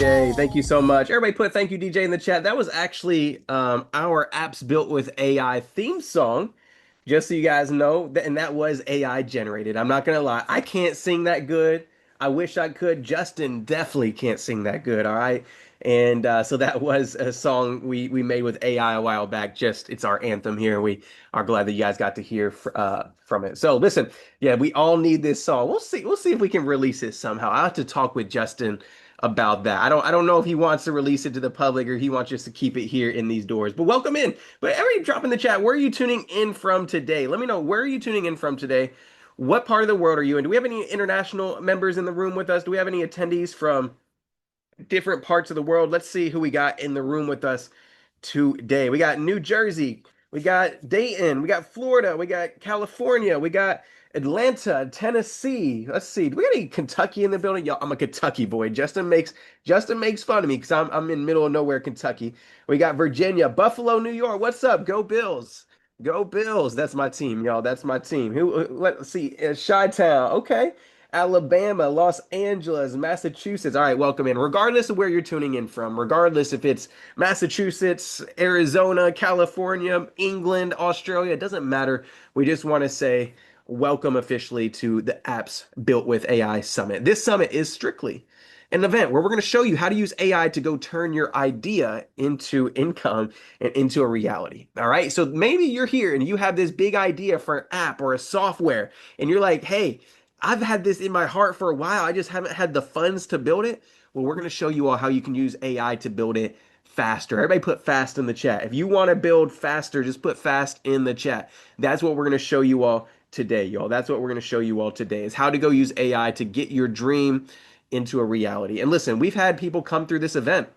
Hey, thank you so much. Everybody put thank you, DJ, in the chat. That was actually our apps built with AI theme song, just so you guys know. And that was AI generated. I'm not gonna lie, I can't sing that good. I wish I could. Justin definitely can't sing that good. All right. And so that was a song we made with AI a while back. Just it's our anthem here. We are glad that you guys got to hear from it. So listen, yeah, we all need this song. We'll see. We'll see if we can release it somehow. I have to talk with Justin about that. I don't know if he wants to release it to the public or he wants just to keep it here in these doors. But welcome in. But everybody drop in the chat, where are you tuning in from today? Let me know, where are you tuning in from today? What part of the world are you in? Do we have any international members in the room with us? Do we have any attendees from different parts of the world? Let's see who we got in the room with us today. We got New Jersey, we got Dayton, we got Florida, we got California, we got Atlanta, Tennessee. Let's see. Do we got any Kentucky in the building? Y'all, I'm a Kentucky boy. Justin makes fun of me because I'm in middle of nowhere, Kentucky. We got Virginia, Buffalo, New York. What's up? Go Bills. Go Bills. That's my team, y'all. That's my team. Let's see. Chi-Town. Okay. Alabama, Los Angeles, Massachusetts. All right, welcome in. Regardless of where you're tuning in from, regardless if it's Massachusetts, Arizona, California, England, Australia, it doesn't matter. We just want to say welcome officially to the Apps Built with AI Summit. This summit is strictly an event where we're going to show you how to use AI to go turn your idea into income and into a reality. All right. So maybe you're here and you have this big idea for an app or a software, and you're like, hey, I've had this in my heart for a while. I just haven't had the funds to build it. Well, we're going to show you all how you can use AI to build it faster. Everybody put fast in the chat. If you want to build faster, just put fast in the chat. That's what we're going to show you all today, y'all. That's what we're going to show you all today is how to go use AI to get your dream into a reality. And listen, we've had people come through this event.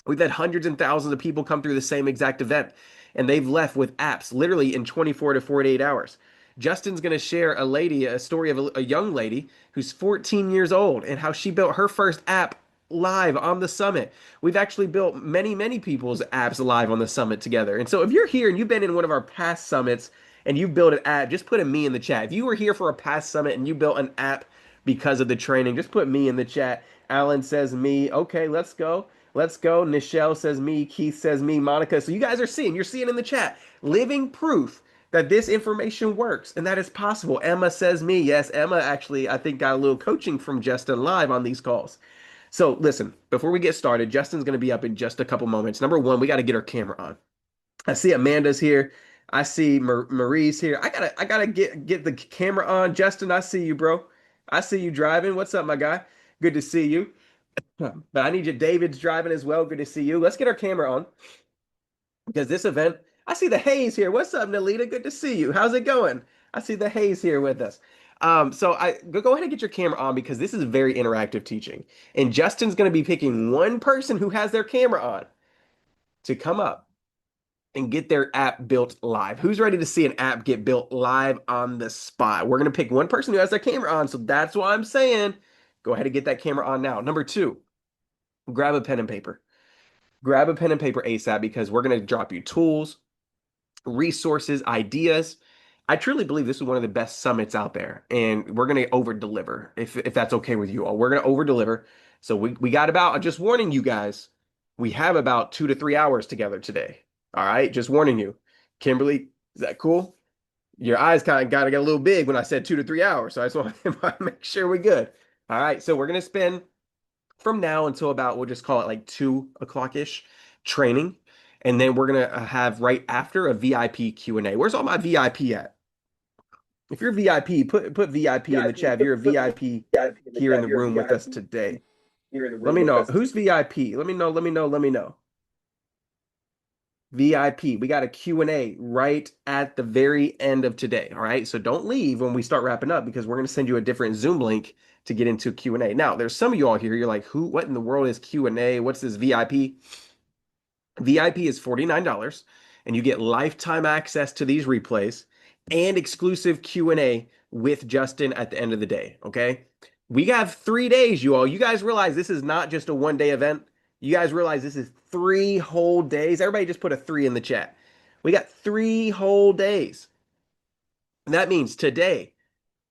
We've had hundreds and thousands of people come through the same exact event, and they've left with apps literally in 24 to 48 hours. Justin's going to share a story of a young lady who's 14 years old and how she built her first app live on the summit. We've actually built many, many people's apps live on the summit together. And so if you're here and you've been in one of our past summits and you built an app, just put a me in the chat. If you were here for a past summit and you built an app because of the training, just put me in the chat. Alan says me. Okay, let's go. Let's go. Nichelle says me. Keith says me. Monica. So you guys are seeing, you're seeing in the chat, living proof that this information works and that it's possible. Emma says me. Yes, Emma actually, I think, got a little coaching from Justin live on these calls. So listen, before we get started, Justin's going to be up in just a couple moments. Number one, we got to get our camera on. I see Amanda's here. I see Marie's here. I gotta get the camera on. Justin, I see you, bro. I see you driving. What's up, my guy? Good to see you. But I need you. David's driving as well. Good to see you. Let's get our camera on because this event, I see the Hayes here. What's up, Nalita? Good to see you. How's it going? I see the Hayes here with us. So I go ahead and get your camera on because this is very interactive teaching. And Justin's going to be picking one person who has their camera on to come up and get their app built live. Who's ready to see an app get built live on the spot? We're going to pick one person who has their camera on. So that's why I'm saying go ahead and get that camera on now. Number two, grab a pen and paper. Grab a pen and paper ASAP because we're going to drop you tools, resources, ideas. I truly believe this is one of the best summits out there, and we're going to over deliver if that's okay with you all. We're going to over deliver. So we got about, I'm just warning you guys, we have about 2 to 3 hours together today. All right, just warning you. Kimberly, is that cool? Your eyes kind of got to get a little big when I said 2 to 3 hours. So I just want to make sure we're good. All right, so we're going to spend from now until about, we'll just call it like 2 o'clock ish training. And then we're going to have right after a VIP Q&A. Where's all my VIP at? If you're VIP, put VIP in the chat. If you're a VIP here in the room with us today, let me know. Who's VIP? Let me know. Let me know. Let me know. VIP. We got a Q&A right at the very end of today. All right. So don't leave when we start wrapping up because we're going to send you a different Zoom link to get into Q&A. Now, there's some of you all here. You're like, what in the world is Q&A? What's this VIP? VIP is $49 and you get lifetime access to these replays and exclusive Q&A with Justin at the end of the day. Okay. We have 3 days, you all. You guys realize this is not just a 1 day event. You guys realize this is 3 whole days. Everybody just put a 3 in the chat. We got 3 whole days. And that means today,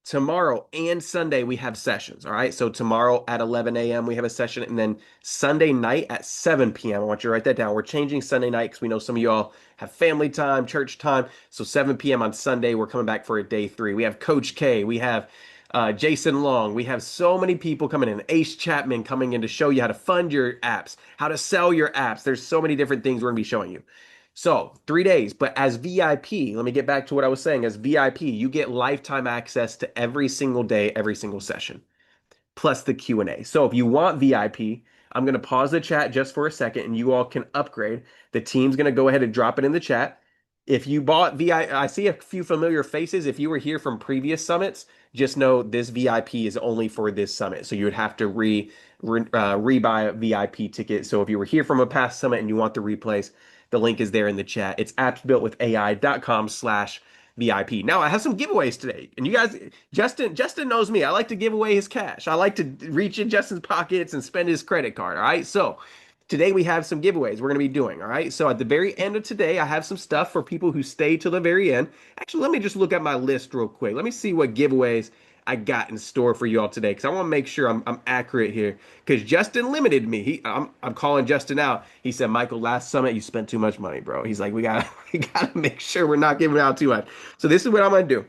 Tomorrow and Sunday we have sessions. All right. So tomorrow at 11 a.m. we have a session, and then Sunday night at 7 p.m. I want you to write that down. We're changing Sunday night because we know some of y'all have family time, church time. So 7 p.m. on Sunday, we're coming back for a day three. We have Coach K. We have Jason Long. We have so many people coming in. Ace Chapman coming in to show you how to fund your apps, how to sell your apps. There's so many different things we're going to be showing you. So 3 days, but as VIP, let me get back to what I was saying. As VIP, you get lifetime access to every single day, every single session, plus the Q&A. So if you want VIP, I'm going to pause the chat just for a second and you all can upgrade. The team's going to go ahead and drop it in the chat. If you bought VIP, I see a few familiar faces. If you were here from previous summits, just know this VIP is only for this summit. So you would have to rebuy a VIP ticket. So if you were here from a past summit and you want the replays, the link is there in the chat. It's appsbuiltwithai.com/VIP. Now I have some giveaways today. And you guys, Justin knows me. I like to give away his cash. I like to reach in Justin's pockets and spend his credit card. All right. So today we have some giveaways we're going to be doing. All right. So at the very end of today, I have some stuff for people who stay till the very end. Actually, let me just look at my list real quick. Let me see what giveaways I got in store for you all today because I want to make sure I'm accurate here. Because Justin limited me. I'm calling Justin out. He said, Michael, last summit you spent too much money, bro. He's like, we gotta make sure we're not giving out too much. So this is what I'm gonna do.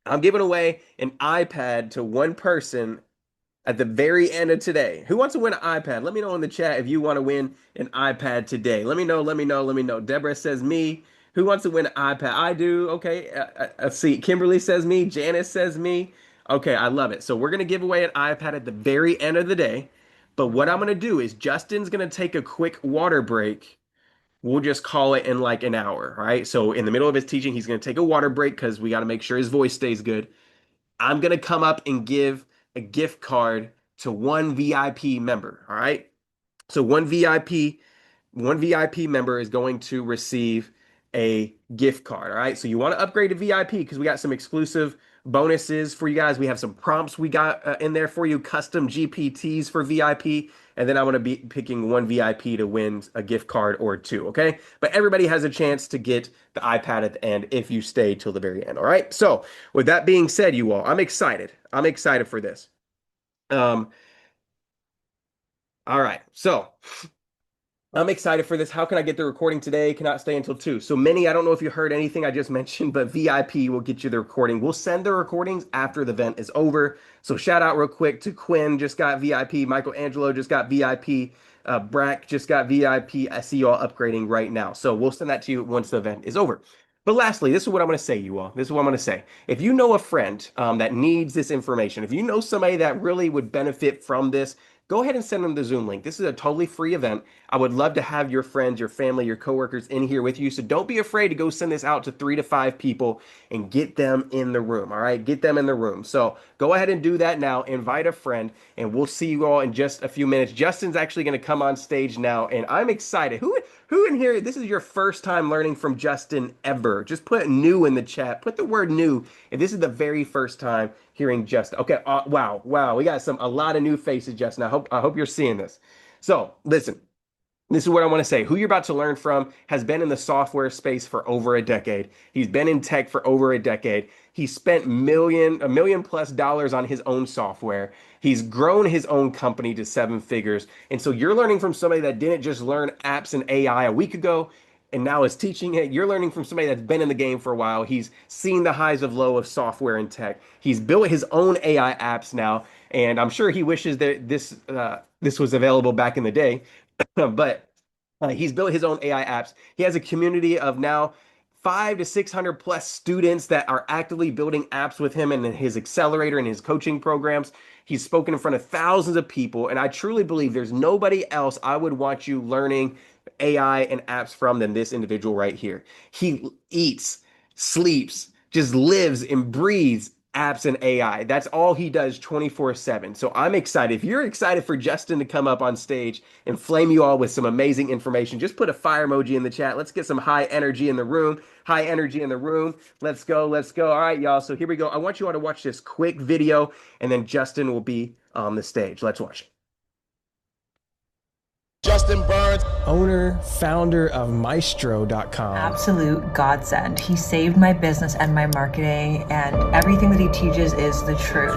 I'm giving away an iPad to one person at the very end of today. Who wants to win an iPad? Let me know in the chat if you want to win an iPad today. Let me know, let me know, let me know. Deborah says me. Who wants to win an iPad? I do. Okay. Let's see. Kimberly says me. Janice says me. Okay, I love it. So we're going to give away an iPad at the very end of the day. But what I'm going to do is Justin's going to take a quick water break. We'll just call it in like an hour, right? So in the middle of his teaching, he's going to take a water break because we got to make sure his voice stays good. I'm going to come up and give a gift card to one VIP member. All right. So one VIP member is going to receive a gift card. All right. So you want to upgrade to VIP because we got some exclusive bonuses for you guys. We have some prompts we got in there for you, custom GPTs for VIP. And then I'm going to be picking one VIP to win a gift card or two. Okay. But everybody has a chance to get the iPad at the end if you stay till the very end. All right. So with that being said, you all, I'm excited. I'm excited for this. Um, all right. So I'm excited for this. How can I get the recording today? Cannot stay until 2. So many, I don't know if you heard anything I just mentioned, but VIP will get you the recording. We'll send the recordings after the event is over. So shout out real quick to Quinn, just got VIP. Michael Angelo just got VIP. Brack just got VIP. I see y'all upgrading right now. So we'll send that to you once the event is over. But lastly, this is what I'm going to say, you all. This is what I'm going to say. If you know a friend that needs this information, if you know somebody that really would benefit from this, go ahead and send them the Zoom link. This is a totally free event. I would love to have your friends, your family, your coworkers in here with you. So don't be afraid to go send this out to 3 to 5 people and get them in the room. All right, get them in the room. So go ahead and do that now. Invite a friend, and we'll see you all in just a few minutes. Justin's actually going to come on stage now, and I'm excited. Who in here? This is your first time learning from Justin ever? Just put new in the chat. Put the word new. If this is the very first time hearing Justin. Okay. Wow. We got a lot of new faces, Justin. I hope you're seeing this. So listen. This is what I want to say. Who you're about to learn from has been in the software space for over a decade. He's been in tech for over a decade. He spent a million plus dollars on his own software. He's grown his own company to 7 figures. And so you're learning from somebody that didn't just learn apps and AI a week ago and now is teaching it. You're learning from somebody that's been in the game for a while. He's seen the highs of low of software and tech. He's built his own AI apps now, and I'm sure he wishes that this was available back in the day. But he's built his own AI apps. He has a community of now 500 to 600 plus students that are actively building apps with him and his accelerator and his coaching programs. He's spoken in front of thousands of people, and I truly believe there's nobody else I would want you learning AI and apps from than this individual right here. He eats, sleeps, just lives and breathes apps and AI. That's all he does 24/7. So I'm excited. If you're excited for Justin to come up on stage and flame you all with some amazing information, just put a fire emoji in the chat. Let's get some high energy in the room. High energy in the room. Let's go. Let's go. All right, y'all. So here we go. I want you all to watch this quick video, and then Justin will be on the stage. Let's watch it. Justin Burns, owner, founder of Maestro.com. Absolute godsend. He saved my business and my marketing, and everything that he teaches is the truth.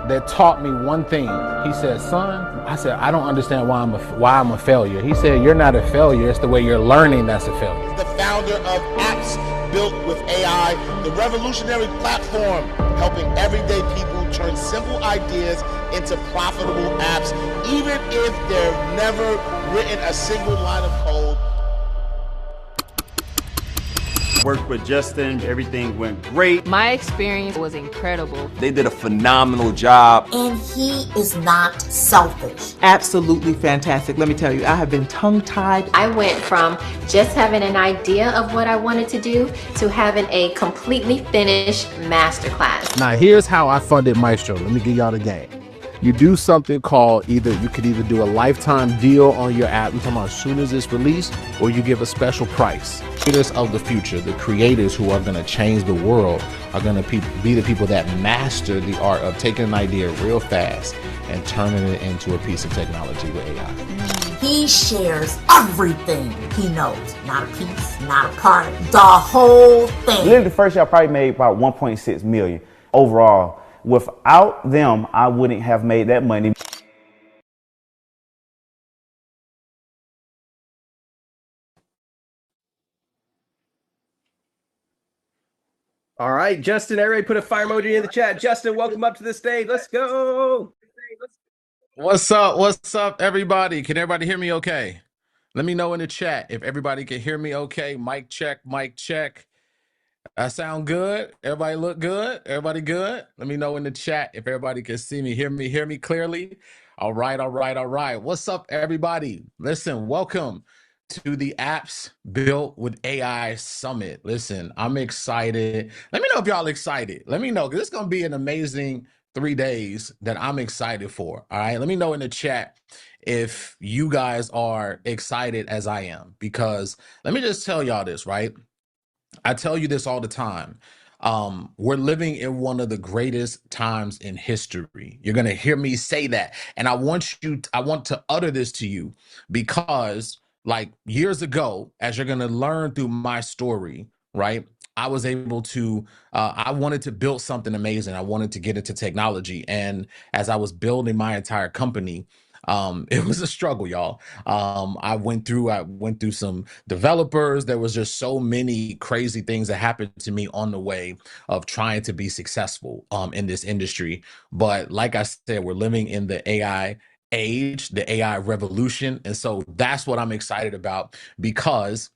That taught me one thing. He said, son, I said, I don't understand why I'm a failure. He said, you're not a failure. It's the way you're learning that's a failure. The founder of Apps Built with AI, the revolutionary platform helping everyday people turn simple ideas into profitable apps, even if they've never written a single line of code. Worked with Justin, everything went great. My experience was incredible. They did a phenomenal job. And he is not selfish. Absolutely fantastic. Let me tell you, I have been tongue-tied. I went from just having an idea of what I wanted to do to having a completely finished masterclass. Now here's how I funded Maestro. Let me give y'all the game. You do something called you could either do a lifetime deal on your app, I'm talking about as soon as it's released, or you give a special price. Creators of the future, the creators who are going to change the world, are going to be the people that master the art of taking an idea real fast and turning it into a piece of technology with AI. He shares everything he knows. Not a piece, not a part, the whole thing. Literally the first year I probably made about 1.6 million overall. Without them, I wouldn't have made that money. All right, Justin, everybody put a fire emoji in the chat. Justin, welcome up to the stage. Let's go. What's up? What's up, everybody? Can everybody hear me okay? Let me know in the chat if everybody can hear me okay. Mic check, mic check. I sound good? Everybody look good? Everybody good? Let me know in the chat if everybody can see me, hear me clearly. All right, all right, all right. What's up, everybody? Listen, welcome to the Apps Built with AI Summit. Listen, I'm excited. Let me know if y'all excited. Let me know, because it's going to be an amazing 3 days that I'm excited for. All right, let me know in the chat if you guys are excited as I am, because let me just tell y'all this, right? I tell you this all the time. We're living in one of the greatest times in history. You're going to hear me say that. And I want to utter this to you because, like, years ago, as you're going to learn through my story, right? I was able to, I wanted to build something amazing. I wanted to get into technology. And as I was building my entire company, it was a struggle, y'all. I went through some developers. There was just so many crazy things that happened to me on the way of trying to be successful in this industry. But like I said, we're living in the AI age, the AI revolution. And so that's what I'm excited about, because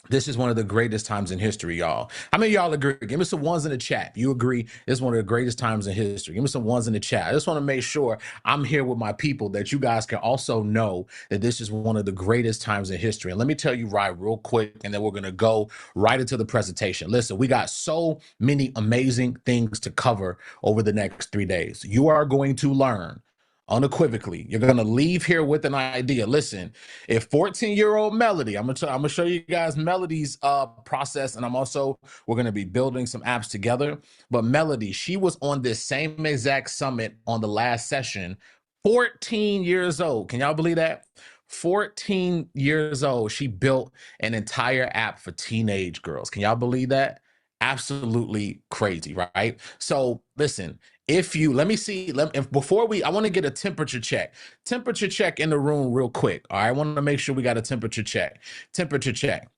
this is one of the greatest times in history, y'all. How many of y'all agree? Give me some ones in the chat. If you agree, it's one of the greatest times in history. Give me some ones in the chat. I just want to make sure I'm here with my people, that you guys can also know that this is one of the greatest times in history. And let me tell you right real quick, and then we're going to go right into the presentation. Listen, we got so many amazing things to cover over the next 3 days. You are going to learn unequivocally. You're going to leave here with an idea. Listen, if 14-year-old Melody, I'm going to show you guys Melody's process, and we're going to be building some apps together. But Melody, she was on this same exact summit on the last session, 14 years old. Can y'all believe that? 14 years old, she built an entire app for teenage girls. Can y'all believe that? Absolutely crazy, right? So listen, let me see, I want to get a temperature check in the room real quick. All right, I want to make sure we got a temperature check.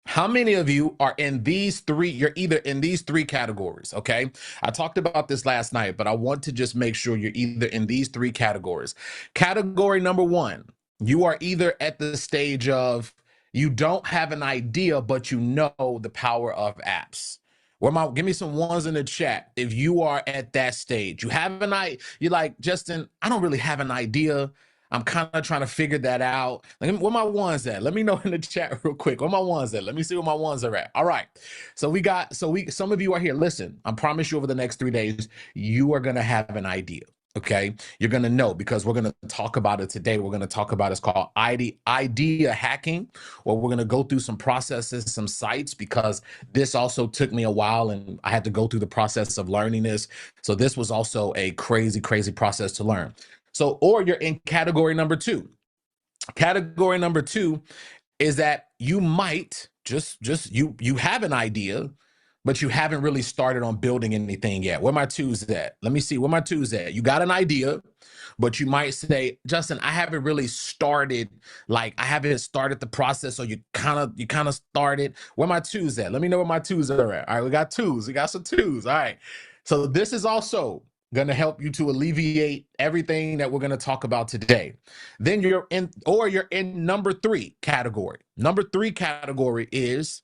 How many of you are in these three? You're either in these three categories, okay? I talked about this last night, but I want to just make sure you're either in these three categories. Category number one, you are either at the stage of you don't have an idea, but you know the power of apps. Give me some ones in the chat if you are at that stage. You're like, Justin, I don't really have an idea. I'm kind of trying to figure that out. Where my ones at? Let me know in the chat real quick. Where my ones at? Let me see where my ones are at. All right. So some of you are here. Listen, I promise you over the next 3 days, you are going to have an idea. Okay, you're going to know, because we're going to talk about it today. We're going to talk about, it's called idea hacking, or we're going to go through some processes, some sites, because this also took me a while and I had to go through the process of learning this. So this was also a crazy, crazy process to learn. So, or you're in category number two. Category number 2 is that you might you have an idea, but you haven't really started on building anything yet. Where my 2's at? Let me see where my 2's at. You got an idea, but you might say, Justin, I haven't really started, like I haven't started the process, or you kind of started. Where my 2's at? Let me know where my 2's are at. All right, we got 2's. We got some 2's. All right. So this is also going to help you to alleviate everything that we're going to talk about today. Then you're in number 3 category. Number 3 category is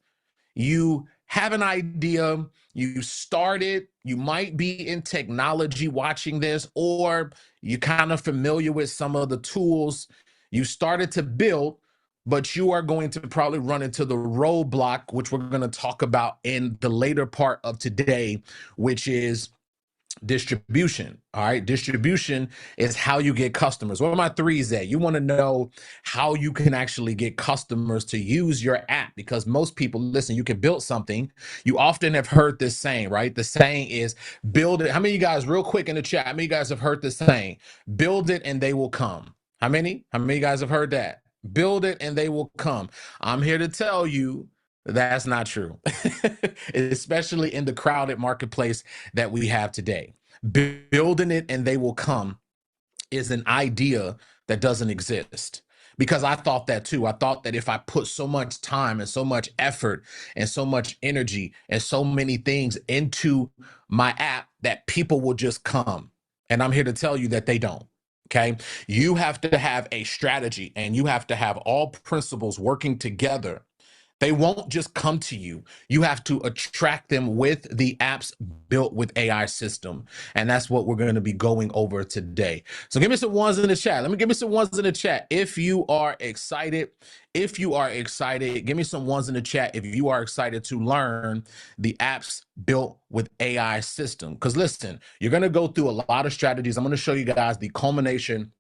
you have an idea, you started, you might be in technology watching this, or you're kind of familiar with some of the tools you started to build, but you are going to probably run into the roadblock, which we're going to talk about in the later part of today, which is distribution. All right. Distribution is how you get customers. Where are my 3's at? You want to know how you can actually get customers to use your app, because most people, listen, you can build something. You often have heard this saying, right? The saying is build it. How many of you guys, real quick in the chat, how many of you guys have heard this saying? Build it and they will come. How many? How many of you guys have heard that? Build it and they will come. I'm here to tell you that's not true, especially in the crowded marketplace that we have today. Building it and they will come is an idea that doesn't exist, because I thought that too. I thought that if I put so much time and so much effort and so much energy and so many things into my app, that people will just come. And I'm here to tell you that they don't. Okay. You have to have a strategy, and you have to have all principles working together. They won't just come to you. You have to attract them with the apps built with AI system. And that's what we're going to be going over today. So give me some ones in the chat. Let me give me some ones in the chat. If you are excited, give me some ones in the chat if you are excited to learn the apps built with AI system. Because listen, you're going to go through a lot of strategies. I'm going to show you guys the culmination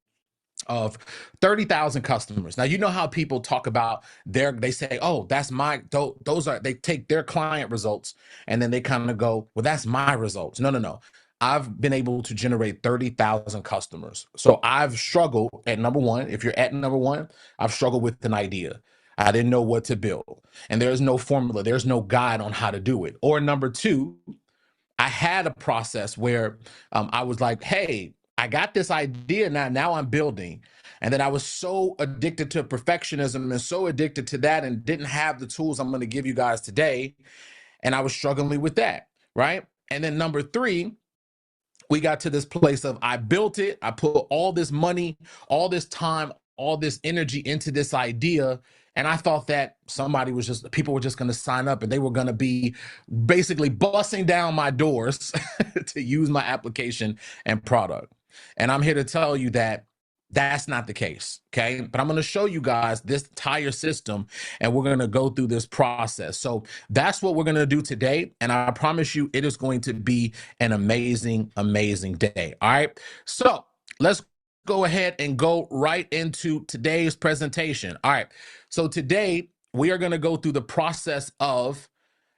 of 30,000 customers. Now, you know how people talk about they say, oh, that's they take their client results and then they kind of go, well, that's my results. No. I've been able to generate 30,000 customers. So I've struggled at number 1. If you're at number 1, I've struggled with an idea. I didn't know what to build, and there's no formula. There's no guide on how to do it. Or number 2, I had a process where I was like, hey, I got this idea now I'm building. And then I was so addicted to perfectionism and so addicted to that, and didn't have the tools I'm going to give you guys today. And I was struggling with that, right? And then number 3, we got to this place of I built it. I put all this money, all this time, all this energy into this idea. And I thought that people were just going to sign up, and they were going to be basically busting down my doors to use my application and product. And I'm here to tell you that that's not the case, okay? But I'm going to show you guys this entire system, and we're going to go through this process. So that's what we're going to do today, and I promise you it is going to be an amazing, amazing day, all right? So let's go ahead and go right into today's presentation. All right, so today we are going to go through the process of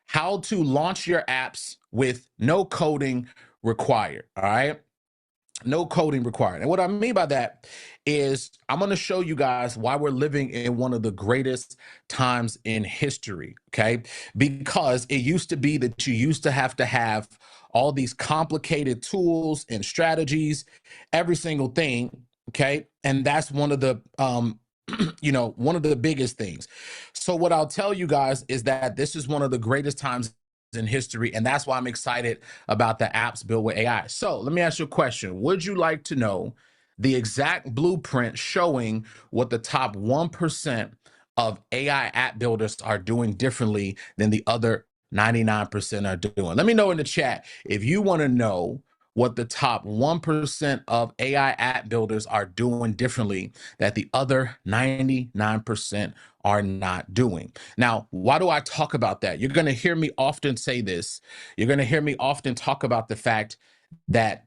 how to launch your apps with no coding required, all right? No coding required. And what I mean by that is I'm going to show you guys why we're living in one of the greatest times in history, okay? Because it used to be that you used to have all these complicated tools and strategies, every single thing, okay? And that's one of the one of the biggest things. So what I'll tell you guys is that this is one of the greatest times in history, and that's why I'm excited about the apps built with AI. So let me ask you a question. Would you like to know the exact blueprint showing what the top 1% of AI app builders are doing differently than the other 99% are doing? Let me know in the chat if you want to know what the top 1% of AI app builders are doing differently that the other 99% are not doing. Now, why do I talk about that? You're going to hear me often say this. You're going to hear me often talk about the fact that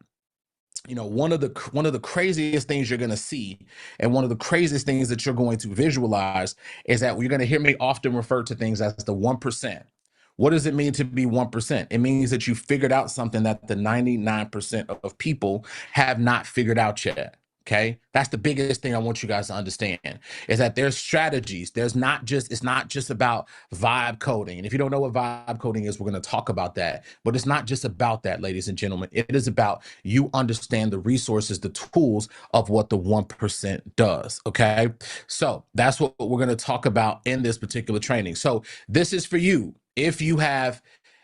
one of the craziest things you're going to see, and one of the craziest things that you're going to visualize, is that you're going to hear me often refer to things as the 1%. What does it mean to be 1%? It means that you figured out something that the 99% of people have not figured out yet. Okay, that's the biggest thing I want you guys to understand is that there's strategies. It's not just about vibe coding. And if you don't know what vibe coding is, we're going to talk about that. But it's not just about that, ladies and gentlemen. It is about you understand the resources, the tools of what the 1% does. Okay, so that's what we're going to talk about in this particular training. So this is for you. If you have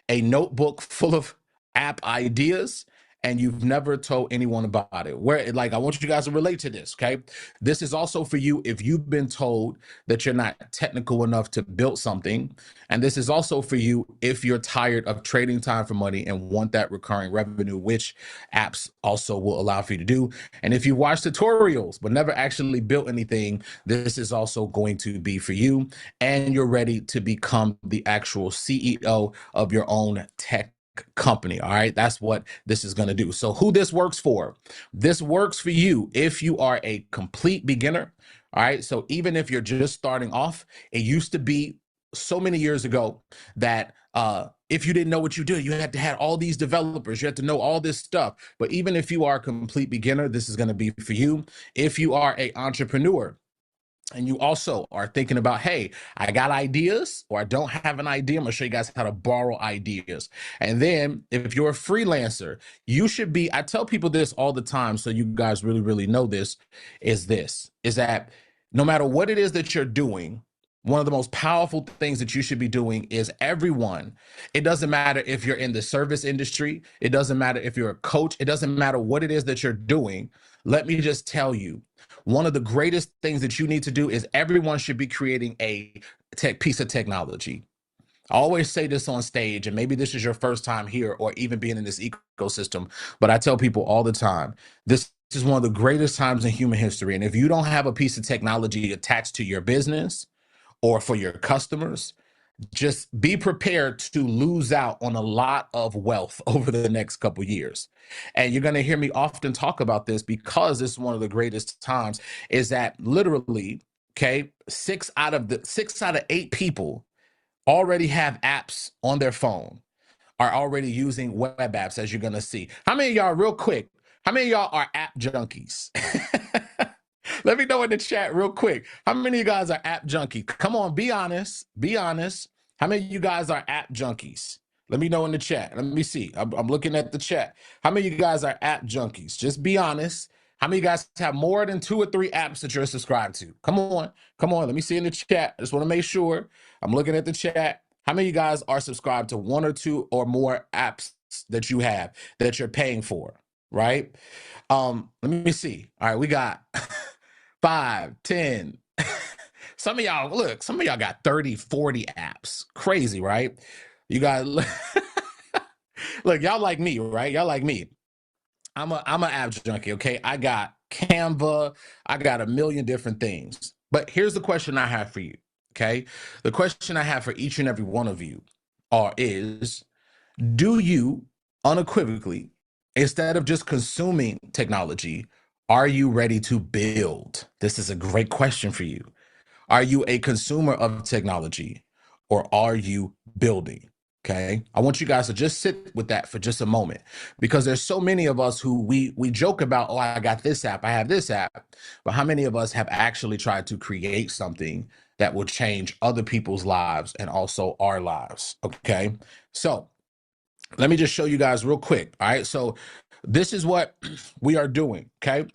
a notebook full of app ideas and you've never told anyone about it, I want you guys to relate to this, okay? This is also for you if you've been told that you're not technical enough to build something. And this is also for you if you're tired of trading time for money and want that recurring revenue, which apps also will allow for you to do. And if you watch tutorials but never actually built anything, this is also going to be for you. And you're ready to become the actual CEO of your own tech company. All right, that's what this is going to do. So who this works for? This works for you if you are a complete beginner. All right, so even if you're just starting off, it used to be so many years ago that if you didn't know what you did, you had to have all these developers, you had to know all this stuff. But even if you are a complete beginner, this is going to be for you. If you are an entrepreneur, and you also are thinking about, hey, I got ideas or I don't have an idea, I'm gonna show you guys how to borrow ideas. And then if you're a freelancer, you should be, I tell people this all the time, so you guys really, really know this, is that no matter what it is that you're doing, one of the most powerful things that you should be doing is everyone. It doesn't matter if you're in the service industry. It doesn't matter if you're a coach. It doesn't matter what it is that you're doing. Let me just tell you, one of the greatest things that you need to do is everyone should be creating a piece of technology. I always say this on stage, and maybe this is your first time here or even being in this ecosystem, but I tell people all the time, this is one of the greatest times in human history. And if you don't have a piece of technology attached to your business or for your customers, just be prepared to lose out on a lot of wealth over the next couple years. And you're going to hear me often talk about this because this is one of the greatest times, is that literally, okay, 6 out of 8 people already have apps on their phone, are already using web apps, as you're going to see. How many of y'all, real quick, how many of y'all are app junkies? Let me know in the chat real quick. How many of you guys are app junkies? Come on, be honest. Be honest. How many of you guys are app junkies? Let me know in the chat. Let me see. I'm looking at the chat. How many of you guys are app junkies? Just be honest. How many of you guys have more than 2 or 3 apps that you're subscribed to? Come on. Come on. Let me see in the chat. I just want to make sure. I'm looking at the chat. How many of you guys are subscribed to 1 or 2 or more apps that you have that you're paying for, right? Let me see. All right, we got 5, 10. Some of y'all, look, some of y'all got 30, 40 apps. Crazy, right? You guys, look, y'all like me, right? Y'all like me. I'm a app junkie, okay? I got Canva. I got a million different things. But here's the question I have for you, okay? The question I have for each and every one of you is, do you unequivocally, instead of just consuming technology, are you ready to build? This is a great question for you. Are you a consumer of technology or are you building? Okay. I want you guys to just sit with that for just a moment, because there's so many of us who we joke about, oh, I got this app, I have this app. But how many of us have actually tried to create something that will change other people's lives and also our lives? Okay. So let me just show you guys real quick. All right. So this is what we are doing. Okay.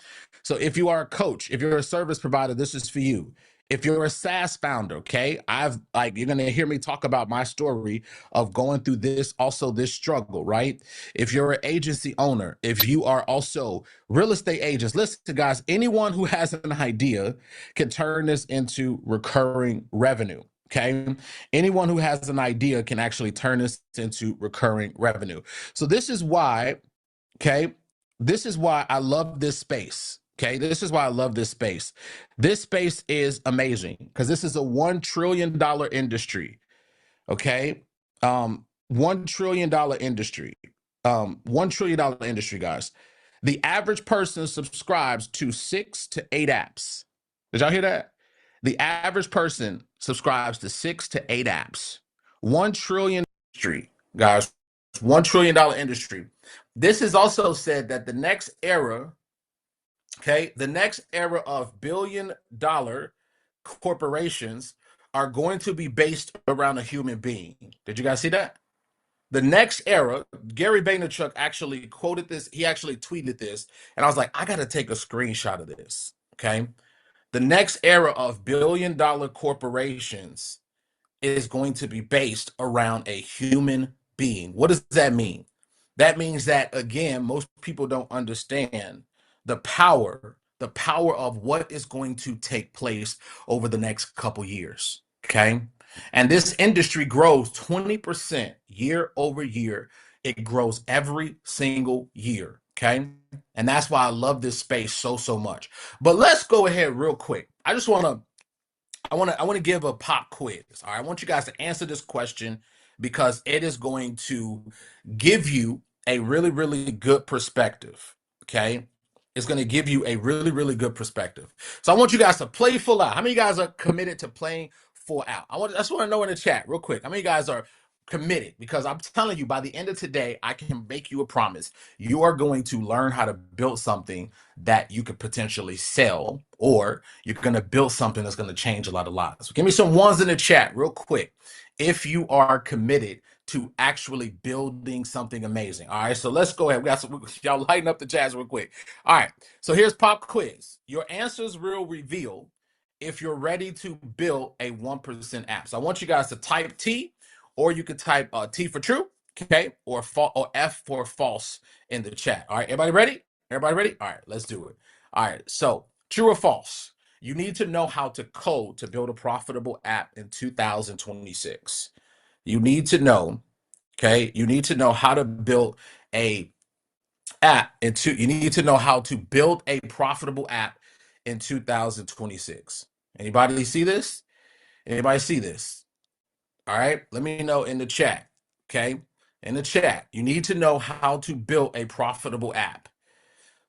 So if you are a coach, if you're a service provider, this is for you. If you're a SaaS founder, okay, you're going to hear me talk about my story of going through this struggle, right? If you're an agency owner, if you are also real estate agents, listen, guys, anyone who has an idea can turn this into recurring revenue. Okay. Anyone who has an idea can actually turn this into recurring revenue. So this is why, okay, this is why I love this space. Okay, this is why I love this space. This space is amazing because this is a $1 trillion industry. Okay, $1 trillion industry. $1 trillion industry, guys. The average person subscribes to 6 to 8 apps. Did y'all hear that? The average person subscribes to 6 to 8 apps. $1 trillion industry, guys. $1 trillion industry. This is also said that the next era Okay, the next era of billion-dollar corporations are going to be based around a human being. Did you guys see that? The next era, Gary Vaynerchuk actually quoted this. He actually tweeted this, and I was like, I got to take a screenshot of this. Okay. The next era of billion-dollar corporations is going to be based around a human being. What does that mean? That means that, again, most people don't understand the power of what is going to take place over the next couple years. Okay. And this industry grows 20% year over year. It grows every single year. Okay. And that's why I love this space so much. But let's go ahead real quick. I want to give a pop quiz. All right. I want you guys to answer this question because it is going to give you a really good perspective. Okay. It's going to give you a really good perspective. So I want you guys to play full out. How many of you guys are committed to playing full out? I just want to know in the chat real quick. How many of you guys are committed? Because I'm telling you, by the end of today, I can make you a promise. You are going to learn how to build something that you could potentially sell, or you're going to build something that's going to change a lot of lives. So give me some ones in the chat real quick if you are committed to actually building something amazing. All right, so let's go ahead. We got some, y'all lighten up the chats real quick. All right, so here's pop quiz. Your answers will reveal if you're ready to build a 1% app. So I want you guys to type T, or you could type T for true, okay, or F for false in the chat. All right, everybody ready? Everybody ready? All right, let's do it. All right, so true or false? You need to know how to code to build a profitable app in 2026. You need to know, okay? You need to know how to build a app you need to know how to build a profitable app in 2026. Anybody see this? Anybody see this? All right, let me know in the chat, okay? In the chat, you need to know how to build a profitable app,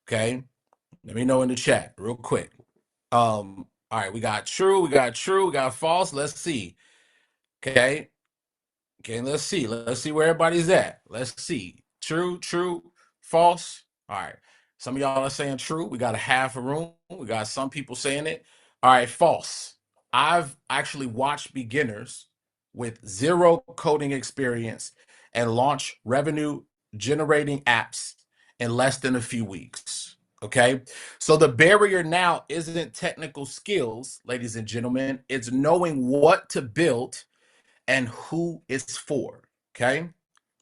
okay? Let me know in the chat real quick. All right, we got true, we got false. Let's see. Okay, let's see. Let's see where everybody's at. Let's see. True, false. All right. Some of y'all are saying true. We got a half a room. We got some people saying it. All right, false. I've actually watched beginners with zero coding experience and launch revenue generating apps in less than a few weeks. Okay, so the barrier now isn't technical skills, ladies and gentlemen. It's knowing what to build and who it's for. Okay,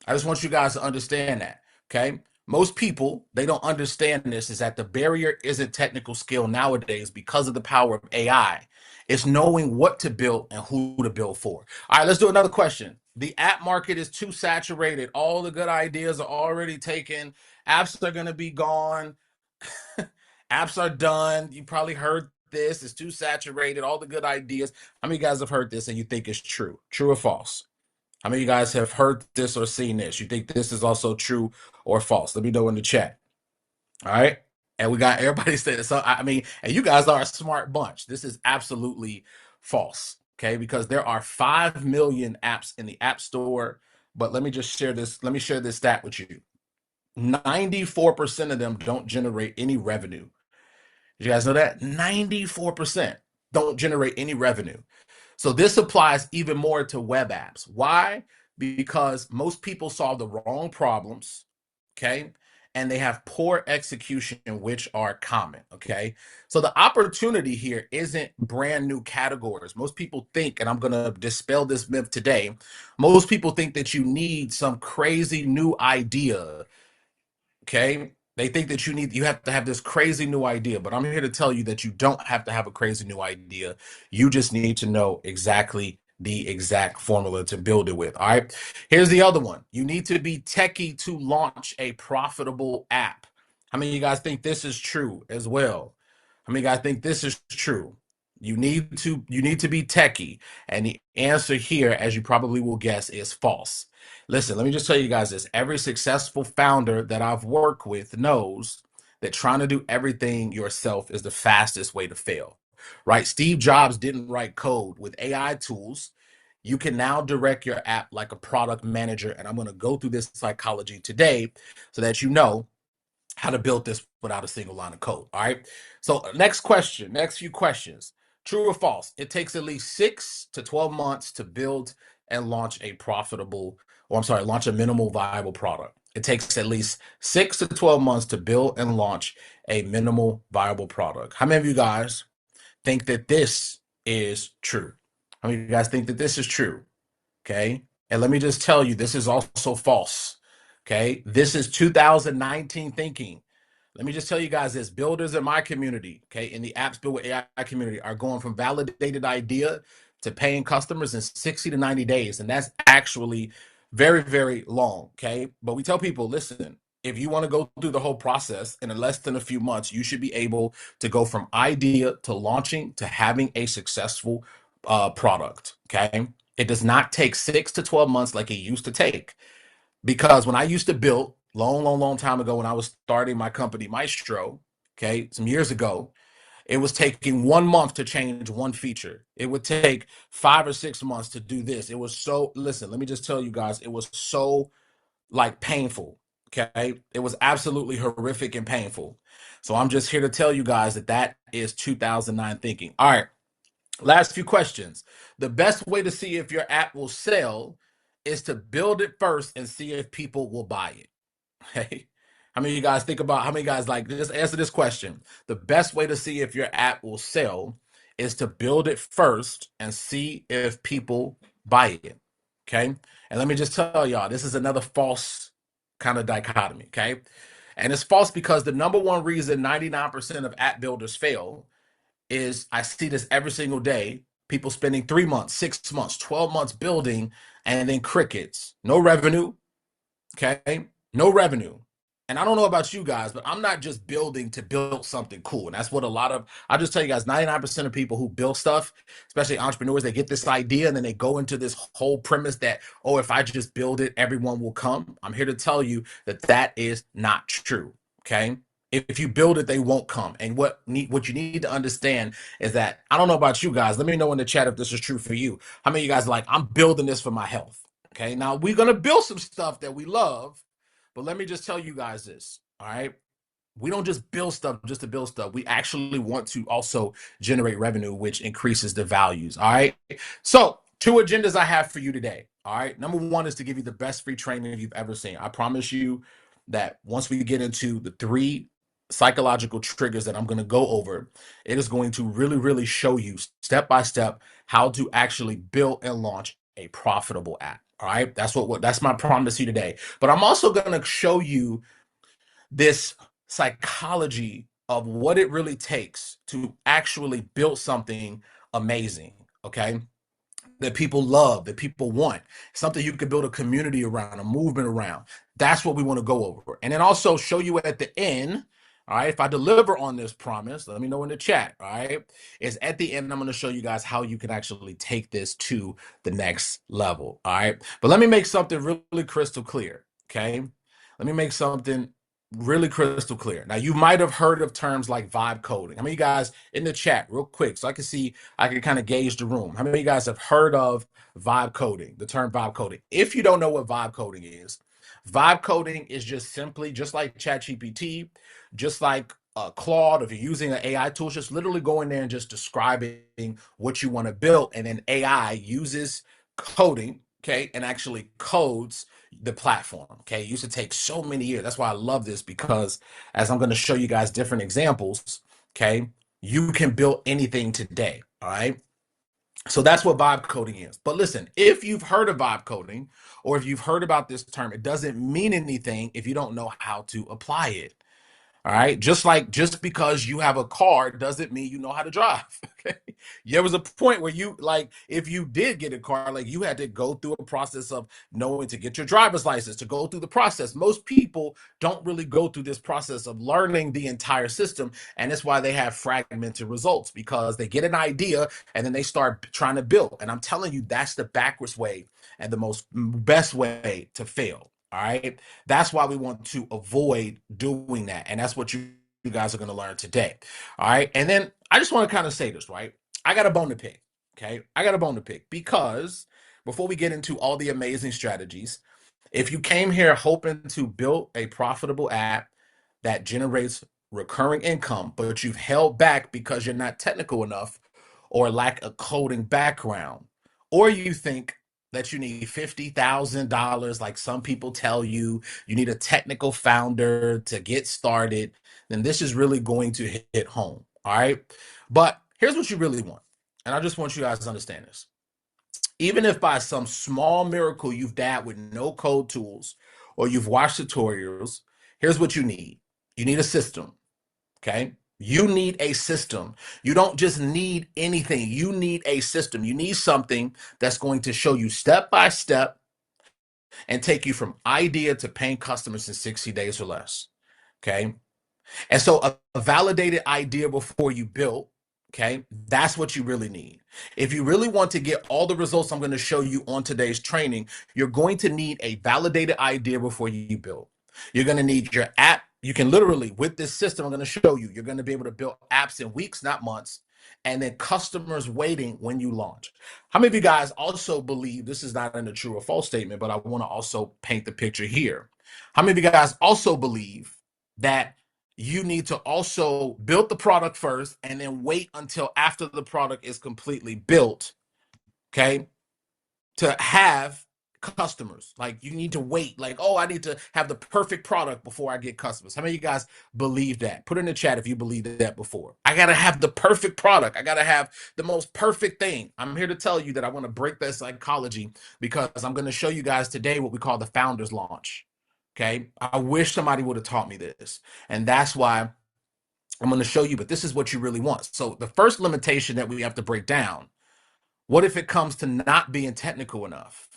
I just want you guys to understand that. Okay, most people, they don't understand this, is that the barrier isn't technical skill nowadays because of the power of AI. It's knowing what to build and who to build for. All right, let's do another question. The app market is too saturated. All the good ideas are already taken. Apps are going to be gone. Apps are done. You probably heard this. It's too saturated. All the good ideas. How many of you guys have heard this and you think it's true? True or false? How many of you guys have heard this or seen this? You think this is also true or false? Let me know in the chat. All right. And we got everybody saying so. I mean, and you guys are a smart bunch. This is absolutely false. Okay. Because there are 5 million apps in the App Store. But let me just share this. Let me share this stat with you. 94% of them don't generate any revenue. Did you guys know that? 94% don't generate any revenue. So this applies even more to web apps. Why? Because most people solve the wrong problems, okay? And they have poor execution, which are common, okay? So the opportunity here isn't brand new categories. Most people think, and I'm gonna dispel this myth today, most people think that you need some crazy new idea, okay? They think that you have to have this crazy new idea, but I'm here to tell you that you don't have to have a crazy new idea. You just need to know exactly the exact formula to build it with. All right. Here's the other one. You need to be techie to launch a profitable app. How many of you guys think this is true as well? How many of you guys think this is true? You need to be techie. And the answer here, as you probably will guess, is false. Listen, let me just tell you guys this. Every successful founder that I've worked with knows that trying to do everything yourself is the fastest way to fail, right? Steve Jobs didn't write code. With AI tools, you can now direct your app like a product manager. And I'm going to go through this psychology today so that you know how to build this without a single line of code. All right. So next few questions. True or false? It takes at least 6 to 12 months to build and launch launch a minimal viable product. It takes at least 6 to 12 months to build and launch a minimal viable product. How many of you guys think that this is true? How many of you guys think that this is true? Okay. And let me just tell you, this is also false. Okay. This is 2019 thinking. Let me just tell you guys this. Builders in my community, okay, in the Apps Built with AI community are going from validated idea to paying customers in 60 to 90 days. And that's actually very, very long, okay? But we tell people, listen, if you want to go through the whole process in less than a few months, you should be able to go from idea to launching to having a successful product, okay? It does not take 6 to 12 months like it used to take. Because when I used to build, long time ago, when I was starting my company, Maestro, okay, some years ago, it was taking 1 month to change one feature. It would take 5 or 6 months to do this. It was so, listen, let me just tell you guys, it was so like painful, okay? It was absolutely horrific and painful. So I'm just here to tell you guys that that is 2009 thinking. All right, last few questions. The best way to see if your app will sell is to build it first and see if people will buy it. Okay. How many of you guys think about, how many guys like, just answer this question. The best way to see if your app will sell is to build it first and see if people buy it. Okay. And let me just tell y'all, this is another false kind of dichotomy. Okay. And it's false because the number one reason 99% of app builders fail is, I see this every single day, people spending 3 months, 6 months, 12 months building, and then crickets, no revenue. Okay. No revenue. And I don't know about you guys, but I'm not just building to build something cool. And that's what I'll just tell you guys, 99% of people who build stuff, especially entrepreneurs, they get this idea and then they go into this whole premise that, oh, if I just build it, everyone will come. I'm here to tell you that that is not true. Okay. If you build it, they won't come. And what you need to understand is that, I don't know about you guys, let me know in the chat if this is true for you. How many of you guys are like, I'm building this for my health? Okay. Now we're going to build some stuff that we love. But let me just tell you guys this, all right? We don't just build stuff just to build stuff. We actually want to also generate revenue, which increases the values, all right? So 2 agendas I have for you today, all right? Number 1 is to give you the best free training you've ever seen. I promise you that once we get into the 3 psychological triggers that I'm going to go over, it is going to really, really show you step by step how to actually build and launch a profitable app. All right, that's my promise to you today. But I'm also going to show you this psychology of what it really takes to actually build something amazing, okay? That people love, that people want, something you can build a community around, a movement around. That's what we want to go over. And then also show you at the end, all right, if I deliver on this promise, let me know in the chat, all right? Is at the end, I'm going to show you guys how you can actually take this to the next level, all right? But let me make something really crystal clear, okay? Let me make something really crystal clear. Now, you might have heard of terms like vibe coding. How many of you guys in the chat, real quick, so I can kind of gauge the room. How many of you guys have heard of vibe coding, the term vibe coding? If you don't know what vibe coding is just simply, just like ChatGPT, just like Claude, if you're using an AI tool, just literally go in there and just describing what you want to build. And then AI uses coding, okay, and actually codes the platform, okay? It used to take so many years. That's why I love this, because as I'm going to show you guys different examples, okay, you can build anything today, all right? So that's what vibe coding is. But listen, if you've heard of vibe coding, or if you've heard about this term, it doesn't mean anything if you don't know how to apply it. All right. Just because you have a car doesn't mean you know how to drive. Okay. There was a point where if you did get a car, like you had to go through a process of knowing to get your driver's license, to go through the process. Most people don't really go through this process of learning the entire system. And that's why they have fragmented results, because they get an idea and then they start trying to build. And I'm telling you, that's the backwards way and the best way to fail. All right. That's why we want to avoid doing that. And that's what you guys are going to learn today. All right. And then I just want to kind of say this, right? I got a bone to pick. Okay. I got a bone to pick, because before we get into all the amazing strategies, if you came here hoping to build a profitable app that generates recurring income, but you've held back because you're not technical enough or lack a coding background, or you think that you need $50,000, like some people tell you, you need a technical founder to get started, then this is really going to hit home. All right. But here's what you really want. And I just want you guys to understand this. Even if by some small miracle you've dabbed with no code tools or you've watched tutorials, here's what you need. You need a system. Okay. You need a system. You don't just need anything. You need a system. You need something that's going to show you step by step and take you from idea to paying customers in 60 days or less. Okay. And so a validated idea before you build, okay, that's what you really need. If you really want to get all the results I'm going to show you on today's training, you're going to need a validated idea before you build. You're going to need your app. You can literally, with this system I'm going to show you, you're going to be able to build apps in weeks, not months, and then customers waiting when you launch. How many of you guys also believe, this is not in a true or false statement, but I want to also paint the picture here. How many of you guys also believe that you need to also build the product first and then wait until after the product is completely built, okay, to have customers? Like, you need to wait, like, oh, I need to have the perfect product before I get customers. How many of you guys believe that? Put in the chat if you believed that before. I got to have the perfect product. I got to have the most perfect thing. I'm here to tell you that I want to break that psychology, because I'm going to show you guys today what we call the founder's launch. Okay, I wish somebody would have taught me this. And that's why I'm going to show you, but this is what you really want. So the first limitation that we have to break down, what if it comes to not being technical enough?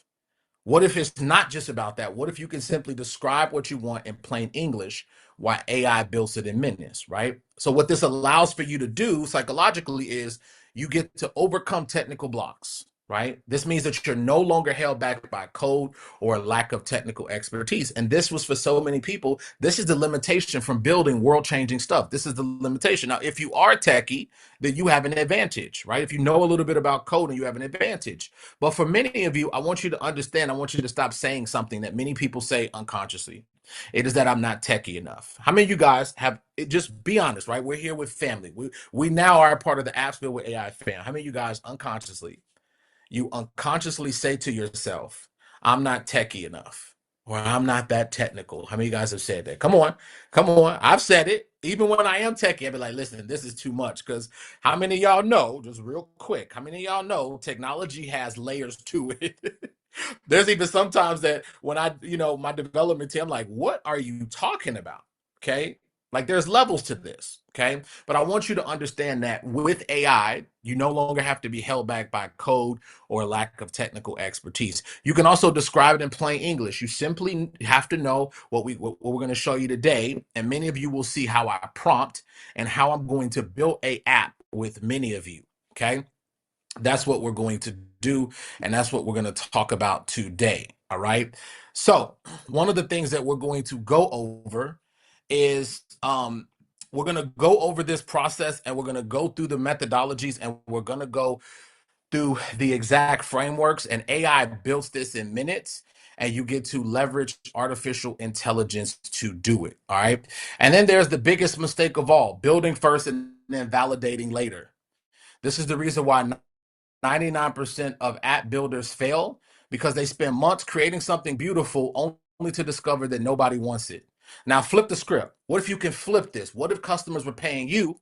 What if it's not just about that? What if you can simply describe what you want in plain English while AI builds it in minutes, right? So what this allows for you to do psychologically is you get to overcome technical blocks, right? This means that you're no longer held back by code or a lack of technical expertise. And this was for so many people. This is the limitation from building world-changing stuff. This is the limitation. Now, if you are techie, then you have an advantage, right? If you know a little bit about coding, you have an advantage. But for many of you, I want you to understand, I want you to stop saying something that many people say unconsciously. It is that I'm not techie enough. How many of you guys have, just be honest, right? We're here with family. We now are a part of the Apps Built with AI fam. How many of you guys you unconsciously say to yourself, I'm not techie enough, or I'm not that technical? How many of you guys have said that? Come on. I've said it. Even when I am techie, I'd be like, listen, this is too much. Because how many of y'all know, just real quick, how many of y'all know technology has layers to it? There's even sometimes that when my development team, I'm like, what are you talking about? Okay. Like, there's levels to this, okay? But I want you to understand that with AI, you no longer have to be held back by code or lack of technical expertise. You can also describe it in plain English. You simply have to know what we're going to show you today, and many of you will see how I prompt and how I'm going to build an app with many of you, okay? That's what we're going to do, and that's what we're going to talk about today, all right? So one of the things that we're going to go over is we're going to go over this process, and we're going to go through the methodologies, and we're going to go through the exact frameworks, and AI builds this in minutes, and you get to leverage artificial intelligence to do it. All right. And then there's the biggest mistake of all, building first and then validating later. This is the reason why 99% of app builders fail, because they spend months creating something beautiful only to discover that nobody wants it. Now flip the script. What if you can flip this? What if customers were paying you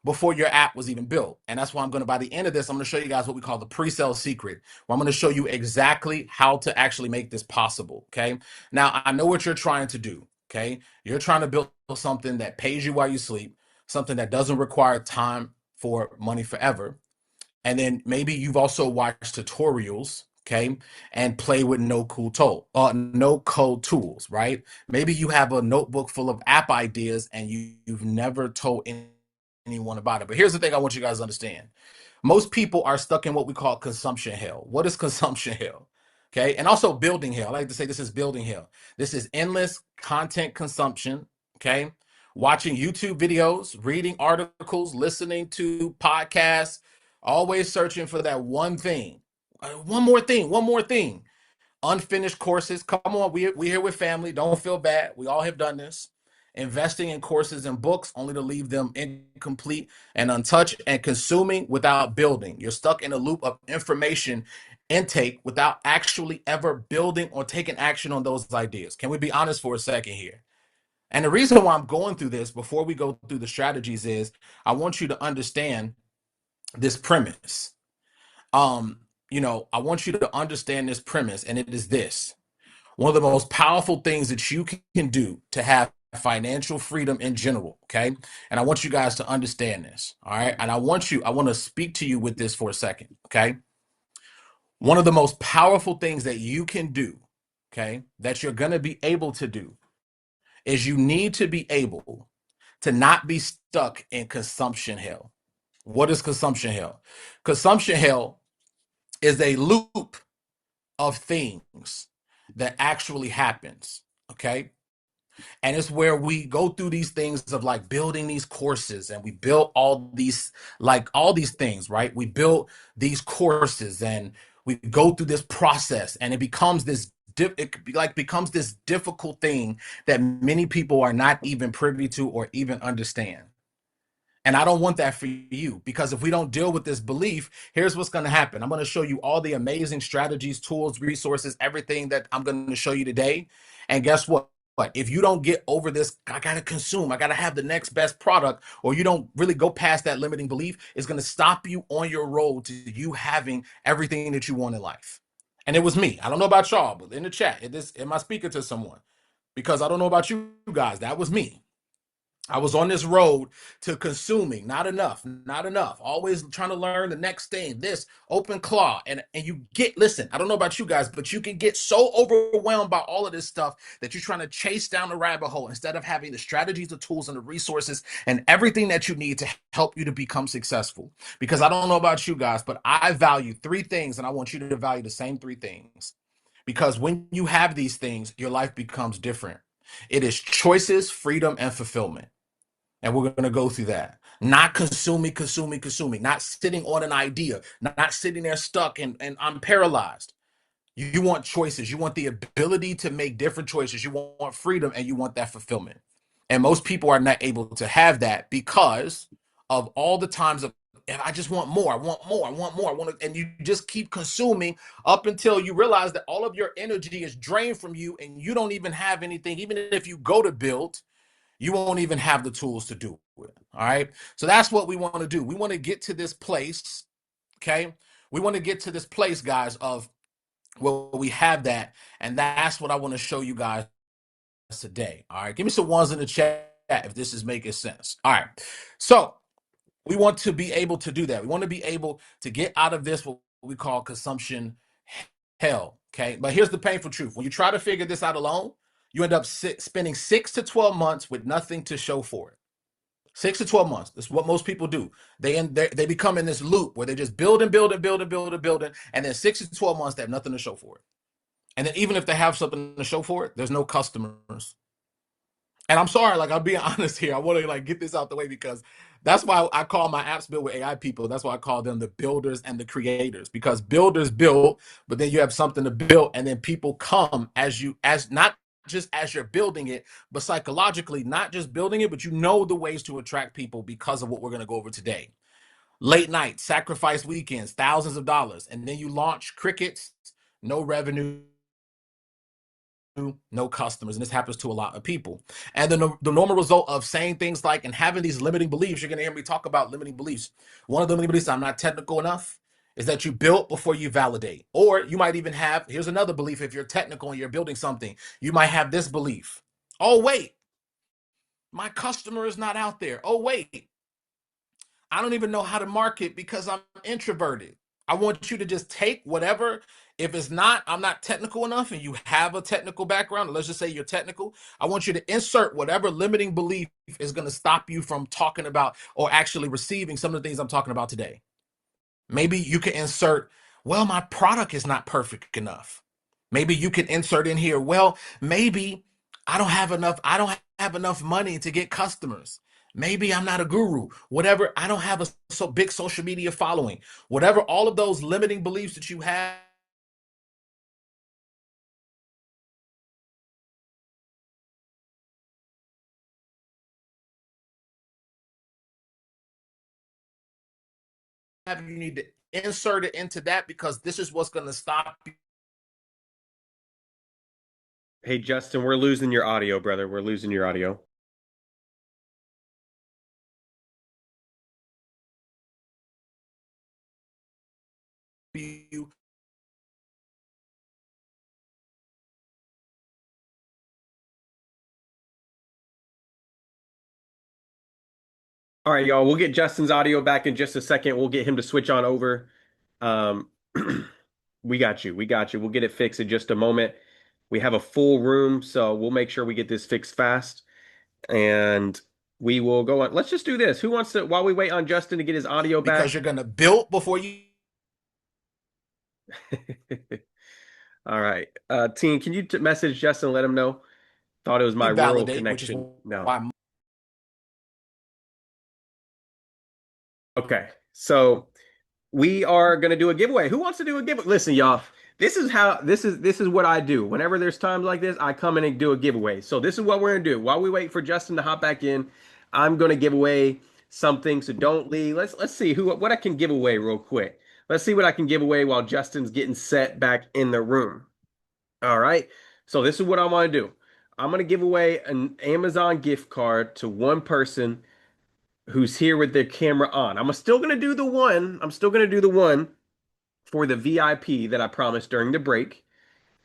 before your app was even built? And that's why I'm going to, by the end of this, I'm going to show you guys what we call the pre-sale secret, where I'm going to show you exactly how to actually make this possible. Okay. Now I know what you're trying to do. Okay. You're trying to build something that pays you while you sleep, something that doesn't require time for money forever. And then maybe you've also watched tutorials, okay, and play with no code tools, right? Maybe you have a notebook full of app ideas and you've never told anyone about it. But here's the thing I want you guys to understand. Most people are stuck in what we call consumption hell. What is consumption hell? Okay, and also building hell. I like to say this is building hell. This is endless content consumption, okay? Watching YouTube videos, reading articles, listening to podcasts, always searching for that one thing. One more thing. Unfinished courses. Come on, we here with family. Don't feel bad. We all have done this. investing in courses and books only to leave them incomplete and untouched, and consuming without building. You're stuck in a loop of information intake without actually ever building or taking action on those ideas. Can we be honest for a second here? And the reason why I'm going through this before we go through the strategies is I want you to understand this premise. I want you to understand this premise, and it is this. One of the most powerful things that you can do to have financial freedom in general, okay? And I want you guys to understand this, all right? And I want to speak to you with this for a second, okay? One of the most powerful things that you can do, okay, that you're going to be able to do is you need to be able to not be stuck in consumption hell. What is consumption hell? Consumption hell is a loop of things that actually happens, okay? And it's where we go through these things of like building these courses, and we build all these things, right? We build these courses and we go through this process, and it becomes this difficult thing that many people are not even privy to or even understand. And I don't want that for you, because if we don't deal with this belief, here's what's going to happen. I'm going to show you all the amazing strategies, tools, resources, everything that I'm going to show you today. And guess what? If you don't get over this, I got to consume, I got to have the next best product, or you don't really go past that limiting belief, it's going to stop you on your road to you having everything that you want in life. And it was me. I don't know about y'all, but in the chat, am I speaking to someone? Because I don't know about you guys. That was me. I was on this road to consuming, not enough, always trying to learn the next thing, this open claw. And you listen, I don't know about you guys, but you can get so overwhelmed by all of this stuff that you're trying to chase down the rabbit hole instead of having the strategies, the tools, and the resources and everything that you need to help you to become successful. Because I don't know about you guys, but I value 3 things, and I want you to value the same 3 things. Because when you have these things, your life becomes different. It is choices, freedom, and fulfillment. And we're going to go through that. Not consuming, not sitting on an idea, not sitting there stuck and I'm paralyzed. You want choices. You want the ability to make different choices. You want freedom, and you want that fulfillment. And most people are not able to have that because of all the times of, I just want more, I want to, and you just keep consuming up until you realize that all of your energy is drained from you and you don't even have anything. Even if you go to build, you won't even have the tools to do it. All right. So that's what we want to do. We want to get to this place. Okay. We want to get to this place, guys, of where we have that. And that's what I want to show you guys today. All right. Give me some ones in the chat if this is making sense. All right. So we want to be able to do that. We want to be able to get out of this, what we call consumption hell. Okay. But here's the painful truth. When you try to figure this out alone, you end up spending 6 to 12 months with nothing to show for it. 6 to 12 months. That's what most people do. They become in this loop where they just build, and then 6 to 12 months they have nothing to show for it. And then even if they have something to show for it, there's no customers. And I'm sorry, like, I'm being honest here. I want to get this out the way, because that's why I call my apps built with AI people. That's why I call them the builders and the creators, because builders build, but then you have something to build, and then people come as not just as you're building it, but psychologically, not just building it, but you know the ways to attract people because of what we're going to go over today. Late night, sacrifice weekends, thousands of dollars, and then you launch crickets, no revenue, no customers. And this happens to a lot of people. And then the normal result of saying things like, and having these limiting beliefs, you're going to hear me talk about limiting beliefs. One of the limiting beliefs, I'm not technical enough, is that you build before you validate. Or you might even have, here's another belief, if you're technical and you're building something, you might have this belief. Oh, wait, my customer is not out there. Oh, wait, I don't even know how to market because I'm introverted. I want you to just take whatever. If it's not, I'm not technical enough, and you have a technical background, let's just say you're technical, I want you to insert whatever limiting belief is going to stop you from talking about or actually receiving some of the things I'm talking about today. Maybe you can insert, well, my product is not perfect enough. Maybe you can insert in here, well, maybe I don't have enough money to get customers. Maybe I'm not a guru. Whatever, I don't have a so big social media following. Whatever, all of those limiting beliefs that you have, you need to insert it into that, because this is what's going to stop Hey, Justin, we're losing your audio, brother. We're losing your audio. you. All right, y'all. We'll get Justin's audio back in just a second. We'll get him to switch on over. We got you. We got you. We'll get it fixed in just a moment. We have a full room, so we'll make sure we get this fixed fast. And we will go on. Let's just do this. Who wants to, while we wait on Justin to get his audio back? Because you're going to build before you. All right. Team, can you message Justin and let him know? Thought it was my rural connection. No. Okay. So we are going to do a giveaway. Who wants to do a giveaway? Listen, y'all, this is what I do. Whenever there's times like this, I come in and do a giveaway. So this is what we're going to do. While we wait for Justin to hop back in, I'm going to give away something. So don't leave. Let's see what I can give away real quick. Let's see what I can give away while Justin's getting set back in the room. All right. So this is what I want to do. I'm going to give away an Amazon gift card to one person who's here with their camera on. I'm still going to do the one. I'm still going to do the one for the VIP that I promised during the break.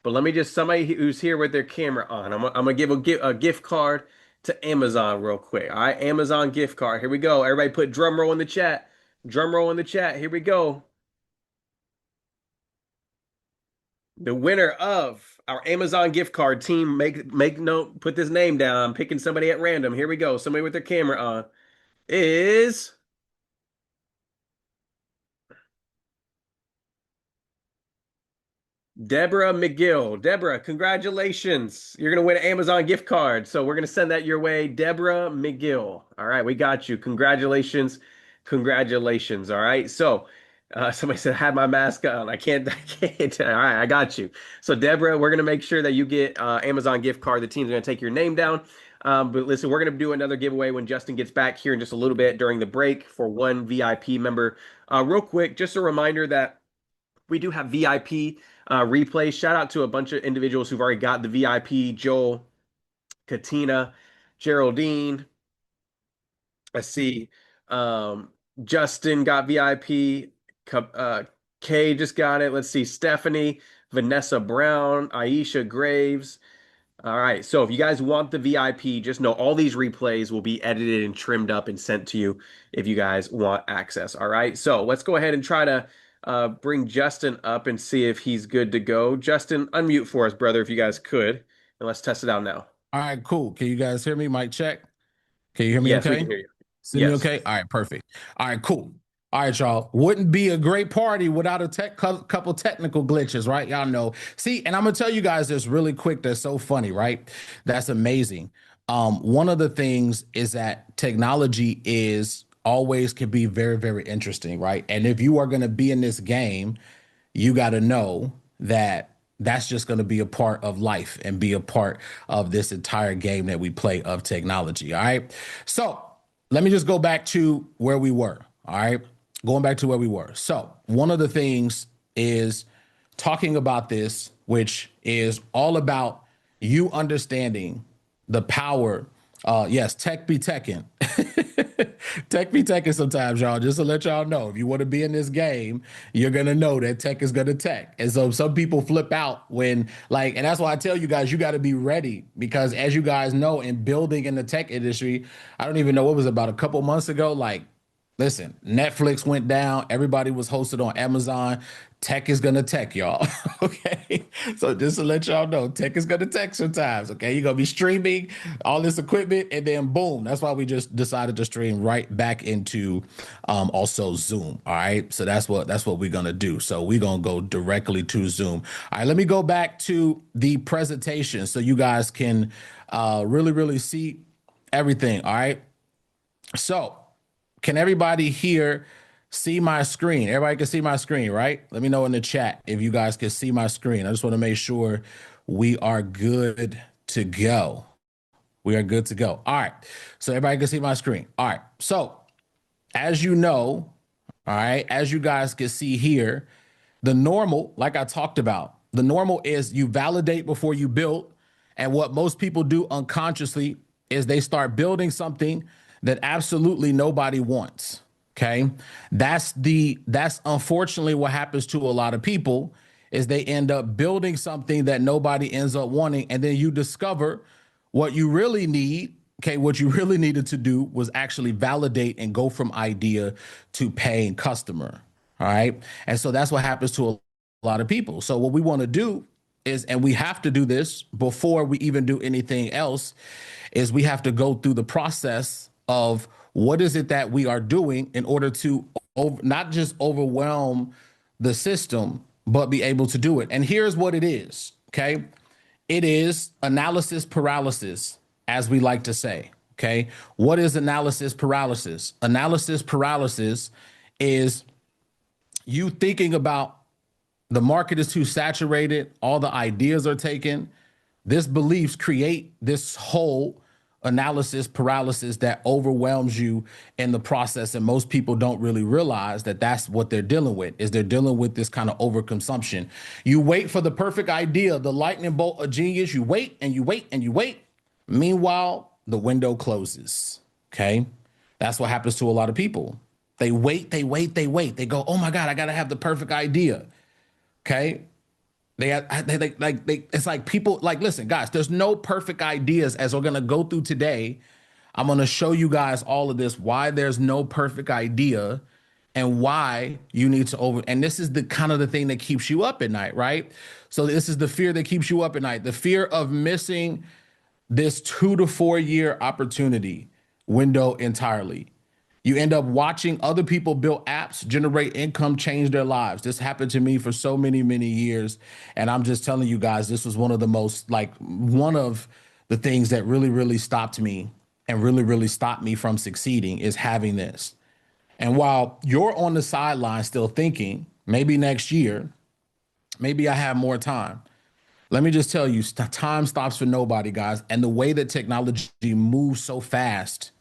But let me just, somebody who's here with their camera on. I'm going to give a gift card to Amazon real quick. All right, Amazon gift card. Here we go. Everybody put drum roll in the chat. Drum roll in the chat. Here we go. The winner of our Amazon gift card, team, make note, put this name down. I'm picking somebody at random. Here we go. Somebody with their camera on is Deborah McGill. Deborah, congratulations. You're going to win an Amazon gift card. So we're going to send that your way. Deborah McGill. All right, we got you. Congratulations. Congratulations. All right. So somebody said, I had my mask on. I can't. All right, I got you. So Deborah, we're going to make sure that you get Amazon gift card. The team's going to take your name down. But listen, we're going to do another giveaway when Justin gets back here in just a little bit during the break for one VIP member. Real quick, just a reminder that we do have VIP replays. Shout out to a bunch of individuals who've already got the VIP. Joel, Katina, Geraldine. I see Justin got VIP. Kay just got it. Let's see. Stephanie, Vanessa Brown, Aisha Graves. All right. So if you guys want the VIP, just know all these replays will be edited and trimmed up and sent to you if you guys want access. All right. So let's go ahead and try to bring Justin up and see if he's good to go. Justin, unmute for us, brother, if you guys could. And let's test it out now. All right, cool. Can you guys hear me? Mic check. Can you hear me? Yes, okay? We can hear you. See me okay? All right, perfect. All right, cool. All right, y'all. Wouldn't be a great party without a couple technical glitches, right? Y'all know. See, and I'm gonna tell you guys this really quick. That's so funny, right? That's amazing. One of the things is that technology is always can be very, very interesting, right? And if you are gonna be in this game, you got to know that that's just going to be a part of life and be a part of this entire game that we play of technology. All right. So let me just go back to where we were. All right. Going back to where we were. So one of the things is talking about this, which is all about you understanding the power. Yes, tech be teching. Tech be teching sometimes, y'all. Just to let y'all know, if you want to be in this game, you're going to know that tech is going to tech. And so some people flip out when and that's why I tell you guys, you got to be ready, because as you guys know, in building in the tech industry, I don't even know what was about a couple months ago. Listen, Netflix went down. Everybody was hosted on Amazon. Tech is going to tech, y'all. Okay. So just to let y'all know, tech is going to tech sometimes. Okay. You're going to be streaming all this equipment and then boom. That's why we just decided to stream right back into also Zoom. All right. So that's what we're going to do. So we're going to go directly to Zoom. All right. Let me go back to the presentation so you guys can really, really see everything. All right. So can everybody here see my screen? Everybody can see my screen, right? Let me know in the chat if you guys can see my screen. I just want to make sure we are good to go. We are good to go. All right. So everybody can see my screen. All right. So as you know, all All right. As you guys can see here, the normal, like I talked about, the normal is you validate before you build. And what most people do unconsciously is they start building something that absolutely nobody wants. Okay. That's unfortunately what happens to a lot of people is they end up building something that nobody ends up wanting. And then you discover what you really need. Okay, what you really needed to do was actually validate and go from idea to paying customer. All right. And so that's what happens to a lot of people. So what we want to do is, and we have to do this before we even do anything else, is we have to go through the process of what is it that we are doing in order to not just overwhelm the system, but be able to do it. And here's what it is. Okay. It is analysis paralysis, as we like to say. Okay. What is analysis paralysis? Analysis paralysis is you thinking about the market is too saturated, all the ideas are taken. This beliefs create this whole analysis paralysis that overwhelms you in the process. And most people don't really realize that that's what they're dealing with, is they're dealing with this kind of overconsumption. You wait for the perfect idea, the lightning bolt of genius. You wait and you wait and you wait. Meanwhile, the window closes. Okay. That's what happens to a lot of people. They wait, they wait, they wait. They go, oh my God, I got to have the perfect idea. Okay. It's like people like, listen, guys, there's no perfect ideas. As we're going to go through today, I'm going to show you guys all of this, why there's no perfect idea and why you need to and this is the kind of the thing that keeps you up at night, right? So this is the fear that keeps you up at night, the fear of missing this 2 to 4 year opportunity window entirely. You end up watching other people build apps, generate income, change their lives. This happened to me for so many, many years. And I'm just telling you guys, this was one of the things that really, really stopped me and really, really stopped me from succeeding is having this. And while you're on the sideline still thinking, maybe next year, maybe I have more time. Let me just tell you, time stops for nobody, guys. And the way that technology moves so fast,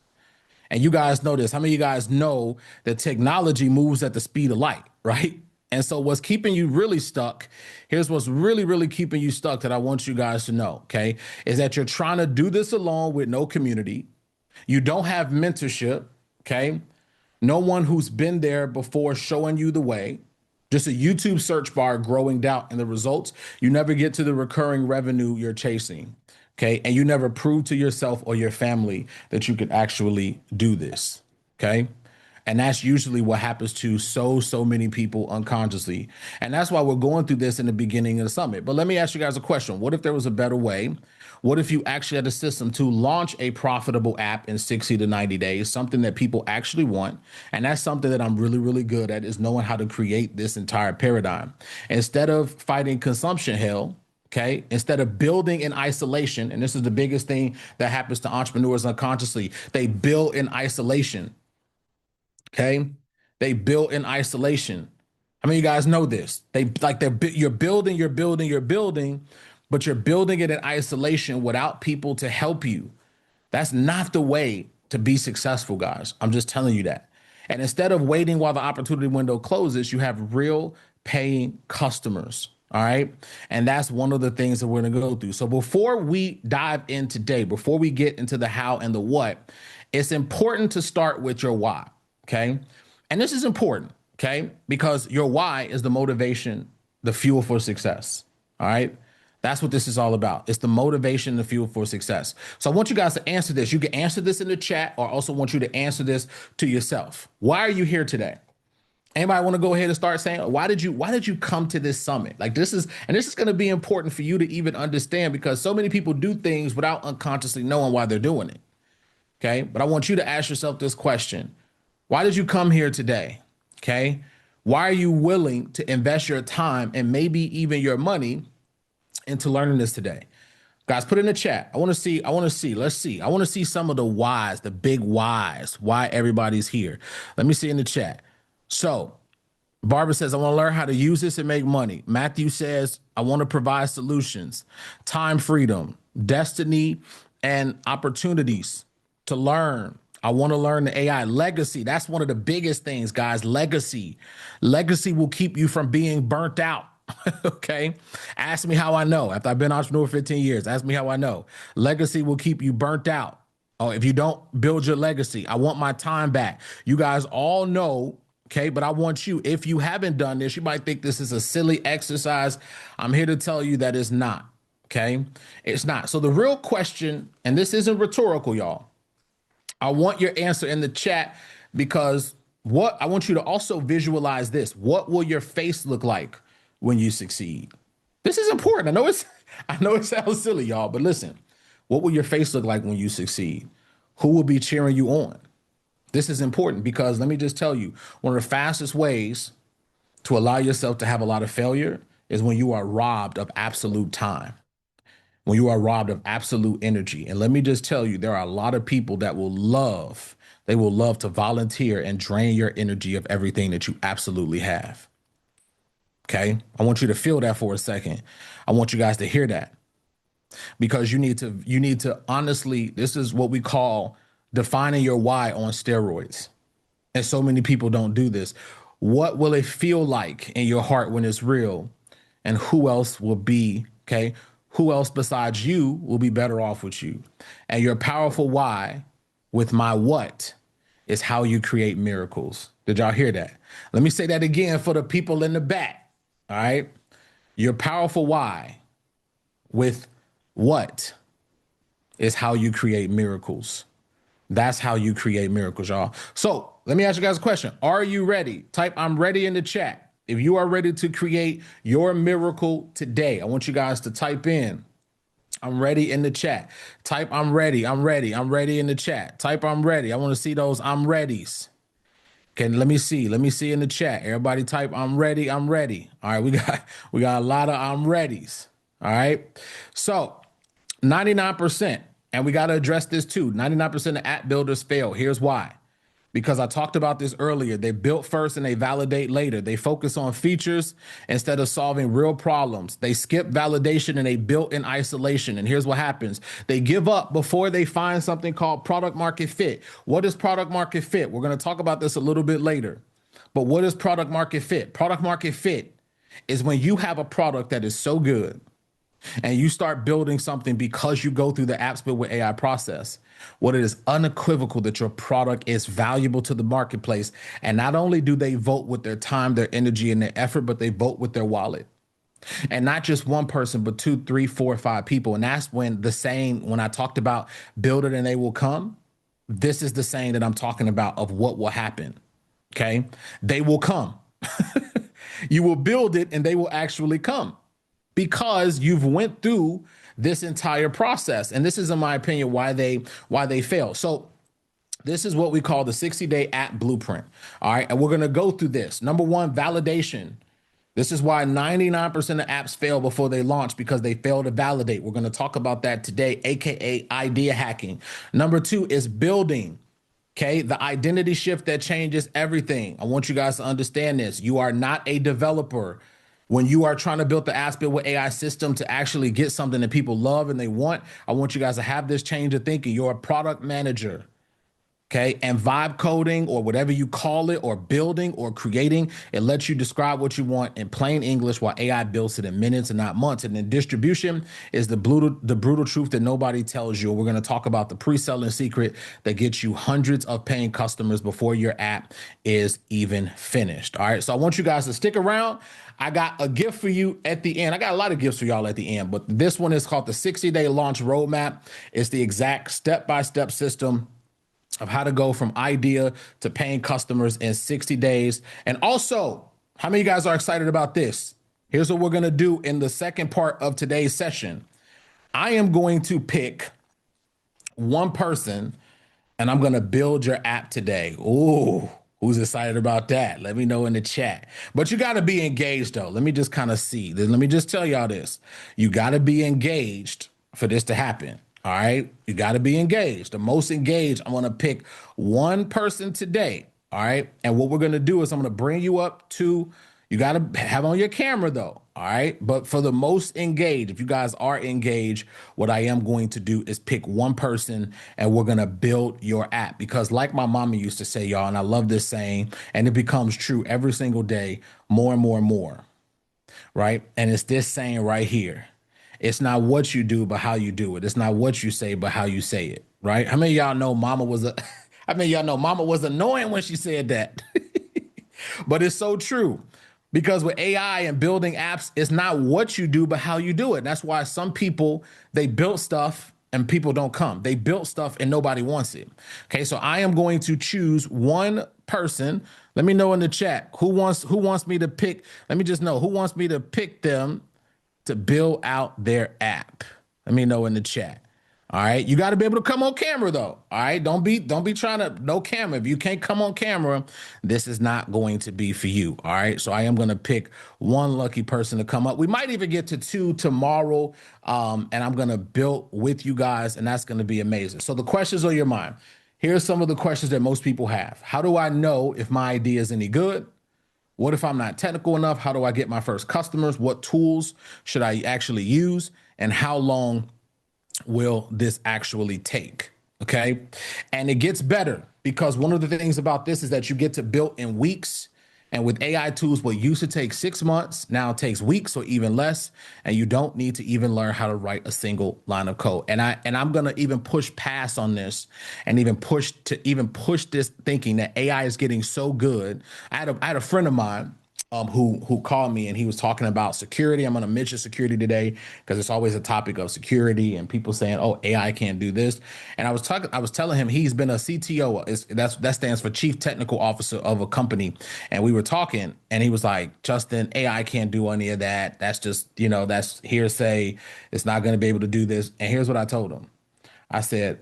and you guys know this, how many of you guys know that technology moves at the speed of light, right? And so what's keeping you really stuck, here's what's really, really keeping you stuck that I want you guys to know, okay, is that you're trying to do this alone with no community. You don't have mentorship, okay? No one who's been there before showing you the way. Just a YouTube search bar growing doubt in the results. You never get to the recurring revenue you're chasing. Okay. And you never prove to yourself or your family that you could actually do this. Okay. And that's usually what happens to so many people unconsciously. And that's why we're going through this in the beginning of the summit. But let me ask you guys a question. What if there was a better way? What if you actually had a system to launch a profitable app in 60 to 90 days, something that people actually want? And that's something that I'm really, really good at, is knowing how to create this entire paradigm. Instead of fighting consumption hell, okay, instead of building in isolation, and this is the biggest thing that happens to entrepreneurs unconsciously, they build in isolation. Okay, they build in isolation. How many of you guys know this? You're building, but you're building it in isolation without people to help you. That's not the way to be successful, guys. I'm just telling you that. And instead of waiting while the opportunity window closes, you have real paying customers. All right. And that's one of the things that we're going to go through. So before we dive in today, before we get into the how and the what, it's important to start with your why. Okay. And this is important. Okay. Because your why is the motivation, the fuel for success. All right. That's what this is all about. It's the motivation, the fuel for success. So I want you guys to answer this. You can answer this in the chat, or also want you to answer this to yourself. Why are you here today? Anybody want to go ahead and start saying, why did you come to this summit? Like this is going to be important for you to even understand, because so many people do things without unconsciously knowing why they're doing it. Okay. But I want you to ask yourself this question. Why did you come here today? Okay. Why are you willing to invest your time and maybe even your money into learning this today? Guys, put in the chat. I want to see. Let's see. I want to see some of the whys, the big whys, why everybody's here. Let me see in the chat. So Barbara says, I want to learn how to use this and make money. Matthew says, I want to provide solutions, time freedom, destiny, and opportunities to learn I want to learn the AI legacy. That's one of the biggest things, guys. Legacy. Legacy will keep you from being burnt out. Okay. Ask me how I know. After I've been an entrepreneur 15 years, ask me how I know. Legacy will keep you burnt out. Oh, if you don't build your legacy, I want my time back. You guys all know. Okay, but I want you, if you haven't done this, you might think this is a silly exercise. I'm here to tell you that it's not. Okay, it's not. So the real question, and this isn't rhetorical, y'all. I want your answer in the chat, because what I want you to also visualize this. What will your face look like when you succeed? This is important. I know it sounds silly, y'all, but listen, what will your face look like when you succeed? Who will be cheering you on? This is important, because let me just tell you, one of the fastest ways to allow yourself to have a lot of failure is when you are robbed of absolute time, when you are robbed of absolute energy. And let me just tell you, there are a lot of people that will love to volunteer and drain your energy of everything that you absolutely have. Okay. I want you to feel that for a second. I want you guys to hear that, because you need to honestly, this is what we call defining your why on steroids. And so many people don't do this. What will it feel like in your heart when it's real? And who else will be, okay? Who else besides you will be better off with you? And your powerful why with my what is how you create miracles. Did y'all hear that? Let me say that again for the people in the back. All right. Your powerful why with what is how you create miracles. That's how you create miracles, y'all. So let me ask you guys a question. Are you ready? Type I'm ready in the chat. If you are ready to create your miracle today, I want you guys to type in I'm ready in the chat. Type I'm ready. I'm ready. I'm ready in the chat. Type I'm ready. I want to see those I'm readies. Okay, let me see in the chat. Everybody type I'm ready. I'm ready. All right, we got a lot of I'm readies. All right. So 99%. And we got to address this too. 99% of app builders fail. Here's why. Because I talked about this earlier. They built first and they validate later. They focus on features instead of solving real problems. They skip validation and they built in isolation. And here's what happens. They give up before they find something called product market fit. What is product market fit? We're going to talk about this a little bit later. But what is product market fit? Product market fit is when you have a product that is so good and you start building something because you go through the Apps Built with AI process. What it is unequivocal that your product is valuable to the marketplace. And not only do they vote with their time, their energy, and their effort, but they vote with their wallet. And not just one person, but 2, 3, 4, 5 people. And that's when the saying, when I talked about build it and they will come, this is the saying that I'm talking about of what will happen. Okay. They will come. You will build it and they will actually come, because you've went through this entire process. And this is, in my opinion, why they fail. So this is what we call the 60-day app blueprint. All right. And we're going to go through this. Number one, validation. This is why 99% of apps fail before they launch, because they fail to validate. We're going to talk about that today, AKA idea hacking. Number two is building. Okay, the identity shift that changes everything. I want you guys to understand this. You are not a developer. When you are trying to build the Apps Built with AI system to actually get something that people love and they want, I want you guys to have this change of thinking. You're a product manager. Okay, and vibe coding, or whatever you call it, or building or creating, it lets you describe what you want in plain English, while AI builds it in minutes and not months. And then distribution is the brutal truth that nobody tells you. We're going to talk about the pre-selling secret that gets you hundreds of paying customers before your app is even finished. All right, so I want you guys to stick around. I got a gift for you at the end. I got a lot of gifts for y'all at the end, but this one is called the 60-day launch roadmap. It's the exact step-by-step system of how to go from idea to paying customers in 60 days. And also, how many of you guys are excited about this? Here's what we're going to do in the second part of today's session. I am going to pick one person and I'm going to build your app today. Ooh, who's excited about that? Let me know in the chat. But you got to be engaged though. Let me just kind of see. Let me just tell y'all this. You got to be engaged for this to happen. All right. You got to be engaged. The most engaged. I'm going to pick one person today. All right. And what we're going to do is I'm going to bring you up to You got to have on your camera though. All right. But for the most engaged, if you guys are engaged, what I am going to do is pick one person and we're going to build your app. Because like my mama used to say, y'all, and I love this saying, and it becomes true every single day, more and more and more. Right. And it's this saying right here. It's not what you do, but how you do it. It's not what you say, but how you say it. Right. How many of y'all know mama was annoying when she said that? But it's so true. Because with AI and building apps, it's not what you do, but how you do it. And that's why some people, they built stuff and people don't come. They built stuff and nobody wants it. Okay, so I am going to choose one person. Let me know in the chat who wants me to pick. Let me just know who wants me to pick them to build out their app. Let me know in the chat. All right. You got to be able to come on camera, though. All right. Don't be trying to no camera. If you can't come on camera, this is not going to be for you. All right. So I am going to pick one lucky person to come up. We might even get to 2 tomorrow. And I'm going to build with you guys, and that's going to be amazing. So the questions on your mind. Here's some of the questions that most people have. How do I know if my idea is any good? What if I'm not technical enough? How do I get my first customers? What tools should I actually use? And how long will this actually take? Okay. And it gets better because one of the things about this is that you get to build in weeks. And with AI tools, what used to take 6 months now takes weeks or even less. And you don't need to even learn how to write a single line of code. And I'm going to even push past on this and even push this thinking that AI is getting so good. I had a friend of mine who called me and he was talking about security. I'm going to mention security today because it's always a topic of security and people saying, oh, AI can't do this. And I was telling him he's been a CTO. That stands for Chief Technical Officer of a company. And we were talking and he was like, Justin, AI can't do any of that. That's just, that's hearsay. It's not going to be able to do this. And here's what I told him. I said,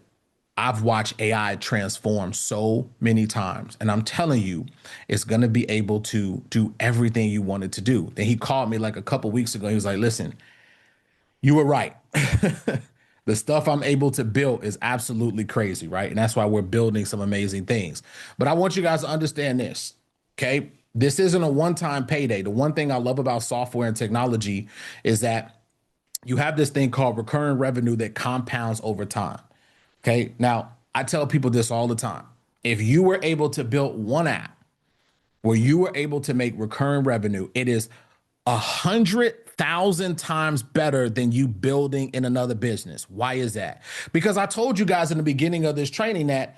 I've watched AI transform so many times, and I'm telling you, it's going to be able to do everything you wanted to do. Then he called me like a couple weeks ago. He was like, listen, you were right. The stuff I'm able to build is absolutely crazy, right? And that's why we're building some amazing things. But I want you guys to understand this, okay? This isn't a one-time payday. The one thing I love about software and technology is that you have this thing called recurring revenue that compounds over time. Okay. Now, I tell people this all the time. If you were able to build one app where you were able to make recurring revenue, it is 100,000 times better than you building in another business. Why is that? Because I told you guys in the beginning of this training that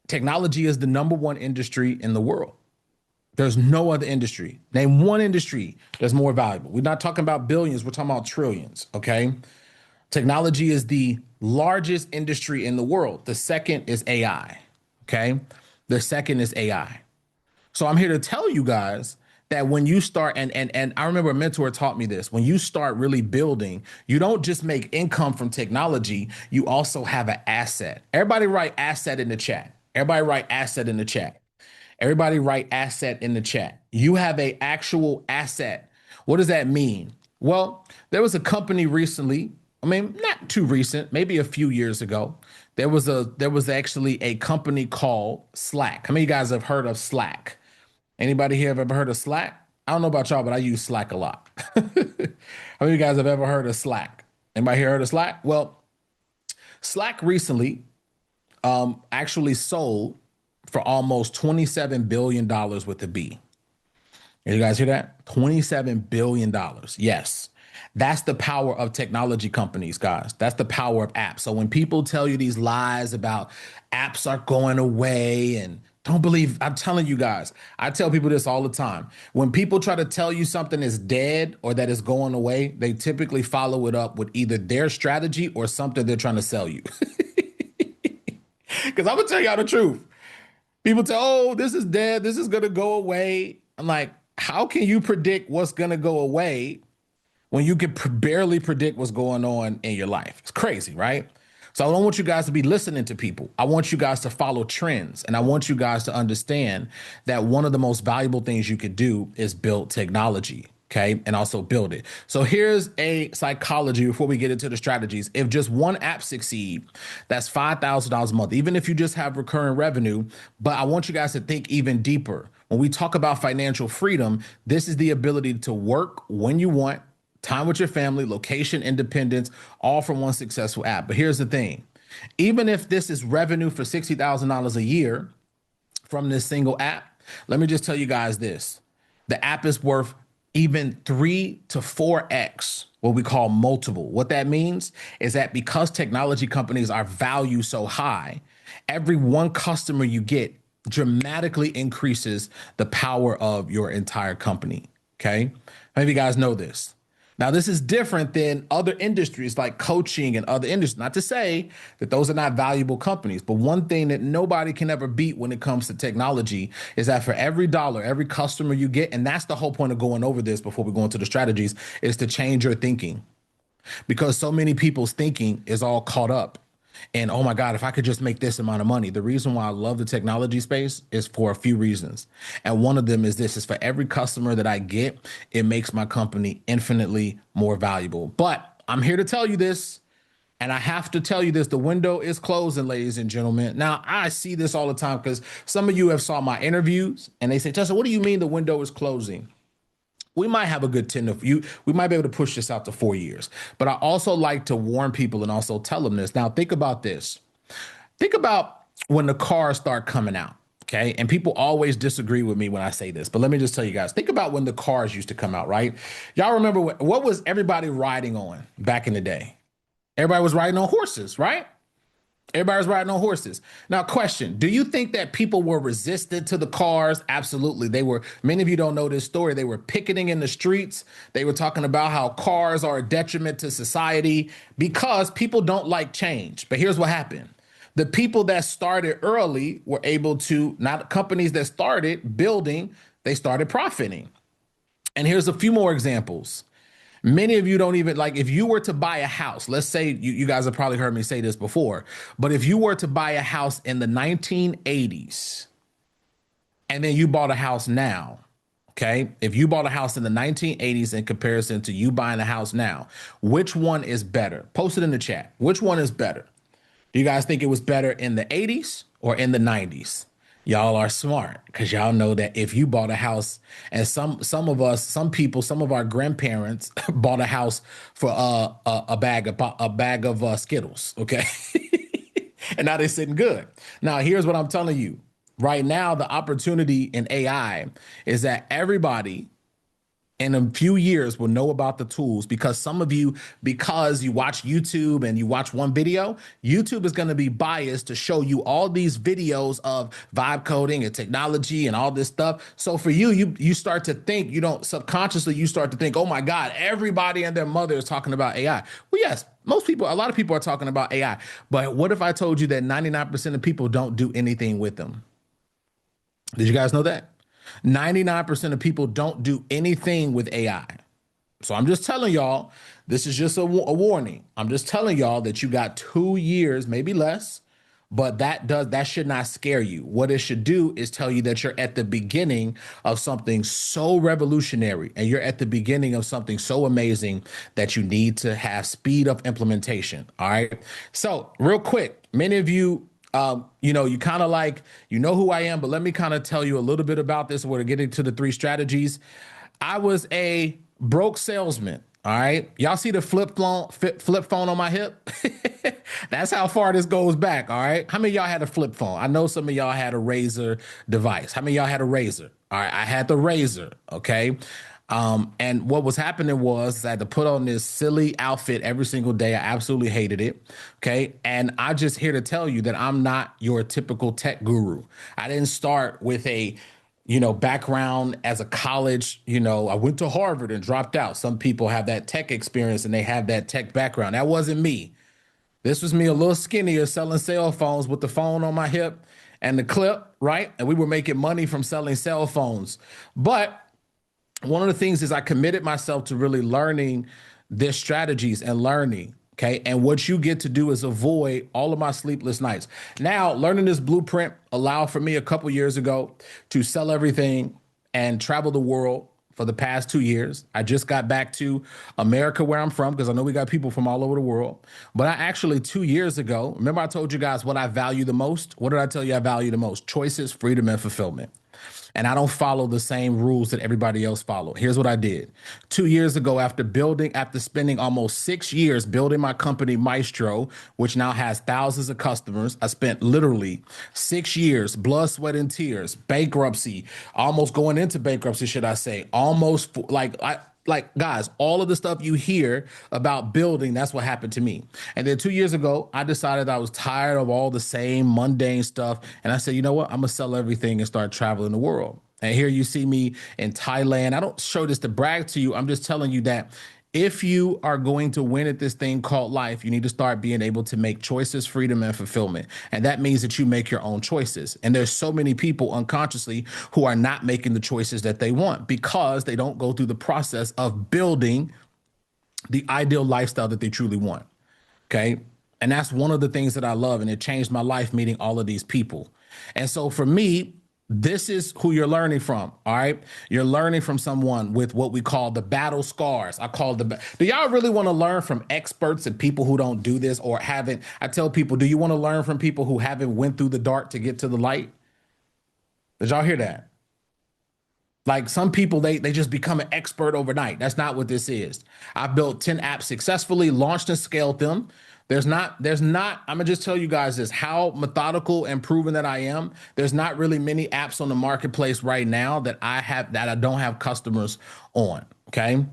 technology is the #1 industry in the world. There's no other industry. Name one industry that's more valuable. We're not talking about billions. We're talking about trillions. Okay. Technology is the largest industry in the world. The second is AI. Okay. The second is AI. So I'm here to tell you guys that when you start, and I remember a mentor taught me this, when you start really building, you don't just make income from technology, you also have an asset. Everybody write asset in the chat. Everybody write asset in the chat. Everybody write asset in the chat. You have an actual asset. What does that mean? Well, there was a company recently, I mean, not too recent, maybe a few years ago. There was actually a company called Slack. How many of you guys have heard of Slack? Anybody here have ever heard of Slack? I don't know about y'all, but I use Slack a lot. How many of you guys have ever heard of Slack? Anybody here heard of Slack? Well, Slack recently actually sold for almost $27 billion with a B. You guys hear that? $27 billion. Yes. That's the power of technology companies, guys. That's the power of apps. So when people tell you these lies about apps are going away and don't believe, I'm telling you guys, I tell people this all the time. When people try to tell you something is dead or that is going away, they typically follow it up with either their strategy or something they're trying to sell you. Because I'm going to tell y'all the truth. People say, oh, this is dead. This is going to go away. I'm like, how can you predict what's going to go away when you can barely predict what's going on in your life? It's crazy, right? So I don't want you guys to be listening to people. I want you guys to follow trends. And I want you guys to understand that one of the most valuable things you could do is build technology, okay? And also build it. So here's a psychology before we get into the strategies. If just one app succeed, that's $5,000 a month, even if you just have recurring revenue. But I want you guys to think even deeper. when we talk about financial freedom, this is the ability to work when you want, time with your family, location independence, all from one successful app. But here's the thing. Even if this is revenue for $60,000 a year from this single app, let me just tell you guys this. The app is worth even 3 to 4x what we call multiple. What that means is that because technology companies are valued so high, every one customer you get dramatically increases the power of your entire company. Okay. Maybe you guys know this. Now, this is different than other industries like coaching and other industries. Not to say that those are not valuable companies, but one thing that nobody can ever beat when it comes to technology is that for every dollar, every customer you get, and that's the whole point of going over this before we go into the strategies, is to change your thinking. Because so many people's thinking is all caught up. And oh my God, if I could just make this amount of money. The reason why I love the technology space is for a few reasons. And one of them is this, is for every customer that I get, it makes my company infinitely more valuable. But I'm here to tell you this, and I have to tell you this, the window is closing, ladies and gentlemen. Now, I see this all the time because some of you have saw my interviews and they say, Justin, what do you mean the window is closing? We might have a good 10 of you. We might be able to push this out to 4 years. But I also like to warn people and also tell them this. Now, think about this. Think about when the cars start coming out, okay? And people always disagree with me when I say this. But let me just tell you guys, think about when the cars used to come out, right? Y'all remember what was everybody riding on back in the day? Everybody was riding on horses, right? Everybody was riding on horses. Now, question, do you think that people were resistant to the cars? Absolutely. They were. Many of you don't know this story. They were picketing in the streets. They were talking about how cars are a detriment to society because people don't like change. But here's what happened. The people that started early were able to, not companies that started building, they started profiting. And here's a few more examples. Many of you don't even, like, if you were to buy a house, let's say you guys have probably heard me say this before, but if you were to buy a house in the 1980s and then you bought a house now, okay, if you bought a house in the 1980s in comparison to you buying a house now, which one is better? Post it in the chat. Which one is better? Do you guys think it was better in the 80s or in the 90s? Y'all are smart because y'all know that if you bought a house, and some of us, some people, some of our grandparents bought a house for a bag of Skittles, okay? And now they're sitting good. Now, here's what I'm telling you. Right now, the opportunity in AI is that everybody in a few years will know about the tools, because some of you, because you watch YouTube and you watch one video, YouTube is going to be biased to show you all these videos of vibe coding and technology and all this stuff. So for you start to think, you don't subconsciously, you start to think, oh my God, everybody and their mother is talking about AI. Well, yes, most people, a lot of people are talking about AI. But what if I told you that 99% of people don't do anything with them? Did you guys know that? 99% of people don't do anything with AI. So I'm just telling y'all, this is just a warning. I'm just telling y'all that you got 2 years, maybe less, but that should not scare you. What it should do is tell you that you're at the beginning of something so revolutionary, and you're at the beginning of something so amazing that you need to have speed of implementation. All right. So real quick, many of you, you kind of like, you know who I am, but let me kind of tell you a little bit about this. We're getting to the 3 strategies. I was a broke salesman. All right. Y'all see the flip phone on my hip? That's how far this goes back. All right. How many of y'all had a flip phone? I know some of y'all had a Razor device. How many of y'all had a Razor? All right. I had the Razor. Okay. And what was happening was I had to put on this silly outfit every single day. I absolutely hated it. Okay. And I'm just here to tell you that I'm not your typical tech guru. I didn't start with a, background as a college, I went to Harvard and dropped out. Some people have that tech experience and they have that tech background. That wasn't me. This was me a little skinnier selling cell phones with the phone on my hip and the clip, right? And we were making money from selling cell phones. But one of the things is I committed myself to really learning their strategies and learning. Okay. And what you get to do is avoid all of my sleepless nights. Now, learning this blueprint allowed for me a couple years ago to sell everything and travel the world for the past 2 years. I just got back to America, where I'm from, because I know we got people from all over the world. But I actually 2 years ago, remember I told you guys what I value the most? What did I tell you I value the most? Choices, freedom, and fulfillment. And I don't follow the same rules that everybody else follow. Here's what I did. 2 years ago, after spending almost 6 years building my company Maestro, which now has thousands of customers, I spent literally 6 years, blood, sweat, and tears, bankruptcy, almost going into bankruptcy, should I say, almost like guys, all of the stuff you hear about building, that's what happened to me. And then 2 years ago, I decided I was tired of all the same mundane stuff. And I said, you know what? I'm going to sell everything and start traveling the world. And here you see me in Thailand. I don't show this to brag to you. I'm just telling you that if you are going to win at this thing called life, you need to start being able to make choices, freedom, and fulfillment. And that means that you make your own choices. And there's so many people unconsciously who are not making the choices that they want because they don't go through the process of building the ideal lifestyle that they truly want. Okay. And that's one of the things that I love. And it changed my life meeting all of these people. And so for me, this is who you're learning from. All right. You're learning from someone with what we call the battle scars. Do y'all really want to learn from experts and people who don't do this or haven't? I tell people, do you want to learn from people who haven't went through the dark to get to the light? Did y'all hear that? Like some people, they just become an expert overnight. That's not what this is. I've built 10 apps successfully, launched and scaled them. I'm gonna just tell you guys this, how methodical and proven that I am. There's not really many apps on the marketplace right now that I don't have customers on, okay?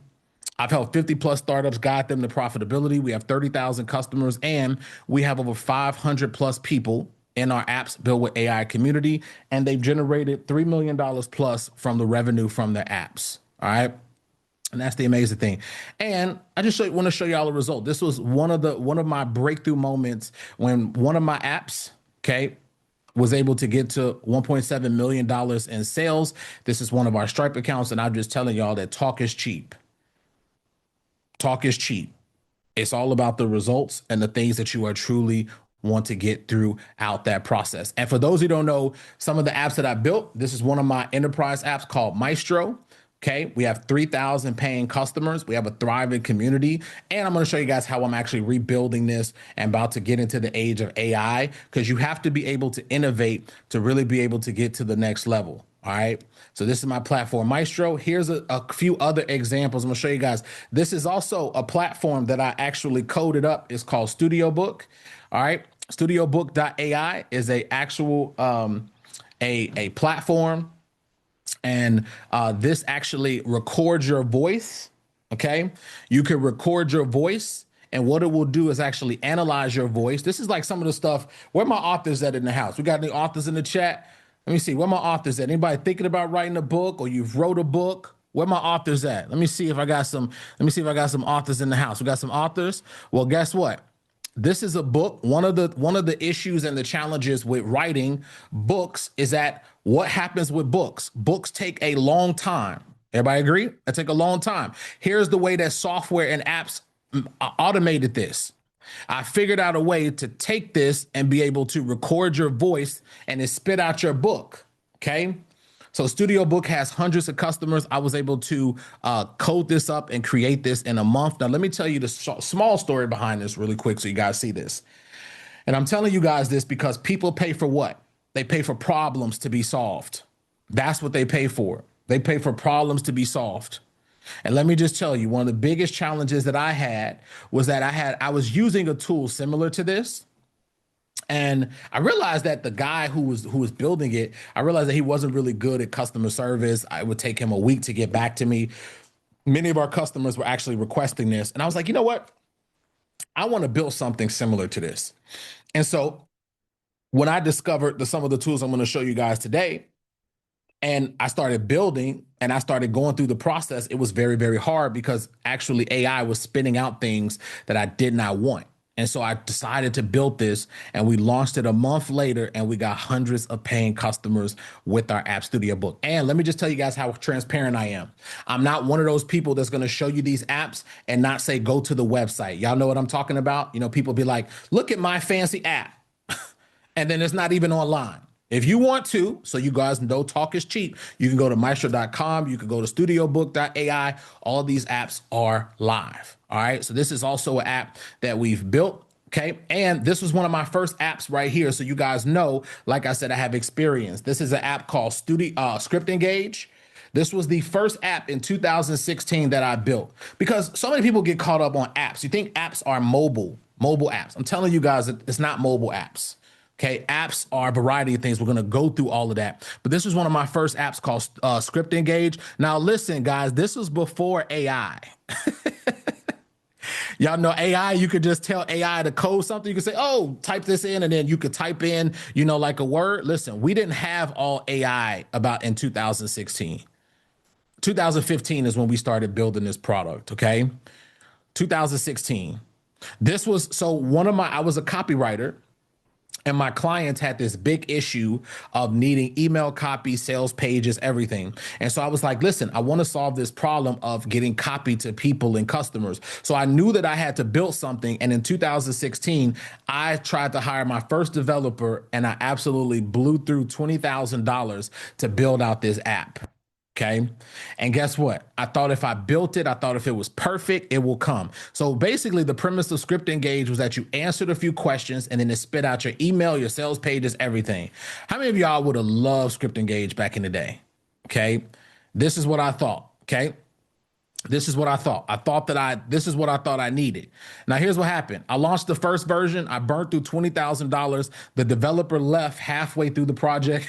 I've helped 50 plus startups, guide them to profitability. We have 30,000 customers and we have over 500 plus people in our apps built with AI community, and they've generated $3 million plus from the revenue from their apps, all right? And that's the amazing thing. And I just want to show you all the result. This was one of my breakthrough moments when one of my apps, okay, was able to get to $1.7 million in sales. This is one of our Stripe accounts. And I'm just telling y'all that talk is cheap. Talk is cheap. It's all about the results and the things that you are truly want to get throughout that process. And for those who don't know, some of the apps that I built, this is one of my enterprise apps called Maestro. Okay, we have 3,000 paying customers. We have a thriving community. And I'm going to show you guys how I'm actually rebuilding this and about to get into the age of AI, because you have to be able to innovate to really be able to get to the next level. All right. So this is my platform, Maestro. Here's a few other examples. I'm going to show you guys. This is also a platform that I actually coded up. It's called StudioBook. All right. StudioBook.ai is a actual a platform. And this actually records your voice, okay? You can record your voice, and what it will do is actually analyze your voice. This is like some of the stuff. Where my authors at in the house? We got any authors in the chat? Let me see. Where my authors at? Anybody thinking about writing a book or you've wrote a book? Where my authors at? Let me see if I got some authors in the house. We got some authors. Well, guess what? This is a book. One of the issues and the challenges with writing books is that what happens with books? Books take a long time. Everybody agree? They take a long time. Here's the way that software and apps automated this. I figured out a way to take this and be able to record your voice and it spit out your book. Okay. So StudioBook has hundreds of customers. I was able to code this up and create this in a month. Now, let me tell you the small story behind this really quick so you guys see this. And I'm telling you guys this because people pay for what? They pay for problems to be solved. That's what they pay for. They pay for problems to be solved. And let me just tell you, one of the biggest challenges that I had was that I was using a tool similar to this. And I realized that the guy who was building it, I realized that he wasn't really good at customer service. It would take him a week to get back to me. Many of our customers were actually requesting this. And I was like, you know what? I want to build something similar to this. And so when I discovered some of the tools I'm going to show you guys today, and I started building and I started going through the process, it was very, very hard because actually AI was spinning out things that I did not want. And so I decided to build this and we launched it a month later and we got hundreds of paying customers with our App StudioBook. And let me just tell you guys how transparent I am. I'm not one of those people that's going to show you these apps and not say, go to the website. Y'all know what I'm talking about? You know, people be like, look at my fancy app. And then it's not even online. If you want to, so you guys know talk is cheap, you can go to maestro.com, you can go to studiobook.ai. All of these apps are live. All right. So this is also an app that we've built Okay. And this was one of my first apps right here. So you guys know, like I said, I have experience. This is an app called Script Engage. This was the first app in 2016 that I built, because so many people get caught up on apps. You think apps are mobile apps. I'm telling you guys that it's not mobile apps. Okay, apps are a variety of things. We're going to go through all of that. But this was one of my first apps called Script Engage. Now, listen, guys, this was before AI. Y'all know AI, you could just tell AI to code something. You could say, oh, type this in, and then you could type in, like a word. Listen, we didn't have all AI about in 2016. 2015 is when we started building this product, okay? 2016. This was, I was a copywriter, and my clients had this big issue of needing email copy, sales pages, everything. And so I was like, listen, I want to solve this problem of getting copy to people and customers. So I knew that I had to build something. And in 2016, I tried to hire my first developer, and I absolutely blew through $20,000 to build out this app. Okay. And guess what? I thought if I built it, I thought if it was perfect, it will come. So basically the premise of Script Engage was that you answered a few questions and then it spit out your email, your sales pages, everything. How many of y'all would have loved Script Engage back in the day? Okay. This is what I thought. Okay. This is what I thought. This is what I thought I needed. Now, here's what happened. I launched the first version. I burned through $20,000. The developer left halfway through the project.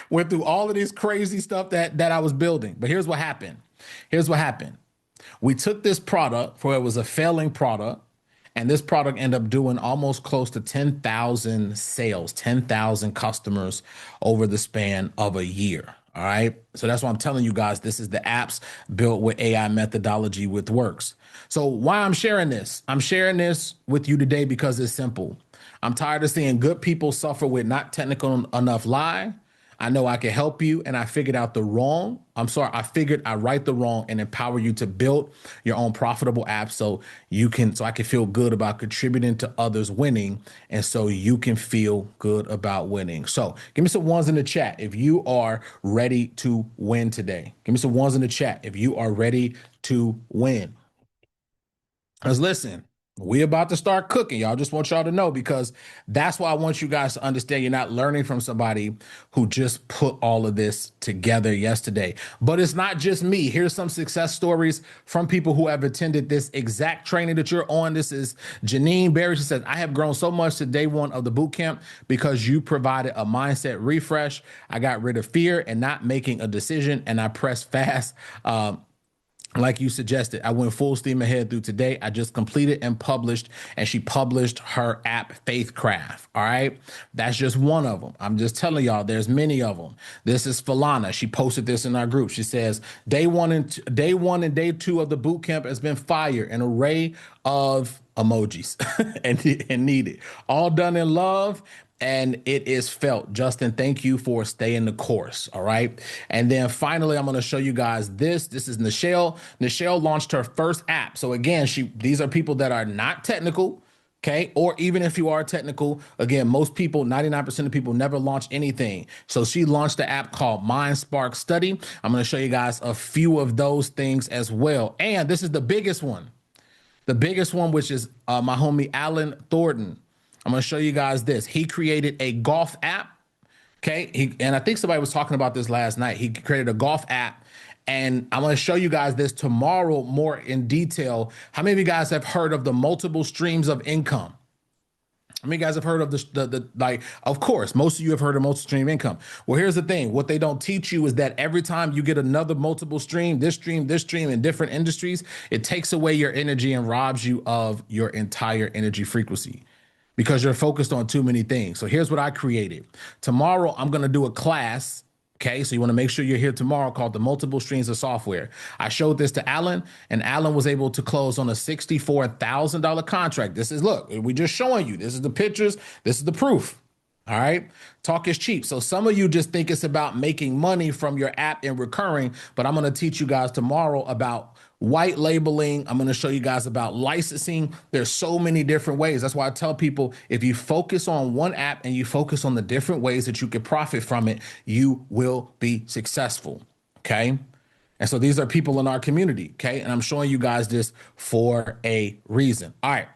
Went through all of this crazy stuff that I was building. But here's what happened. We took this product, for it was a failing product, and this product ended up doing almost close to 10,000 sales, 10,000 customers over the span of a year. All right. So that's why I'm telling you guys, this is the apps built with AI methodology with Works. So why I'm sharing this? I'm sharing this with you today because it's simple. I'm tired of seeing good people suffer with not technical enough lie. I know I can help you, and I figured out the wrong. I figured I right the wrong and empower you to build your own profitable app so I can feel good about contributing to others winning, and so you can feel good about winning. So give me some ones in the chat if you are ready to win today. Give me some ones in the chat if you are ready to win. Because listen, we about to start cooking, y'all. Just want y'all to know, because that's why I want you guys to understand you're not learning from somebody who just put all of this together yesterday. But it's not just me. Here's some success stories from people who have attended this exact training that you're on. This is Janine Berry. She says, I have grown so much to day one of the boot camp because you provided a mindset refresh. I got rid of fear and not making a decision, and I pressed fast. Like you suggested, I went full steam ahead through today. I just completed and published, and she published her app, Faithcraft. All right. That's just one of them. I'm just telling y'all, there's many of them. This is Falana. She posted this in our group. She says, day one and day two of the boot camp has been fire, an array of emojis and needed, all done in love. And it is felt. Justin, thank you for staying the course. All right. And then finally, I'm going to show you guys this. This is Nichelle. Nichelle launched her first app. So again, these are people that are not technical. Okay. Or even if you are technical, again, most people, 99% of people never launch anything. So she launched the app called MindSpark Study. I'm going to show you guys a few of those things as well. And this is the biggest one, which is my homie, Alan Thornton. I'm going to show you guys this. He created a golf app. Okay. And I think somebody was talking about this last night. He created a golf app, and I'm going to show you guys this tomorrow more in detail. How many of you guys have heard of the multiple streams of income? How many of you guys have heard of of course, most of you have heard of multiple stream income. Well, here's the thing. What they don't teach you is that every time you get another multiple stream, this stream in different industries, it takes away your energy and robs you of your entire energy frequency, because you're focused on too many things. So here's what I created. Tomorrow, I'm going to do a class. Okay, so you want to make sure you're here tomorrow, called the Multiple Streams of Software. I showed this to Alan, and Alan was able to close on a $64,000 contract. Look, we're just showing you. This is the pictures. This is the proof. All right. Talk is cheap. So some of you just think it's about making money from your app and recurring, but I'm going to teach you guys tomorrow about white labeling. I'm going to show you guys about licensing. There's so many different ways. That's why I tell people, if you focus on one app and you focus on the different ways that you can profit from it, you will be successful. Okay. And so these are people in our community. Okay. And I'm showing you guys this for a reason. All right.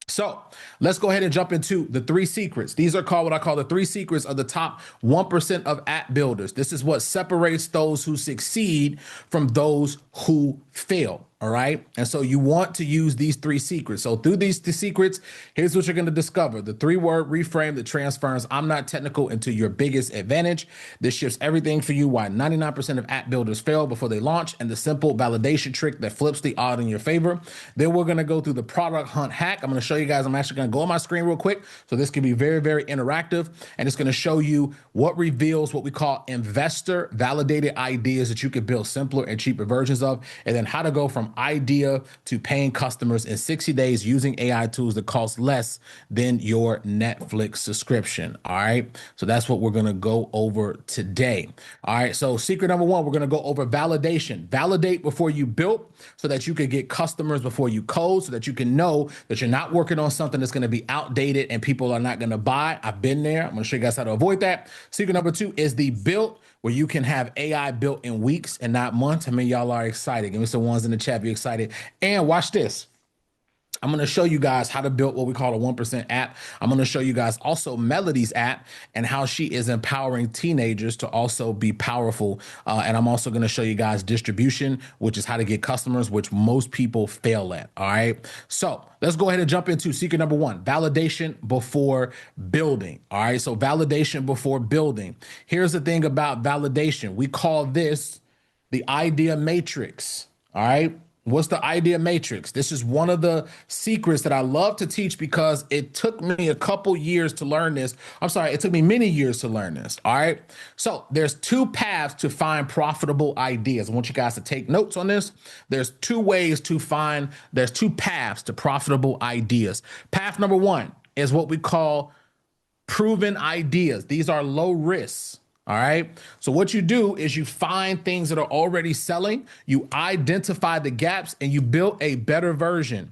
So let's go ahead and jump into the 3 secrets. These are called what I call the 3 secrets of the top 1% of app builders. This is what separates those who succeed from those who fail. All right. And so you want to use these 3 secrets. So through these 3 secrets, here's what you're going to discover. The 3-word reframe that transforms I'm not technical into your biggest advantage. This shifts everything for you why 99% of app builders fail before they launch, and the simple validation trick that flips the odd in your favor. Then we're going to go through the product hunt hack. I'm going to show you guys. I'm actually going to go on my screen real quick. So this can be very, very interactive. And it's going to show you what reveals what we call investor validated ideas that you can build simpler and cheaper versions of, and then how to go from idea to paying customers in 60 days using AI tools that cost less than your Netflix subscription. All right. So that's what we're going to go over today. All right. So secret number 1, we're going to go over validation. Validate before you build so that you can get customers before you code, so that you can know that you're not working on something that's going to be outdated and people are not going to buy. I've been there. I'm going to show you guys how to avoid that. Secret number 2 is the build, where you can have AI built in weeks and not months. I mean, y'all are excited. Give me some ones in the chat. Be excited. And watch this. I'm going to show you guys how to build what we call a 1% app. I'm going to show you guys also Melody's app and how she is empowering teenagers to also be powerful. And I'm also going to show you guys distribution, which is how to get customers, which most people fail at. All right. So let's go ahead and jump into secret number 1, validation before building. All right. So validation before building. Here's the thing about validation. We call this the idea matrix. All right. What's the idea matrix? This is one of the secrets that I love to teach because it took me a couple years to learn this. I'm sorry, it took me many years to learn this. All right. So there's 2 paths to find profitable ideas. I want you guys to take notes on this. There's 2 ways to find, there's 2 paths to profitable ideas. Path number 1 is what we call proven ideas. These are low risks. All right. So what you do is you find things that are already selling, you identify the gaps, and you build a better version.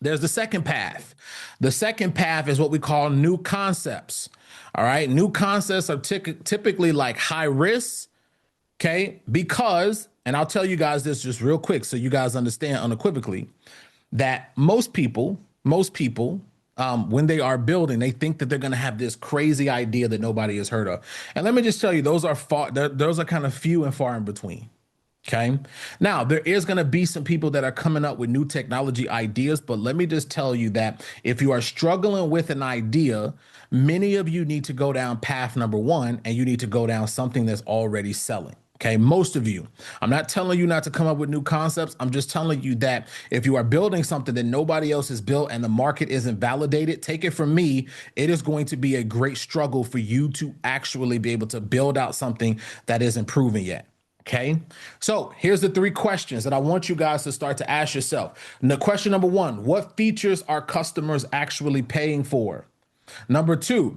There's the second path. The second path is what we call new concepts. All right. New concepts are typically like high risk. Okay. Because, and I'll tell you guys this just real quick so you guys understand unequivocally that most people, when they are building, they think that they're going to have this crazy idea that nobody has heard of. And let me just tell you, those are kind of few and far in between. Okay. Now, there is going to be some people that are coming up with new technology ideas, but let me just tell you that if you are struggling with an idea, many of you need to go down path number 1, and you need to go down something that's already selling. Okay, most of you. I'm not telling you not to come up with new concepts. I'm just telling you that if you are building something that nobody else has built and the market isn't validated, take it from me, it is going to be a great struggle for you to actually be able to build out something that isn't proven yet. Okay, so here's the 3 questions that I want you guys to start to ask yourself. Now, question number 1, what features are customers actually paying for? Number 2,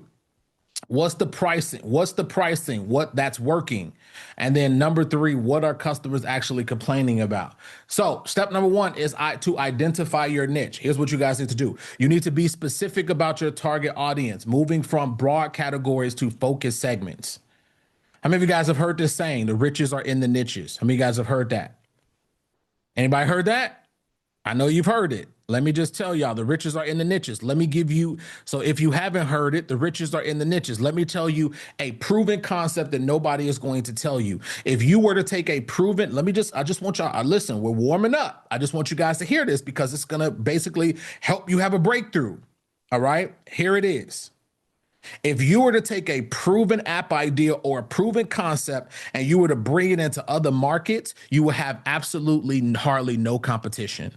what's the pricing? What that's working? And then number 3, what are customers actually complaining about? So step number 1 is to identify your niche. Here's what you guys need to do. You need to be specific about your target audience, moving from broad categories to focus segments. How many of you guys have heard this saying, the riches are in the niches? How many of you guys have heard that? Anybody heard that? I know you've heard it. Let me just tell y'all, the riches are in the niches. Let me give you, so if you haven't heard it, the riches are in the niches. Let me tell you a proven concept that nobody is going to tell you. If you were to take a proven, I just want y'all, listen, we're warming up. I just want you guys to hear this because it's going to basically help you have a breakthrough. All right, here it is. If you were to take a proven app idea or a proven concept and you were to bring it into other markets, you would have absolutely hardly no competition.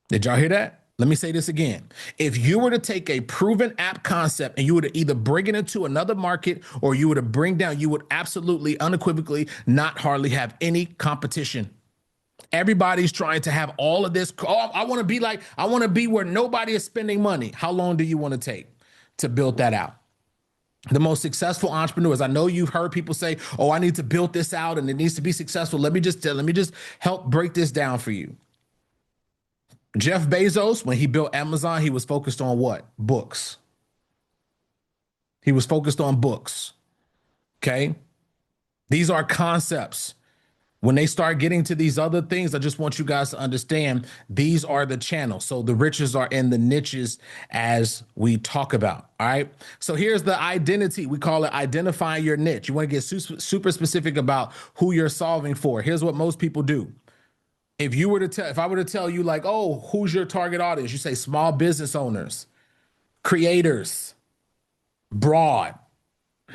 Did y'all hear that? Let me say this again. If you were to take a proven app concept and you were to either bring it into another market or you were to you would absolutely unequivocally not hardly have any competition. Everybody's trying to have all of this. Oh, I want to be where nobody is spending money. How long do you want to take to build that out? The most successful entrepreneurs, I know you've heard people say, oh, I need to build this out and it needs to be successful. Let me just help break this down for you. Jeff Bezos, when he built Amazon, he was focused on what? Books. He was focused on books. Okay. These are concepts When they start getting to these other things, I just want you guys to understand these are the channels. So the riches are in the niches as we talk about. All right. So here's the identity. We call it identifying your niche. You want to get super specific about who you're solving for. Here's what most people do. If I were to tell you like, oh, who's your target audience? You say small business owners, creators, broad.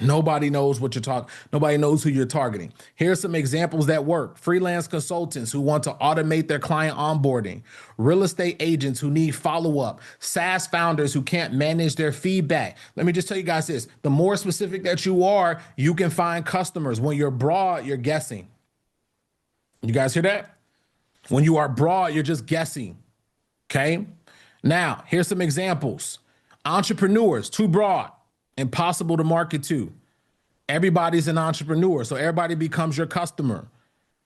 Nobody knows what you're talking. Nobody knows who you're targeting. Here's some examples that work. Freelance consultants who want to automate their client onboarding, real estate agents who need follow-up, SaaS founders who can't manage their feedback. Let me just tell you guys this. The more specific that you are, you can find customers. When you're broad, you're guessing. You guys hear that? When you are broad, you're just guessing. Okay? Now, here's some examples. Entrepreneurs, too broad. Impossible to market to. Everybody's an entrepreneur, so everybody becomes your customer.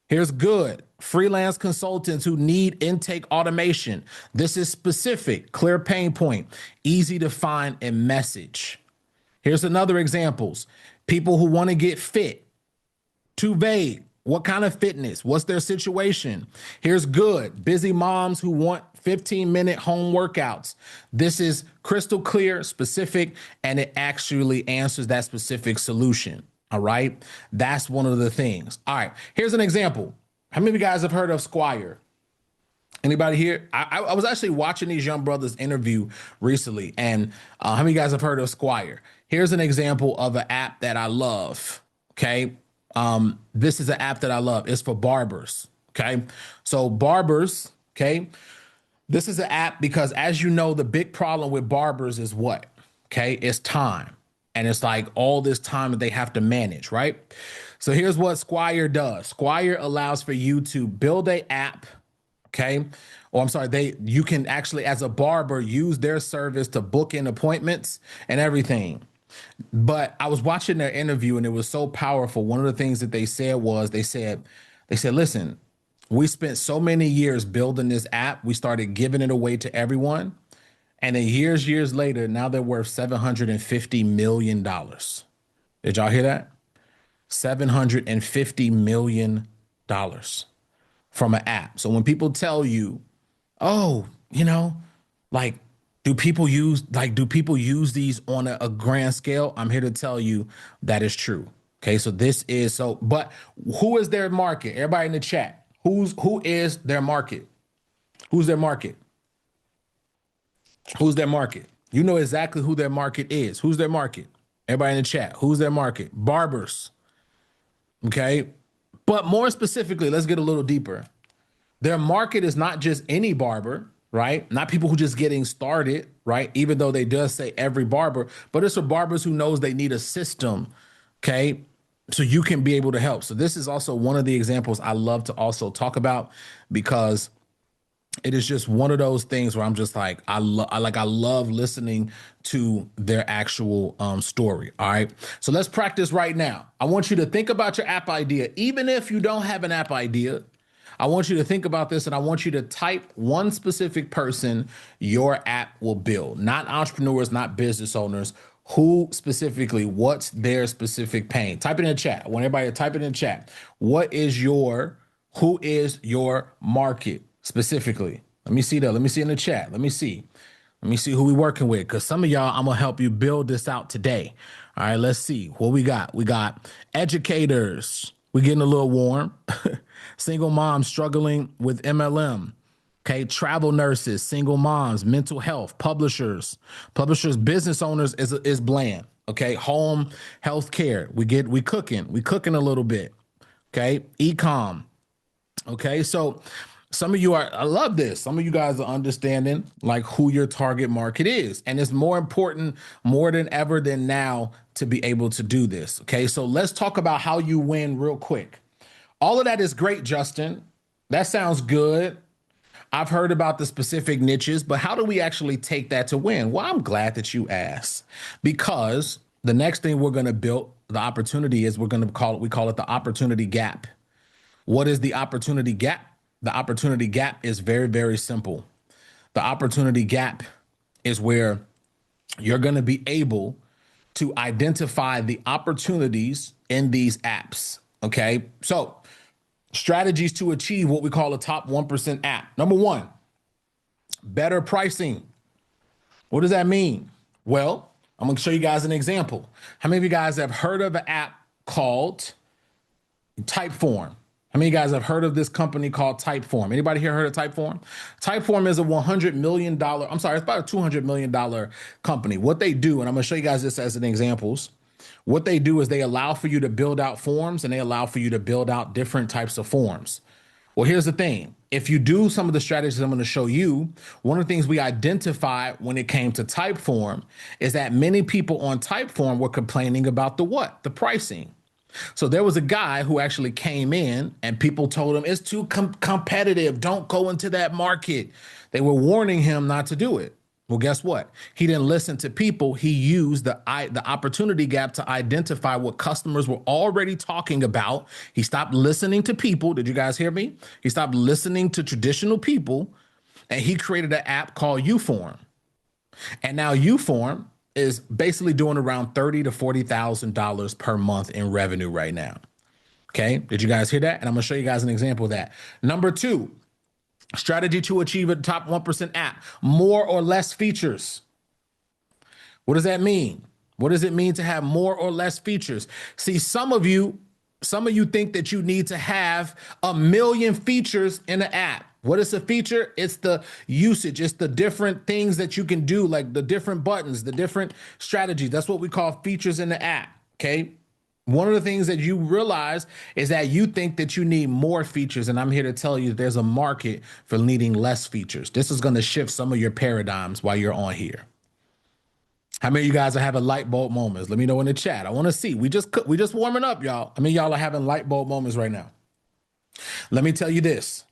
Here's good. Freelance consultants who need intake automation. This is specific, clear pain point, easy to find and message. Here's another examples. People who want to get fit. Too vague. What kind of fitness? What's their situation? Here's good. Busy moms who want 15-minute home workouts. This is crystal clear, specific, and it actually answers that specific solution. All right. That's one of the things. All right. Here's an example. How many of you guys have heard of Squire? Anybody here? I was actually watching these young brothers interview recently. And how many of you guys have heard of Squire? Here's an example of an app that I love. Okay. This is an app that I love. It's for barbers. Okay. So barbers. Okay. This is an app because, as you know, the big problem with barbers is what? Okay. It's time. And it's like all this time that they have to manage, right? So here's what Squire does. Squire allows for you to build an app. Okay. Or I'm sorry, you can actually, as a barber, use their service to book in appointments and everything. But I was watching their interview and it was so powerful. One of the things that they said was, they said, listen, we spent so many years building this app. We started giving it away to everyone. And then years later, now they're worth $750 million. Did y'all hear that? $750 million from an app. So when people tell you, oh, like, do people use these on a grand scale? I'm here to tell you that is true. Okay, so but who is their market? Everybody in the chat, who is their market? Who's their market? Who's their market? You know exactly who their market is. Who's their market? Everybody in the chat, who's their market? Barbers. Okay, but more specifically, let's get a little deeper. Their market is not just any barber, right? Not people who just getting started, right? Even though they does say every barber, but it's for barbers who knows they need a system, okay? So you can be able to help. So this is also one of the examples I love to also talk about, because it is just one of those things where I'm just like, I love listening to their actual story. All right. So let's practice right now. I want you to think about your app idea. Even if you don't have an app idea, I want you to think about this, and I want you to type one specific person your app will build. Not entrepreneurs, not business owners. Who specifically, what's their specific pain? Type it in the chat. I want everybody to type it in the chat. Who is your market specifically? Let me see that. Let me see in the chat. Let me see who we working with, because some of y'all, I'm going to help you build this out today. All right, let's see what we got. We got educators. We're getting a little warm. Single moms struggling with MLM. Okay, travel nurses, single moms, mental health, publishers, business owners is bland. Okay, home health care. We cooking a little bit. Okay, e-com. Okay, so some of you I love this. Some of you guys are understanding like who your target market is. And it's more important more than ever than now to be able to do this. Okay, so let's talk about how you win real quick. All of that is great, Justin. That sounds good. I've heard about the specific niches, but how do we actually take that to win? Well, I'm glad that you asked, because the next thing we're going to build, the opportunity is we call it the opportunity gap. What is the opportunity gap? The opportunity gap is very, very simple. The opportunity gap is where you're going to be able to identify the opportunities in these apps. Okay. So Strategies to achieve what we call a top 1% app. Number one, better pricing. What does that mean? Well, I'm going to show you guys an example. How many of you guys have heard of an app called Typeform? How many of you guys have heard of this company called Typeform? Anybody here heard of Typeform? Typeform is a $100 million, it's about a $200 million company. What they do, and I'm going to show you guys this as an examples. What they do is they allow for you to build out forms, and they allow for you to build out different types of forms. Well, here's the thing. If you do some of the strategies I'm going to show you, one of the things we identified when it came to Typeform is that many people on Typeform were complaining about the what? The pricing. So there was a guy who actually came in and people told him it's too competitive. Don't go into that market. They were warning him not to do it. Well, guess what? He didn't listen to people. He used the opportunity gap to identify what customers were already talking about. He stopped listening to people. Did you guys hear me? He stopped listening to traditional people, and he created an app called Uform. And now Uform is basically doing around $30,000 to $40,000 per month in revenue right now. Okay, did you guys hear that? And I'm gonna show you guys an example of that. Number two, strategy to achieve a top 1% app, more or less features. What does that mean? What does it mean to have more or less features? See, some of you think that you need to have 1 million features in an app. What is a feature? It's the usage. It's the different things that you can do, like the different buttons, the different strategies. That's what we call features in the app, okay? One of the things that you realize is that you think that you need more features, and I'm here to tell you there's a market for needing less features. This is going to shift some of your paradigms while you're on here. How many of you guys are having light bulb moments? Let me know in the chat. I want to see. We just warming up, y'all. I mean, y'all are having light bulb moments right now. Let me tell you this.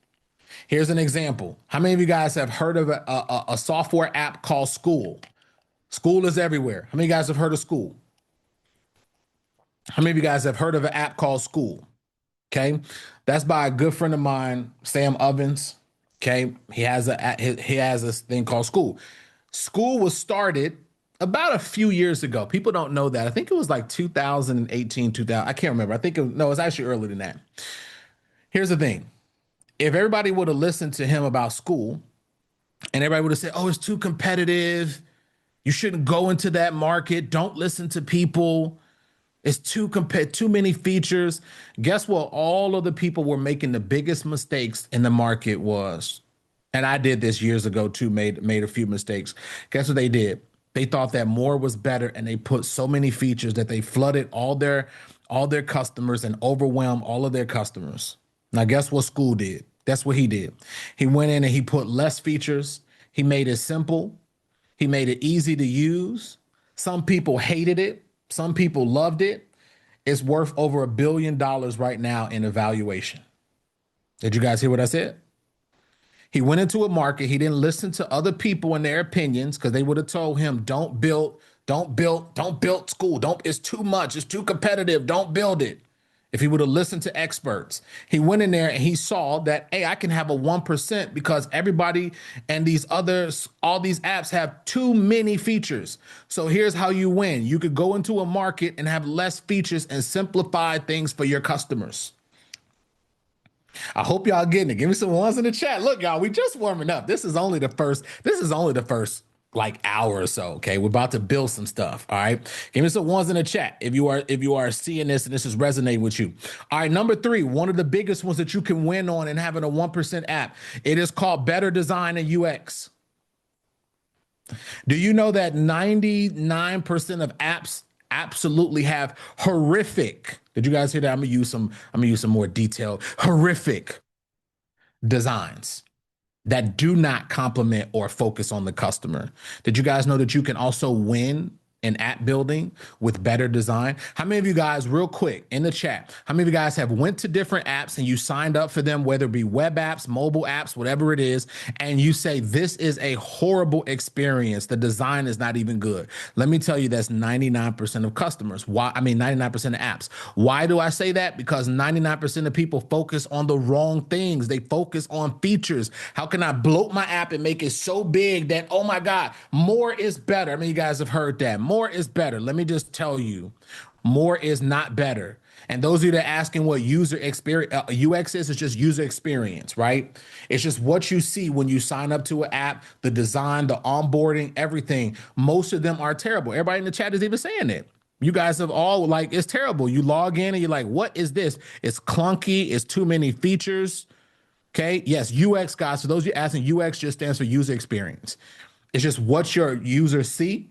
Here's an example. How many of you guys have heard of a software app called School? School is everywhere. How many of you guys have heard of School? How many of you guys have heard of an app called School? Okay, that's by a good friend of mine, Sam Ovens. Okay, he has this thing called School. School was started about a few years ago. People don't know that. I think it was like 2018, 2000. I can't remember. It's actually earlier than that. Here's the thing. If everybody would have listened to him about School and everybody would have said, oh, it's too competitive. You shouldn't go into that market. Don't listen to people. It's too many features. Guess what? All of the people were making the biggest mistakes in the market was, and I did this years ago too, made a few mistakes. Guess what they did? They thought that more was better, and they put so many features that they flooded all their customers and overwhelmed all of their customers. Now, guess what School did? That's what he did. He went in and he put less features. He made it simple. He made it easy to use. Some people hated it. Some people loved it. It's worth over $1 billion right now in evaluation. Did you guys hear what I said? He went into a market. He didn't listen to other people and their opinions because they would have told him, don't build School. It's too much. It's too competitive. Don't build it. If he would have listened to experts, he went in there and he saw that, hey, I can have a 1% because everybody and all these apps have too many features. So here's how you win. You could go into a market and have less features and simplify things for your customers. I hope y'all getting it. Give me some ones in the chat. Look, y'all, we just warming up. This is only the first like hour or so. Okay, we're about to build some stuff. All right, give me some ones in the chat if you are seeing this and this is resonating with you. All right, number 3, one of the biggest ones that you can win on in having a 1% app. It is called better design and UX. Do you know that 99% of apps absolutely have horrific? Did you guys hear that? I'm gonna use some more detailed horrific designs that do not complement or focus on the customer. Did you guys know that you can also win in app building with better design? How many of you guys, real quick in the chat, how many of you guys have went to different apps and you signed up for them, whether it be web apps, mobile apps, whatever it is, and you say, this is a horrible experience. The design is not even good. Let me tell you, that's 99% of customers. 99% of apps. Why do I say that? Because 99% of people focus on the wrong things. They focus on features. How can I bloat my app and make it so big that, oh my God, more is better? I mean, you guys have heard that. More is better. Let me just tell you, more is not better. And those of you that are asking what user experience UX is, it's just user experience, right? It's just what you see when you sign up to an app, the design, the onboarding, everything. Most of them are terrible. Everybody in the chat is even saying it. You guys have all like, it's terrible. You log in and you're like, what is this? It's clunky. It's too many features. Okay. Yes. UX, guys. So those of you asking, UX just stands for user experience. It's just what your users see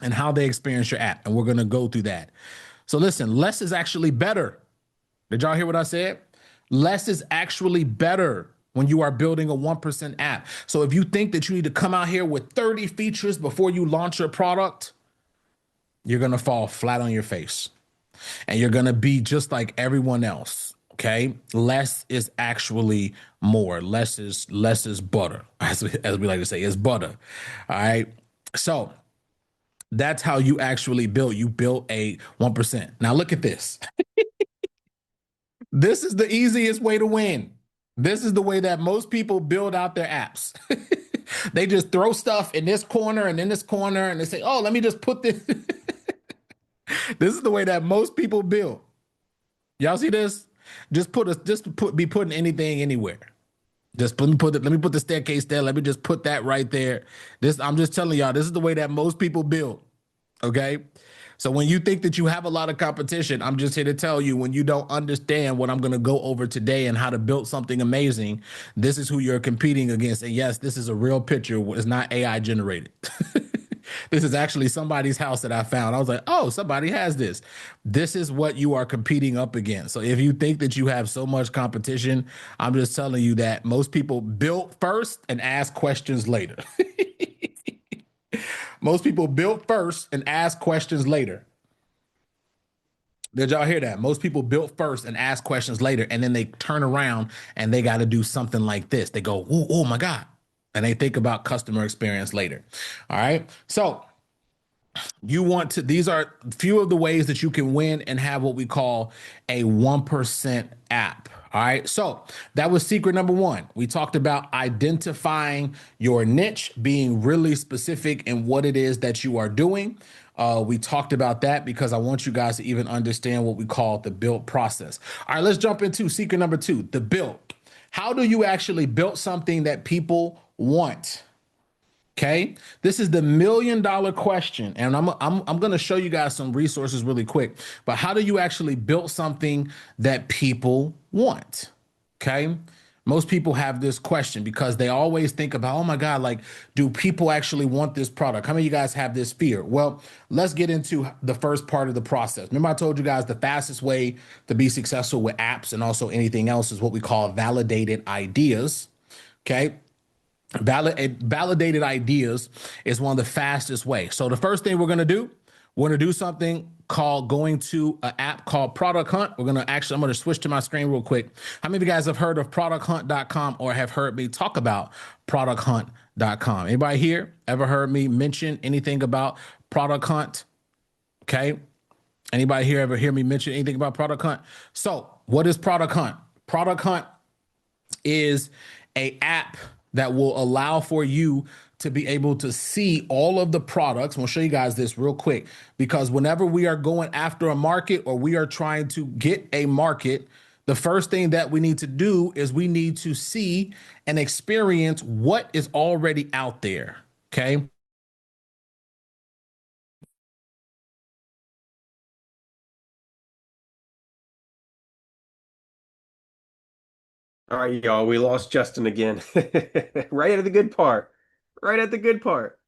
and how they experience your app. And we're going to go through that. So listen, less is actually better. Did y'all hear what I said? Less is actually better when you are building a 1% app. So if you think that you need to come out here with 30 features before you launch your product, you're going to fall flat on your face and you're going to be just like everyone else. Okay. Less is actually more. Less is butter. As we like to say, it's butter. All right. So that's how you actually build. You build a 1%. Now look at this. This is the easiest way to win. This is the way that most people build out their apps. They just throw stuff in this corner and in this corner, and they say, oh, let me just put this. This is the way that most people build. Y'all see this? Be putting anything anywhere. Let me put the staircase there. Let me just put that right there. I'm just telling y'all, this is the way that most people build. Okay. So when you think that you have a lot of competition, I'm just here to tell you, when you don't understand what I'm going to go over today and how to build something amazing, this is who you're competing against. And yes, this is a real picture. It's not AI generated. This is actually somebody's house that I found. I was like, oh, somebody has this. This is what you are competing up against. So if you think that you have so much competition, I'm just telling you that most people build first and ask questions later. Most people build first and ask questions later. Did y'all hear that? Most people build first and ask questions later, and then they turn around and they got to do something like this. They go, oh my God. And they think about customer experience later. All right. So these are a few of the ways that you can win and have what we call a 1% app. All right. So that was secret number one. We talked about identifying your niche, being really specific in what it is that you are doing. We talked about that because I want you guys to even understand what we call the build process. All right, let's jump into secret number two, the build. How do you actually build something that people want? Okay, this is the $1 million question, and I'm going to show you guys some resources really quick. But how do you actually build something that people want? Okay, most people have this question because they always think about, oh my God, like, do people actually want this product? How many of you guys have this fear? Well, let's get into the first part of the process. Remember, I told you guys the fastest way to be successful with apps and also anything else is what we call validated ideas. Okay. Validated ideas is one of the fastest ways. So the first thing we're going to do something called going to an app called Product Hunt. I'm going to switch to my screen real quick. How many of you guys have heard of producthunt.com or have heard me talk about producthunt.com? Anybody here ever heard me mention anything about Product Hunt? Okay. Anybody here ever hear me mention anything about Product Hunt? So what is Product Hunt? Product Hunt is an app that will allow for you to be able to see all of the products. I'm gonna show you guys this real quick, because whenever we are going after a market or we are trying to get a market, the first thing that we need to do is we need to see and experience what is already out there, okay? All right, y'all, we lost Justin again. Right at the good part. Right at the good part.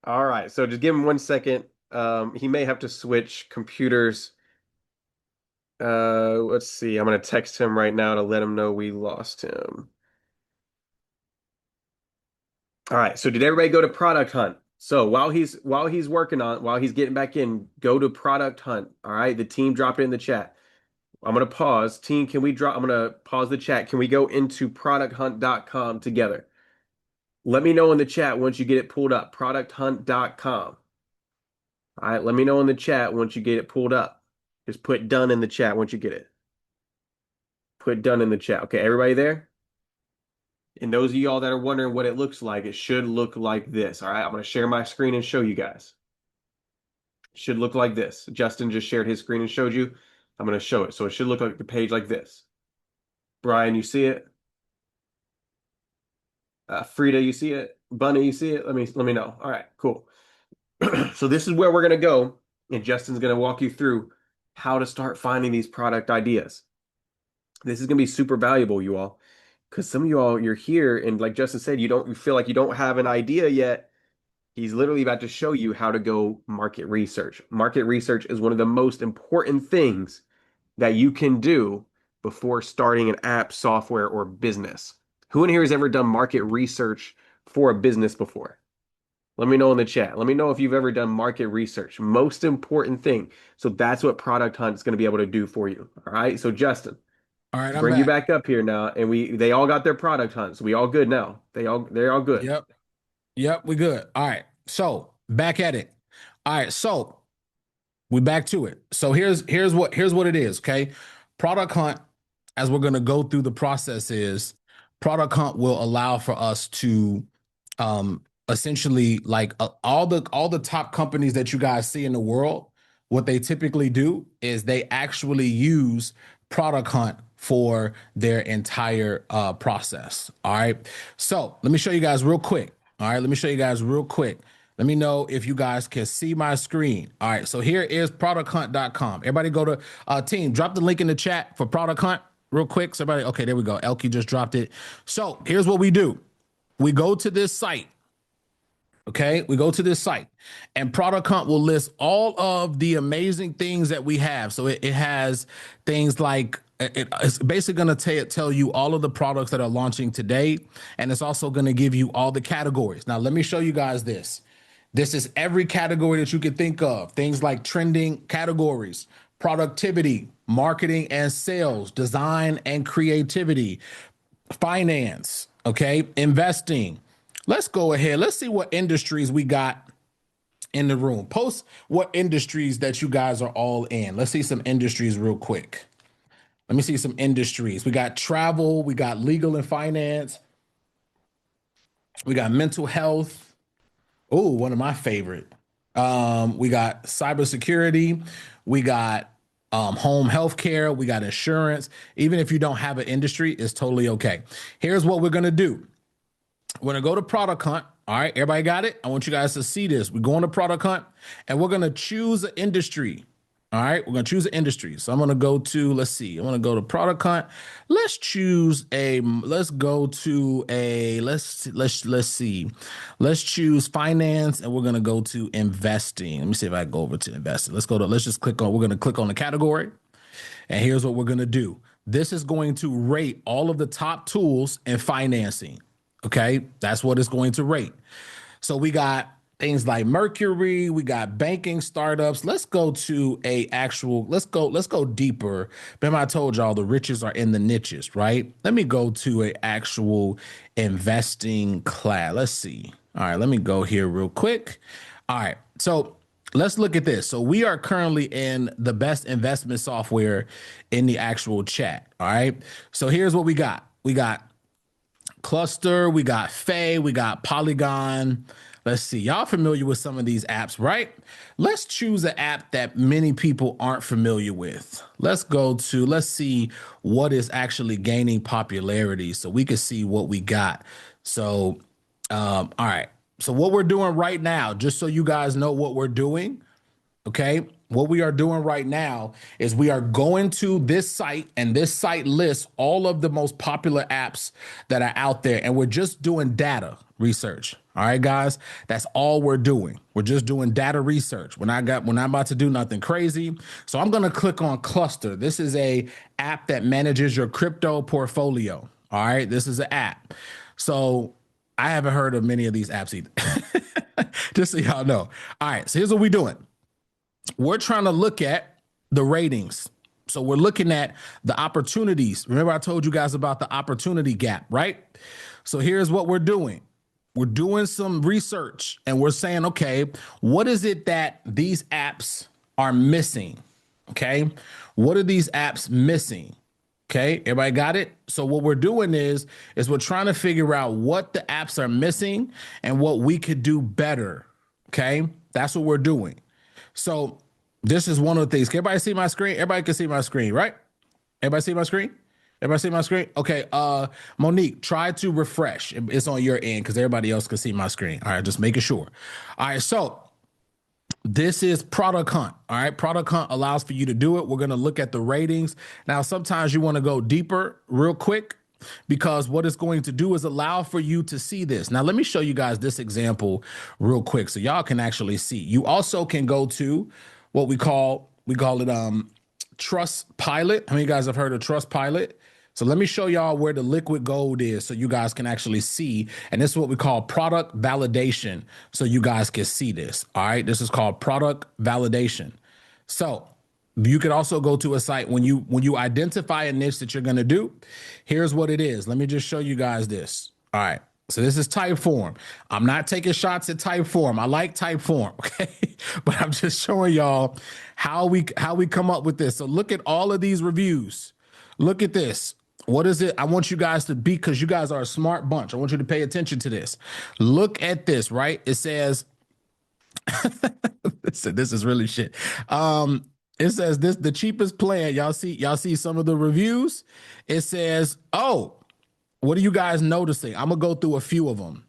All right, so just give him 1 second. He may have to switch computers. Let's see. I'm going to text him right now to let him know we lost him. All right, so did everybody go to Product Hunt? So while he's getting back in, go to Product Hunt. All right, the team dropped it in the chat. I'm going to pause. Team, I'm going to pause the chat. Can we go into producthunt.com together? Let me know in the chat once you get it pulled up. Producthunt.com. All right, let me know in the chat once you get it pulled up. Just put done in the chat once you get it. Put done in the chat. Okay, everybody there? And those of y'all that are wondering what it looks like, it should look like this. All right, I'm going to share my screen and show you guys. should look like this. Justin just shared his screen and showed you. I'm going to show it. So it should look like the page like this. Brian, you see it? Frida, you see it? Bunny, you see it? Let me know. All right, cool. So this is where we're going to go, and Justin's going to walk you through how to start finding these product ideas. This is going to be super valuable, you all, because some of you all, you're here, and like Justin said, you feel like you don't have an idea yet. He's literally about to show you how to go market research. Market research is one of the most important things that you can do before starting an app, software, or business. Who in here has ever done market research for a business before? Let me know in the chat. Let me know if you've ever done market research. Most important thing. So that's what Product Hunt is going to be able to do for you. All right. So Justin, all right, bring you back up here now, and they all got their Product Hunts. We all good now. They're all good. Yep, we good. All right. So back at it. All right. So we back to it. So here's what it is. Okay. Product Hunt, as we're going to go through the process, is Product Hunt will allow for us to essentially, like all the top companies that you guys see in the world, what they typically do is they actually use Product Hunt for their entire process. All right. So let me show you guys real quick. All right. Let me show you guys real quick. Let me know if you guys can see my screen. All right. So here is producthunt.com. Everybody go to team, drop the link in the chat for Product Hunt real quick. So everybody, okay, there we go. Elkie just dropped it. So here's what we do. We go to this site. Okay, we go to this site, and Product Hunt will list all of the amazing things that we have. So it has things like, it's basically going to tell you all of the products that are launching today, and it's also going to give you all the categories. Now, let me show you guys this. This is every category that you can think of. Things like trending categories, productivity, marketing and sales, design and creativity, finance, okay, investing. Let's go ahead. Let's see what industries we got in the room. Post what industries that you guys are all in. Let's see some industries real quick. Let me see some industries. We got travel. We got legal and finance. We got mental health. Oh, one of my favorite. We got cybersecurity. We got home health care. We got insurance. Even if you don't have an industry, it's totally okay. Here's what we're going to do. We're going to go to Product Hunt. All right, everybody got it? I want you guys to see this. We're going to Product Hunt, and we're going to choose an industry. All right, we're going to choose an industry. So I'm going to go to, let's see, I want to go to Product Hunt. Let's choose let's see. Let's choose finance, and we're going to go to investing. Let me see if I can go over to investing. Let's just click on, we're going to click on the category, and here's what we're going to do. This is going to rate all of the top tools in financing. Okay, that's what it's going to rate. So we got things like Mercury, we got banking startups. Let's go to let's go deeper. Remember I told y'all the riches are in the niches, right? Let me go to an actual investing class. Let's see. All right, let me go here real quick. All right, so let's look at this. So we are currently in the best investment software in the actual chat. All right, so here's what we got. We got Cluster, we got Faye, we got Polygon. Let's see, y'all familiar with some of these apps, right? Let's choose an app that many people aren't familiar with. Let's see what is actually gaining popularity so we can see what we got. So, all right. So what we're doing right now, just so you guys know what we're doing, okay? What we are doing right now is we are going to this site, and this site lists all of the most popular apps that are out there, and we're just doing data research. All right, guys, that's all we're doing. We're just doing data research. We're not about to do nothing crazy. So I'm going to click on Cluster. This is a app that manages your crypto portfolio. All right, this is an app. So I haven't heard of many of these apps either. Just so y'all know. All right, so here's what we're doing. We're trying to look at the ratings. So we're looking at the opportunities. Remember I told you guys about the opportunity gap, right? So here's what we're doing. We're doing some research, and we're saying, okay, what is it that these apps are missing? Okay, what are these apps missing? Okay, everybody got it? So what we're doing is we're trying to figure out what the apps are missing and what we could do better. Okay, that's what we're doing. So this is one of the things. Can everybody see my screen? Everybody can see my screen, right? Everybody see my screen? Everybody see my screen? Okay. Monique, try to refresh. It's on your end because everybody else can see my screen. All right, just making sure. All right, so this is Product Hunt. All right, Product Hunt allows for you to do it. We're going to look at the ratings. Now, sometimes you want to go deeper real quick because what it's going to do is allow for you to see this. Now, let me show you guys this example real quick so y'all can actually see. You also can go to what we call it Trustpilot. How many of you guys have heard of Trustpilot? So let me show y'all where the liquid gold is so you guys can actually see. And this is what we call product validation. So you guys can see this. All right. This is called product validation. So you could also go to a site when you identify a niche that you're going to do. Here's what it is. Let me just show you guys this. All right. So this is Typeform. I'm not taking shots at Typeform. I like Typeform, okay? But I'm just showing y'all how we come up with this. So look at all of these reviews. Look at this. What is it? I want you guys to be, because you guys are a smart bunch. I want you to pay attention to this. Look at this, right? It says, this is really shit. It says this, the cheapest plan. Y'all see some of the reviews. It says, oh, what are you guys noticing? I'm gonna go through a few of them.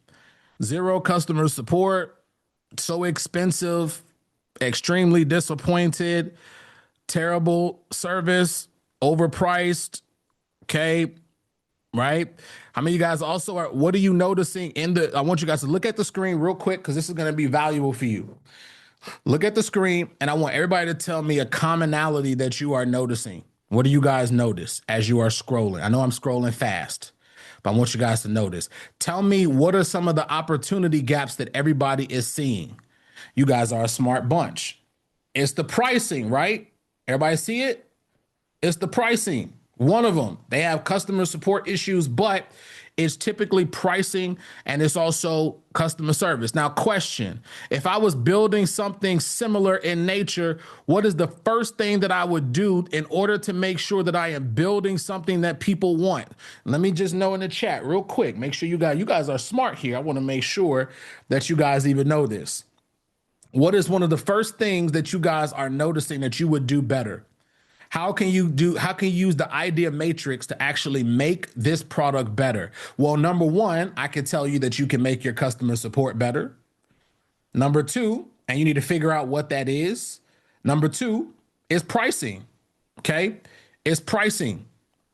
0 customer support, so expensive, extremely disappointed, terrible service, overpriced. Okay, right? How many of you guys also are, what are you noticing I want you guys to look at the screen real quick because this is going to be valuable for you. Look at the screen and I want everybody to tell me a commonality that you are noticing. What do you guys notice as you are scrolling? I know I'm scrolling fast, but I want you guys to notice. Tell me what are some of the opportunity gaps that everybody is seeing? You guys are a smart bunch. It's the pricing, right? Everybody see it? It's the pricing. One of them, they have customer support issues, but it's typically pricing and it's also customer service. Now, question, if I was building something similar in nature, what is the first thing that I would do in order to make sure that I am building something that people want? Let me just know in the chat real quick. Make sure you guys are smart here. I want to make sure that you guys even know this. What is one of the first things that you guys are noticing that you would do better? How can you use the idea matrix to actually make this product better? Well, number one, I can tell you that you can make your customer support better. Number two, and you need to figure out what that is. Number two is pricing. Okay. It's pricing.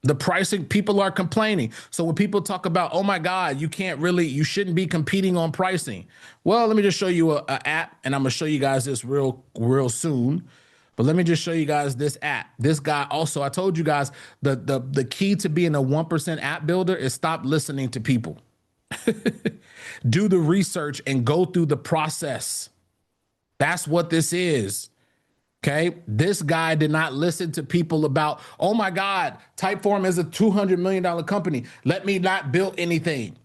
The pricing, people are complaining. So when people talk about, oh my God, you shouldn't be competing on pricing. Well, let me just show you an app and I'm going to show you guys this real soon. But let me just show you guys this app. This guy also, I told you guys, the key to being a 1% app builder is stop listening to people. Do the research and go through the process. That's what this is. Okay. This guy did not listen to people about, oh my God, Typeform is a $200 million company. Let me not build anything.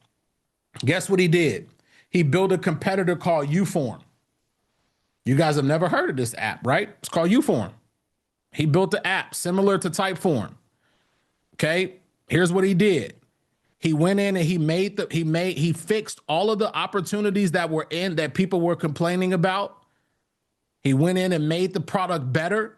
Guess what he did? He built a competitor called Uform. You guys have never heard of this app, right? It's called Uform. He built the app similar to Typeform. Okay, here's what he did. He went in and he fixed all of the opportunities that people were complaining about. He went in and made the product better.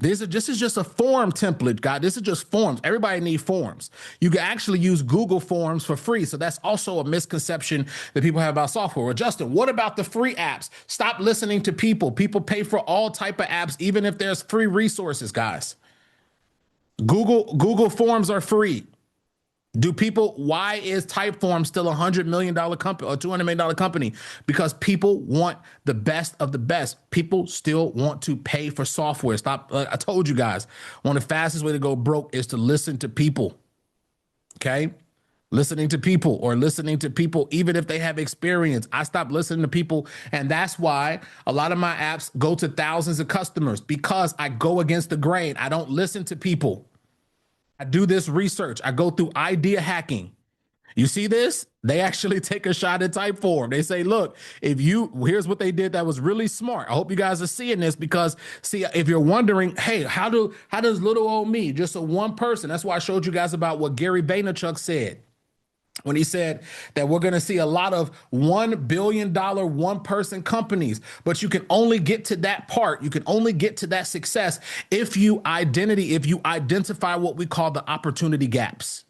This is just a form template, guys. This is just forms. Everybody needs forms. You can actually use Google Forms for free. So that's also a misconception that people have about software. Well, Justin, what about the free apps? Stop listening to people. People pay for all type of apps, even if there's free resources, guys. Google Forms are free. Why is Typeform still a $100 million company or $200 million company? Because people want the best of the best. People still want to pay for software. I told you guys, one of the fastest way to go broke is to listen to people. Okay. Listening to people even if they have experience. I stopped listening to people. And that's why a lot of my apps go to thousands of customers, because I go against the grain. I don't listen to people. I do this research. I go through idea hacking. You see this? They actually take a shot at Typeform. They say, look, here's what they did that was really smart. I hope you guys are seeing this, because see, if you're wondering, hey, how does little old me, just a one person, that's why I showed you guys about what Gary Vaynerchuk said. when he said that we're going to see a lot of $1 billion one-person companies, but you can only get to that part. You can only get to that success if you identify what we call the opportunity gaps.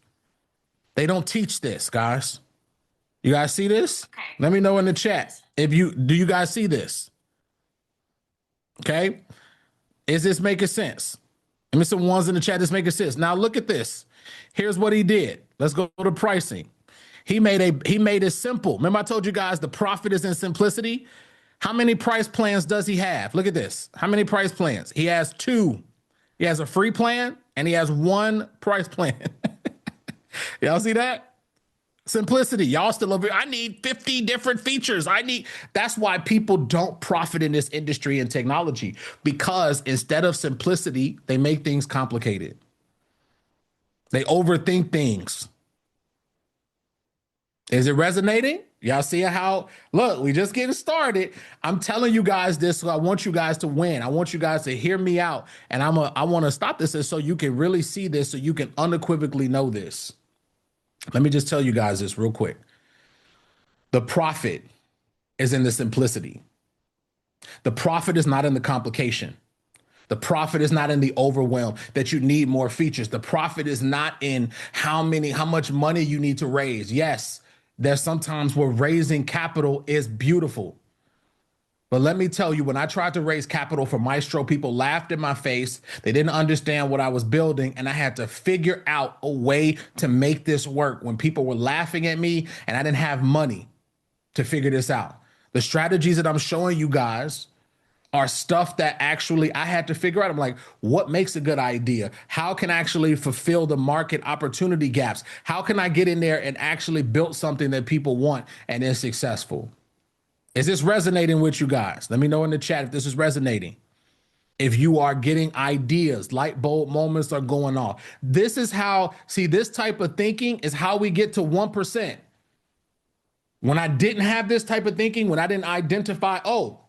They don't teach this, guys. You guys see this? Okay. Let me know in the chat. Do you guys see this? Okay. Is this making sense? Give me some ones in the chat that's making sense. Now look at this. Here's what he did. Let's go to pricing. He made it simple. Remember I told you guys the profit is in simplicity. How many price plans does he have? Look at this. How many price plans? He has 2. He has a free plan and he has 1 price plan. Y'all see that? Simplicity. Y'all still over here. I need 50 different features. That's why people don't profit in this industry and technology, because instead of simplicity, they make things complicated. They overthink things. Is it resonating? Y'all see how, look, we just getting started. I'm telling you guys this, so I want you guys to win. I want you guys to hear me out. And I want to stop this so you can really see this, so you can unequivocally know this. Let me just tell you guys this real quick. The profit is in the simplicity. The profit is not in the complication. The profit is not in the overwhelm that you need more features. The profit is not in how much money you need to raise. Yes, there's sometimes where raising capital is beautiful. But let me tell you, when I tried to raise capital for Maestro, people laughed in my face. They didn't understand what I was building, and I had to figure out a way to make this work when people were laughing at me and I didn't have money to figure this out. The strategies that I'm showing you guys are stuff that actually I had to figure out. I'm like, what makes a good idea? How can I actually fulfill the market opportunity gaps? How can I get in there and actually build something that people want and is successful? Is this resonating with you guys? Let me know in the chat if this is resonating. If you are getting ideas, light bulb moments are going off. This is how, see, this type of thinking is how we get to 1%. When I didn't have this type of thinking, when I didn't identify, oh,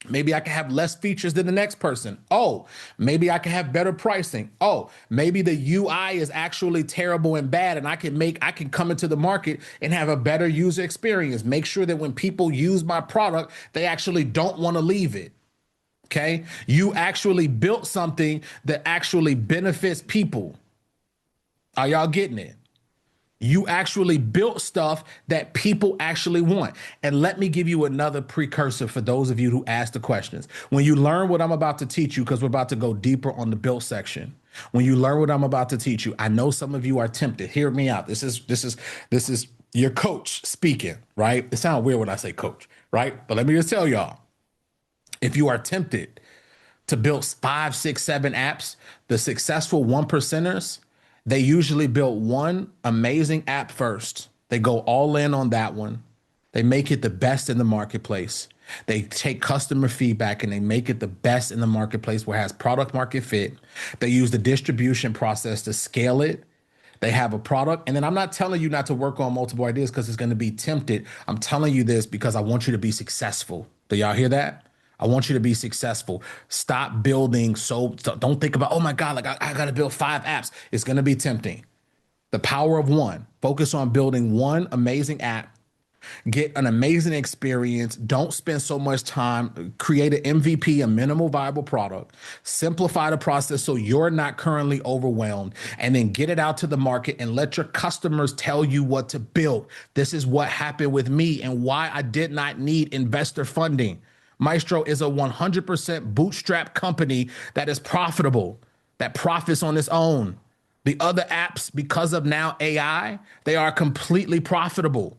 maybe I can have less features than the next person. Oh, maybe I can have better pricing. Oh, maybe the UI is actually terrible and bad, and I can come into the market and have a better user experience. Make sure that when people use my product, they actually don't want to leave it. Okay? You actually built something that actually benefits people. Are y'all getting it? You actually built stuff that people actually want. And let me give you another precursor for those of you who asked the questions. When you learn what I'm about to teach you, because we're about to go deeper on the built section. When you learn what I'm about to teach you, I know some of you are tempted. Hear me out. This is your coach speaking, right? It sounds weird when I say coach, right? But let me just tell y'all, if you are tempted to build 5, 6, 7 apps, the successful 1%ers, they usually build one amazing app first. They go all in on that one. They make it the best in the marketplace. They take customer feedback and they make it the best in the marketplace where it has product market fit. They use the distribution process to scale it. They have a product. And then I'm not telling you not to work on multiple ideas because it's going to be tempted. I'm telling you this because I want you to be successful. Do y'all hear that? I want you to be successful. Stop building. So don't think about, oh my God, like I got to build 5 apps. It's going to be tempting. The power of one. Focus on building one amazing app. Get an amazing experience. Don't spend so much time. Create an MVP, a minimal viable product. Simplify the process so you're not currently overwhelmed. And then get it out to the market and let your customers tell you what to build. This is what happened with me and why I did not need investor funding. Maestro is a 100% bootstrap company that is profitable, that profits on its own. The other apps, because of now AI, they are completely profitable.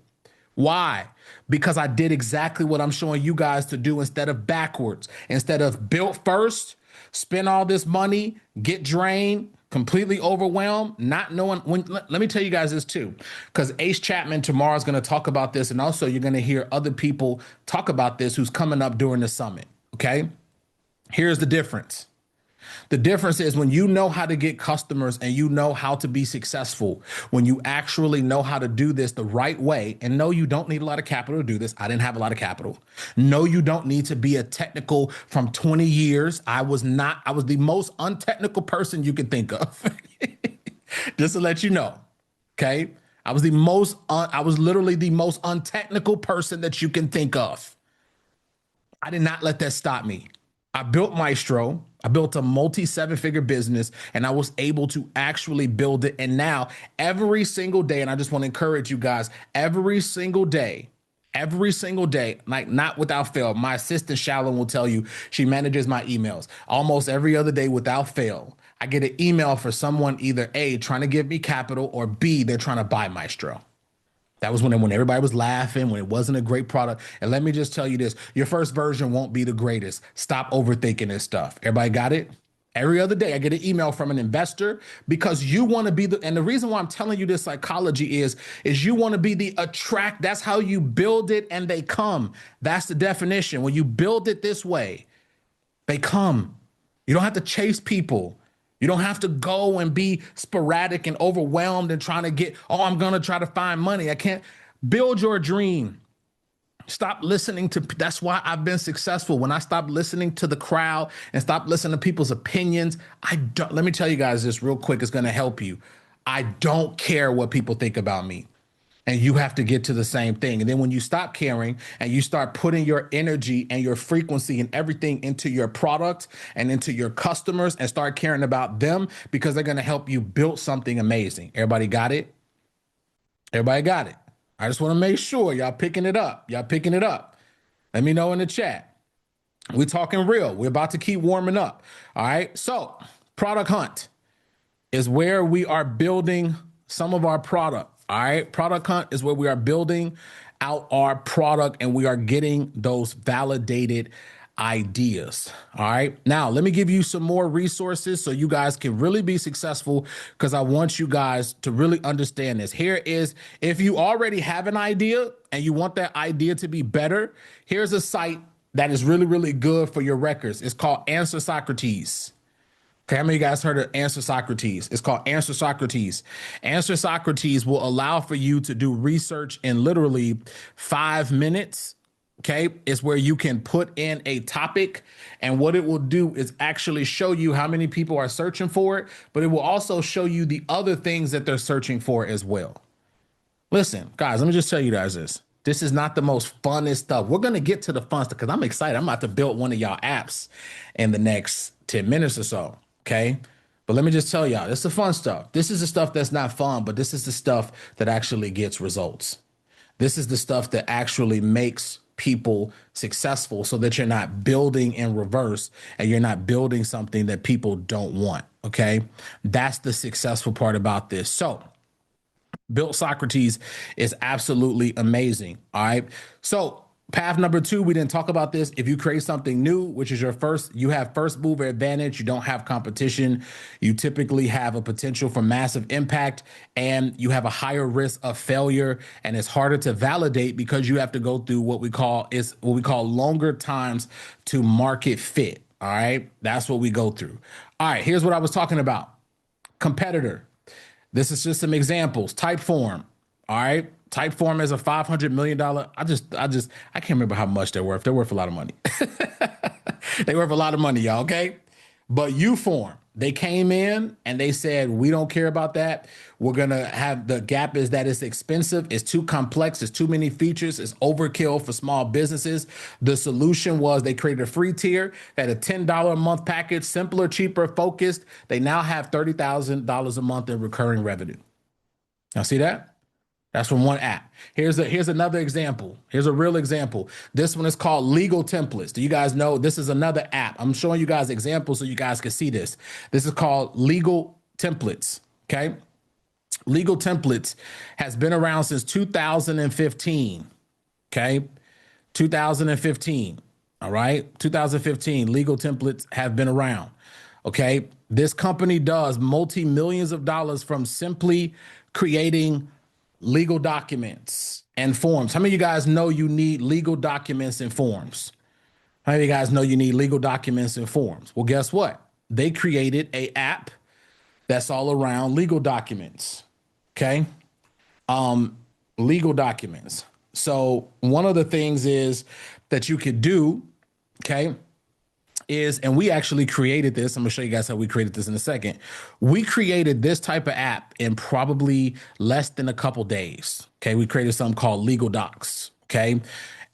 Why? Because I did exactly what I'm showing you guys to do instead of backwards. Instead of build first, spend all this money, get drained, completely overwhelmed, not knowing when. Let me tell you guys this too, because Ace Chapman tomorrow is going to talk about this. And also you're going to hear other people talk about this who's coming up during the summit. Okay. Here's the difference. The difference is when you know how to get customers and you know how to be successful, when you actually know how to do this the right way, and no, you don't need a lot of capital to do this. I didn't have a lot of capital. No, you don't need to be a technical from 20 years. I was the most untechnical person you could think of. Just to let you know. Okay. I was literally the most untechnical person that you can think of. I did not let that stop me. I built Maestro. I built a multi-seven-figure business, and I was able to actually build it. And now every single day, and I just want to encourage you guys, every single day, like not without fail, my assistant Shalom will tell you she manages my emails almost every other day without fail. I get an email for someone either A, trying to give me capital, or B, they're trying to buy Maestro. That was when everybody was laughing, when it wasn't a great product. And let me just tell you this, your first version won't be the greatest. Stop overthinking this stuff. Everybody got it? Every other day I get an email from an investor because you want to be and the reason why I'm telling you this psychology is you want to be the attract. That's how you build it and they come. That's the definition. When you build it this way, they come. You don't have to chase people. You don't have to go and be sporadic and overwhelmed and trying to get, I'm going to try to find money. I can't. Build your dream. Stop listening to, that's why I've been successful. When I stopped listening to the crowd and stopped listening to people's opinions, let me tell you guys this real quick. It's going to help you. I don't care what people think about me. And you have to get to the same thing. And then when you stop caring and you start putting your energy and your frequency and everything into your product and into your customers and start caring about them because they're going to help you build something amazing. Everybody got it? Everybody got it? I just want to make sure y'all picking it up. Y'all picking it up. Let me know in the chat. We're talking real. We're about to keep warming up. All right. So Product Hunt is where we are building some of our product. All right. Product Hunt is where we are building out our product and we are getting those validated ideas. All right. Now, let me give you some more resources so you guys can really be successful because I want you guys to really understand this. Here is, if you already have an idea and you want that idea to be better, here's a site that is really, really good for your records. It's called Answer Socrates. Okay, how many of you guys heard of Answer Socrates? It's called Answer Socrates. Answer Socrates will allow for you to do research in literally 5 minutes. Okay, it's where you can put in a topic and what it will do is actually show you how many people are searching for it, but it will also show you the other things that they're searching for as well. Listen, guys, let me just tell you guys this. This is not the most funnest stuff. We're going to get to the fun stuff because I'm excited. I'm about to build one of y'all apps in the next 10 minutes or so. Okay. But let me just tell y'all, this is the fun stuff. This is the stuff that's not fun, but this is the stuff that actually gets results. This is the stuff that actually makes people successful so that you're not building in reverse and you're not building something that people don't want. Okay. That's the successful part about this. So Built Socrates is absolutely amazing. All right. So path number 2, we didn't talk about this. If you create something new, which is you have first mover advantage, you don't have competition, you typically have a potential for massive impact, and you have a higher risk of failure, and it's harder to validate because you have to go through what we call longer times to market fit. All right. That's what we go through. All right. Here's what I was talking about. Competitor. This is just some examples. Typeform. All right. Typeform is a $500 million. I can't remember how much they're worth. They're worth a lot of money. They worth a lot of money, y'all. Okay. But Uform, they came in and they said, we don't care about that. We're going to have the gap is that it's expensive. It's too complex. It's too many features. It's overkill for small businesses. The solution was they created a free tier at a $10 a month package, simpler, cheaper, focused. They now have $30,000 a month in recurring revenue. Now see that? That's from one app. Here's another example. Here's a real example. This one is called Legal Templates. Do you guys know this is another app? I'm showing you guys examples so you guys can see this. This is called Legal Templates. Okay. Legal Templates has been around since 2015. Okay. 2015. All right. 2015. Legal Templates have been around. Okay. This company does multi-millions of dollars from simply creating legal documents and forms. How many of you guys know you need legal documents and forms? How many of you guys know you need legal documents and forms? Well, guess what? They created an app that's all around legal documents. Okay. Legal documents. So one of the things is that you could do, okay, is, and we actually created this. I'm gonna show you guys how we created this in a second. We created this type of app in probably less than a couple days. Okay, we created something called Legal Docs. Okay,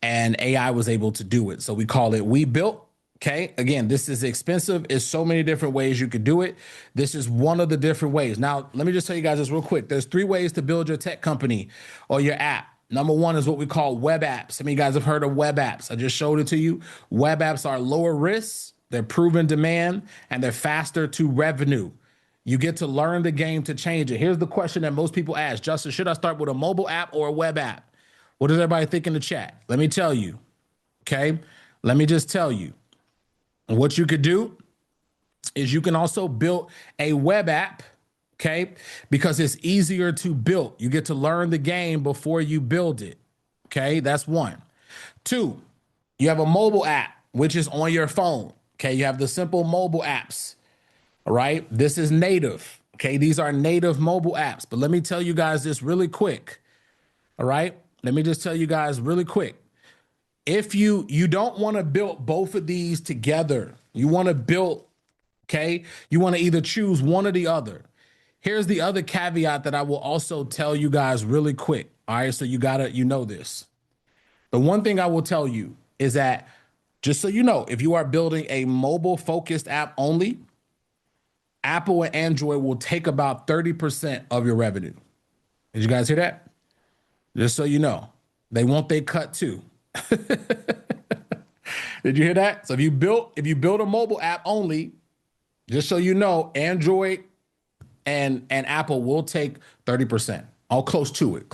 and AI was able to do it. So we call it We Built. Okay, again, this is expensive. There's so many different ways you could do it. This is one of the different ways. Now, let me just tell you guys this real quick. There's 3 ways to build your tech company or your app. Number 1 is what we call web apps. Some of you guys have heard of web apps. I just showed it to you. Web apps are lower risk, they're proven demand, and they're faster to revenue. You get to learn the game to change it. Here's the question that most people ask: Justin, should I start with a mobile app or a web app? What does everybody think in the chat? Let me tell you. Okay, let me just tell you. What you could do is you can also build a web app, okay? Because it's easier to build. You get to learn the game before you build it, okay? That's 1. 2, you have a mobile app, which is on your phone, okay? You have the simple mobile apps, all right? This is native, okay? These are native mobile apps. But let me tell you guys this really quick, all right? Let me just tell you guys really quick. If you don't want to build both of these together, you want to build, okay? You want to either choose one or the other. Here's the other caveat that I will also tell you guys really quick. All right, so you know this. The one thing I will tell you is that, just so you know, if you are building a mobile focused app only, Apple and Android will take about 30% of your revenue. Did you guys hear that? Just so you know, they want their cut too. Did you hear that? So if you build a mobile app only, just so you know, Android and Apple will take 30%, all close to it.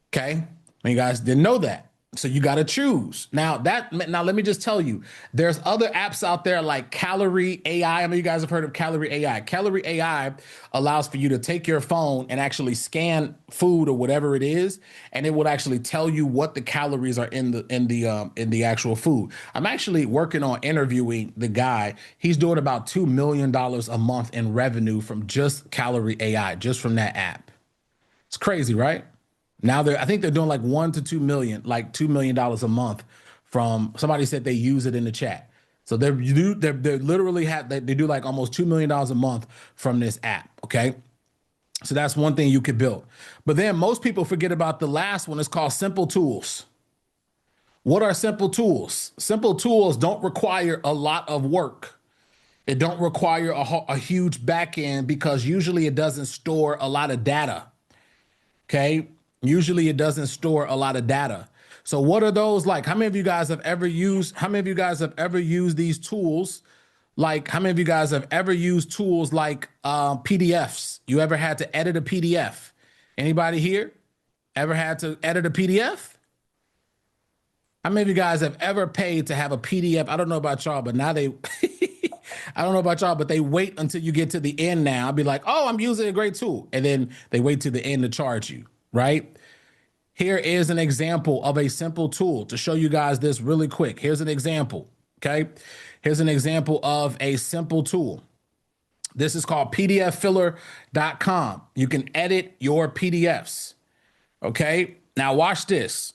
Okay, you guys didn't know that. So you got to choose. Now let me just tell you, there's other apps out there like Calorie AI. I know you guys have heard of Calorie AI. Calorie AI allows for you to take your phone and actually scan food or whatever it is, and it will actually tell you what the calories are in the actual food. I'm actually working on interviewing the guy. He's doing about $2 million a month in revenue from just Calorie AI, just from that app. It's crazy, right? Now I think they're doing like $1 to $2 million, like $2 million a month from somebody said they use it in the chat. So they literally they do like almost $2 million a month from this app. Okay. So that's one thing you could build. But then most people forget about the last one. It's called Simple Tools. What are simple tools? Simple tools don't require a lot of work. It don't require a huge back end because usually it doesn't store a lot of data. Okay. Usually it doesn't store a lot of data. So what are those like? How many of you guys have ever used these tools? Like, how many of you guys have ever used tools like PDFs? You ever had to edit a PDF? Anybody here ever had to edit a PDF? How many of you guys have ever paid to have a PDF? I don't know about y'all, but now I don't know about y'all, but they wait until you get to the end now. I'll be like, oh, I'm using a great tool. And then they wait to the end to charge you. Right? Here is an example of a simple tool to show you guys this really quick. Here's an example. Okay. Here's an example of a simple tool. This is called pdffiller.com. You can edit your PDFs. Okay. Now watch this.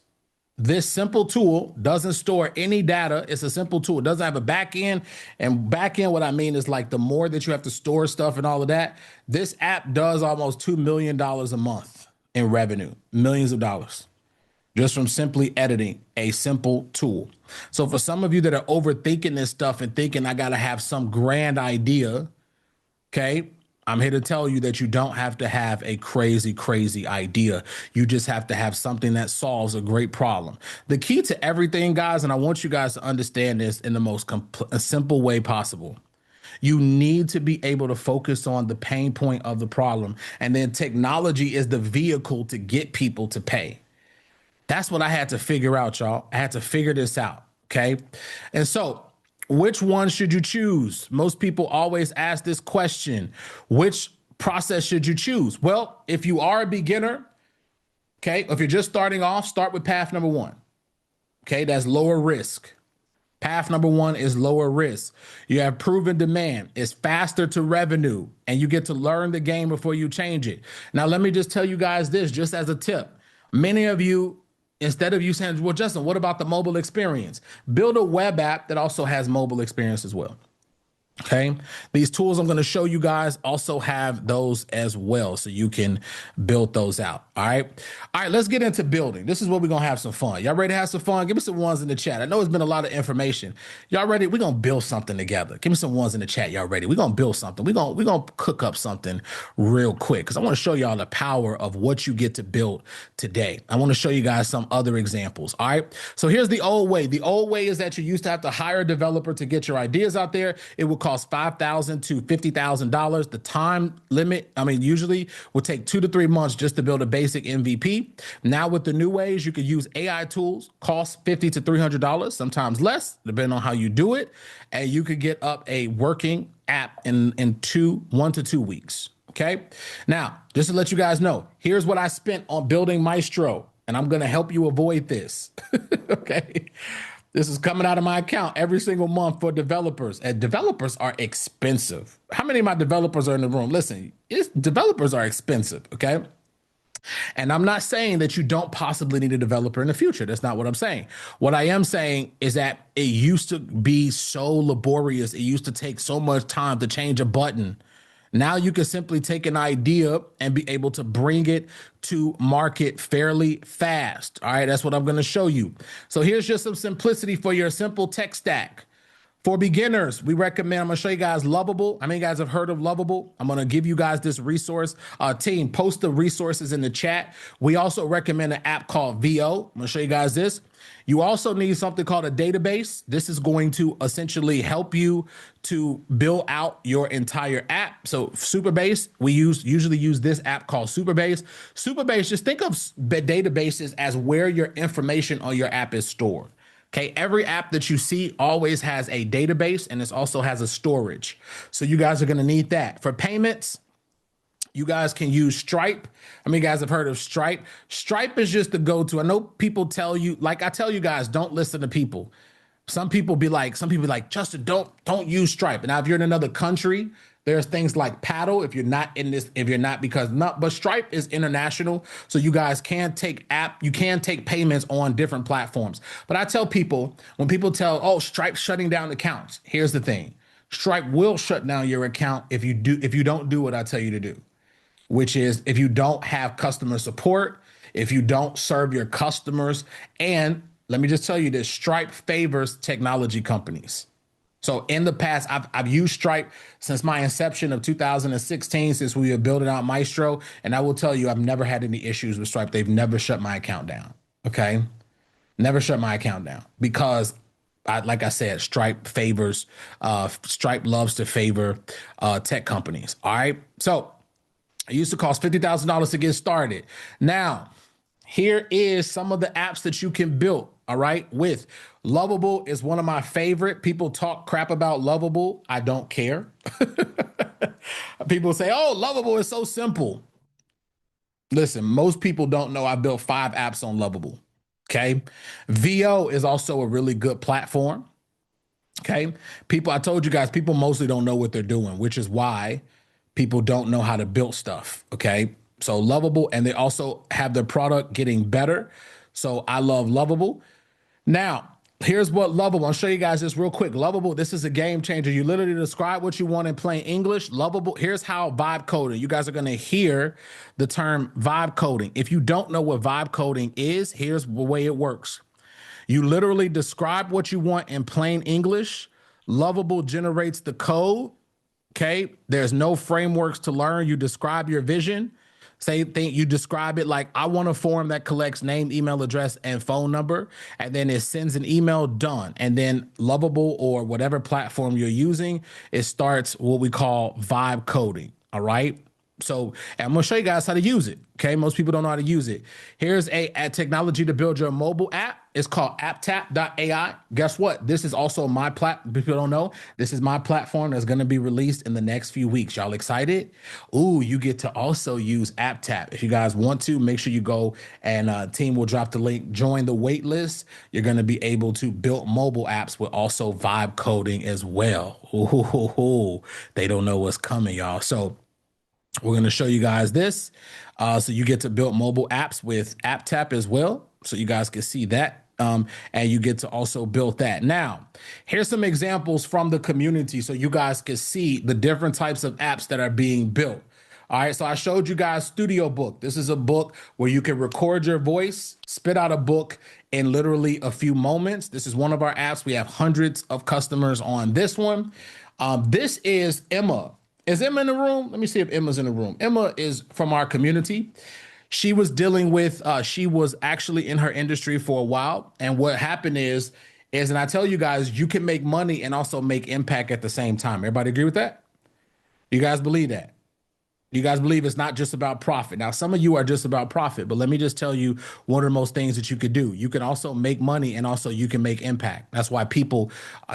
This simple tool doesn't store any data. It's a simple tool. It doesn't have a back end. And back end, what I mean is like the more that you have to store stuff and all of that, this app does almost $2 million a month in revenue, millions of dollars, just from simply editing a simple tool. So for some of you that are overthinking this stuff and thinking I got to have some grand idea, okay, I'm here to tell you that you don't have to have a crazy idea. You just have to have something that solves a great problem. The key to everything, guys, and I want you guys to understand this in the most simple way possible. You need to be able to focus on the pain point of the problem. And then technology is the vehicle to get people to pay. That's what I had to figure out, y'all. I had to figure this out. Okay. And so which one should you choose? Most people always ask this question. Which process should you choose? Well, if you are a beginner, okay, if you're just starting off, start with path number 1. Okay. That's lower risk. Path number 1 is lower risk. You have proven demand. It's faster to revenue, and you get to learn the game before you change it. Now, let me just tell you guys this, just as a tip. Many of you Instead of you saying, well, Justin, what about the mobile experience? Build a web app that also has mobile experience as well. Okay, these tools I'm going to show you guys also have those as well, so you can build those out. All right, let's get into building. This is where we're gonna have some fun. Y'all ready to have some fun? Give me some ones in the chat. I know it's been a lot of information. Y'all ready? We're gonna build something together. Give me some ones in the chat. Y'all ready? We're gonna build something. We're gonna cook up something real quick, because I want to show y'all the power of what you get to build today. I want to show you guys some other examples. All right, so here's the old way. The old way is that you used to have to hire a developer to get your ideas out there. It would cost $5,000 to $50,000. The time limit, usually would take 2 to 3 months just to build a basic MVP. Now with the new ways, you could use AI tools, cost $50 to $300, sometimes less, depending on how you do it. And you could get up a working app in 1 to 2 weeks. Okay. Now, just to let you guys know, here's what I spent on building Maestro, and I'm going to help you avoid this. Okay. This is coming out of my account every single month for developers. And developers are expensive. How many of my developers are in the room? Listen, developers are expensive, okay? And I'm not saying that you don't possibly need a developer in the future. That's not what I'm saying. What I am saying is that it used to be so laborious. It used to take so much time to change a button. Now you can simply take an idea and be able to bring it to market fairly fast. All right, that's what I'm going to show you. So here's just some simplicity for your simple tech stack. For beginners, we recommend, I'm going to show you guys Lovable. How many guys have heard of Lovable? I'm going to give you guys this resource. Team, post the resources in the chat. We also recommend an app called VO. I'm going to show you guys this. You also need something called a database. This is going to essentially help you to build out your entire app. So Superbase, we usually use this app called Superbase. Superbase, just think of databases as where your information on your app is stored. Okay, every app that you see always has a database, and it also has a storage. So you guys are going to need that. For payments, you guys can use Stripe. How many guys have heard of Stripe? Stripe is just the go-to. I know people tell you, like I tell you guys, don't listen to people. Some people be like, Justin, don't use Stripe. Now, if you're in another country, there's things like Paddle. But Stripe is international. So you guys can take payments on different platforms. But I tell people, when people tell, Stripe's shutting down accounts, here's the thing. Stripe will shut down your account if you don't do what I tell you to do, which is if you don't have customer support, if you don't serve your customers. And let me just tell you this, Stripe favors technology companies. So in the past, I've used Stripe since my inception of 2016, since we were building out Maestro. And I will tell you, I've never had any issues with Stripe. They've never shut my account down. Okay. Never shut my account down because like I said, Stripe loves to favor tech companies. All right. So it used to cost $50,000 to get started. Now, here is some of the apps that you can build. All right. With Lovable is one of my favorite. People talk crap about Lovable. I don't care. People say, Lovable is so simple. Listen, most people don't know I built 5 apps on Lovable. Okay. VO is also a really good platform. Okay. I told you guys, people mostly don't know what they're doing, which is why people don't know how to build stuff. Okay. So Lovable, and they also have their product getting better. So I love Lovable. Now, here's what Lovable, I'll show you guys this real quick. Lovable, this is a game changer. You literally describe what you want in plain English. Lovable, here's how vibe coding. You guys are going to hear the term vibe coding. If you don't know what vibe coding is, here's the way it works. You literally describe what you want in plain English. Lovable generates the code. Okay. There's no frameworks to learn. You describe your vision. You describe it like, I want a form that collects name, email address, and phone number, and then it sends an email, done. And then Lovable, or whatever platform you're using, it starts what we call vibe coding. All right. So I'm going to show you guys how to use it. Okay. Most people don't know how to use it. Here's a technology to build your mobile app. It's called AppTap.ai. Guess what? This is also my people don't know. This is my platform that's going to be released in the next few weeks. Y'all excited? Ooh, you get to also use AppTap. If you guys want to, make sure you go, and team will drop the link. Join the wait list. You're going to be able to build mobile apps with also vibe coding as well. Ooh, they don't know what's coming, y'all. So we're going to show you guys this. So you get to build mobile apps with AppTap as well. so you guys can see that. And you get to also build that. Now, here's some examples from the community so you guys can see the different types of apps that are being built. All right, so I showed you guys Studio Book. This is a book where you can record your voice, spit out a book in literally a few moments. This is one of our apps. We have hundreds of customers on this one. This is Emma. Is Emma in the room? Let me see if Emma's in the room. Emma is from our community. She was dealing with, she was actually in her industry for a while. And what happened is, and I tell you guys, you can make money and also make impact at the same time. Everybody agree with that? You guys believe that? You guys believe it's not just about profit. Now, some of you are just about profit, but let me just tell you one of the most things that you could do. You can also make money and also you can make impact. That's why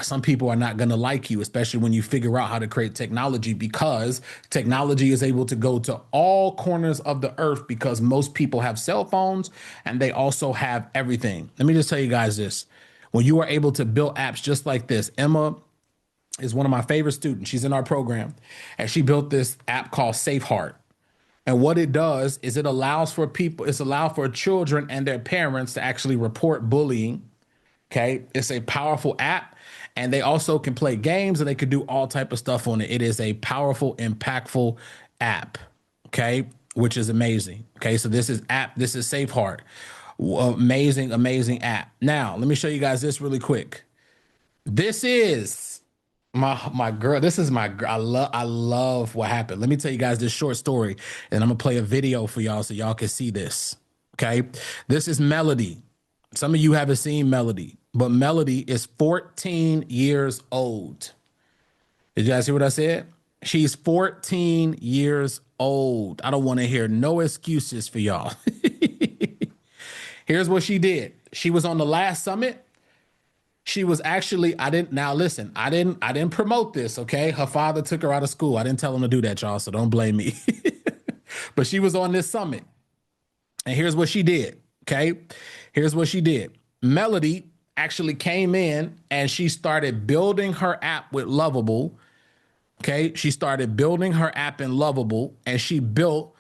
some people are not going to like you, especially when you figure out how to create technology, because technology is able to go to all corners of the earth because most people have cell phones and they also have everything. Let me just tell you guys this. When you are able to build apps just like this, Emma is one of my favorite students. She's in our program, and she built this app called SafeHeart. And what it does is it allows for children and their parents to actually report bullying. Okay, it's a powerful app, and they also can play games and they can do all type of stuff on it. It is a powerful, impactful app. Okay, which is amazing. Okay, so this is SafeHeart. Amazing, amazing app. Now, let me show you guys this really quick. This is my girl. This is my girl. I love what happened. Let me tell you guys this short story, and I'm gonna play a video for y'all so y'all can see this. Okay, this is Melody. Some of you haven't seen Melody, but Melody is 14 years old. Did you guys hear what I said? She's 14 years old. I don't want to hear no excuses for y'all. Here's what she did. She was on the last summit. She was actually, I didn't promote this, okay? Her father took her out of school. I didn't tell him to do that, y'all, so don't blame me. But she was on this summit. And here's what she did, okay? Here's what she did. Melody actually came in and she started building her app with Lovable, okay? She started building her app in Lovable, and she built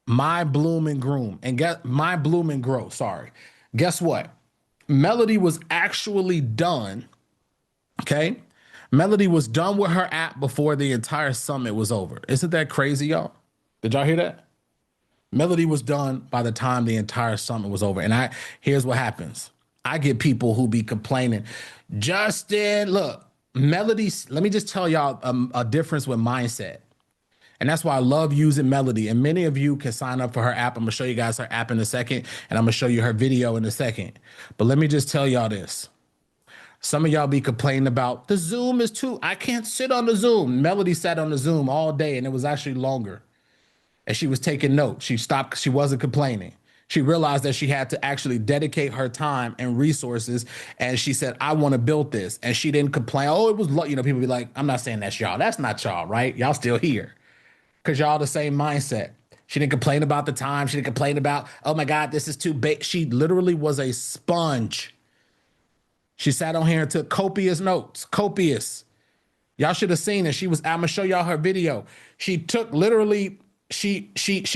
My Bloom and Grow, sorry. Guess what? Melody was actually done, okay? Melody was done with her app before the entire summit was over. Isn't that crazy, y'all? Did y'all hear that? Melody was done by the time the entire summit was over. And here's what happens. I get people who be complaining, Justin, look, Melody, let me just tell y'all a difference with mindset. And that's why I love using Melody. And many of you can sign up for her app. I'm going to show you guys her app in a second, and I'm going to show you her video in a second. But let me just tell y'all this. Some of y'all be complaining about the Zoom is too, I can't sit on the Zoom. Melody sat on the Zoom all day, and it was actually longer. And she was taking notes. She stopped. She wasn't complaining. She realized that she had to actually dedicate her time and resources. And she said, I want to build this. And she didn't complain. Oh, it was, people be like, I'm not saying that's y'all. That's not y'all, right? Y'all still here. Because y'all the same mindset. She didn't complain about the time. She didn't complain about, oh my God, this is too big. She literally was a sponge. She sat on here and took copious notes, copious. Y'all should have seen it. I'm gonna show y'all her video. She took literally, she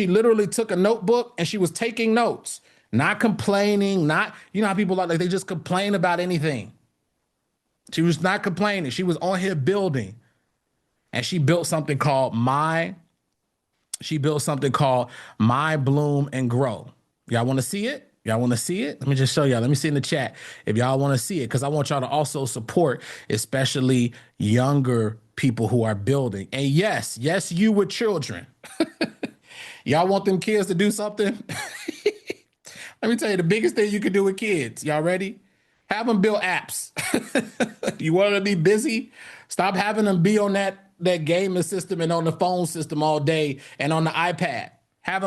literally took a notebook and she was taking notes, not complaining, not, you know how people like they just complain about anything. She was not complaining. She was on here building. And she built something called My Bloom and Grow. Y'all want to see it? Y'all want to see it? Let me just show y'all. Let me see in the chat if y'all want to see it, because I want y'all to also support, especially younger people who are building. And yes, you with children. Y'all want them kids to do something? Let me tell you the biggest thing you can do with kids. Y'all ready? Have them build apps. You want to be busy? Stop having them be on that gaming system and on the phone system all day and on the iPad.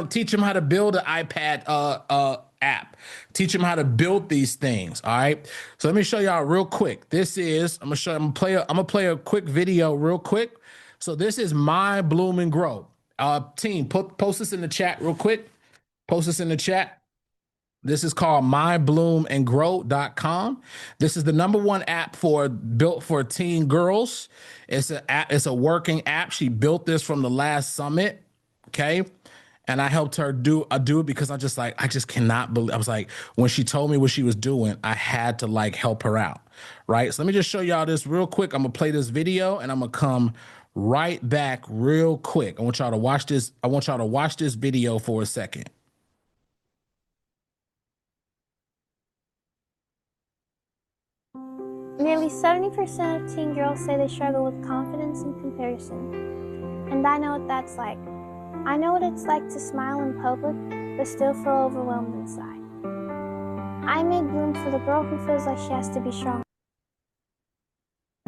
Teach them how to build an iPad app. Teach them how to build these things. All right. So let me show y'all real quick. I'm gonna play a quick video real quick. So this is My Bloom and Grow. Team, post this in the chat real quick. Post this in the chat. This is called mybloomandgrow.com. This is the #1 app built for teen girls. It's a working app. She built this from the last summit. Okay. And I helped her do it because I just cannot believe. I was like, when she told me what she was doing, I had to like help her out, right? So let me just show y'all this real quick. I'm gonna play this video and I'm gonna come right back real quick. I want y'all to watch this. I want y'all to watch this video for a second. Nearly 70% of teen girls say they struggle with confidence and comparison. And I know what that's like. I know what it's like to smile in public, but still feel overwhelmed inside. I made Bloom for the girl who feels like she has to be strong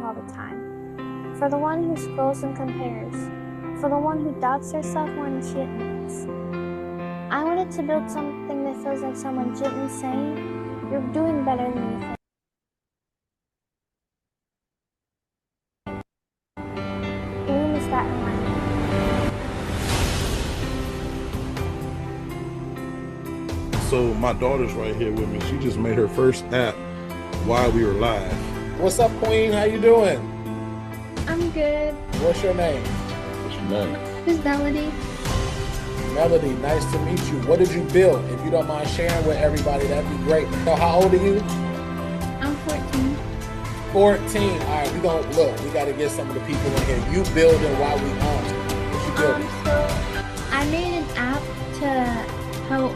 all the time. For the one who scrolls and compares. For the one who doubts herself more than she admits. I wanted to build something that feels like someone gently saying, "You're doing better than you think." Bloom is that reminder. So my daughter's right here with me. She just made her first app while we were live. What's up, Queen? How you doing? I'm good. What's your name? What's your name? Who's Melody? Melody, nice to meet you. What did you build? If you don't mind sharing with everybody, that'd be great. So how old are you? I'm 14. 14. All right, we gonna look. We gotta get some of the people in here. You building while we on. What you building? So I made an app to help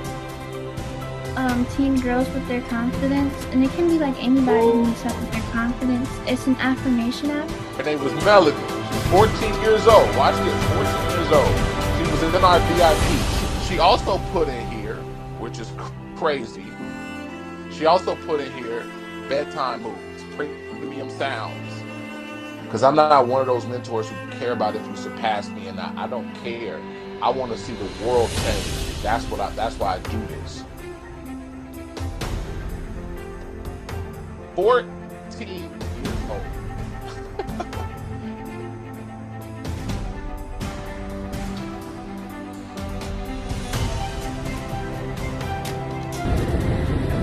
teen girls with their confidence, and it can be like anybody who needs help with their confidence. It's an affirmation app. Her name was Melody. She's 14 years old. Watch this, 14 years old. She was in our VIP. She also put in here, which is crazy, she also put in here bedtime movies, premium sounds. Because I'm not one of those mentors who care about if you surpass me, and I don't care. I want to see the world change. That's why I do this. 14 years old.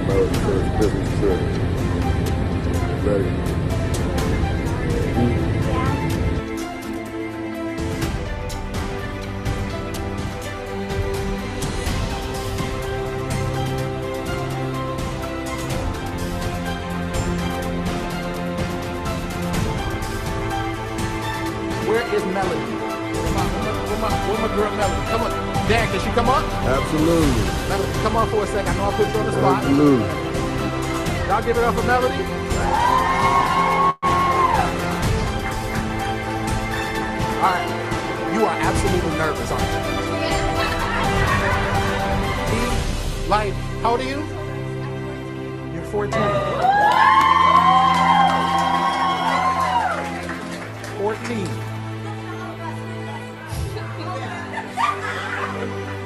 Melody's first business trip. Ready? Where is Melody? Where my girl Melody? Come on. Dad, can she come on? Absolutely. Melody, come on for a second. I know I put you on the spot. Absolutely. Y'all give it up for Melody? All right. You are absolutely nervous, aren't you? Like, how old are you? You're 14. 14.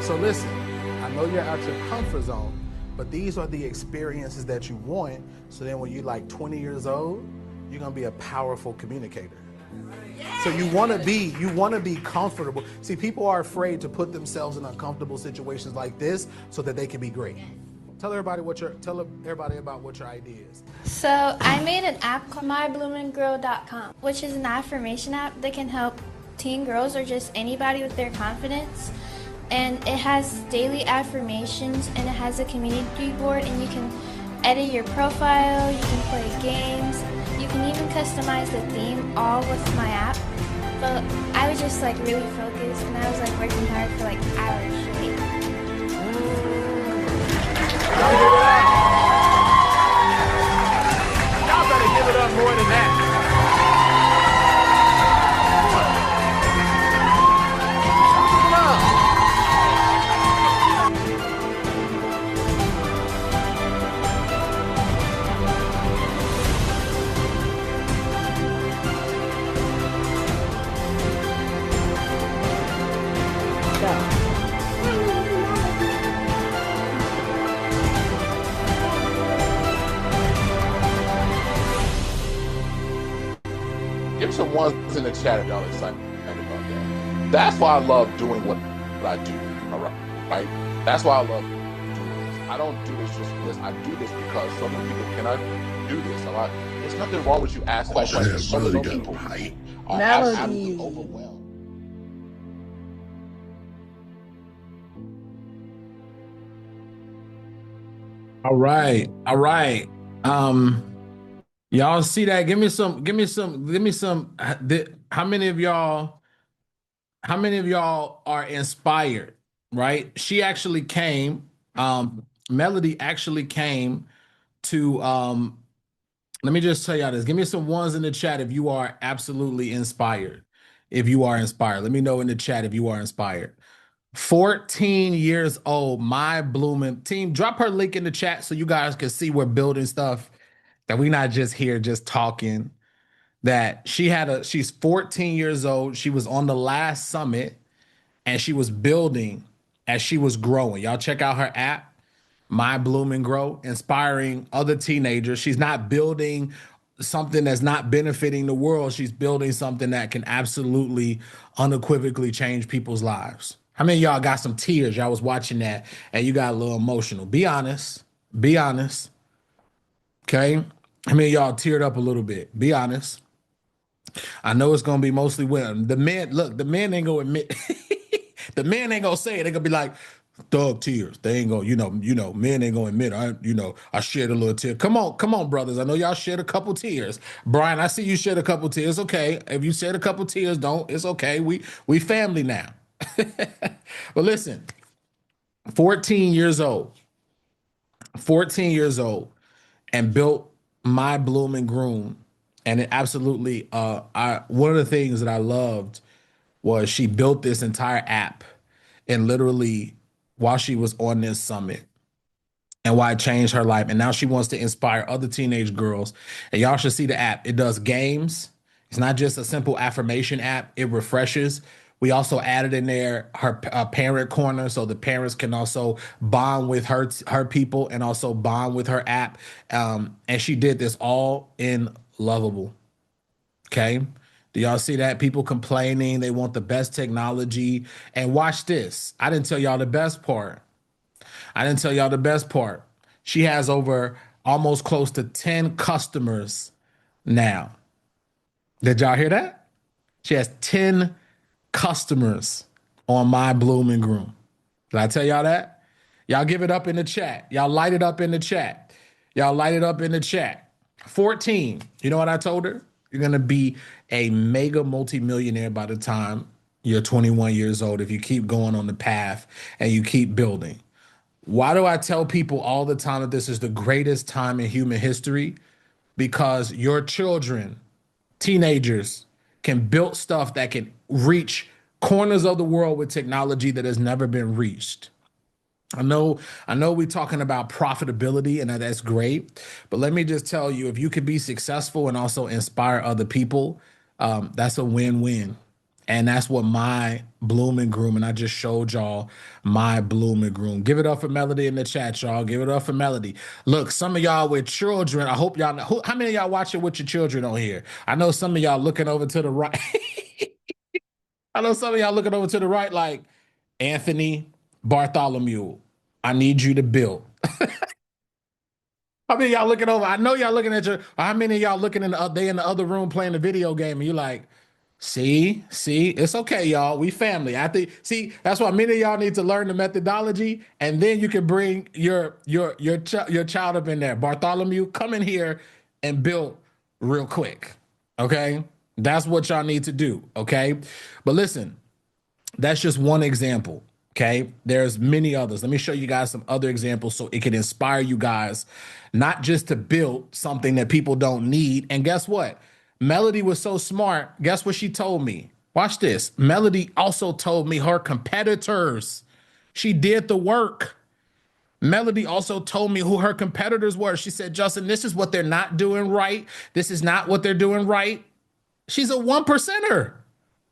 So listen, I know you're out your comfort zone, but these are the experiences that you want. So then when you're like 20 years old, you're gonna be a powerful communicator. So you wanna be comfortable. See, people are afraid to put themselves in uncomfortable situations like this so that they can be great. Tell everybody about what your idea is. So I made an app called MyBloomingGirl.com, which is an affirmation app that can help teen girls or just anybody with their confidence. And it has daily affirmations, and it has a community board, and you can edit your profile, you can play games, you can even customize the theme all with my app. But I was just like really focused, and I was like working hard for like hours straight. Y'all better give it up more than that. Give some ones in the chat if y'all excited about that. That's why I love doing what I do. All right? That's why I love doing this. I don't do this just because I do this because so many people cannot do this. There's nothing wrong with you asking questions. So many people are absolutely overwhelmed. All right. All right. Um, y'all see that? Give me some. How many of y'all, how many of y'all are inspired? Right? She actually came, Melody actually came to let me just tell y'all this. Give me some ones in the chat if you are absolutely inspired. If you are inspired, let me know in the chat if you are inspired. 14 years old, my blooming team. Drop her link in the chat so you guys can see we're building stuff, that we not just here just talking. That she's 14 years old. She was on the last summit and she was building as she was growing. Y'all check out her app, My Bloom and Grow, inspiring other teenagers. She's not building something that's not benefiting the world. She's building something that can absolutely, unequivocally change people's lives. How many of y'all got some tears? Y'all was watching that and you got a little emotional. Be honest. Be honest. Okay. How many of y'all teared up a little bit? Be honest. I know it's gonna be mostly women. The men, look, the men ain't gonna admit. The men ain't gonna say it. They're gonna be like, thug tears. They ain't gonna, men ain't gonna admit. I shed a little tear. Come on, brothers. I know y'all shed a couple tears. Brian, I see you shed a couple tears. Okay, if you shed a couple tears, it's okay. We family now. But listen, 14 years old, 14 years old, and built My Bloom and Groom, and it absolutely. One of the things that I loved was she built this entire app, and literally while she was on this summit, and why it changed her life. And now she wants to inspire other teenage girls. And y'all should see the app. It does games. It's not just a simple affirmation app. It refreshes. We also added in there her parent corner, so the parents can also bond with her people and also bond with her app. And she did this all in Lovable. Okay. Do y'all see that? People complaining, they want the best technology. And watch this. I didn't tell y'all the best part. She has over almost close to 10 customers now. Did y'all hear that? She has 10 customers on My Bloom and Groom. Did I tell y'all that? Y'all give it up in the chat. Y'all light it up in the chat. 14. You know what I told her? You're going to be a mega multimillionaire by the time you're 21 years old if you keep going on the path and you keep building. Why do I tell people all the time that this is the greatest time in human history? Because your children, teenagers, can build stuff that can reach corners of the world with technology that has never been reached. I know we're talking about profitability, and that's great, but let me just tell you, if you could be successful and also inspire other people, that's a win-win. And that's what My Bloom and Groom, and I just showed y'all My Bloom and Groom. Give it up for Melody in the chat, y'all. Give it up for Melody. Look, some of y'all with children, I hope y'all know. How many of y'all watching with your children on here? I know some of y'all looking over to the right. Like Anthony Bartholomew. I need you to build. How many of y'all looking over? I know y'all looking at how many of y'all looking in the other room playing the video game, and you like, see, it's okay, y'all. We family. I think, see, that's why many of y'all need to learn the methodology, and then you can bring your child up in there. Bartholomew, come in here and build real quick. Okay? That's what y'all need to do. Okay? But listen, that's just one example. Okay, there's many others. Let me show you guys some other examples so it can inspire you guys, not just to build something that people don't need. And guess what? Melody was so smart. Guess what she told me? Watch this. Melody also told me her competitors. She did the work. Melody also told me who her competitors were. She said, Justin, this is what they're not doing right. This is not what they're doing right. She's a 1%er.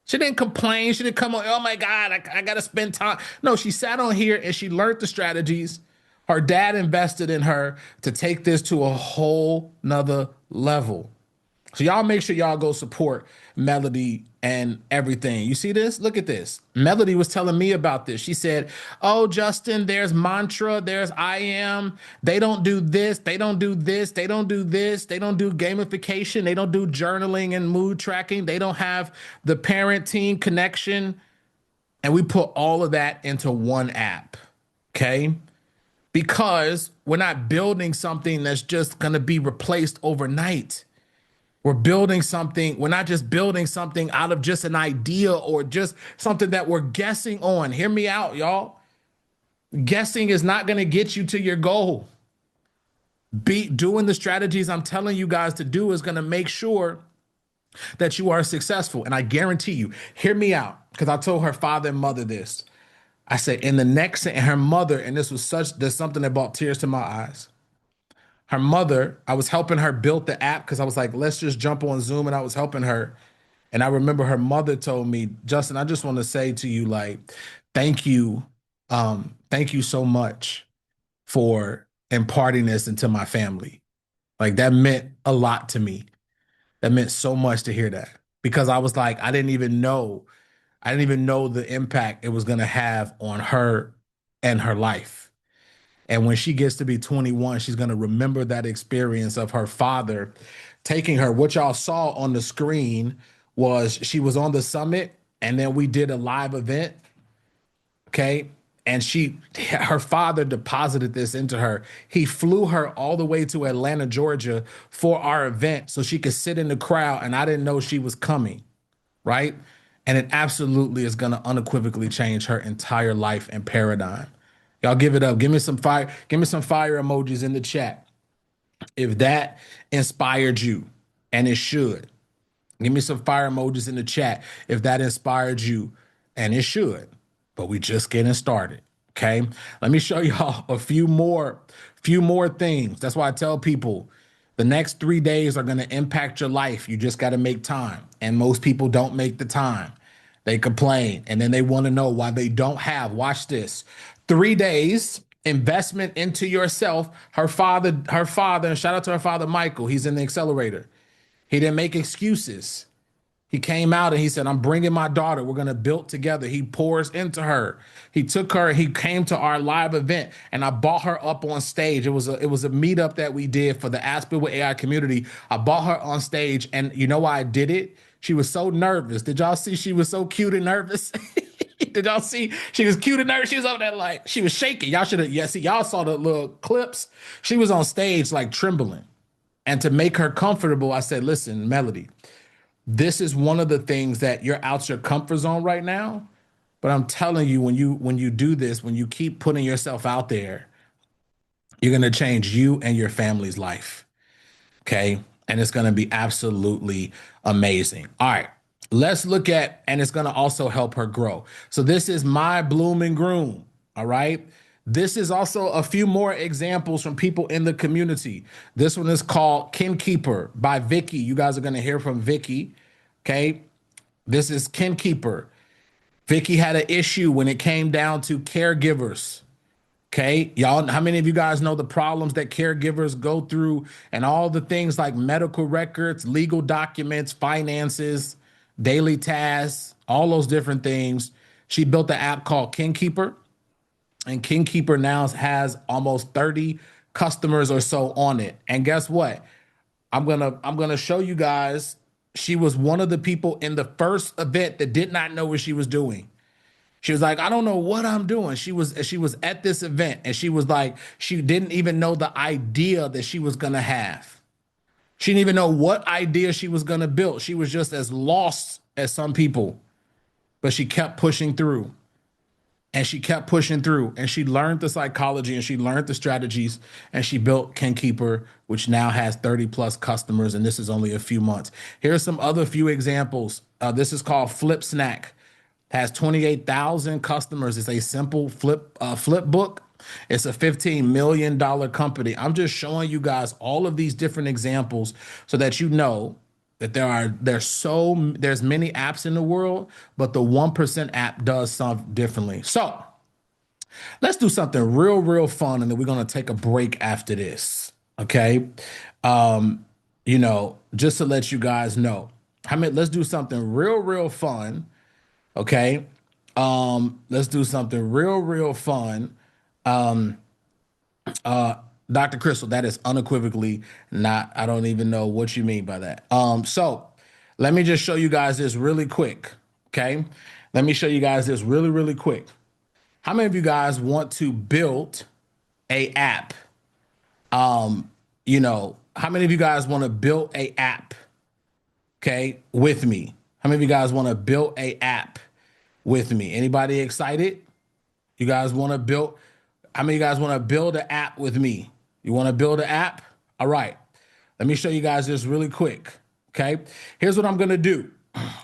She didn't complain. She didn't come on, oh my God, I got to spend time. No, she sat on here and she learned the strategies. Her dad invested in her to take this to a whole nother level. So y'all make sure y'all go support Melody and everything. You see this? Look at this. Melody was telling me about this. She said, oh, Justin, there's Mantra, there's I Am. They don't do this. They don't do this. They don't do this. They don't do gamification. They don't do journaling and mood tracking. They don't have the parent-teen connection. And we put all of that into one app, okay? because we're not building something that's just going to be replaced overnight. We're building something. We're not just building something out of just an idea or just something that we're guessing on. Hear me out, y'all. Guessing is not going to get you to your goal. Doing the strategies I'm telling you guys to do is going to make sure that you are successful. And I guarantee you, hear me out, because I told her father and mother this. I said, in the next, and her mother, and there's something that brought tears to my eyes. Her mother, I was helping her build the app because I was like, let's just jump on Zoom, and I was helping her. And I remember her mother told me, Justin, I just want to say to you, like, thank you. Thank you so much for imparting this into my family. Like, that meant a lot to me. That meant so much to hear that, because I was like, I didn't even know the impact it was going to have on her and her life. And when she gets to be 21, she's going to remember that experience of her father taking her. What y'all saw on the screen was she was on the summit, and then we did a live event. Okay. And her father deposited this into her. He flew her all the way to Atlanta, Georgia for our event so she could sit in the crowd, and I didn't know she was coming, right? And it absolutely is going to unequivocally change her entire life and paradigm. Y'all give it up. Give me some fire. Give me some fire emojis in the chat if that inspired you, and it should. Give me some fire emojis in the chat if that inspired you, and it should. But we just getting started, okay? Let me show y'all a few more things. That's why I tell people the next 3 days are going to impact your life. You just got to make time. And most people don't make the time. They complain, and then they want to know why they don't have. Watch this. 3 days investment into yourself. Her father, and shout out to her father, Michael. He's in the accelerator. He didn't make excuses. He came out and he said, I'm bringing my daughter. We're going to build together. He pours into her. He took her. He came to our live event, and I brought her up on stage. It was a meetup that we did for the Apps Built with AI community. I brought her on stage, and you know why I did it? She was so nervous. Did y'all see she was so cute and nervous? Did y'all see she was cute and nervous? She was over there like, she was shaking. Y'all should have, see, y'all saw the little clips. She was on stage like trembling. And to make her comfortable, I said, listen, Melody, this is one of the things that you're out your comfort zone right now. But I'm telling you, when you do this, when you keep putting yourself out there, you're going to change you and your family's life. Okay. And it's going to be absolutely amazing. All right. Let's look at, and it's going to also help her grow. So this is My Bloom and Groom. All right. This is also a few more examples from people in the community. This one is called Kin Keeper by Vicky. You guys are going to hear from Vicky. Okay. This is Kin Keeper. Vicky had an issue when it came down to caregivers. Okay. Y'all, how many of you guys know the problems that caregivers go through and all the things like medical records, legal documents, finances, daily tasks, all those different things? She built an app called Kin Keeper. And Kin Keeper now has almost 30 customers or so on it. And guess what? I'm gonna show you guys. She was one of the people in the first event that did not know what she was doing. She was like, I don't know what I'm doing. She was at this event, and she was like, she didn't even know the idea that she was gonna have. She didn't even know what idea she was gonna build. She was just as lost as some people, but she kept pushing through. And she kept pushing through, and she learned the psychology, and she learned the strategies, and she built Kin Keeper, which now has 30 plus customers. And this is only a few months. Here's some other few examples. This is called Flip Snack. Has 28,000 customers. It's a simple flip book. It's a $15 million company. I'm just showing you guys all of these different examples so that you know that there's many apps in the world, but the 1% app does something differently. So let's do something real fun, and then we're gonna take a break after this. Okay. Just to let you guys know. Let's do something real fun. Okay. Let's do something real fun. Dr. Crystal, that is unequivocally not, I don't even know what you mean by that. So let me just show you guys this really quick. Okay. Let me show you guys this really quick. How many of you guys want to build a app, you know, how many of you guys want to build a app? Okay, with me. How many of you guys want to build a app with me? Anybody excited? You guys want to build? How many of you guys want to build an app with me? You want to build an app? All right. Let me show you guys this really quick. Okay. Here's what I'm going to do.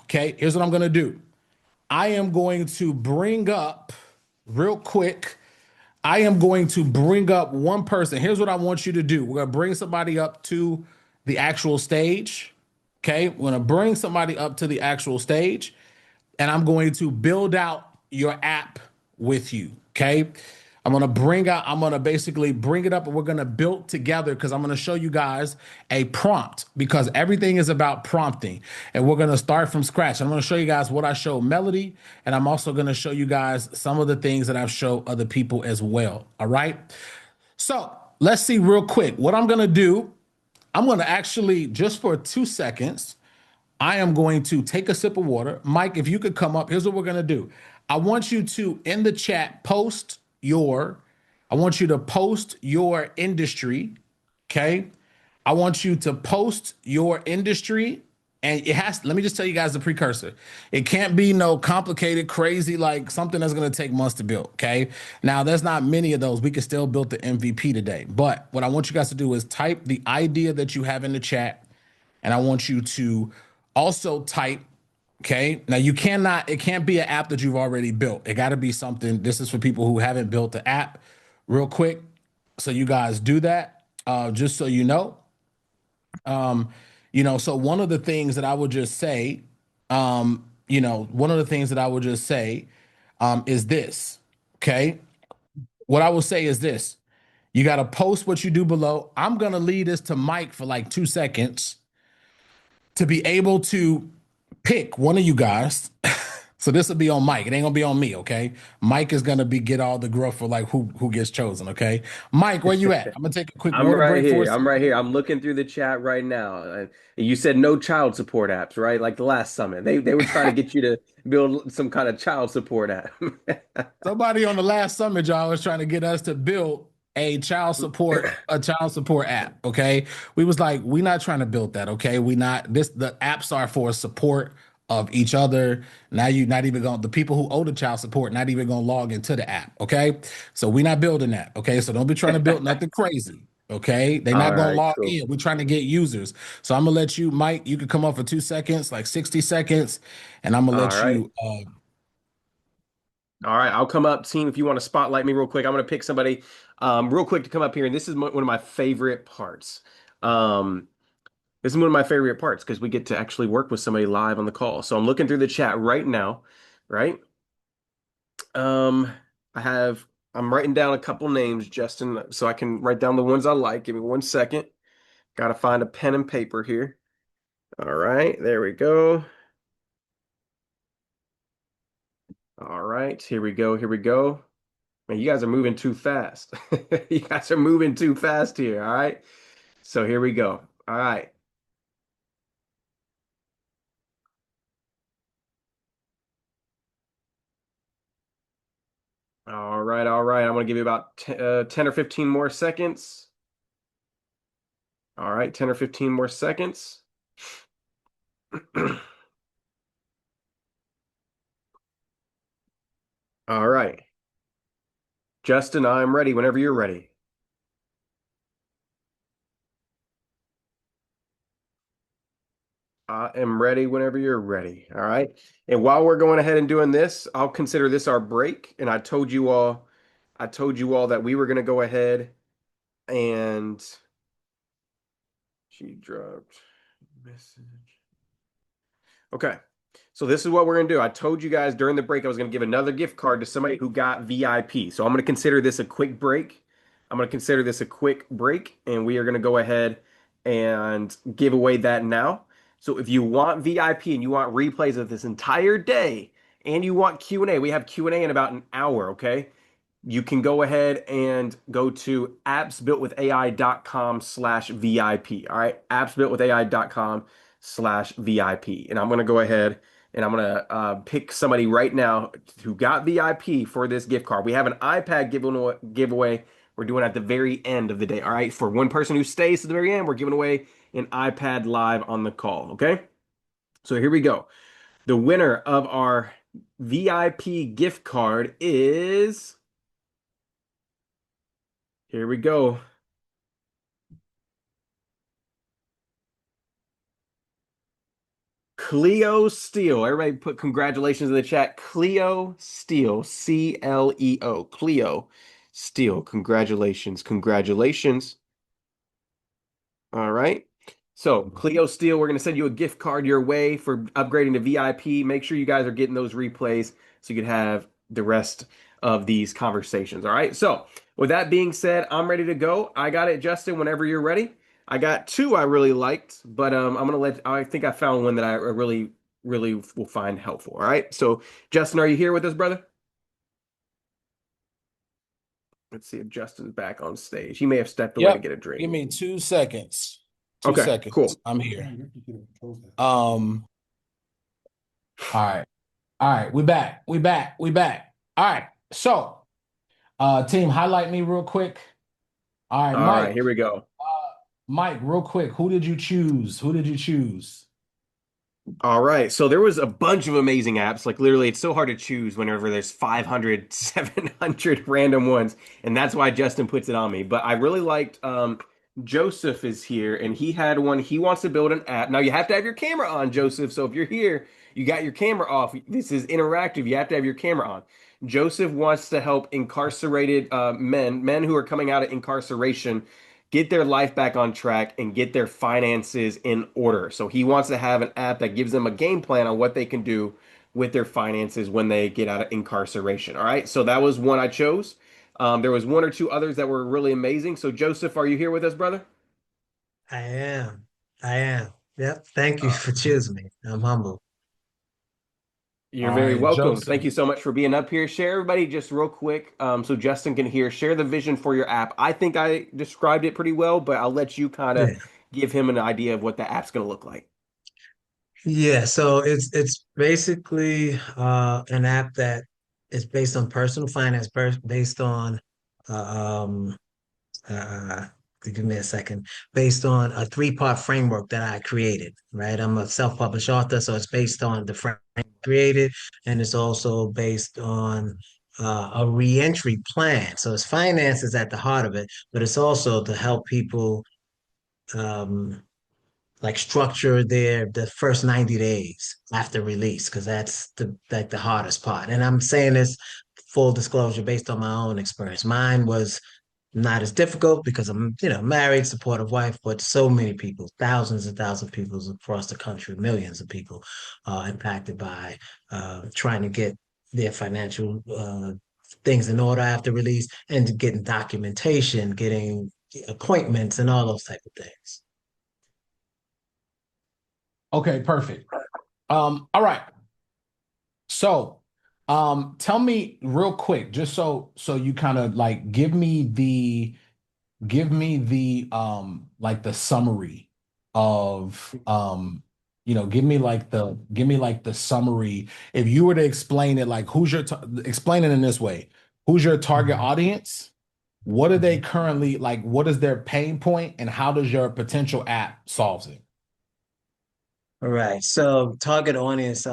Okay. Here's what I'm going to do. I am going to bring up real quick. I am going to bring up one person. Here's what I want you to do. We're going to bring somebody up to the actual stage. Okay. We're going to bring somebody up to the actual stage, and I'm going to build out your app with you. Okay. I'm going to basically bring it up, and we're going to build together, because I'm going to show you guys a prompt, because everything is about prompting, and we're going to start from scratch. I'm going to show you guys what I show Melody, and I'm also going to show you guys some of the things that I've showed other people as well. All right. So let's see real quick what I'm going to do. I'm going to actually, just for 2 seconds, I am going to take a sip of water. Mike, if you could come up, here's what we're going to do. I want you to, in the chat, I want you to post your industry. Okay. I want you to post your industry, and let me just tell you guys the precursor. It can't be no complicated, crazy, like something that's going to take months to build. Okay. Now there's not many of those. We can still build the MVP today. But what I want you guys to do is type the idea that you have in the chat. And I want you to also type, okay, now it can't be an app that you've already built. It got to be something. This is for people who haven't built the app. Real quick, so you guys do that, just so you know. So one of the things that I would just say, is this, okay? What I will say is this. You got to post what you do below. I'm going to leave this to Mike for like 2 seconds to be able to pick one of you guys. So this will be on Mike. It ain't gonna be on me, okay? Mike is gonna get all the gruff for like who gets chosen, okay? Mike, where you at? I'm gonna take a quick I'm water right break here. for us. I'm right here. I'm looking through the chat right now. You said no child support apps, right? Like the last summit. They were trying to get you to build some kind of child support app. Somebody on the last summit, y'all, was trying to get us to build a child support app, okay? We was like, we're not trying to build that, okay? The apps are for support of each other. Now you're not even the people who owe the child support, not even gonna log into the app, okay? So we're not building that, okay? So don't be trying to build nothing crazy, okay? They're not gonna log in. We're trying to get users. So I'm gonna let you, Mike, you can come up for 2 seconds, like 60 seconds, and I'm gonna let you. All right, I'll come up, team, if you want to spotlight me real quick. I'm gonna pick somebody real quick to come up here, and this is one of my favorite parts. This is one of my favorite parts, because we get to actually work with somebody live on the call. So I'm looking through the chat right now, right? I'm writing down a couple names, Justin, so I can write down the ones I like. Give me 1 second. Got to find a pen and paper here. All right, there we go. All right, here we go. Here we go. Man, you guys are moving too fast. You guys are moving too fast here. All right. So here we go. All right. All right. All right. I'm going to give you about 10 or 15 more seconds. All right. 10 or 15 more seconds. All right. Justin, I'm ready whenever you're ready. I am ready whenever you're ready. All right. And while we're going ahead and doing this, I'll consider this our break. And I told you all that we were going to go ahead and she dropped message. Okay. So this is what we're going to do. I told you guys during the break I was going to give another gift card to somebody who got VIP. So I'm going to consider this a quick break. And we are going to go ahead and give away that now. So if you want VIP and you want replays of this entire day and you want Q&A, we have Q&A in about an hour, okay? You can go ahead and go to appsbuiltwithai.com/VIP, all right? appsbuiltwithai.com/VIP. And I'm going to go ahead and I'm going to pick somebody right now who got VIP for this gift card. We have an iPad giveaway we're doing at the very end of the day. All right. For one person who stays to the very end, we're giving away an iPad live on the call. Okay. So here we go. The winner of our VIP gift card is, here we go. Cleo Steele. Everybody put congratulations in the chat. Cleo Steele. C-L-E-O. Cleo Steele. Congratulations. Congratulations. All right. So, Cleo Steele, we're going to send you a gift card your way for upgrading to VIP. Make sure you guys are getting those replays so you can have the rest of these conversations. All right. So, with that being said, I'm ready to go. I got it, Justin, whenever you're ready. I got two I really liked, but I think I found one that I really will find helpful. All right. So, Justin, are you here with us, brother? Let's see if Justin's back on stage. He may have stepped away to get a drink. Give me 2 seconds. Okay, 2 seconds. cool. I'm here. All right. We back. All right. So, team, highlight me real quick. All right, All Mike. right, here we go. Mike, real quick, who did you choose? All right. So there was a bunch of amazing apps. Like literally, it's so hard to choose whenever there's 500, 700 random ones. And that's why Justin puts it on me. But I really liked Joseph is here and he had one. He wants to build an app. Now you have to have your camera on, Joseph. So if you're here, you got your camera off. This is interactive. You have to have your camera on. Joseph wants to help incarcerated men who are coming out of incarceration get their life back on track and get their finances in order. So he wants to have an app that gives them a game plan on what they can do with their finances when they get out of incarceration. All right. So that was one I chose. There was one or two others that were really amazing. So Joseph, are you here with us, brother? I am. Yep. Thank you for choosing me. I'm humble. You're All very right, welcome. Joseph. Thank you so much for being up here. Share everybody just real quick so Justin can hear. Share the vision for your app. I think I described it pretty well, but I'll let you kind of give him an idea of what the app's going to look like. Yeah, so it's basically an app that is based on personal finance, based on give me a second, based on a three-part framework that I created, right? I'm a self-published author, so it's based on the framework created, and it's also based on a reentry plan. So it's finances at the heart of it, but it's also to help people like structure the first 90 days after release, because that's the hardest part. And I'm saying this full disclosure based on my own experience. Mine was not as difficult because I'm, married, supportive wife, but so many people, thousands and thousands of people across the country, millions of people impacted by trying to get their financial things in order after release and getting documentation, getting appointments and all those type of things. Okay, perfect. All right. So, tell me real quick, just so you kind of like give me the like the summary of give me like the summary. If you were to explain it, like explain it in this way. Who's your target audience? What are they currently like? What is their pain point, and how does your potential app solves it? All right. So target audience,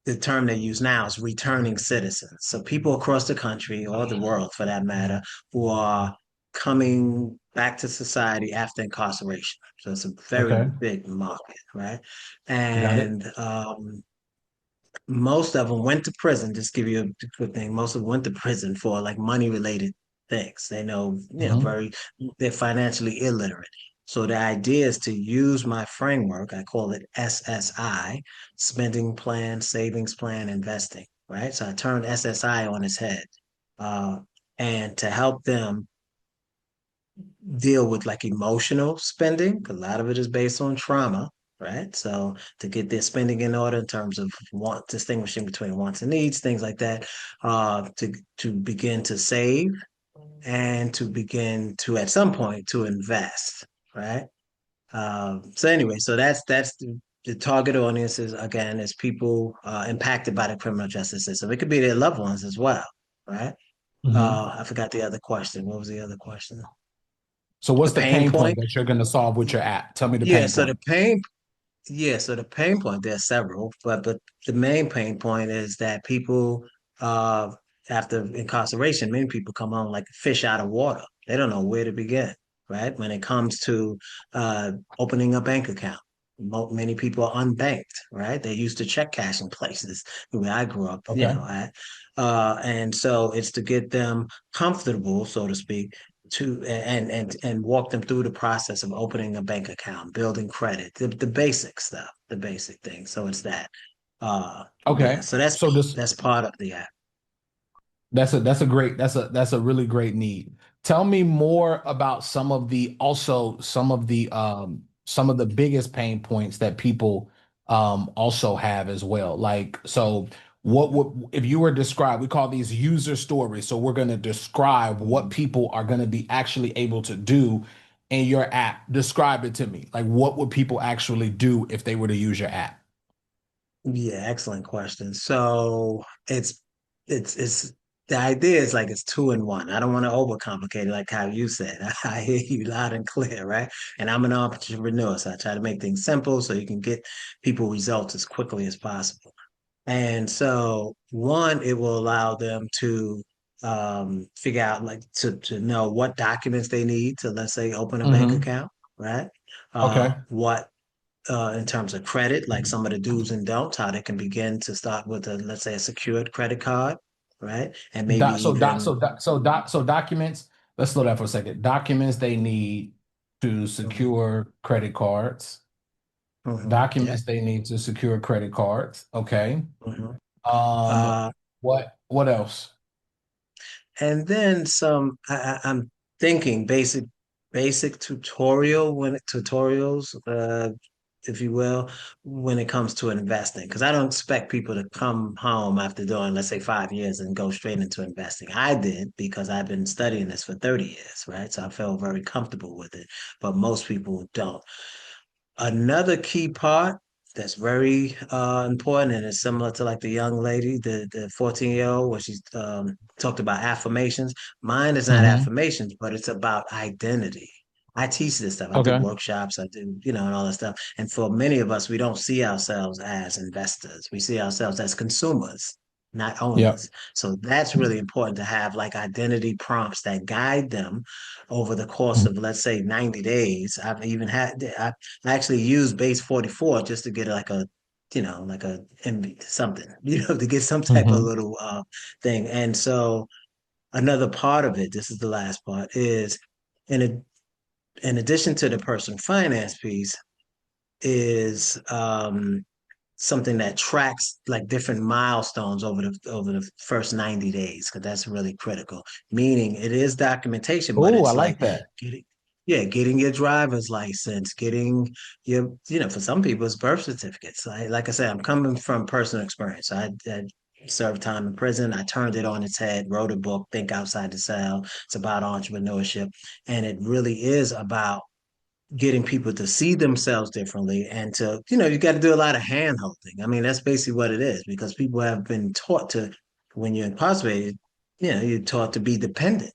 the term they use now is returning citizens. So people across the country or the world for that matter, who are coming back to society after incarceration. So it's a very big market, right? And most of them went to prison. Just give you a quick thing. Most of them went to prison for like money related things. They know, they're financially illiterate. So the idea is to use my framework. I call it SSI, spending plan, savings plan, investing, right? So I turned SSI on its head and to help them deal with like emotional spending. A lot of it is based on trauma, right? So to get their spending in order in terms of distinguishing between wants and needs, things like that, to begin to save and to begin to, at some point, to invest. Right. So anyway, so that's the target audience is people impacted by the criminal justice system. It could be their loved ones as well, right? I forgot the other question. What was the other question? So what's The the pain pain point point? that you're going to solve with your app? Tell me the Yeah, pain so point. the pain Yeah, so the pain point, there's several, but the main pain point is that people uh after incarceration, many people come home like fish out of water. They don't know where to begin, right? When it comes to opening a bank account. Many people are unbanked, right? They're used to check cashing places where I grew up, Okay. at. And so it's to get them comfortable, so to speak, to and walk them through the process of opening a bank account, building credit, the basic stuff, the basic things. So it's that. Yeah, Okay. so So this that's part of the app. that's a great that's a really great need. Tell me more about some of the biggest pain points that people also have as well. Like, so what would, if you were to describe, we call these user stories. So we're going to describe what people are going to be actually able to do in your app. Describe it to me. Like, what would people actually do if they were to use your app? Yeah, excellent question. So it's the idea is like it's two in one. I don't want to overcomplicate it like how you said. I hear you loud and clear, right? And I'm an entrepreneur, so I try to make things simple so you can get people results as quickly as possible. And so one, it will allow them to figure out like to know what documents they need to, let's say, open a bank Hmm. account, right? Okay. What in terms of credit, like some of the do's and don'ts, how they can begin to start with a, let's say, a secured credit card, right? And maybe even So documents. Let's slow down for a second. Documents they need to Mhm, secure credit cards. yeah. Documents they need to secure credit cards. Okay. Mhm. Um, Uh, what else? and then some. I'm thinking basic tutorials, if you will, when it comes to investing. Because I don't expect people to come home after doing, let's say, 5 years and go straight into investing. I did because I've been studying this for 30 years, right? So I felt very comfortable with it, but most people don't. Another key part that's very important and is similar to like the young lady, the 14-year-old, where she's talked about affirmations. Mine is not Hmm. affirmations, but it's about identity. I teach this stuff. I do Okay. workshops, I do, and all that stuff. And for many of us, we don't see ourselves as investors. We see ourselves as consumers, not Yep. owners. So that's really important to have like identity prompts that guide them over the course of, let's say, 90 days. I actually used base 44 just to get like a, like a something, to get some type of Hmm. little thing. And so another part of it, this is the last part, is in in addition to the personal finance piece, is something that tracks like different milestones over the first 90 days, because that's really critical. Meaning it is documentation, but Oh, I it's like like that. getting yeah, getting your driver's license, getting your, for some people it's birth certificates. Like I said, I'm coming from personal experience. I served time in prison. I turned it on its head, wrote a book, Think Outside the Cell. It's about entrepreneurship. And it really is about getting people to see themselves differently and to, you got to do a lot of hand holding. I mean, that's basically what it is, because people have been taught to, when you're incarcerated, you're taught to be dependent,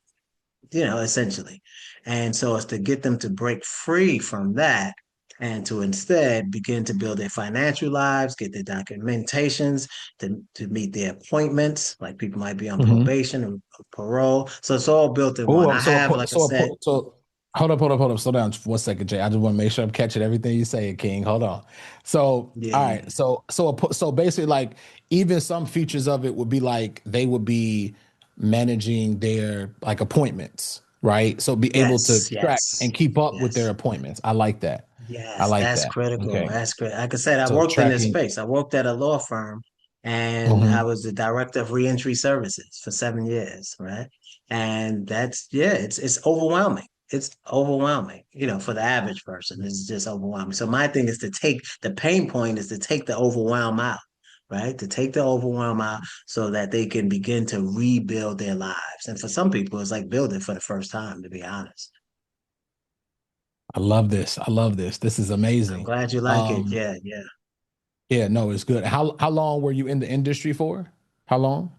essentially. And so it's to get them to break free from that and to instead begin to build their financial lives, get their documentations, to meet their appointments. Like people might be on Hmm. probation or parole. So it's all built in one. Oh, I have, like I said, so hold up, slow down for 1 second, Jay. I just want to make sure I'm catching everything you say, King. Hold on. So, yeah, all yeah, right. So basically, like even some features of it would be like they would be managing their like appointments, right? So be able to yes, track yes, and keep up with their yes. appointments. I like that. I Yes, like that's that. critical. Okay. That's great. Like I said, I So worked in this tracking. space. I worked at a law firm and I Mhm. was the director of reentry services for 7 years, right? And that's, yeah, it's overwhelming. It's overwhelming, for the average person. It's just overwhelming. So my thing is to take the pain point is to take the overwhelm out, right? To take the overwhelm out so that they can begin to rebuild their lives. And for some people, it's like building for the first time, to be honest. I love this. I love this. This is I'm amazing. glad you like it. Um, Yeah, yeah. yeah, no, it's good. How long were you in the industry for? How long?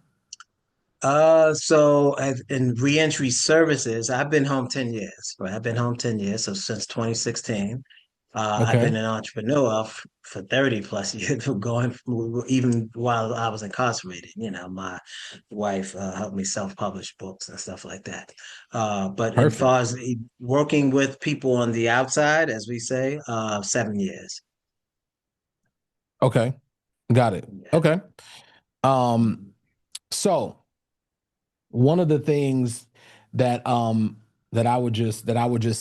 In reentry services, I've been home 10 years, right? I've been home 10 years, so since 2016. I've Okay. been an entrepreneur for 30 plus years, even while I was incarcerated. You know, my wife helped me self-publish books and stuff like that. But as Perfect. far as working with people on the outside, as we say, 7 years. Okay. Got it. Yeah. Okay. So one of the things that I would just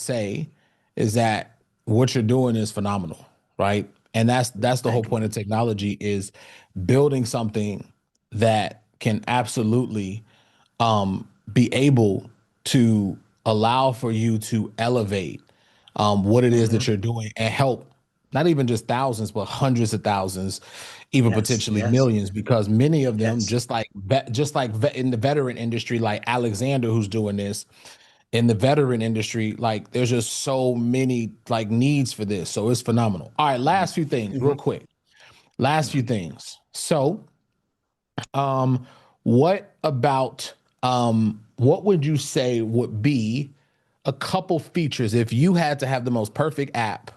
say is that what you're doing is phenomenal, right? And that's the whole Thank you. point of technology, is building something that can absolutely be able to allow for you to elevate what it is that Mhm. you're doing and help not even just thousands, but hundreds of thousands, even Yes, potentially yes, millions, because many of them, yes. just like in the veteran industry, like Alexander, who's doing this in the veteran industry, like there's just so many like needs for this. So it's phenomenal. All right, last few things, real Mhm. quick. Last few things. So, um, what would you say would be a couple features if you had to have the most perfect app?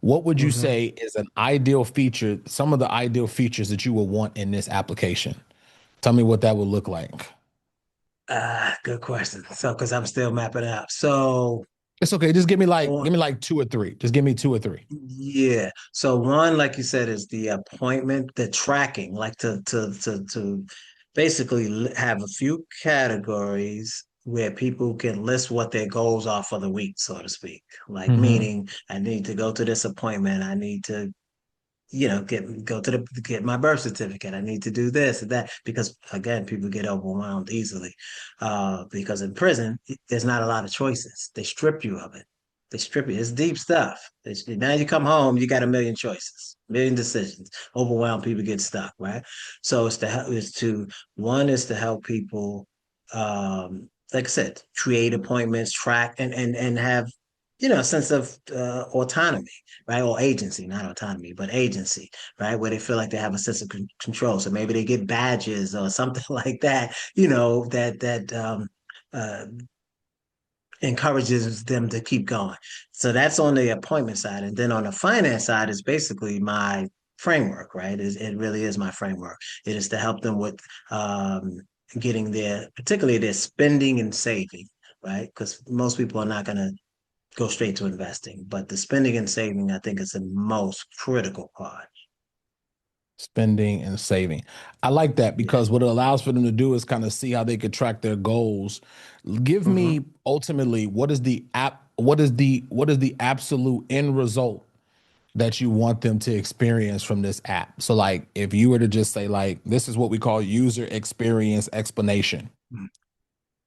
What would you Mhm. say is an ideal feature, some of the ideal features that you would want in this application? Tell me what that would look like. Good question. So, because I'm still mapping out. So, It's okay. Just give me like on, give me like two or three. Just give me two or three. yeah. So one, like you said, is the appointment, the tracking, like to basically have a few categories where people can list what their goals are for the week, so to speak. Like Mm-hmm. meaning, I need to go to this appointment. I need to get my birth certificate. I need to do this and that because again, people get overwhelmed easily. Because in prison, there's not a lot of choices. They strip you of it. They strip you. It's deep stuff. Now you come home, you got a million choices, million decisions. Overwhelmed, people get stuck, right? So one is to help people, like I said, create appointments, track, and have a sense of autonomy, right? Or agency, not autonomy, but agency, right? Where they feel like they have a sense of control. So maybe they get badges or something like that, that uh, encourages them to keep going. So that's on the appointment side. And then on the finance side is basically my framework, right? It really is my framework. It is to help them with getting particularly their spending and saving, right? Because most people are not going to go straight to investing. But the spending and saving, I think, is the most critical part. Spending and saving. I like that Yeah. because what it allows for them to do is kind of see how they could track their goals. Give Mm-hmm. me ultimately what is the absolute end result that you want them to experience from this app. So like if you were to just say like this is what we call user experience explanation.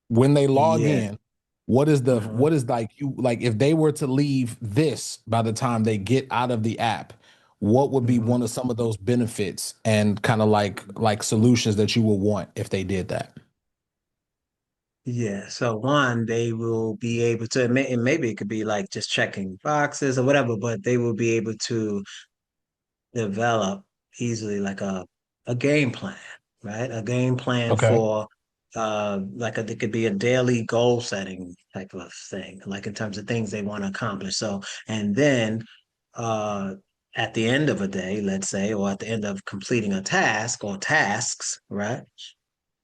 When they log Yeah. in, what is the Mm-hmm. what is like you like if they were to leave this by the time they get out of the app, what would be Mm-hmm. one of some of those benefits and kind of like solutions that you would want if they did that? Yeah. So one, they will be able to, and maybe it could be like just checking boxes or whatever, but they will be able to develop easily like a game plan, right? A game plan Okay. for it could be a daily goal setting type of thing, like in terms of things they want to accomplish. So and then uh at the end of a day, let's say, or at the end of completing a task or tasks, right?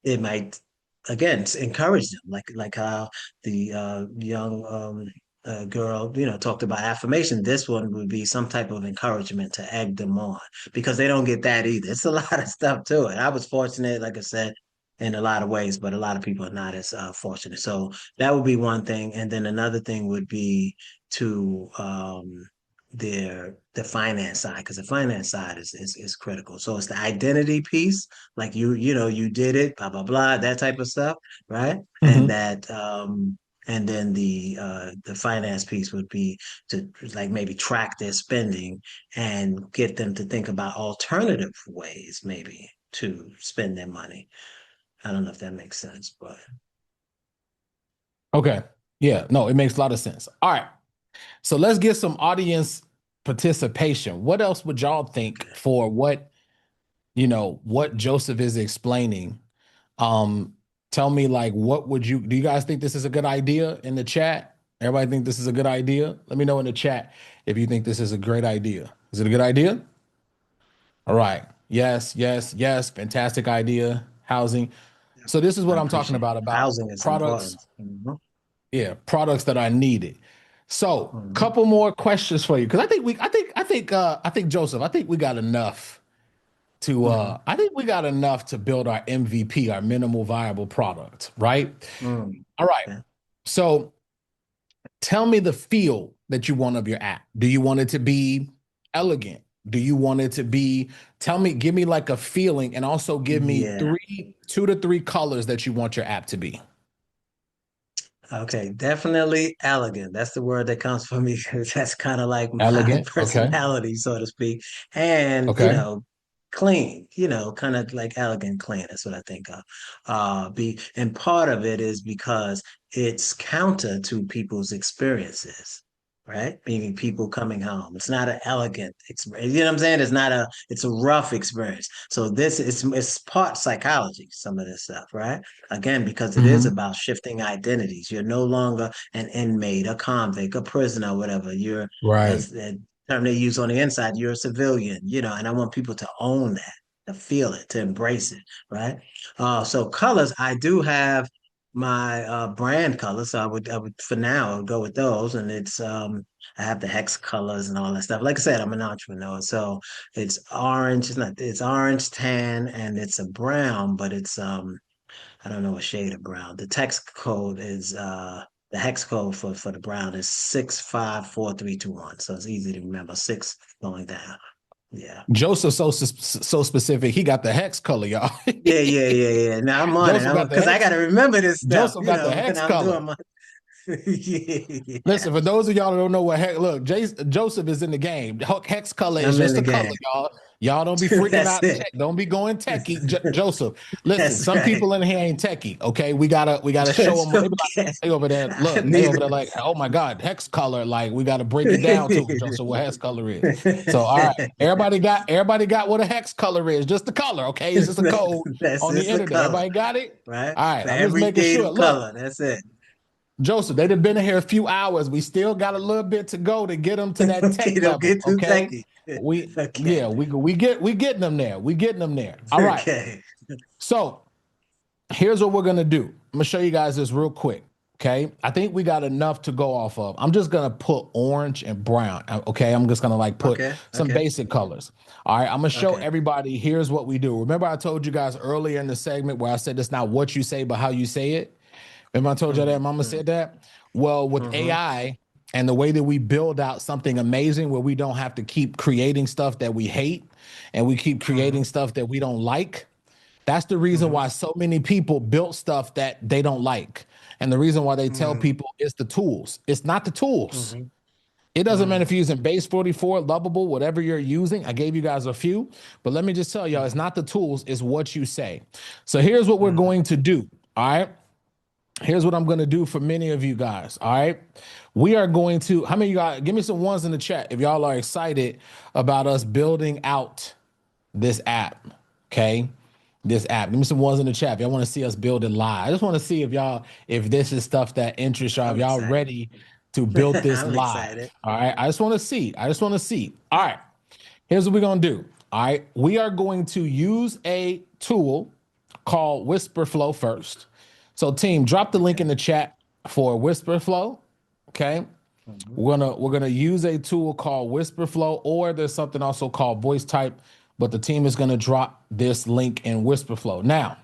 It might again encourage them, like how the young girl, talked about affirmation. This one would be some type of encouragement to egg them on because they don't get that either. It's a lot of stuff to it. I was fortunate, like I said, in a lot of ways, but a lot of people are not as fortunate. So that would be one thing, and then another thing would be to the finance side, because the finance side is critical. So it's the identity piece, like you did it, blah blah blah, that type of stuff, right? And Mm-hmm. that and then the finance piece would be to like maybe track their spending and get them to think about alternative ways maybe to spend their money. I don't know if that makes sense, but Okay. Yeah, no, it makes a lot of sense. All right. So let's get some audience participation. What else would y'all think for what Joseph is explaining? Um, tell me like, do you guys think this is a good idea in the chat? Everybody think this is a good idea? Let me know in the chat if you think this is a great idea. Is it a good idea? All right. Yes, yes, yes. Fantastic idea. Housing. So this is what I'm talking about housing is products. important. Yeah, products that are needed. So, couple more questions for you because I think Joseph, I think we got enough to to build our MVP, our minimal viable product, right? All right. Okay. So, tell me the feel that you want of your app. Do you want it to be elegant? Do you want it to be, give me like a feeling and also give me 2 to 3 colors that you want your app to be. Okay, definitely elegant. That's the word that comes for me because that's kind of like my personality, so to speak. And, clean, kind of like elegant, clean. That's what I think of. And part of it is because it's counter to people's experiences. Right? Meaning people coming home. It's not an elegant experience. You know what I'm saying? It's a rough experience. So it's part psychology, some of this stuff, right? Again, because it is about shifting identities. You're no longer an inmate, a convict, a prisoner, whatever. You're the term they use on the inside, you're a civilian, and I want people to own that, to feel it, to embrace it, right? So colors, I do have my brand colors. So I would for now go with those. And it's I have the hex colors and all that stuff. Like I said, I'm an entrepreneur. So it's orange, it's orange, tan, and it's a brown, but it's I don't know a shade of brown. The text code is the hex code for the brown is 654321. So it's easy to remember, 6 going down. Yeah. Joseph so specific. He got the hex color, y'all. Yeah. Now I'm on it because I got to remember this stuff. Joseph got the hex color. Listen, for those of y'all that don't know what hex, look, Joseph is in the game. Hex color is just a color, y'all. Y'all don't be freaking out. Don't be going techie, Joseph. Listen, some people in here ain't techie. Okay, we gotta show them. They over there, look, they over there like, oh my God, hex color. Like we gotta break it down to Joseph what hex color is. So all right, everybody got what a hex color is. Just the color, okay? It's just a code on the internet. Everybody got it, right? All right, I'm just making sure. Color, that's it. Joseph, they've been in here a few hours. We still got a little bit to go to get them to that tech level. Get too techy. We getting them there. We getting them there. All right. Okay. So here's what we're gonna do. I'm gonna show you guys this real quick. Okay. I think we got enough to go off of. I'm just gonna put orange and brown. Okay. I'm just gonna like put some basic colors. All right. I'm gonna show everybody. Here's what we do. Remember, I told you guys earlier in the segment where I said it's not what you say, but how you say it. Remember I told you that Mama said that? Well, with AI and the way that we build out something amazing where we don't have to keep creating stuff that we hate and we keep creating stuff that we don't like, that's the reason why so many people built stuff that they don't like. And the reason why they tell people it's the tools. It's not the tools. It doesn't matter if you're using Base 44, Lovable, whatever you're using. I gave you guys a few, but let me just tell y'all, it's not the tools, it's what you say. So here's what we're going to do, all right? Here's what I'm going to do for many of you guys. All right. We are going to, how many of you guys, give me some ones in the chat if y'all are excited about us building out this app. Okay. This app. Give me some ones in the chat if y'all want to see us build it live. I just want to see if this is stuff that interests y'all, if y'all ready to build this live. Excited. All right. I just want to see. All right. Here's what we're going to do. All right. We are going to use a tool called Whisperflow first. So team, drop the link in the chat for Whisperflow. Okay. We're gonna use a tool called Whisperflow, or there's something also called VoiceType, but the team is gonna drop this link in Whisperflow. Now,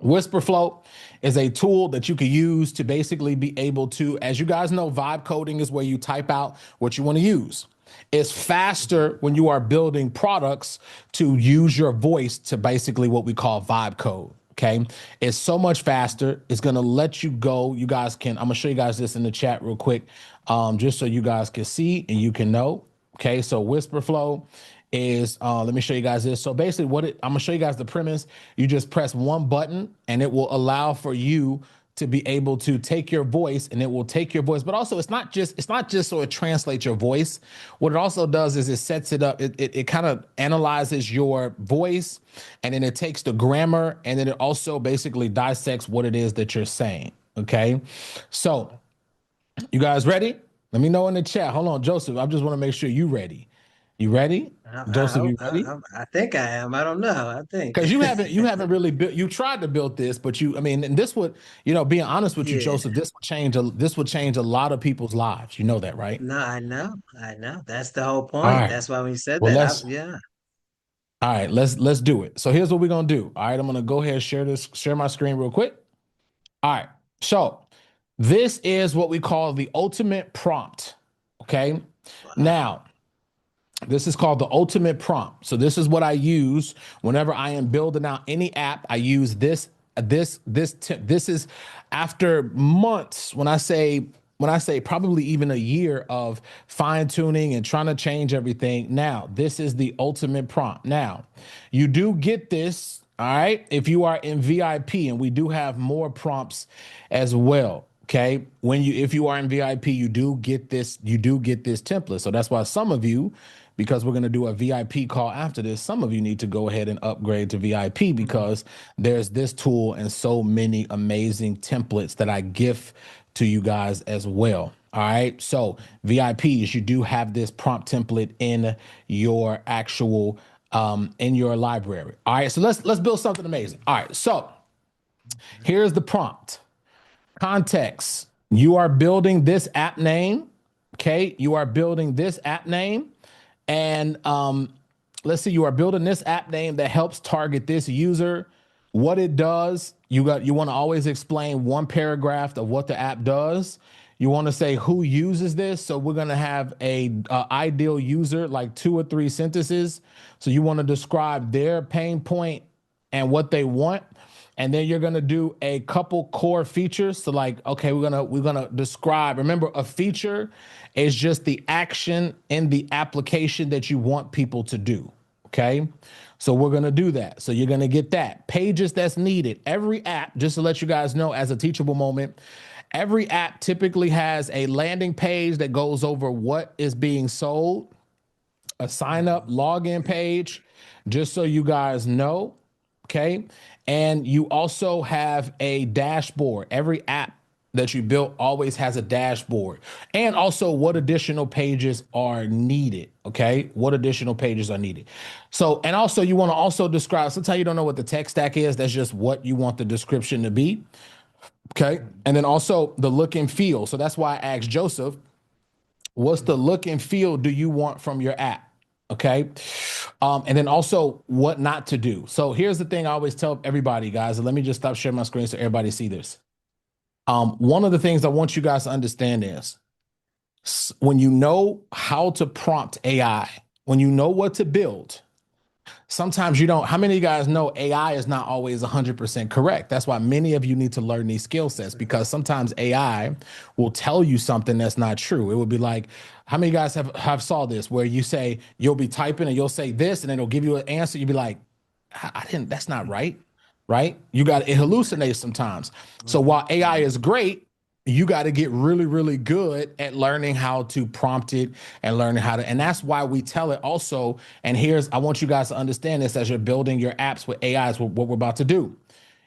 Whisperflow is a tool that you can use to basically be able to, as you guys know, vibe coding is where you type out what you want to use. It's faster when you are building products to use your voice to basically what we call vibe code. Okay, it's so much faster. It's gonna let you go. You guys can. I'm gonna show you guys this in the chat real quick, just so you guys can see and you can know. Okay, so Whisperflow is. Let me show you guys this. So basically, I'm gonna show you guys the premise. You just press one button, and it will allow for you to be able to take your voice, and it will take your voice, but also it's not just so it translates your voice. What it also does is it sets it up. It kind of analyzes your voice, and then it takes the grammar, and then it also basically dissects what it is that you're saying. Okay. So you guys ready? Let me know in the chat. Hold on, Joseph. I just want to make sure you ready. You ready? Joseph, you ready? I think I am. I don't know. I think because you haven't really built. You tried to build this, but and this would, being honest with you, Joseph, this would change a lot of people's lives. You know that, right? No, I know. That's the whole point. Right. That's why when you said Well, that, yeah. All right, let's do it. So here's what we're gonna do. All right, I'm gonna go ahead and share my screen real quick. All right, so this is what we call the ultimate prompt. Okay, wow. Now. This is called the ultimate prompt. So this is what I use whenever I am building out any app. I use this. This is after months. When I say probably even a year of fine tuning and trying to change everything. Now, this is the ultimate prompt. Now, you do get this. All right. If you are in VIP, and we do have more prompts as well. Okay. If you are in VIP, you do get this template. So that's why some of you, because we're going to do a VIP call after this, some of you need to go ahead and upgrade to VIP because there's this tool and so many amazing templates that I give to you guys as well. All right. So VIPs, you do have this prompt template in your actual, in your library. All right. So let's build something amazing. All right. So here's the prompt. Context. You are building this app name. Okay. You are building this app name. And let's see, you are building this app name that helps target this user, what it does. You want to always explain one paragraph of what the app does. You want to say who uses this. So we're going to have a ideal user, like 2 or 3 sentences. So you want to describe their pain point and what they want. And then you're going to do a couple core features. So like, okay, we're going to describe, remember, a feature is just the action in the application that you want people to do. Okay. So we're going to do that. So you're going to get that pages that's needed. Every app, just to let you guys know as a teachable moment, every app typically has a landing page that goes over what is being sold, a sign up login page, just so you guys know. Okay. And you also have a dashboard. Every app that you built always has a dashboard. And also what additional pages are needed. Okay. What additional pages are needed. So, and also you want to also describe, sometimes you don't know what the tech stack is. That's just what you want the description to be. Okay. And then also the look and feel. So that's why I asked Joseph, what's the look and feel do you want from your app? Okay. And then also what not to do. So here's the thing I always tell everybody, guys, and let me just stop sharing my screen so everybody see this. One of the things I want you guys to understand is when you know how to prompt AI, when you know what to build, sometimes you don't. How many of you guys know AI is not always 100% correct? That's why many of you need to learn these skill sets, because sometimes AI will tell you something that's not true. It would be like, how many of you guys have saw this where you say, you'll be typing and you'll say this and then it'll give you an answer. You'll be like, that's not right. Right? It hallucinates sometimes. So while AI is great, you got to get really, really good at learning how to prompt it and learning how to, and that's why we tell it also. And I want you guys to understand this as you're building your apps with AI is what we're about to do.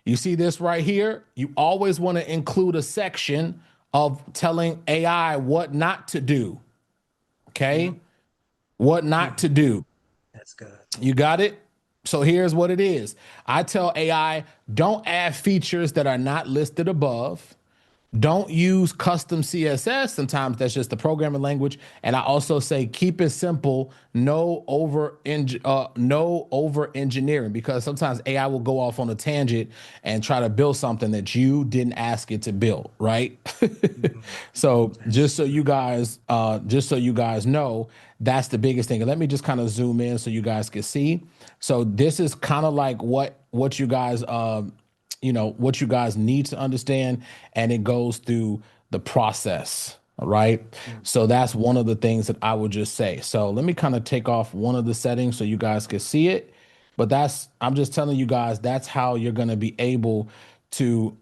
You see this right here? You always want to include a section of telling AI what not to do. Okay. What not to do. That's good. You got it? So here's what it is. I tell AI, don't add features that are not listed above. Don't use custom CSS. Sometimes that's just the programming language. And I also say, keep it simple. No over engineering, because sometimes AI will go off on a tangent and try to build something that you didn't ask it to build. Right. So just so you guys know, that's the biggest thing. And let me just kind of zoom in so you guys can see. So this is kind of like what you guys, what you guys need to understand, and it goes through the process. All right. So that's one of the things that I would just say. So let me kind of take off one of the settings so you guys can see it. But I'm just telling you guys, that's how you're going to be able to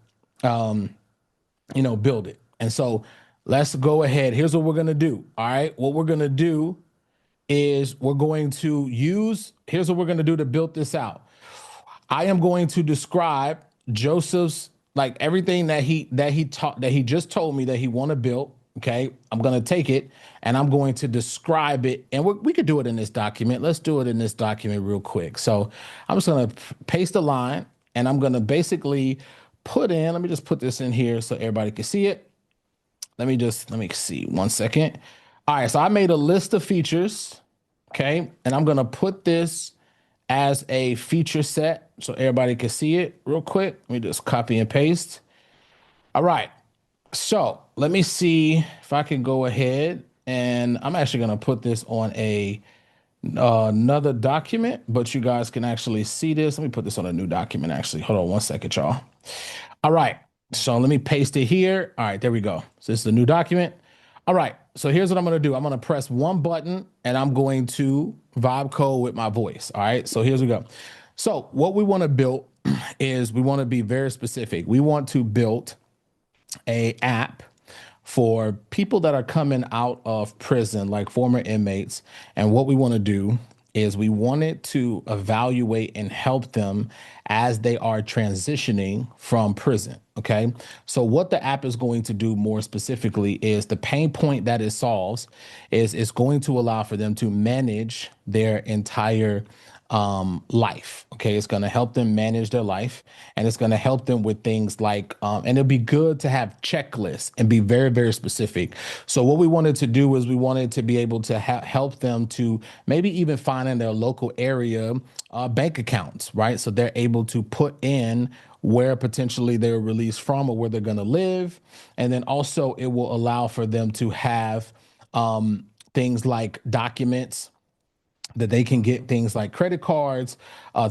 build it. And so let's go ahead. Here's what we're going to do. All right. What we're going to do is here's what we're going to do to build this out. I am going to describe Joseph's, like everything that he just told me that he want to build. Okay. I'm going to take it and I'm going to describe it. And we could do it in this document. Let's do it in this document real quick. So I'm just going to paste a line and I'm going to basically let me just put this in here so everybody can see it. Let me see 1 second. All right. So I made a list of features. Okay. And I'm going to put this as a feature set so everybody can see it real quick. Let me just copy and paste. All right. So let me see if I can go ahead, and I'm actually going to put this on another document, but you guys can actually see this. Let me put this on a new document, actually. Hold on 1 second, y'all. All right. So let me paste it here. All right, there we go. So this is a new document. All right. So here's what I'm going to do. I'm going to press one button and I'm going to vibe code with my voice. All right. So here's we go. So what we want to build is we want to be very specific. We want to build a app for people that are coming out of prison, like former inmates. And what we want to do is we wanted to evaluate and help them as they are transitioning from prison. Okay. So what the app is going to do more specifically is the pain point that it solves is it's going to allow for them to manage their entire life. Okay. It's going to help them manage their life, and it's going to help them with things like, and it'll be good to have checklists and be very, very specific. So what we wanted to do is we wanted to be able to help them to maybe even find in their local area bank accounts, right? So they're able to put in where potentially they're released from or where they're going to live. And then also it will allow for them to have things like documents that they can get, things like credit cards,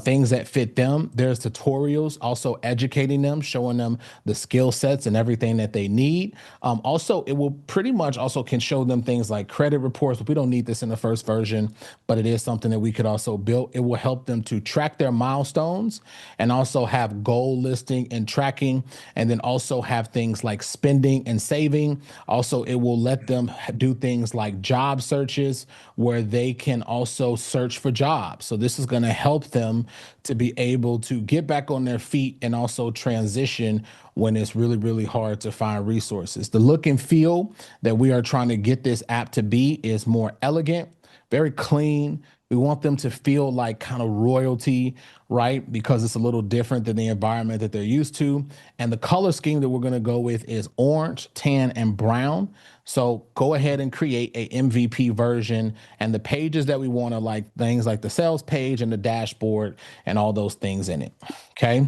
things that fit them. There's tutorials also educating them, showing them the skill sets and everything that they need. Also, it will pretty much also can show them things like credit reports, but we don't need this in the first version, but it is something that we could also build. It will help them to track their milestones and also have goal listing and tracking, and then also have things like spending and saving. Also, it will let them do things like job searches where they can also search for jobs. So this is going to help them to be able to get back on their feet and also transition when it's really, really hard to find resources. The look and feel that we are trying to get this app to be is more elegant, very clean. We want them to feel like kind of royalty, right? Because it's a little different than the environment that they're used to. And the color scheme that we're going to go with is orange, tan, and brown. So go ahead and create a MVP version, and the pages that we want to like things like the sales page and the dashboard and all those things in it. Okay.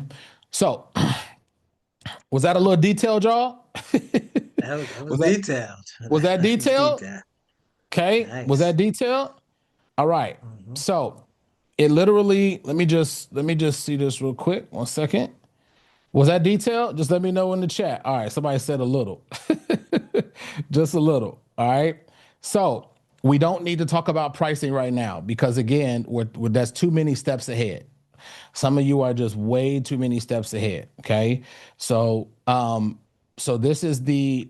So was that a little detailed, y'all? That was detailed. Was that detailed? Okay. Nice. Was that detailed? All right. So it literally, let me just see this real quick. 1 second. Was that detailed? Just let me know in the chat. All right. Somebody said a little, just a little. All right. So we don't need to talk about pricing right now because again, that's too many steps ahead. Some of you are just way too many steps ahead. Okay. So, so this is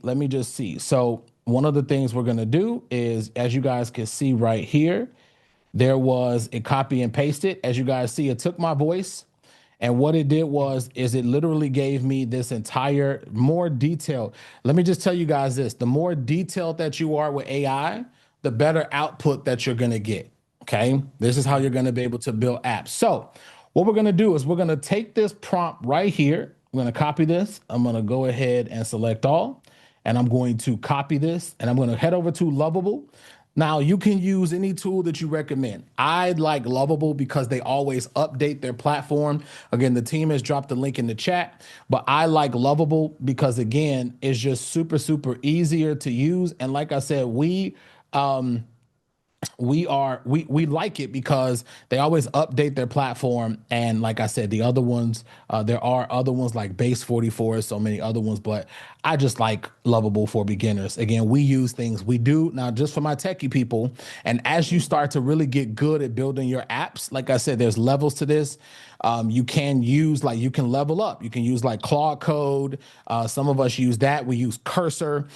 let me just see. So one of the things we're going to do is, as you guys can see right here, there was a copy and paste it. As you guys see, it took my voice. And what it did is it literally gave me this entire more detailed. Let me just tell you guys this, the more detailed that you are with AI, the better output that you're going to get. Okay. This is how you're going to be able to build apps. So what we're going to do is we're going to take this prompt right here. I'm going to copy this. I'm going to go ahead and select all, and I'm going to copy this, and I'm going to head over to Lovable. Now, you can use any tool that you recommend. I like Lovable because they always update their platform. Again, the team has dropped the link in the chat, but I like Lovable because, again, it's just super, super easier to use. And like I said, we like it because they always update their platform. And like I said, the other ones, there are other ones like Base 44, so many other ones, but I just like Lovable for beginners. Again, we use things we do now just for my techie people. And as you start to really get good at building your apps, like I said, there's levels to this. You can use you can level up. You can use like Claude Code. Some of us use that. We use Cursor.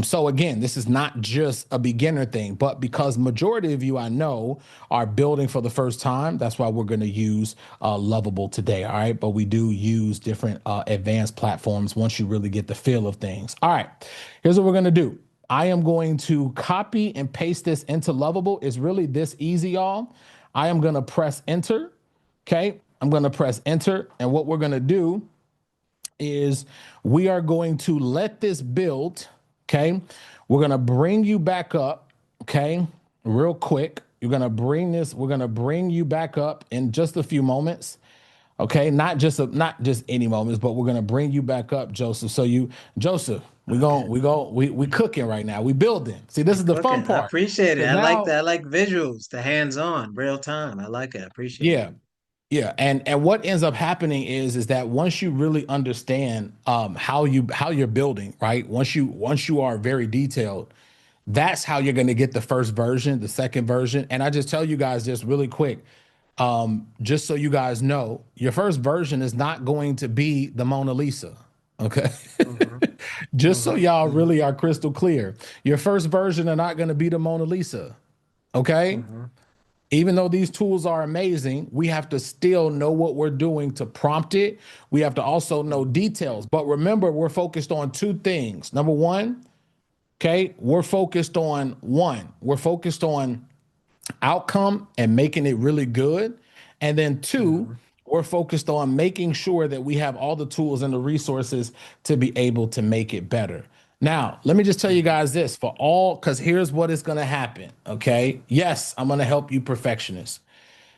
So again, this is not just a beginner thing, but because majority of you I know are building for the first time, that's why we're going to use Lovable today. All right. But we do use different advanced platforms once you really get the feel of things. All right. Here's what we're going to do. I am going to copy and paste this into Lovable. It's really this easy, y'all. I am going to press enter. Okay. I'm going to press enter. And what we're going to do is we are going to let this build. Okay. We're going to bring you back up. Okay. Real quick. We're going to bring you back up in just a few moments. Okay. Not just any moments, but we're going to bring you back up, Joseph. So Joseph, we cooking right now. We building. See, this is the fun part. I appreciate it. I like that. I like visuals, the hands-on, real time. I like it. I appreciate it. Yeah. And what ends up happening is that once you really understand how you're building, right? Once you are very detailed, that's how you're going to get the first version, the second version. And I just tell you guys this really quick, just so you guys know, your first version is not going to be the Mona Lisa. Okay. Just so y'all really are crystal clear. Your first version are not going to be the Mona Lisa. Okay. Even though these tools are amazing, we have to still know what we're doing to prompt it. We have to also know details. But remember, we're focused on two things. Number one, okay, we're focused on outcome and making it really good. And then two, we're focused on making sure that we have all the tools and the resources to be able to make it better. Now, let me just tell you guys this because here's what is going to happen. Okay. Yes, I'm going to help you perfectionists.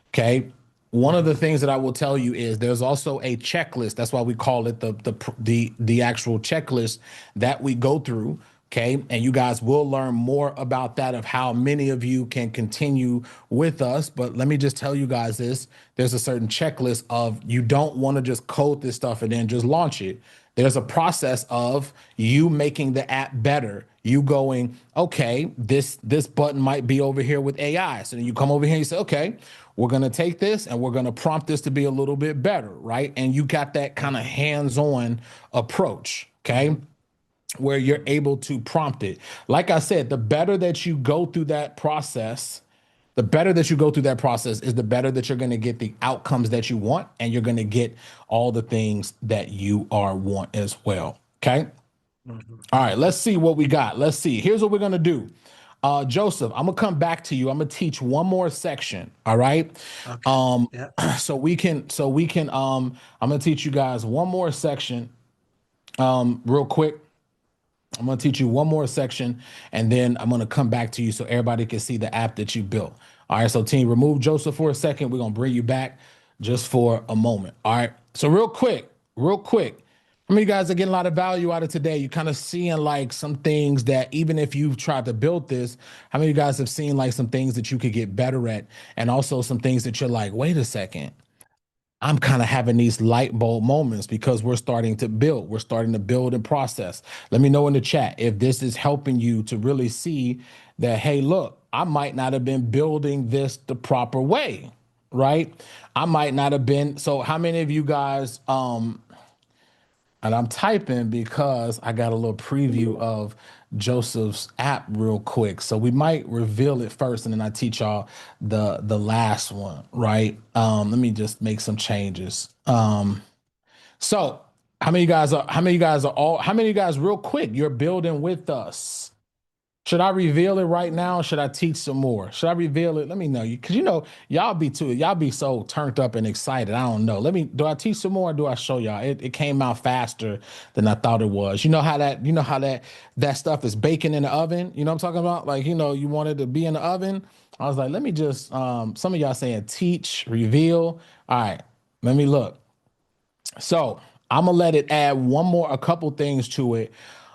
Okay. One of the things that I will tell you is there's also a checklist. That's why we call it the actual checklist that we go through. Okay. And you guys will learn more about that, of how many of you can continue with us. But let me just tell you guys this. There's a certain checklist of you don't want to just code this stuff and then just launch it. There's a process of you making the app better. You going, okay, this button might be over here with AI. So then you come over here and you say, okay, we're going to take this and we're going to prompt this to be a little bit better, right? And you got that kind of hands-on approach, okay, where you're able to prompt it. Like I said, the better that you go through that process, is the better that you're going to get the outcomes that you want, and you're going to get all the things that you want as well. Okay. All right. Let's see what we got. Let's see. Here's what we're going to do. Joseph, I'm going to come back to you. I'm going to teach one more section. All right. Okay. So we can, I'm going to teach you guys one more section, real quick. I'm going to teach you one more section, and then I'm going to come back to you so everybody can see the app that you built. All right. So team, remove Joseph for a second. We're going to bring you back just for a moment. All right. So real quick, how many of you guys are getting a lot of value out of today? You kind of seeing like some things that even if you've tried to build this, how many of you guys have seen like some things that you could get better at, and also some things that you're like, wait a second, I'm kind of having these light bulb moments because we're starting to build and process. Let me know in the chat if this is helping you to really see that, hey, look, I might not have been building this the proper way, right? I might not have been. So how many of you guys, and I'm typing because I got a little preview of Joseph's app real quick. So we might reveal it first and then I teach y'all the last one, right? Let me just make some changes. So how many of you guys real quick, you're building with us? Should I reveal it right now? Or should I teach some more? Should I reveal it? Let me know. Because y'all be so turned up and excited. I don't know. Do I teach some more or do I show y'all? It came out faster than I thought it was. You know how that stuff is baking in the oven? You know what I'm talking about? Like, you wanted to be in the oven. I was like, let me just, some of y'all saying teach, reveal. All right, let me look. So I'm gonna let it add a couple things to it.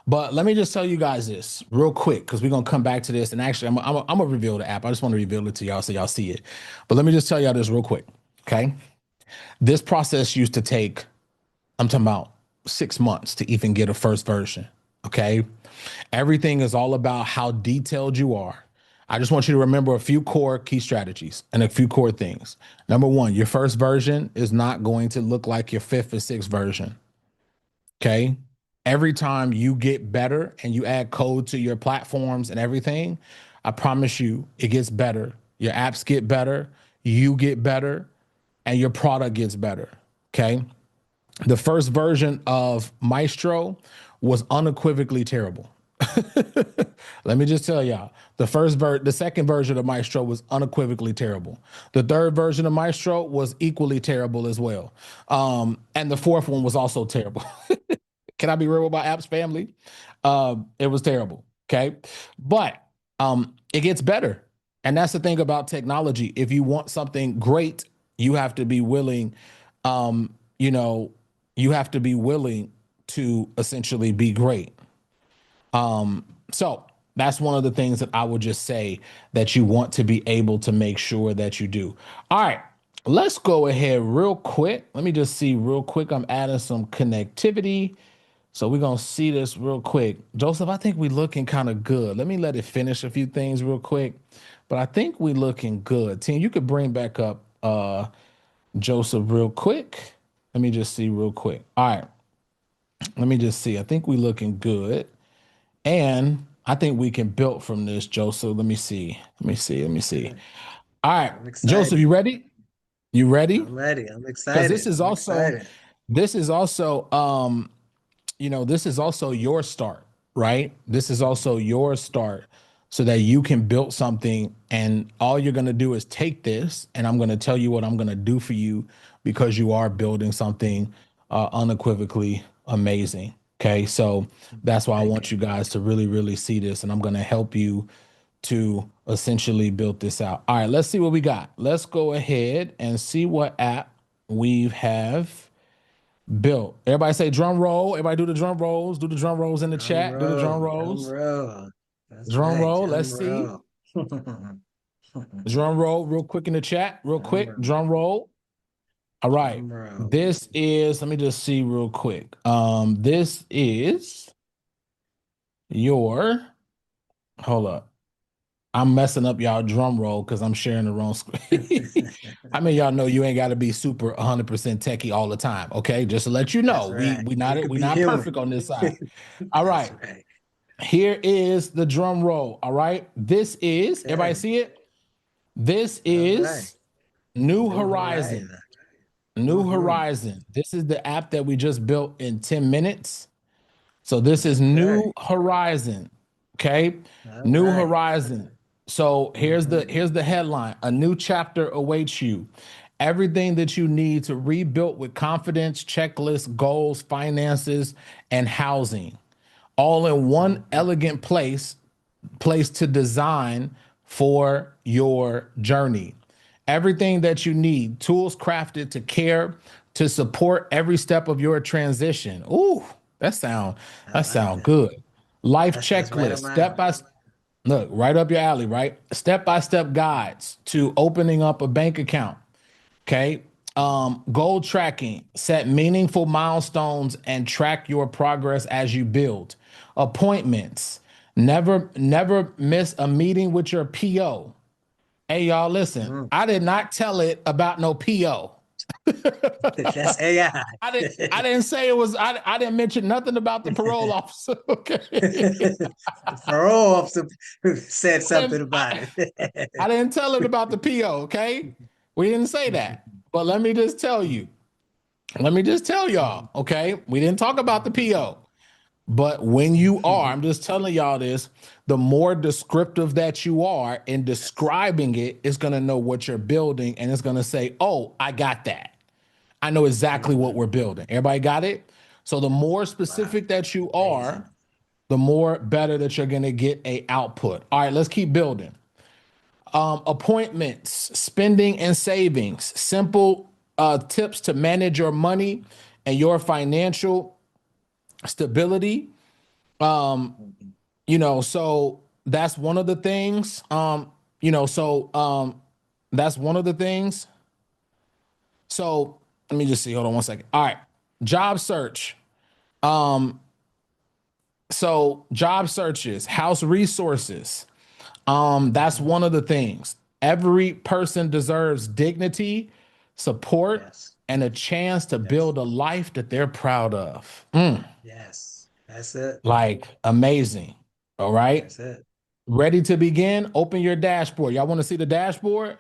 But let me just tell you guys this real quick, because we're going to come back to this. And actually, I'm going to reveal the app. I just want to reveal it to y'all so y'all see it. But let me just tell y'all this real quick, okay? This process used to take, I'm talking about 6 months to even get a first version, Okay. Everything is all about how detailed you are. I just want you to remember a few core key strategies and a few core things. Number one, your first version is not going to look like your fifth or sixth version. Okay. Every time you get better and you add code to your platforms and everything, I promise you it gets better. Your apps get better, you get better, and your product gets better. Okay. The first version of Maestro was unequivocally terrible. Let me just tell y'all, the second version of Maestro was unequivocally terrible. The third version of Maestro was equally terrible as well. And the fourth one was also terrible. Can I be real with my apps family? It was terrible. Okay. But it gets better. And that's the thing about technology. If you want something great, you have to be willing, you have to be willing to essentially be great. So that's one of the things that I would just say that you want to be able to make sure that you do. All right, let's go ahead real quick. Let me just see real quick. I'm adding some connectivity. So we're going to see this real quick. Joseph, I think we're looking kind of good. Let me let it finish a few things real quick. But I think we're looking good. Team, you could bring back up Joseph real quick. Let me just see real quick. All right. Let me just see. I think we're looking good. And I think we can build from this, Joseph. Let me see. All right. Joseph, you ready? You ready? I'm ready. I'm excited. Because this is also your start, right? This is also your start so that you can build something, and all you're going to do is take this, and I'm going to tell you what I'm going to do for you because you are building something unequivocally amazing. Okay, so that's why I want you guys to really, really see this, and I'm going to help you to essentially build this out. All right, let's see what we got. Let's go ahead and see what app we have built. Everybody say drum roll. Everybody do the drum rolls. Do the drum rolls in the chat. Do the drum rolls. Drum roll. Let's see. Drum roll real quick in the chat. Real quick. Drum roll. All right. This is, let me just see real quick. This is your, hold up. I'm messing up y'all drum roll because I'm sharing the wrong screen. I mean, y'all know you ain't got to be super 100% techie all the time. Okay. Just to let you know, right. we not perfect on this side. All right. Right. Here is the drum roll. All right. This is, everybody see it? This is New Horizon. New Horizon. This is the app that we just built in 10 minutes. So this is New Horizon. Okay. New Horizon. So here's the headline. A new chapter awaits you. Everything that you need to rebuild with confidence, checklists, goals, finances, and housing. All in one elegant place to design for your journey. Everything that you need, tools crafted to care, to support every step of your transition. Ooh, that sound good. Life checklist, step by step. Look, right up your alley, right? Step-by-step guides to opening up a bank account. Okay. Goal tracking, set meaningful milestones and track your progress as you build. Appointments, never miss a meeting with your PO. Hey, y'all, listen, I did not tell it about no PO. That's AI. I didn't say it was, I didn't mention nothing about the parole officer. Okay. The parole officer said something about it. I didn't tell it about the PO. Okay. We didn't say that, but let me just tell y'all. Okay. We didn't talk about the PO, but when you are, I'm just telling y'all this, the more descriptive that you are in describing it, it's going to know what you're building. And it's going to say, oh, I got that. I know exactly what we're building. Everybody got it? So the more specific that you are, the more better that you're going to get a output. All right, let's keep building. Appointments, spending and savings, simple tips to manage your money and your financial stability. So that's one of the things. That's one of the things. So let me just see. Hold on one second. All right. Job search. So job searches, house resources. That's one of the things. Every person deserves dignity, support, Yes. and a chance to Yes. build a life that they're proud of. Yes. That's it. Like amazing. All right. That's it. Ready to begin? Open your dashboard. Y'all want to see the dashboard?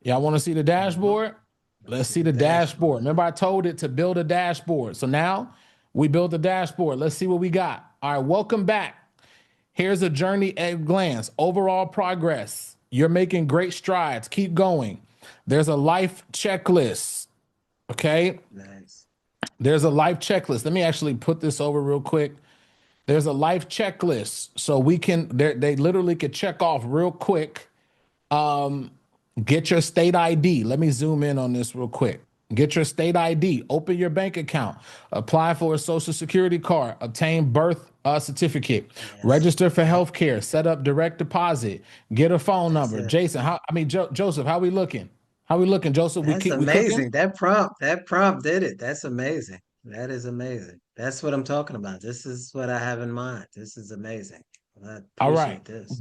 Y'all want to see the dashboard? Let's see the dashboard. Remember, I told it to build a dashboard. So now we built a dashboard. Let's see what we got. All right, welcome back. Here's a journey at a glance. Overall progress. You're making great strides. Keep going. There's a life checklist. Okay. Nice. There's a life checklist. Let me actually put this over real quick. There's a life checklist. So we can, they literally could check off real quick. Get your state ID. Let me zoom in on this real quick. Get your state ID. Open your bank account. Apply for a social security card. Obtain birth certificate. Yes. Register for healthcare. Set up direct deposit. Get a phone number. Jason, Joseph, how we looking? How we looking, Joseph? That's We amazing. That prompt did it. That's amazing. That is amazing. That's what I'm talking about. This is what I have in mind. This is amazing. I All appreciate right. this.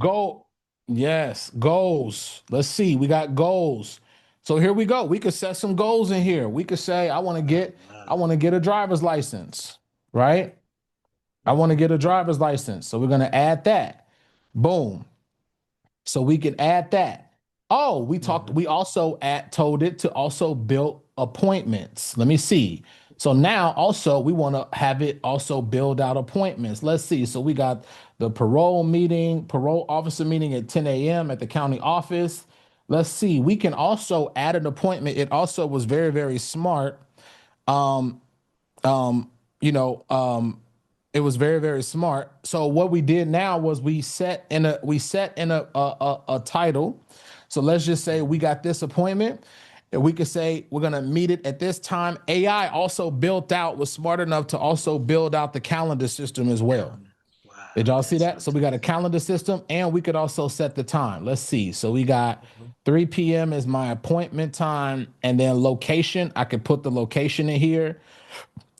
Yes, goals. Let's see. We got goals. So here we go. We could set some goals in here. We could say, I want to get a driver's license, right? I want to get a driver's license. So we're going to add that. Boom. So we can add that. Oh, we also told it to also build appointments. Let me see. So now also we want to have it also build out appointments. Let's see. So we got the parole officer meeting at 10 a.m. at the county office. Let's see. We can also add an appointment. It also was very, very smart. It was very, very smart. So what we did now was we set in a title. So let's just say we got this appointment. And we could say we're going to meet it at this time. AI also was smart enough to also build out the calendar system as well. Wow, did y'all see that? So we got a calendar system and we could also set the time. Let's see. So we got 3 p.m. is my appointment time, and then location. I could put the location in here.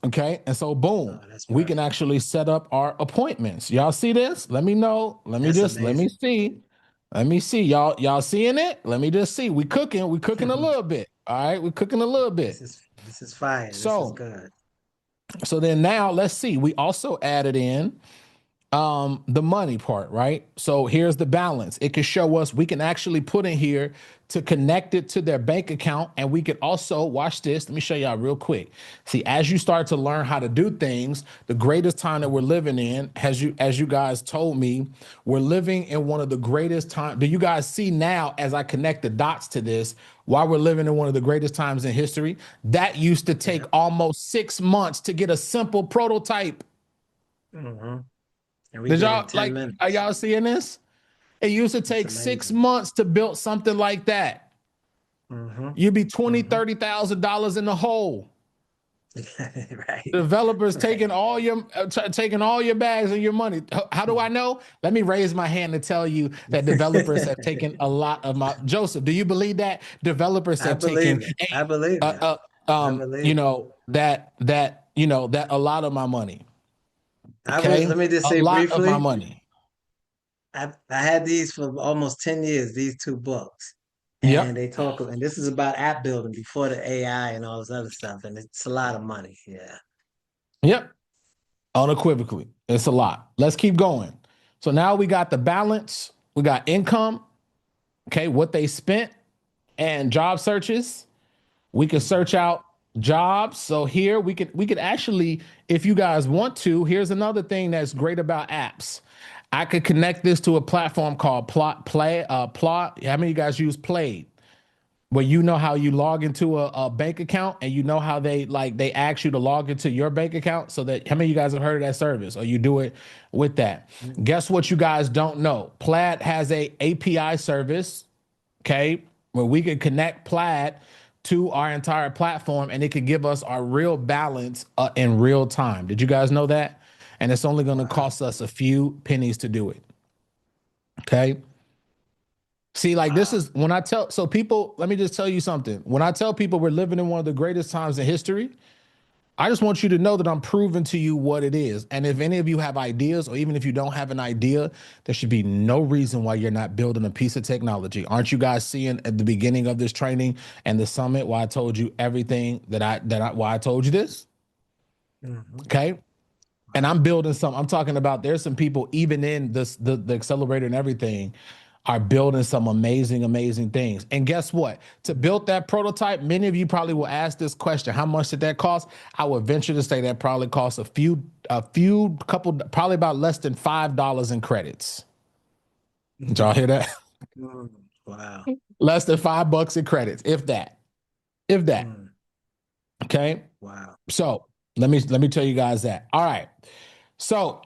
Okay. And so boom, we can actually set up our appointments. Y'all see this? Let me know. Let me see. Let me see. Y'all seeing it? Let me just see. We cooking a little bit. All right. We're cooking a little bit. This is fine. This is good. So then now let's see. We also added in the money part, right? So here's the balance. It can show us, we can actually put in here to connect it to their bank account. And we could also watch this. Let me show y'all real quick. See, as you start to learn how to do things, the greatest time that we're living in, as you guys told me, we're living in one of the greatest times. Do you guys see now, as I connect the dots to this, why we're living in one of the greatest times in history? That used to take almost 6 months to get a simple prototype. Mm-hmm. Did y'all are y'all seeing this? It used to take 6 months to build something like that. Mm-hmm. You'd be $20,000-$30,000 in the hole. Right. Developers taking all your bags and your money. How do I know? Let me raise my hand to tell you that developers have taken a lot of my. Joseph, do you believe that developers have taken? I believe it. That a lot of my money. Okay? Let me just say a lot briefly, of my money. I had these for almost 10 years, these 2 books. Yep. And they talk, and this is about app building before the AI and all this other stuff. And it's a lot of money. Yeah. Yep. Unequivocally. It's a lot. Let's keep going. So now we got the balance. We got income. Okay. What they spent and job searches. We can search out jobs. So here we could actually, if you guys want to, here's another thing that's great about apps. I could connect this to a platform called Plot. How many of you guys use Plaid? Where you know how you log into a bank account and you know how they ask you to log into your bank account. So that, how many of you guys have heard of that service, or you do it with that? Guess what you guys don't know? Plaid has a API service, okay, where we can connect Plaid to our entire platform and it could give us our real balance in real time. Did you guys know that? And it's only going to cost us a few pennies to do it. Okay. See, like this is when I tell, so people, let me just tell you something. When I tell people we're living in one of the greatest times in history, I just want you to know that I'm proving to you what it is. And if any of you have ideas, or even if you don't have an idea, there should be no reason why you're not building a piece of technology. Aren't you guys seeing at the beginning of this training and the summit why I told you everything why I told you this? Okay. And I'm building I'm talking about there's some people even in the accelerator and everything are building some amazing, amazing things. And guess what? To build that prototype, many of you probably will ask this question: how much did that cost? I would venture to say that probably costs probably about less than $5 in credits. Did y'all hear that? Wow. Less than $5 in credits, if that. Okay. Wow. So let me tell you guys that. All right. So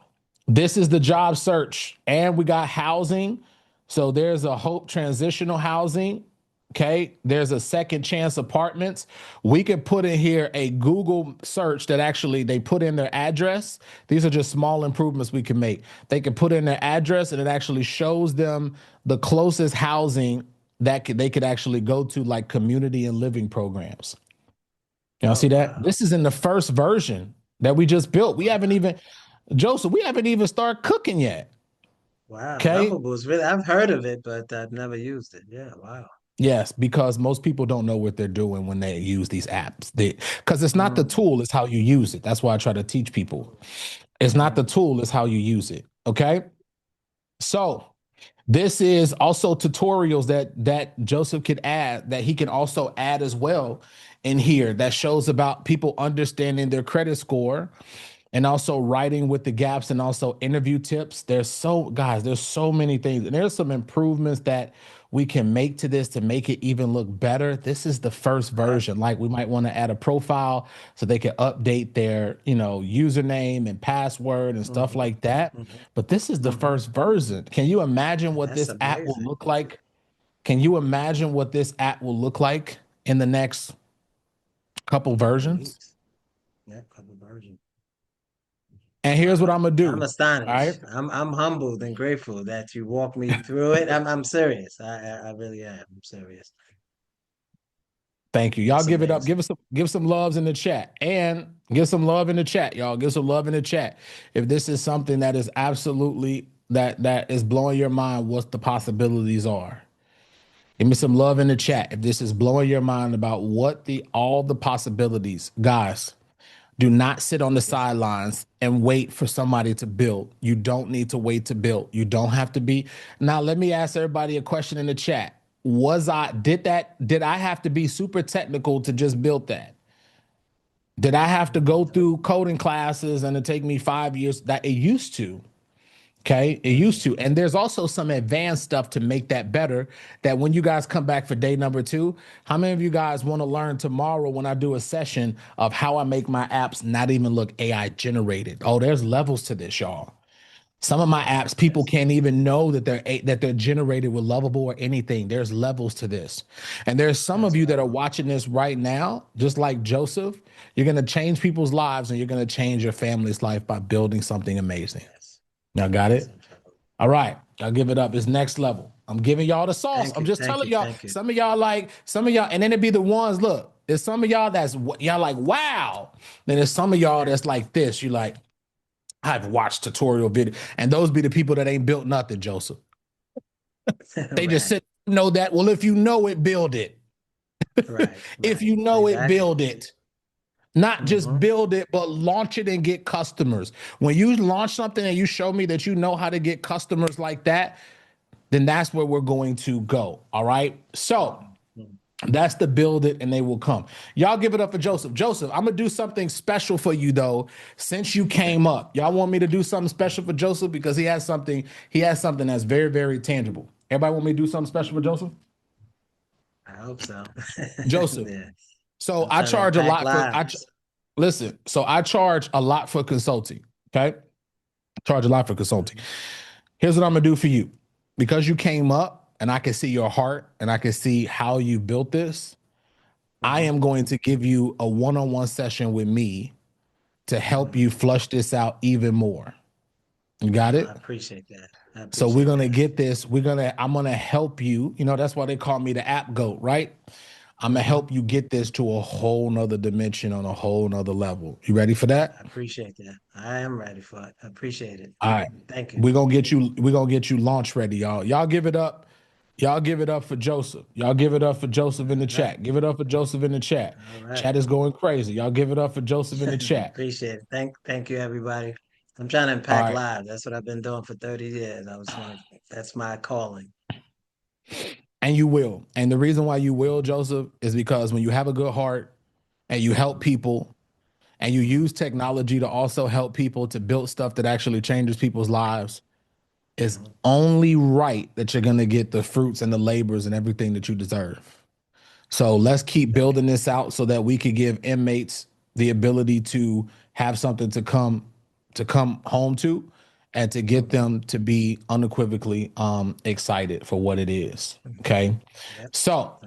this is the job search, and we got housing. So there's a Hope Transitional Housing. Okay. There's a Second Chance Apartments. We could put in here a Google search that actually they put in their address. These are just small improvements we can make. They can put in their address and it actually shows them the closest housing that they could actually go to, like community and living programs. Y'all see that? Wow. This is in the first version that we just built. We haven't even, Joseph, we haven't even started cooking yet. Wow. Okay. I've heard of it, but I've never used it. Yeah. Wow. Yes, because most people don't know what they're doing when they use these apps. Because it's not the tool, it's how you use it. That's why I try to teach people. It's not the tool, it's how you use it. Okay. So this is also tutorials that Joseph could add, that he can also add as well in here, that shows about people understanding their credit score, and also writing with the gaps, and also interview tips. There's so many things, and there's some improvements that we can make to this to make it even look better. This is the first version. Like, we might want to add a profile so they can update their, username and password and stuff like that. But this is the first version. Can you imagine what this app will look like? Can you imagine what this app will look like in the next couple versions? Yeah, couple versions. And here's what I'm gonna do. I'm astonished. All right? I'm humbled and grateful that you walked me through it. I'm serious. I really am. I'm serious. Thank you. Y'all give it up. Give some loves in the chat, and give some love in the chat, y'all. Give some love in the chat. If this is something that is absolutely that is blowing your mind, what the possibilities are. Give me some love in the chat if this is blowing your mind about what all the possibilities. Guys, do not sit on the sidelines and wait for somebody to build. You don't need to wait to build. You don't have to be. Now, let me ask everybody a question in the chat. Did I have to be super technical to just build that? Did I have to go through coding classes and it take me 5 years? That it used to. Okay, it used to. And there's also some advanced stuff to make that better, that when you guys come back for day number 2, how many of you guys want to learn tomorrow when I do a session of how I make my apps not even look AI generated? Oh, there's levels to this, y'all. Some of my apps, people can't even know that they're generated with Lovable or anything. There's levels to this. And there's some of you that are watching this right now, just like Joseph. You're going to change people's lives, and you're going to change your family's life by building something amazing. Y'all got it? All right. Y'all give it up. It's next level. I'm giving y'all the sauce. I'm just telling y'all. Some of y'all, and then it'd be the ones, look, there's some of y'all y'all like, wow. Then there's some of y'all that's like this. You like, I've watched tutorial video. And those be the people that ain't built nothing, Joseph. They just sit, know that. Well, if you know it, build it. If you know it, build it. Not just build it, but launch it and get customers. When you launch something and you show me that you know how to get customers like that, then that's where we're going to go. All right. So that's the build it and they will come. Y'all give it up for Joseph. Joseph, I'm going to do something special for you, though, since you came up. Y'all want me to do something special for Joseph because he has something that's very, very tangible. Everybody want me to do something special for Joseph? I hope so. Joseph. Yeah. So I charge a lot so I charge a lot for consulting. Okay. Charge a lot for consulting. Here's what I'm going to do for you. Because you came up and I can see your heart and I can see how you built this, I am going to give you a one-on-one session with me to help you flush this out even more. You got it? I appreciate that. So we're going to get this. I'm going to help you. That's why they call me the app goat, right? I'm gonna help you get this to a whole nother dimension on a whole nother level. You ready for that? I appreciate that. I am ready for it. I appreciate it. All right. Thank you. We're gonna get you launch ready, y'all. Y'all give it up. Y'all give it up for Joseph. Y'all give it up for Joseph in the chat. Give it up for Joseph in the chat. Right. Chat is going crazy. Y'all give it up for Joseph in the chat. Appreciate it. Thank you, everybody. I'm trying to impact lives. That's what I've been doing for 30 years. That's my calling. And you will. And the reason why you will, Joseph, is because when you have a good heart and you help people and you use technology to also help people to build stuff that actually changes people's lives, it's only right that you're going to get the fruits and the labors and everything that you deserve. So let's keep building this out so that we can give inmates the ability to have something to come home to, and to get them to be unequivocally excited for what it is. Okay. So,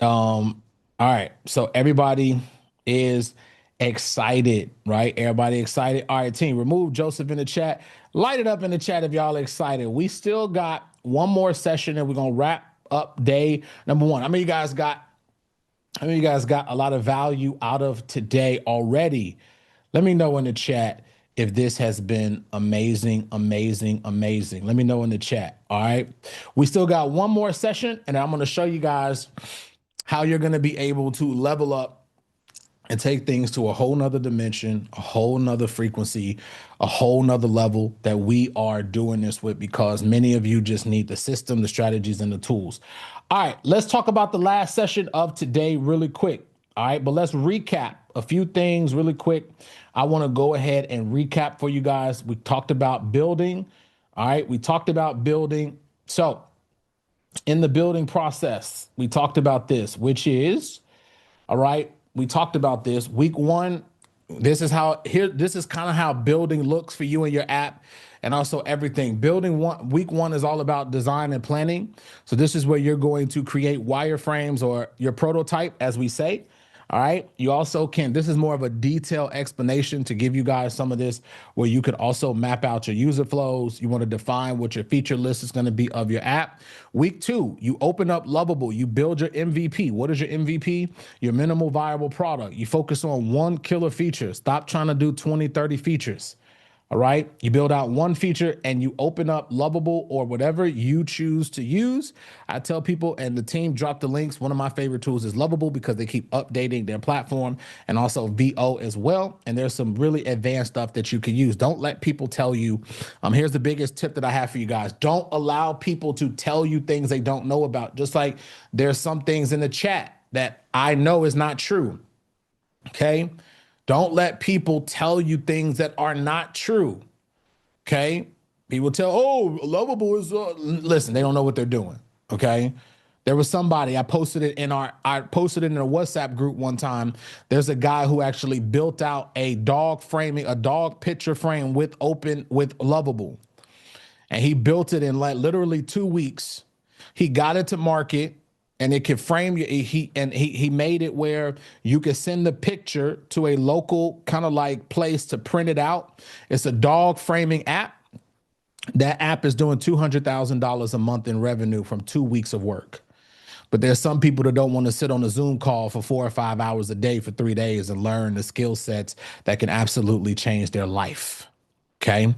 all right. So everybody is excited, right? Everybody excited. All right, team, remove Joseph in the chat. Light it up in the chat if y'all excited. We still got one more session and we're going to wrap up day number 1. How many of you guys got a lot of value out of today already? Let me know in the chat if this has been amazing, amazing, amazing. Let me know in the chat, all right? We still got one more session, and I'm gonna show you guys how you're gonna be able to level up and take things to a whole nother dimension, a whole nother frequency, a whole nother level that we are doing this with, because many of you just need the system, the strategies, and the tools. All right, let's talk about the last session of today really quick. All right, but let's recap a few things really quick. I want to go ahead and recap for you guys. We talked about building. All right, we talked about building. So in the building process, we talked about this, which is, all right, we talked about this week 1. This is kind of how building looks for you and your app, and also everything. Week 1 is all about design and planning. So this is where you're going to create wireframes, or your prototype, as we say. All right. You also this is more of a detailed explanation to give you guys some of this, where you could also map out your user flows. You want to define what your feature list is going to be of your app. Week 2, you open up Lovable. You build your MVP. What is your MVP? Your minimal viable product. You focus on one killer feature. Stop trying to do 20, 30 features. All right. You build out one feature and you open up Lovable, or whatever you choose to use. I tell people, and the team drop the links. One of my favorite tools is Lovable, because they keep updating their platform, and also VO as well. And there's some really advanced stuff that you can use. Don't let people tell you. Here's the biggest tip that I have for you guys. Don't allow people to tell you things they don't know about. Just like there's some things in the chat that I know is not true. Okay. Don't let people tell you things that are not true, okay? People tell, Lovable is, listen, they don't know what they're doing, okay? There was somebody, I posted it in a WhatsApp group one time. There's a guy who actually built out a dog picture frame with Lovable. And he built it in like literally 2 weeks. He got it to market. And it can frame you. He made it where you can send the picture to a local kind of like place to print it out. It's a dog framing app. That app is doing $200,000 a month in revenue from 2 weeks of work. But there's some people that don't want to sit on a Zoom call for 4 or 5 hours a day for 3 days and learn the skill sets that can absolutely change their life. Okay,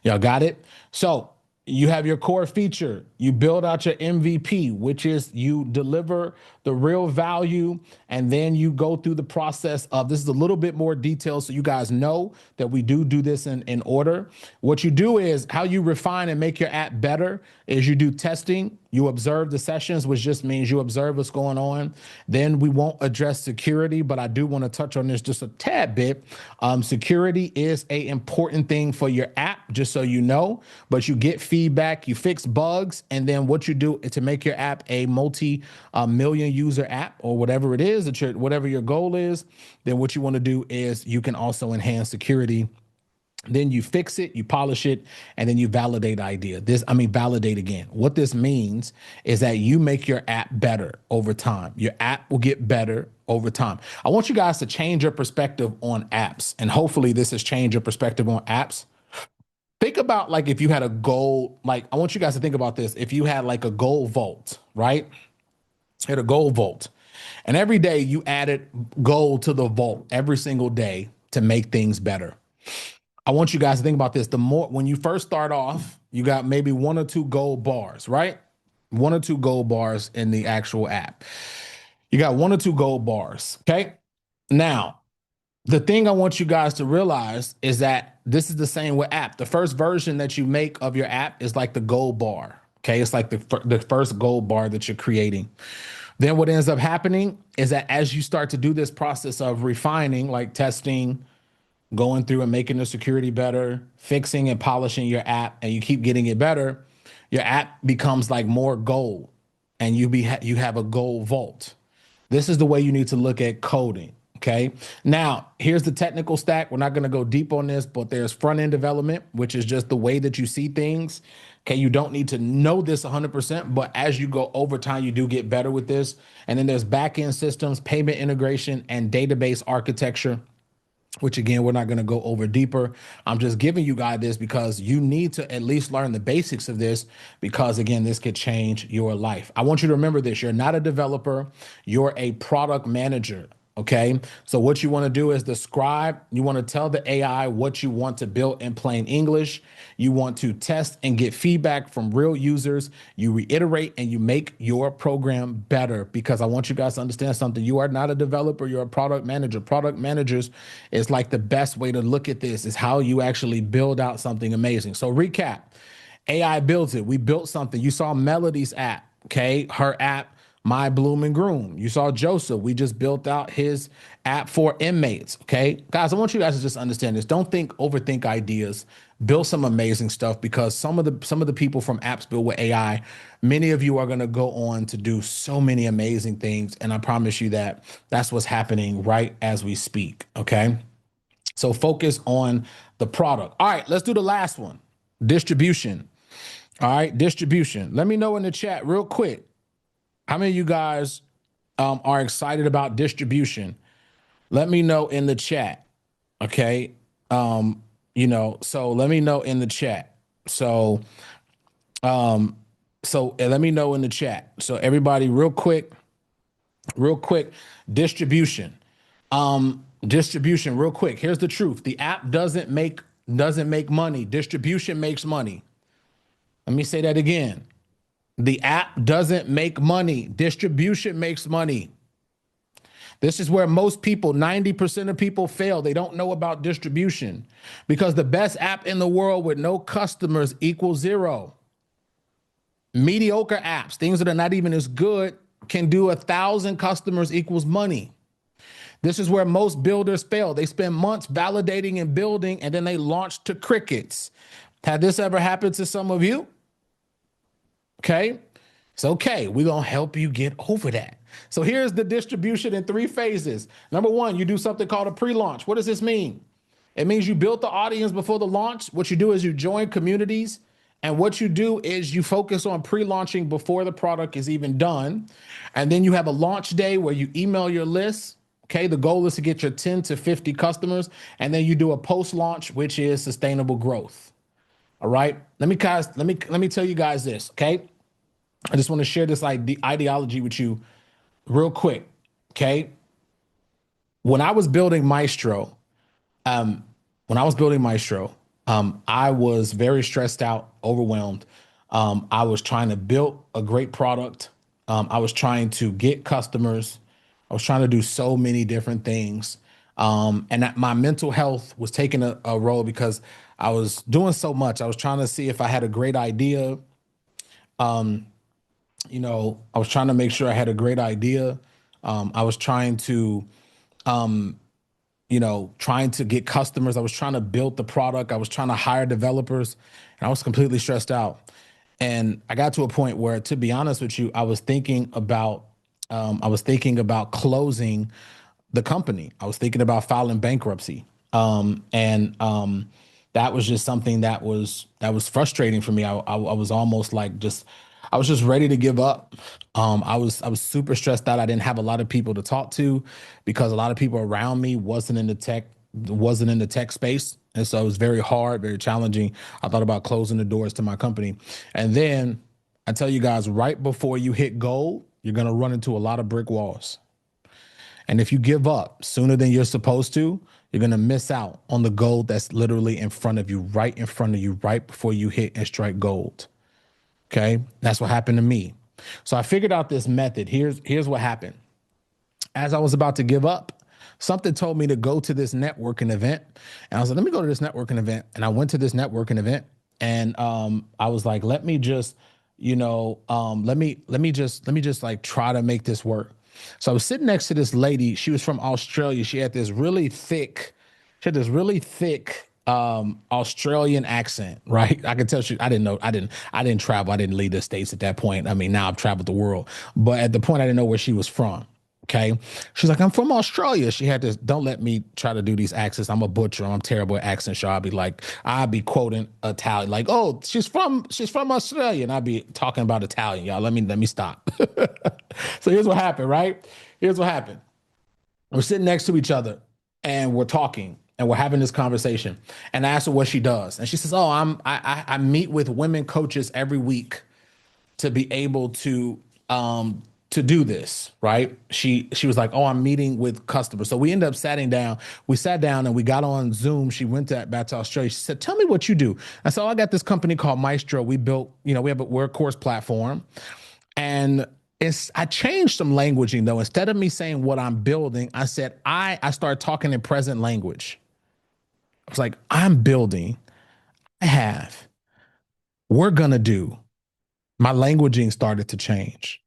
y'all got it? So you have your core feature. You build out your MVP, which is you deliver the real value, and then you go through the process of, this is a little bit more detailed so you guys know that we do this in order. What you do is, how you refine and make your app better is you do testing. You observe the sessions, which just means you observe what's going on. Then we won't address security, but I do want to touch on this just a tad bit. Security is an important thing for your app, just so you know, but you get feedback, you fix bugs, and then what you do is to make your app a multi-million user app, or whatever it is, whatever your goal is. Then what you want to do is you can also enhance security. Then you fix it, you polish it, and then you validate validate again. What this means is that you make your app better over time. Your app will get better over time. I want you guys to change your perspective on apps, and hopefully this has changed your perspective on apps. Think about, like, if you had a goal, like, I want you guys to think about this. If you had like a goal vault, right? You had a goal vault, And every day you added gold to the vault every single day to make things better. I want you guys to think about this. When you first start off, you got maybe 1 or 2 gold bars, right? 1 or 2 gold bars in the actual app. You got 1 or 2 gold bars, okay? Now, the thing I want you guys to realize is that this is the same with app. The first version that you make of your app is like the gold bar, okay? It's like the first gold bar that you're creating. Then what ends up happening is that as you start to do this process of refining, like testing, going through and making the security better, fixing and polishing your app, and you keep getting it better, your app becomes like more gold, and you have a gold vault. This is the way you need to look at coding. Okay. Now, here's the technical stack. We're not going to go deep on this, but there's front end development, which is just the way that you see things. Okay. You don't need to know this 100%, but as you go over time, you do get better with this. And then there's back end systems, payment integration, and database architecture, which again, we're not going to go over deeper. I'm just giving you guys this because you need to at least learn the basics of this, because again, this could change your life. I want you to remember this. You're not a developer. You're a product manager. Okay. So what you want to do is describe, you want to tell the AI what you want to build in plain English. You want to test and get feedback from real users. You reiterate and you make your program better, because I want you guys to understand something. You are not a developer. You're a product manager. Product managers is like the best way to look at this, is how you actually build out something amazing. So recap, AI builds it. We built something. You saw Melody's app. Okay. Her app, My Bloom and Groom. You saw Joseph. We just built out his app for inmates. Okay, guys, I want you guys to just understand this. Don't overthink ideas. Build some amazing stuff, because some of the people from Apps Built with AI, many of you are going to go on to do so many amazing things. And I promise you that that's what's happening right as we speak. Okay, so focus on the product. All right, let's do the last one. Distribution. All right, distribution. Let me know in the chat real quick, how many of you guys are excited about distribution? Let me know in the chat. Okay. So let me know in the chat. So let me know in the chat. So everybody real quick, distribution. Distribution real quick. Here's the truth. The app doesn't make money. Distribution makes money. Let me say that again. The app doesn't make money. Distribution makes money. This is where most people, 90% of people fail. They don't know about distribution, because the best app in the world with no customers equals 0. Mediocre apps, things that are not even as good, can do 1,000 customers equals money. This is where most builders fail. They spend months validating and building, and then they launch to crickets. Had this ever happened to some of you? Okay, it's okay. We're going to help you get over that. So here's the distribution in 3 phases. Number 1, you do something called a pre-launch. What does this mean? It means you build the audience before the launch. What you do is you join communities. And what you do is you focus on pre-launching before the product is even done. And then you have a launch day where you email your list. Okay, the goal is to get your 10 to 50 customers. And then you do a post-launch, which is sustainable growth. All right, let me tell you guys this, okay? I just want to share this ideology with you real quick, okay? When I was building Maestro, I was very stressed out, overwhelmed. I was trying to build a great product. I was trying to get customers. I was trying to do so many different things. And my mental health was taking a role, because I was doing so much. I was trying to see if I had a great idea. I was trying to make sure I had a great idea. I was trying to, trying to get customers. I was trying to build the product. I was trying to hire developers, and I was completely stressed out. And I got to a point where, to be honest with you, I was thinking about closing the company. I was thinking about filing bankruptcy. That was just something that was frustrating for me. I was almost like I was just ready to give up. I was super stressed out. I didn't have a lot of people to talk to, because a lot of people around me wasn't in the tech space. And so it was very hard, very challenging. I thought about closing the doors to my company. And then I tell you guys, right before you hit gold, you're going to run into a lot of brick walls. And if you give up sooner than you're supposed to, you're going to miss out on the gold that's literally in front of you, right in front of you, right before you hit and strike gold. Okay. That's what happened to me. So I figured out this method. Here's what happened. As I was about to give up, something told me to go to this networking event. And I was like, let me go to this networking event. And I went to this networking event, and I was like, let me just, let me just like try to make this work. So I was sitting next to this lady. She was from Australia. She had this really thick Australian accent, right? I could tell I didn't travel. I didn't leave the States at that point. I mean, now I've traveled the world, but at the point I didn't know where she was from. Okay. She's like, I'm from Australia. She had this, don't let me try to do these accents. I'm a butcher. I'm terrible at accents. So I'll be quoting Italian, like, oh, she's from Australia. And I'll be talking about Italian. Y'all, let me stop. So here's what happened, right? Here's what happened. We're sitting next to each other and we're talking and we're having this conversation. And I asked her what she does. And she says, oh, I meet with women coaches every week to be able to do this, right? She was like, oh, I'm meeting with customers. So we ended up sitting down. We sat down and we got on Zoom. She went back to Australia. She said, tell me what you do. And so I got this company called Maestro. We built, we're a course platform. And I changed some languaging though. Instead of me saying what I'm building, I said, I started talking in present language. I was like, I'm building, we're gonna do. My languaging started to change.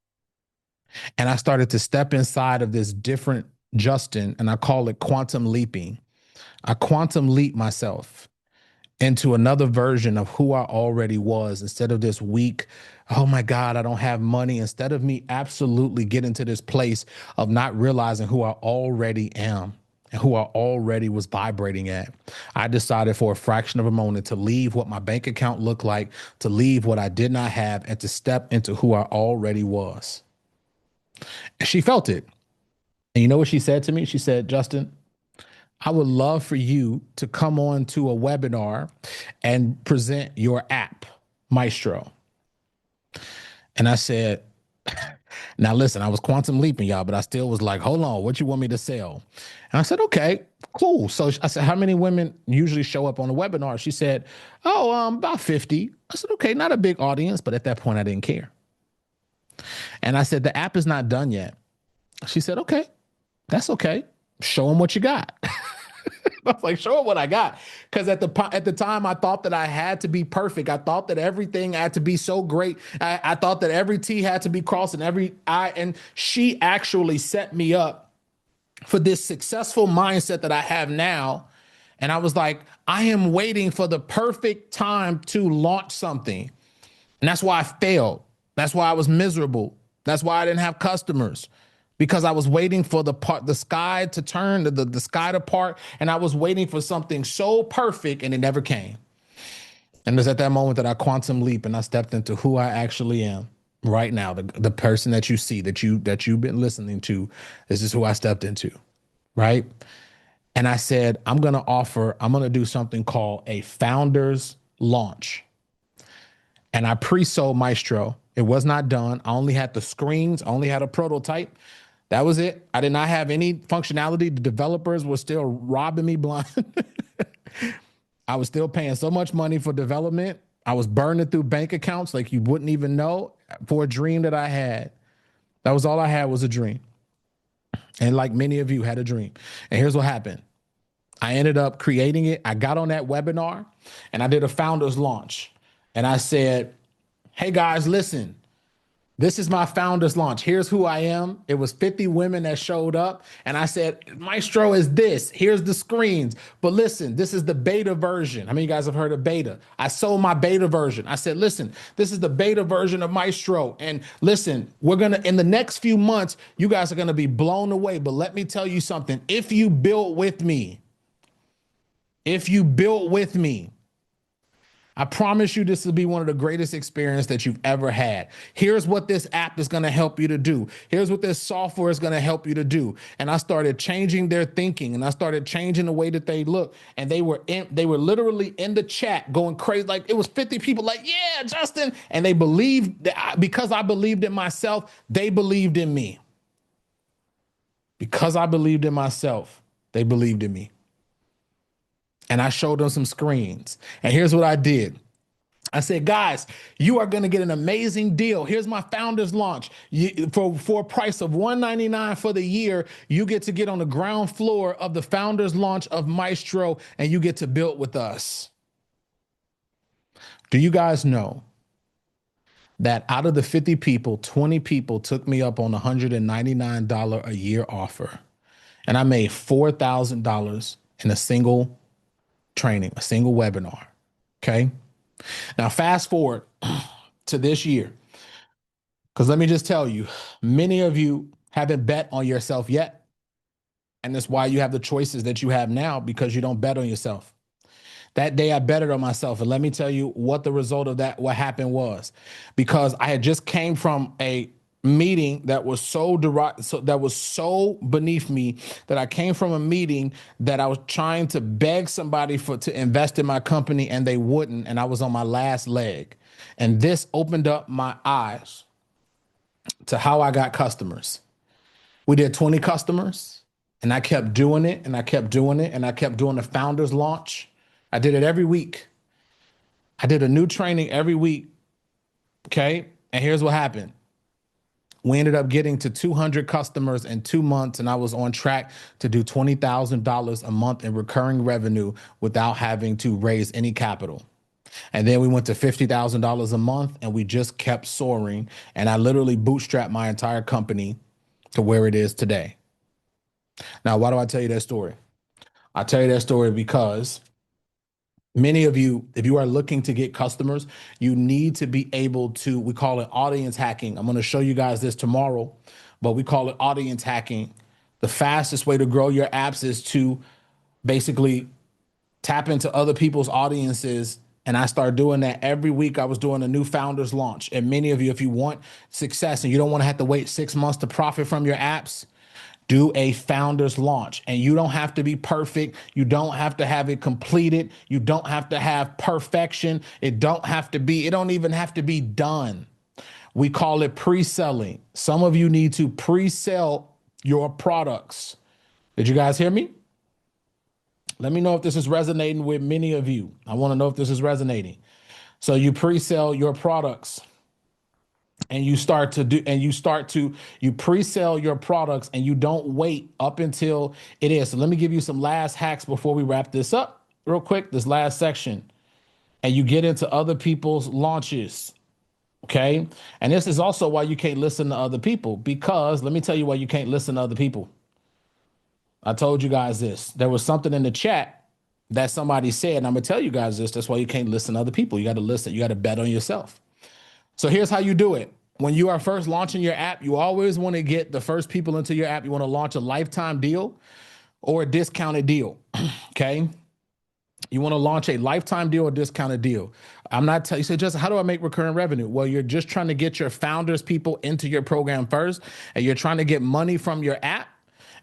And I started to step inside of this different Justin, and I call it quantum leaping. I quantum leap myself into another version of who I already was, instead of this weak, oh my God, I don't have money. Instead of me absolutely getting to this place of not realizing who I already am and who I already was vibrating at, I decided for a fraction of a moment to leave what my bank account looked like, to leave what I did not have, and to step into who I already was. And she felt it. And you know what she said to me? She said, Justin, I would love for you to come on to a webinar and present your app, Maestro. And I said, now listen, I was quantum leaping, y'all, but I still was like, hold on, what you want me to sell? And I said, okay, cool. So I said, how many women usually show up on a webinar? She said, oh, about 50. I said, okay, not a big audience, but at that point I didn't care. And I said, the app is not done yet. She said, okay, that's okay. Show them what you got. I was like, show them what I got. Because at the time, I thought that I had to be perfect. I thought that everything had to be so great. I thought that every T had to be crossed and every I. And she actually set me up for this successful mindset that I have now. And I was like, I am waiting for the perfect time to launch something. And that's why I failed. That's why I was miserable. That's why I didn't have customers, because I was waiting for the sky to turn, the sky to part, and I was waiting for something so perfect, and it never came. And it was at that moment that I quantum leap and I stepped into who I actually am right now. The person that you see, that you've been listening to, this is who I stepped into, right? And I said, I'm going to do something called a founder's launch. And I pre-sold Maestro. It was not done. I only had the screens, I only had a prototype. That was it. I did not have any functionality. The developers were still robbing me blind. I was still paying so much money for development. I was burning through bank accounts like you wouldn't even know for a dream that I had. That was all I had, was a dream. And like many of you had a dream. And here's what happened. I ended up creating it. I got on that webinar and I did a founder's launch. And I said, hey guys, listen, this is my founder's launch. Here's who I am. It was 50 women that showed up. And I said, Maestro is this. Here's the screens. But listen, this is the beta version. How many of you guys have heard of beta? I sold my beta version. I said, listen, this is the beta version of Maestro. And listen, in the next few months, you guys are going to be blown away. But let me tell you something. If you build with me, I promise you this will be one of the greatest experiences that you've ever had. Here's what this app is going to help you to do. Here's what this software is going to help you to do. And I started changing their thinking, and I started changing the way that they look. And they were literally in the chat going crazy. Like, it was 50 people like, yeah, Justin. And they believed that because I believed in myself, they believed in me. Because I believed in myself, they believed in me. And I showed them some screens. And here's what I did. I said, guys, you are going to get an amazing deal. Here's my founders launch. For a price of $199 for the year, you get to get on the ground floor of the founders launch of Maestro, and you get to build with us. Do you guys know that out of the 50 people, 20 people took me up on a $199 a year offer, and I made $4,000 in a single training, a single webinar, okay? Now, fast forward to this year, because let me just tell you, many of you haven't bet on yourself yet, and that's why you have the choices that you have now, because you don't bet on yourself. That day I betted on myself, and let me tell you what the result of that, what happened was, because I had just came from a meeting that was so beneath me, that I came from a meeting that I was trying to beg somebody to invest in my company, and they wouldn't, and I was on my last leg. And this opened up my eyes to how I got customers. We did 20 customers, and I kept doing it, and I kept doing it, and I kept doing the founders launch. I did it every week. I did a new training every week. Okay. And here's what happened. We ended up getting to 200 customers in 2 months, and I was on track to do $20,000 a month in recurring revenue without having to raise any capital. And then we went to $50,000 a month, and we just kept soaring. And I literally bootstrapped my entire company to where it is today. Now, why do I tell you that story? I tell you that story because many of you, if you are looking to get customers, you need to be able to, we call it audience hacking. I'm going to show you guys this tomorrow, but we call it audience hacking. The fastest way to grow your apps is to basically tap into other people's audiences. And I started doing that every week. I was doing a new founders launch. And many of you, if you want success and you don't want to have to wait 6 months to profit from your apps, do a founders launch. And you don't have to be perfect. You don't have to have it completed. You don't have to have perfection. It don't even have to be done. We call it pre-selling. Some of you need to pre-sell your products. Did you guys hear me? Let me know if this is resonating with many of you. I want to know if this is resonating. So you pre-sell your products. And you pre-sell your products, and you don't wait up until it is. So let me give you some last hacks before we wrap this up real quick, this last section. And you get into other people's launches. Okay. And this is also why you can't listen to other people, because let me tell you why you can't listen to other people. I told you guys this. There was something in the chat that somebody said, and I'm going to tell you guys this. That's why you can't listen to other people. You got to listen. You got to bet on yourself. So here's how you do it. When you are first launching your app, you always want to get the first people into your app. You want to launch a lifetime deal or a discounted deal. Okay. You want to launch a lifetime deal or discounted deal. I'm not telling you, say, just how do I make recurring revenue? Well, you're just trying to get your founders people into your program first, and you're trying to get money from your app.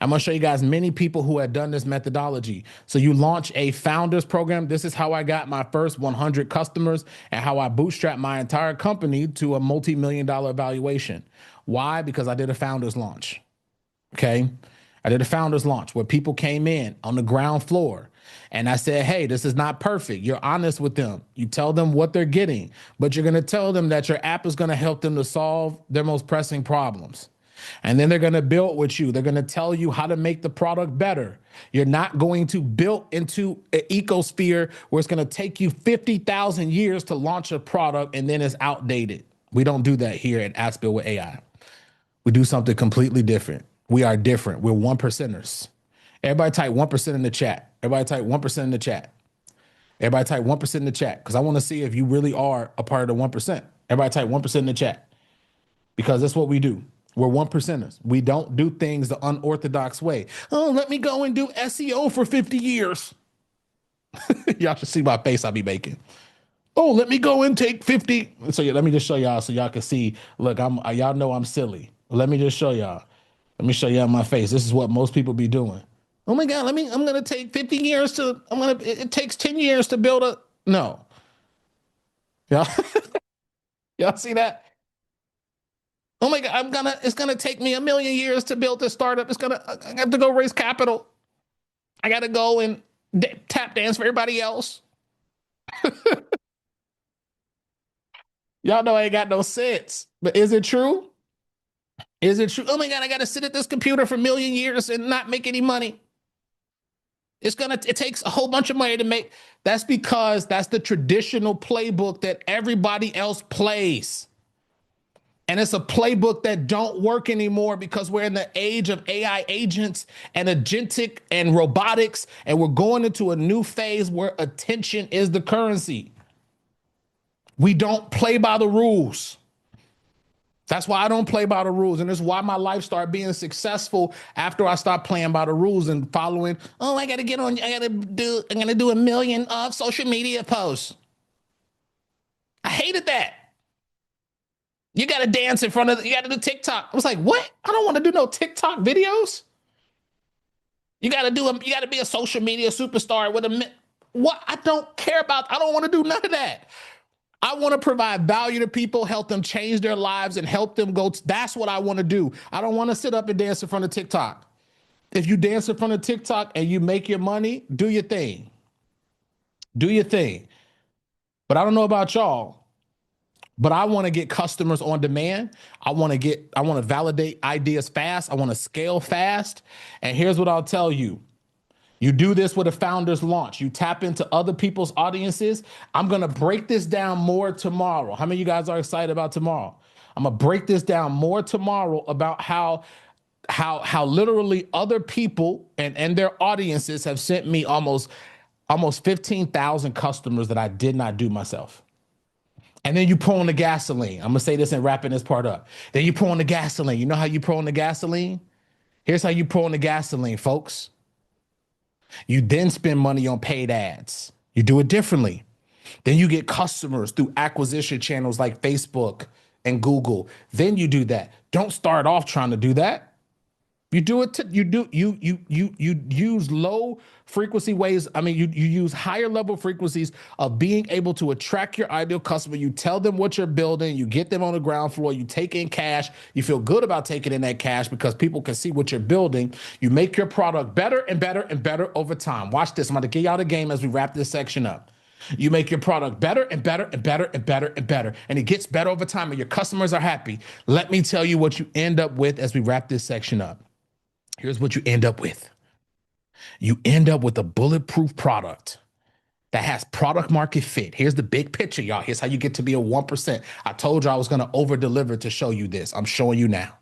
I'm going to show you guys many people who have done this methodology. So you launch a founders program. This is how I got my first 100 customers and how I bootstrapped my entire company to a multi-million-dollar valuation. Why? Because I did a founders launch. Okay. I did a founders launch where people came in on the ground floor, and I said, hey, this is not perfect. You're honest with them. You tell them what they're getting, but you're going to tell them that your app is going to help them to solve their most pressing problems. And then they're going to build with you. They're going to tell you how to make the product better. You're not going to build into an ecosphere where it's going to take you 50,000 years to launch a product and then it's outdated. We don't do that here at Apps Built with AI. We do something completely different. We are different. We're 1%ers. Everybody type 1% in the chat. Everybody type 1% in the chat. Everybody type 1% in the chat, because I want to see if you really are a part of the 1%. Everybody type 1% in the chat, because that's what we do. We're 1%ers. We don't do things the unorthodox way. Oh, let me go and do SEO for 50 years. Y'all should see my face I be making. Oh, let me go and take 50. So yeah, let me just show y'all so y'all can see. Look, y'all know I'm silly. Let me just show y'all. Let me show y'all my face. This is what most people be doing. Oh my God, I'm going to take 50 years it takes 10 years to build no. Y'all, y'all see that? Oh my God, it's gonna take me 1,000,000 years to build this startup. I have to go raise capital. I got to go and tap dance for everybody else. Y'all know I ain't got no sense, but is it true? Is it true? Oh my God, I got to sit at this computer for 1,000,000 years and not make any money. It takes a whole bunch of money to make. That's because that's the traditional playbook that everybody else plays. And it's a playbook that don't work anymore because we're in the age of AI agents and agentic and robotics, and we're going into a new phase where attention is the currency. We don't play by the rules. That's why I don't play by the rules. And it's why my life started being successful after I stopped playing by the rules and following, I'm gonna do 1,000,000 of social media posts. I hated that. You got to dance in front of, you got to do TikTok. I was like, what? I don't want to do no TikTok videos. You got to be a social media superstar with what? I don't care about, I don't want to do none of that. I want to provide value to people, help them change their lives and help them go. That's what I want to do. I don't want to sit up and dance in front of TikTok. If you dance in front of TikTok and you make your money, do your thing. Do your thing. But I don't know about y'all. But I want to get customers on demand. I want to validate ideas fast. I want to scale fast. And here's what I'll tell you. You do this with a founder's launch. You tap into other people's audiences. I'm going to break this down more tomorrow. How many of you guys are excited about tomorrow? I'm going to break this down more tomorrow about how literally other people and their audiences have sent me almost 15,000 customers that I did not do myself. And then you pour on the gasoline. I'm going to say this and wrapping this part up. Then you pour on the gasoline. You know how you pour on the gasoline? Here's how you pour on the gasoline, folks. You then spend money on paid ads. You do it differently. Then you get customers through acquisition channels like Facebook and Google. Then you do that. Don't start off trying to do that. You use low frequency ways. I mean, you use higher level frequencies of being able to attract your ideal customer. You tell them what you're building. You get them on the ground floor. You take in cash. You feel good about taking in that cash because people can see what you're building. You make your product better and better and better over time. Watch this. I'm going to give y'all the game as we wrap this section up. You make your product better and better and better and better and better. And it gets better over time and your customers are happy. Let me tell you what you end up with as we wrap this section up. Here's what you end up with. You end up with a bulletproof product that has product market fit. Here's the big picture, y'all. Here's how you get to be a 1%. I told you I was going to over deliver to show you this. I'm showing you now.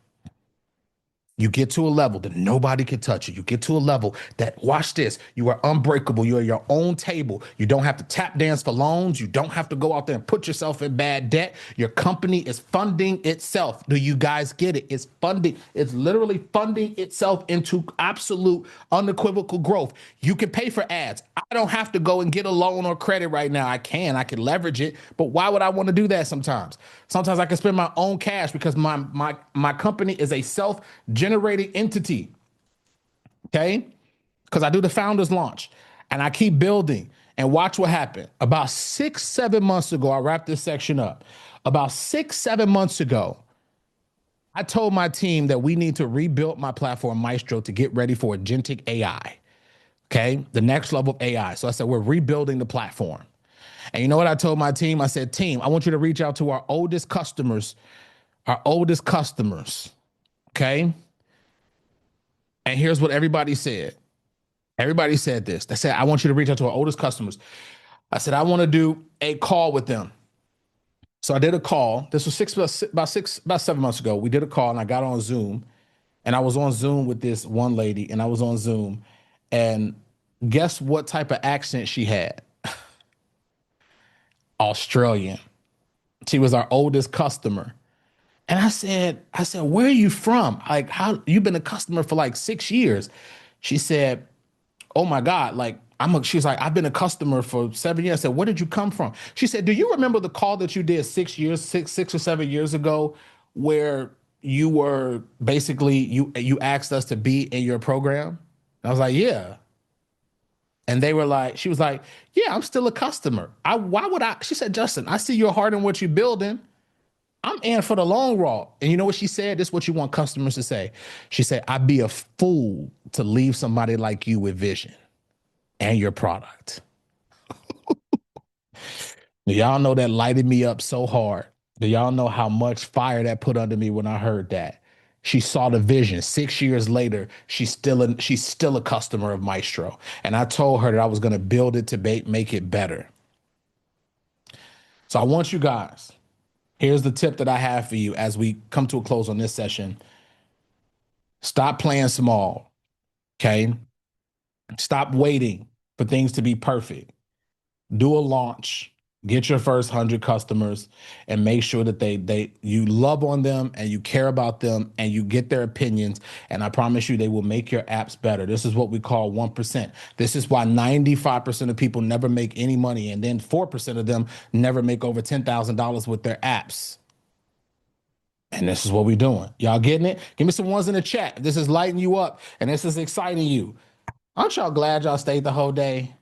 You get to a level that nobody can touch you. You get to a level that, watch this, you are unbreakable. You are your own table. You don't have to tap dance for loans. You don't have to go out there and put yourself in bad debt. Your company is funding itself. Do you guys get it? It's funding. It's literally funding itself into absolute unequivocal growth. You can pay for ads. I don't have to go and get a loan or credit right now. I can leverage it, but why would I want to do that sometimes? Sometimes I can spend my own cash because my company is a self-generating entity, okay? Because I do the founder's launch and I keep building and watch what happened. About 6-7 months ago, I'll wrap this section up. About 6-7 months ago, I told my team that we need to rebuild my platform, Maestro, to get ready for agentic AI, okay? The next level of AI. So I said, we're rebuilding the platform. And you know what I told my team? I said, team, I want you to reach out to our oldest customers, okay? And here's what everybody said. Everybody said this. They said, I want you to reach out to our oldest customers. I said, I want to do a call with them. So I did a call. This was about 7 months ago. We did a call and I got on Zoom and I was on Zoom with this one lady and I was on Zoom and guess what type of accent she had? Australian. She was our oldest customer. And I said, where are you from? Like, how you've been a customer for like 6 years? She said, oh my God, like she's like, I've been a customer for 7 years. I said, where did you come from? She said, do you remember the call that you did 6 or 7 years ago where you were basically, you asked us to be in your program? And I was like, yeah. And they were like, she was like, yeah, I'm still a customer. Why would I? She said, Justin, I see your heart in what you're building. I'm in for the long haul. And you know what she said? This is what you want customers to say. She said, I'd be a fool to leave somebody like you with vision and your product. Do y'all know that lighted me up so hard? Do y'all know how much fire that put under me when I heard that? She saw the vision. 6 years later, she's still a customer of Maestro. And I told her that I was going to build it to make it better. So I want you guys, here's the tip that I have for you as we come to a close on this session. Stop playing small, okay? Stop waiting for things to be perfect. Do a launch. Get your first 100 customers and make sure that you love on them and you care about them and you get their opinions. And I promise you, they will make your apps better. This is what we call 1%. This is why 95% of people never make any money. And then 4% of them never make over $10,000 with their apps. And this is what we're doing. Y'all getting it? Give me some ones in the chat. This is lighting you up and this is exciting you. Aren't y'all glad y'all stayed the whole day?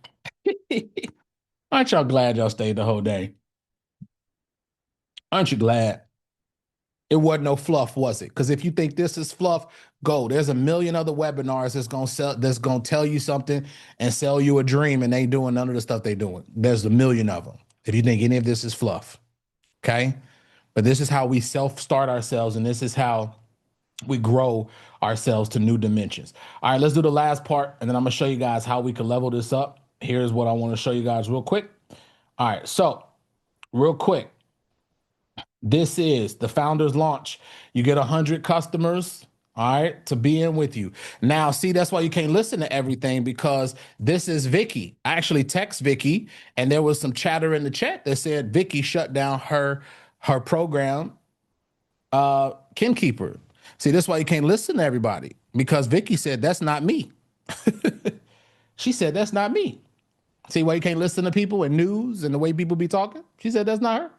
Aren't y'all glad y'all stayed the whole day? Aren't you glad? It wasn't no fluff, was it? Because if you think this is fluff, go. There's a million other webinars that's gonna tell you something and sell you a dream, and they ain't doing none of the stuff they doing. There's a million of them. If you think any of this is fluff, okay? But this is how we self-start ourselves, and this is how we grow ourselves to new dimensions. All right, let's do the last part, and then I'm gonna show you guys how we can level this up. Here's what I want to show you guys real quick. All right, so real quick, this is the founders launch. You get 100 customers, all right, to be in with you. Now, see, that's why you can't listen to everything, because this is Vicky. I actually text Vicky, and there was some chatter in the chat that said Vicky shut down her program, KinKeeper. See, that's why you can't listen to everybody, because Vicky said, that's not me. She said, that's not me. See why you can't listen to people and news and the way people be talking? She said, that's not her.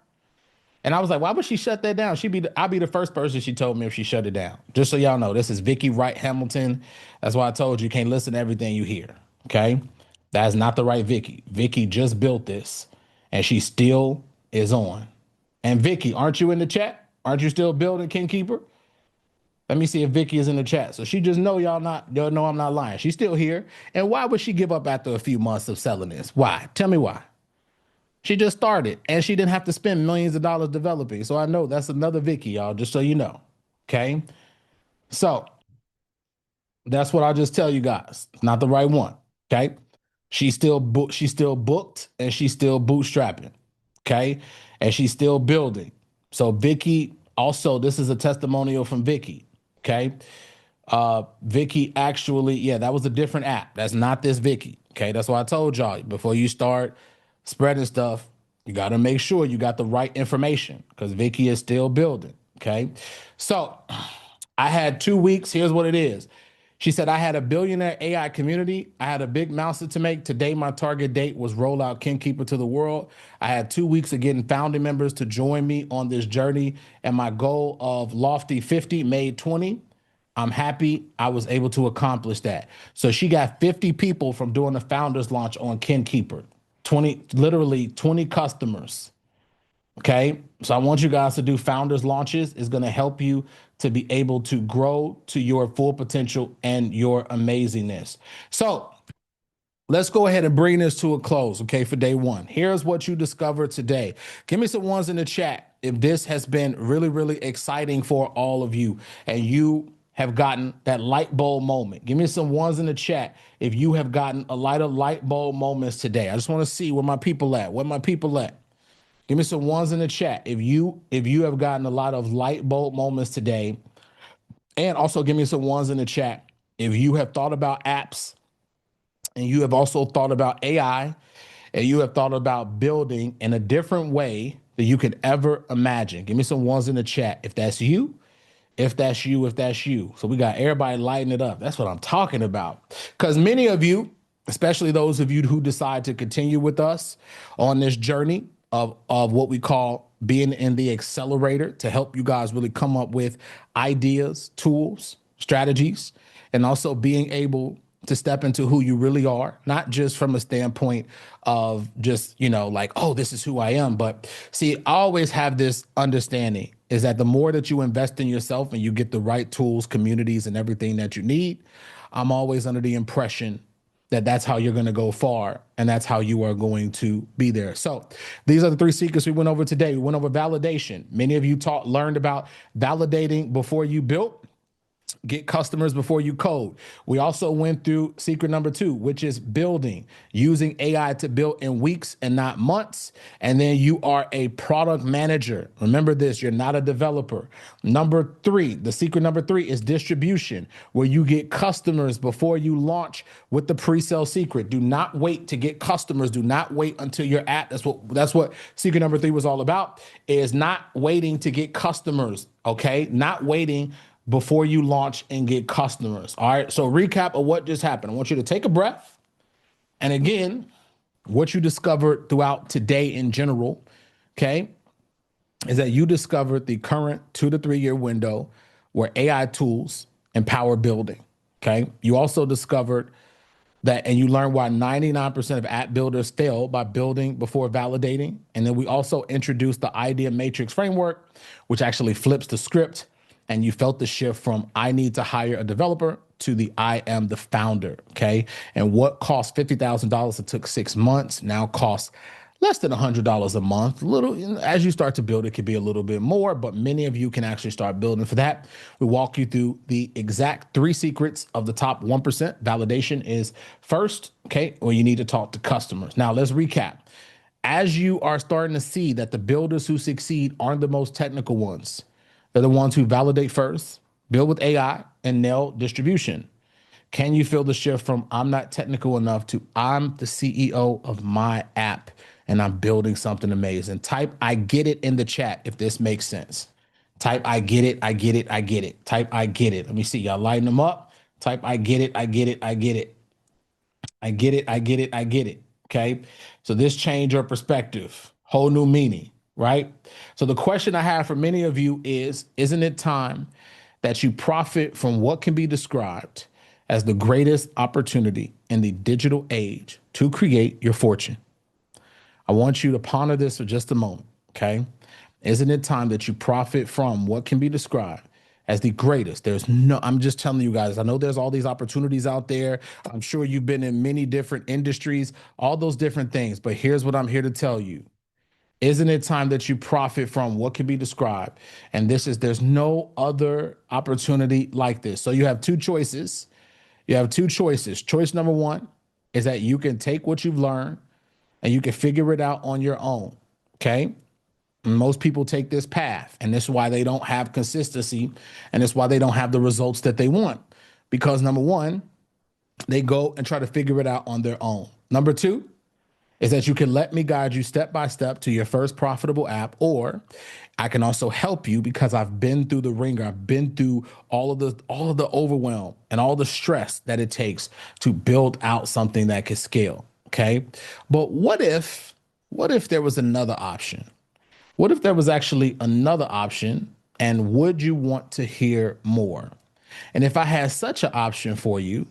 And I was like, why would she shut that down? I'll be the first person she told me if she shut it down. Just so y'all know, this is Vicky Wright Hamilton. That's why I told you can't listen to everything you hear, okay? That's not the right Vicky. Vicky just built this, and she still is on. And Vicky, aren't you in the chat? Aren't you still building KinKeeper? Let me see if Vicky is in the chat. So she just know y'all know I'm not lying. She's still here. And why would she give up after a few months of selling this? Why? Tell me why. She just started and she didn't have to spend millions of dollars developing. So I know that's another Vicky, y'all, just so you know. Okay. So that's what I'll just tell you guys. It's not the right one. Okay. She's still booked and she's still bootstrapping. Okay. And she's still building. So Vicky, also, this is a testimonial from Vicky. Okay. Vicky actually, yeah, that was a different app. That's not this Vicky. Okay. That's why I told y'all before you start spreading stuff, you got to make sure you got the right information, because Vicky is still building. Okay. So I had 2 weeks. Here's what it is. She said, I had a billionaire AI community. I had a big mouse to make. Today, my target date was roll out KinKeeper to the world. I had 2 weeks of getting founding members to join me on this journey, and my goal of lofty 50 made 20. I'm happy I was able to accomplish that. So she got 50 people from doing the founders launch on KinKeeper, literally 20 customers. Okay. So I want you guys to do founders launches. It's going to help you to be able to grow to your full potential and your amazingness. So let's go ahead and bring this to a close. Okay. For day one, here's what you discovered today. Give me some ones in the chat if this has been really, really exciting for all of you and you have gotten that light bulb moment. Give me some ones in the chat if you have gotten a lot of light bulb moments today. I just want to see where my people at. Where my people at? Give me some ones in the chat if you have gotten a lot of light bulb moments today. And also give me some ones in the chat if you have thought about apps and you have also thought about AI and you have thought about building in a different way that you could ever imagine. Give me some ones in the chat if that's you. If that's you, if that's you. So we got everybody lighting it up. That's what I'm talking about. Because many of you, especially those of you who decide to continue with us on this journey of what we call being in the accelerator to help you guys really come up with ideas, tools, strategies, and also being able to step into who you really are, not just from a standpoint of just, like, oh, this is who I am. But see, I always have this understanding is that the more that you invest in yourself and you get the right tools, communities, and everything that you need, I'm always under the impression that that's how you're going to go far and that's how you are going to be there. So these are the 3 secrets we went over today. We went over validation. Many of you learned about validating before you built. Get customers before you code. We also went through secret number 2, which is building, using AI to build in weeks and not months. And then you are a product manager. Remember this, you're not a developer. Number 3, the secret number 3 is distribution, where you get customers before you launch with the pre-sale secret. Do not wait to get customers. Do not wait until you're at. That's what secret number 3 was all about, is not waiting to get customers. Okay. Not waiting before you launch and get customers. All right. So recap of what just happened. I want you to take a breath. And again, what you discovered throughout today in general, okay, is that you discovered the current 2 to 3 year window where AI tools empower building. Okay. You also discovered that, and you learned why 99% of app builders fail by building before validating. And then we also introduced the idea matrix framework, which actually flips the script. And you felt the shift from I need to hire a developer to the I am the founder, okay? And what cost $50,000, it took 6 months, now costs less than $100 a month. Little, as you start to build, it could be a little bit more, but many of you can actually start building for that. We walk you through the exact 3 secrets of the top 1%. Validation is first, okay? Well, you need to talk to customers. Now let's recap. As you are starting to see that the builders who succeed aren't the most technical ones. They're the ones who validate first, build with AI, and nail distribution. Can you feel the shift from I'm not technical enough to I'm the CEO of my app and I'm building something amazing? Type I get it in the chat if this makes sense. Type I get it, I get it, I get it. Type I get it. Let me see, y'all lighten them up. Type I get it, I get it, I get it. I get it, I get it, I get it. Okay, so this changed your perspective, whole new meaning. Right? So the question I have for many of you is, isn't it time that you profit from what can be described as the greatest opportunity in the digital age to create your fortune? I want you to ponder this for just a moment, okay? Isn't it time that you profit from what can be described as the greatest? I'm just telling you guys, I know there's all these opportunities out there. I'm sure you've been in many different industries, all those different things, but here's what I'm here to tell you. Isn't it time that you profit from what can be described? And there's no other opportunity like this. So you have 2 choices. You have 2 choices. Choice number 1 is that you can take what you've learned and you can figure it out on your own. Okay. And most people take this path, and this is why they don't have consistency. And it's why they don't have the results that they want, because number 1, they go and try to figure it out on their own. Number 2, is that you can let me guide you step by step to your first profitable app, or I can also help you because I've been through the ringer. I've been through all of the overwhelm and all the stress that it takes to build out something that can scale. Okay. But what if there was another option? What if there was actually another option, and would you want to hear more? And if I had such an option for you,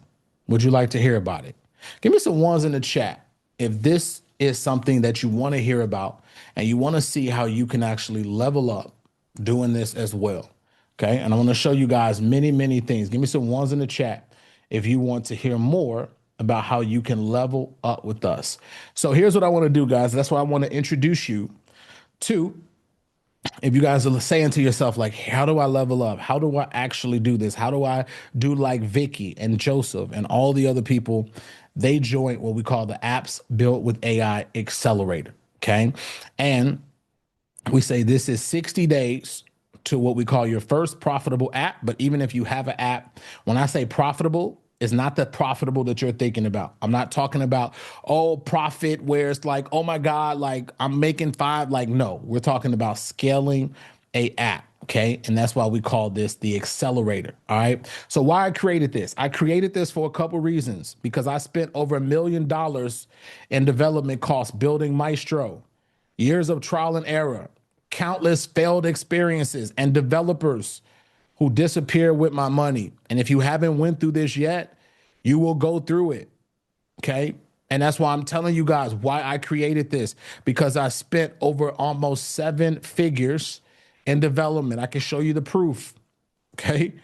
would you like to hear about it? Give me some ones in the chat if this is something that you want to hear about and you want to see how you can actually level up doing this as well. Okay. And I want to show you guys many, many things. Give me some ones in the chat if you want to hear more about how you can level up with us. So here's what I want to do, guys. That's why I want to introduce you to, if you guys are saying to yourself, like, how do I level up? How do I actually do this? How do I do like Vicky and Joseph and all the other people? They joined what we call the Apps Built with AI Accelerator. Okay. And we say this is 60 days to what we call your first profitable app. But even if you have an app, when I say profitable, it's not the profitable that you're thinking about. I'm not talking about, profit where it's like, oh my God, like I'm making 5. Like, no, we're talking about scaling a app. Okay. And that's why we call this the accelerator. All right. So why I created this? I created this for a couple reasons, because I spent over $1 million in development costs building Maestro, years of trial and error, countless failed experiences, and developers who disappear with my money. And if you haven't went through this yet, you will go through it. Okay. And that's why I'm telling you guys why I created this, because I spent over almost 7 figures and development. I can show you the proof. Okay.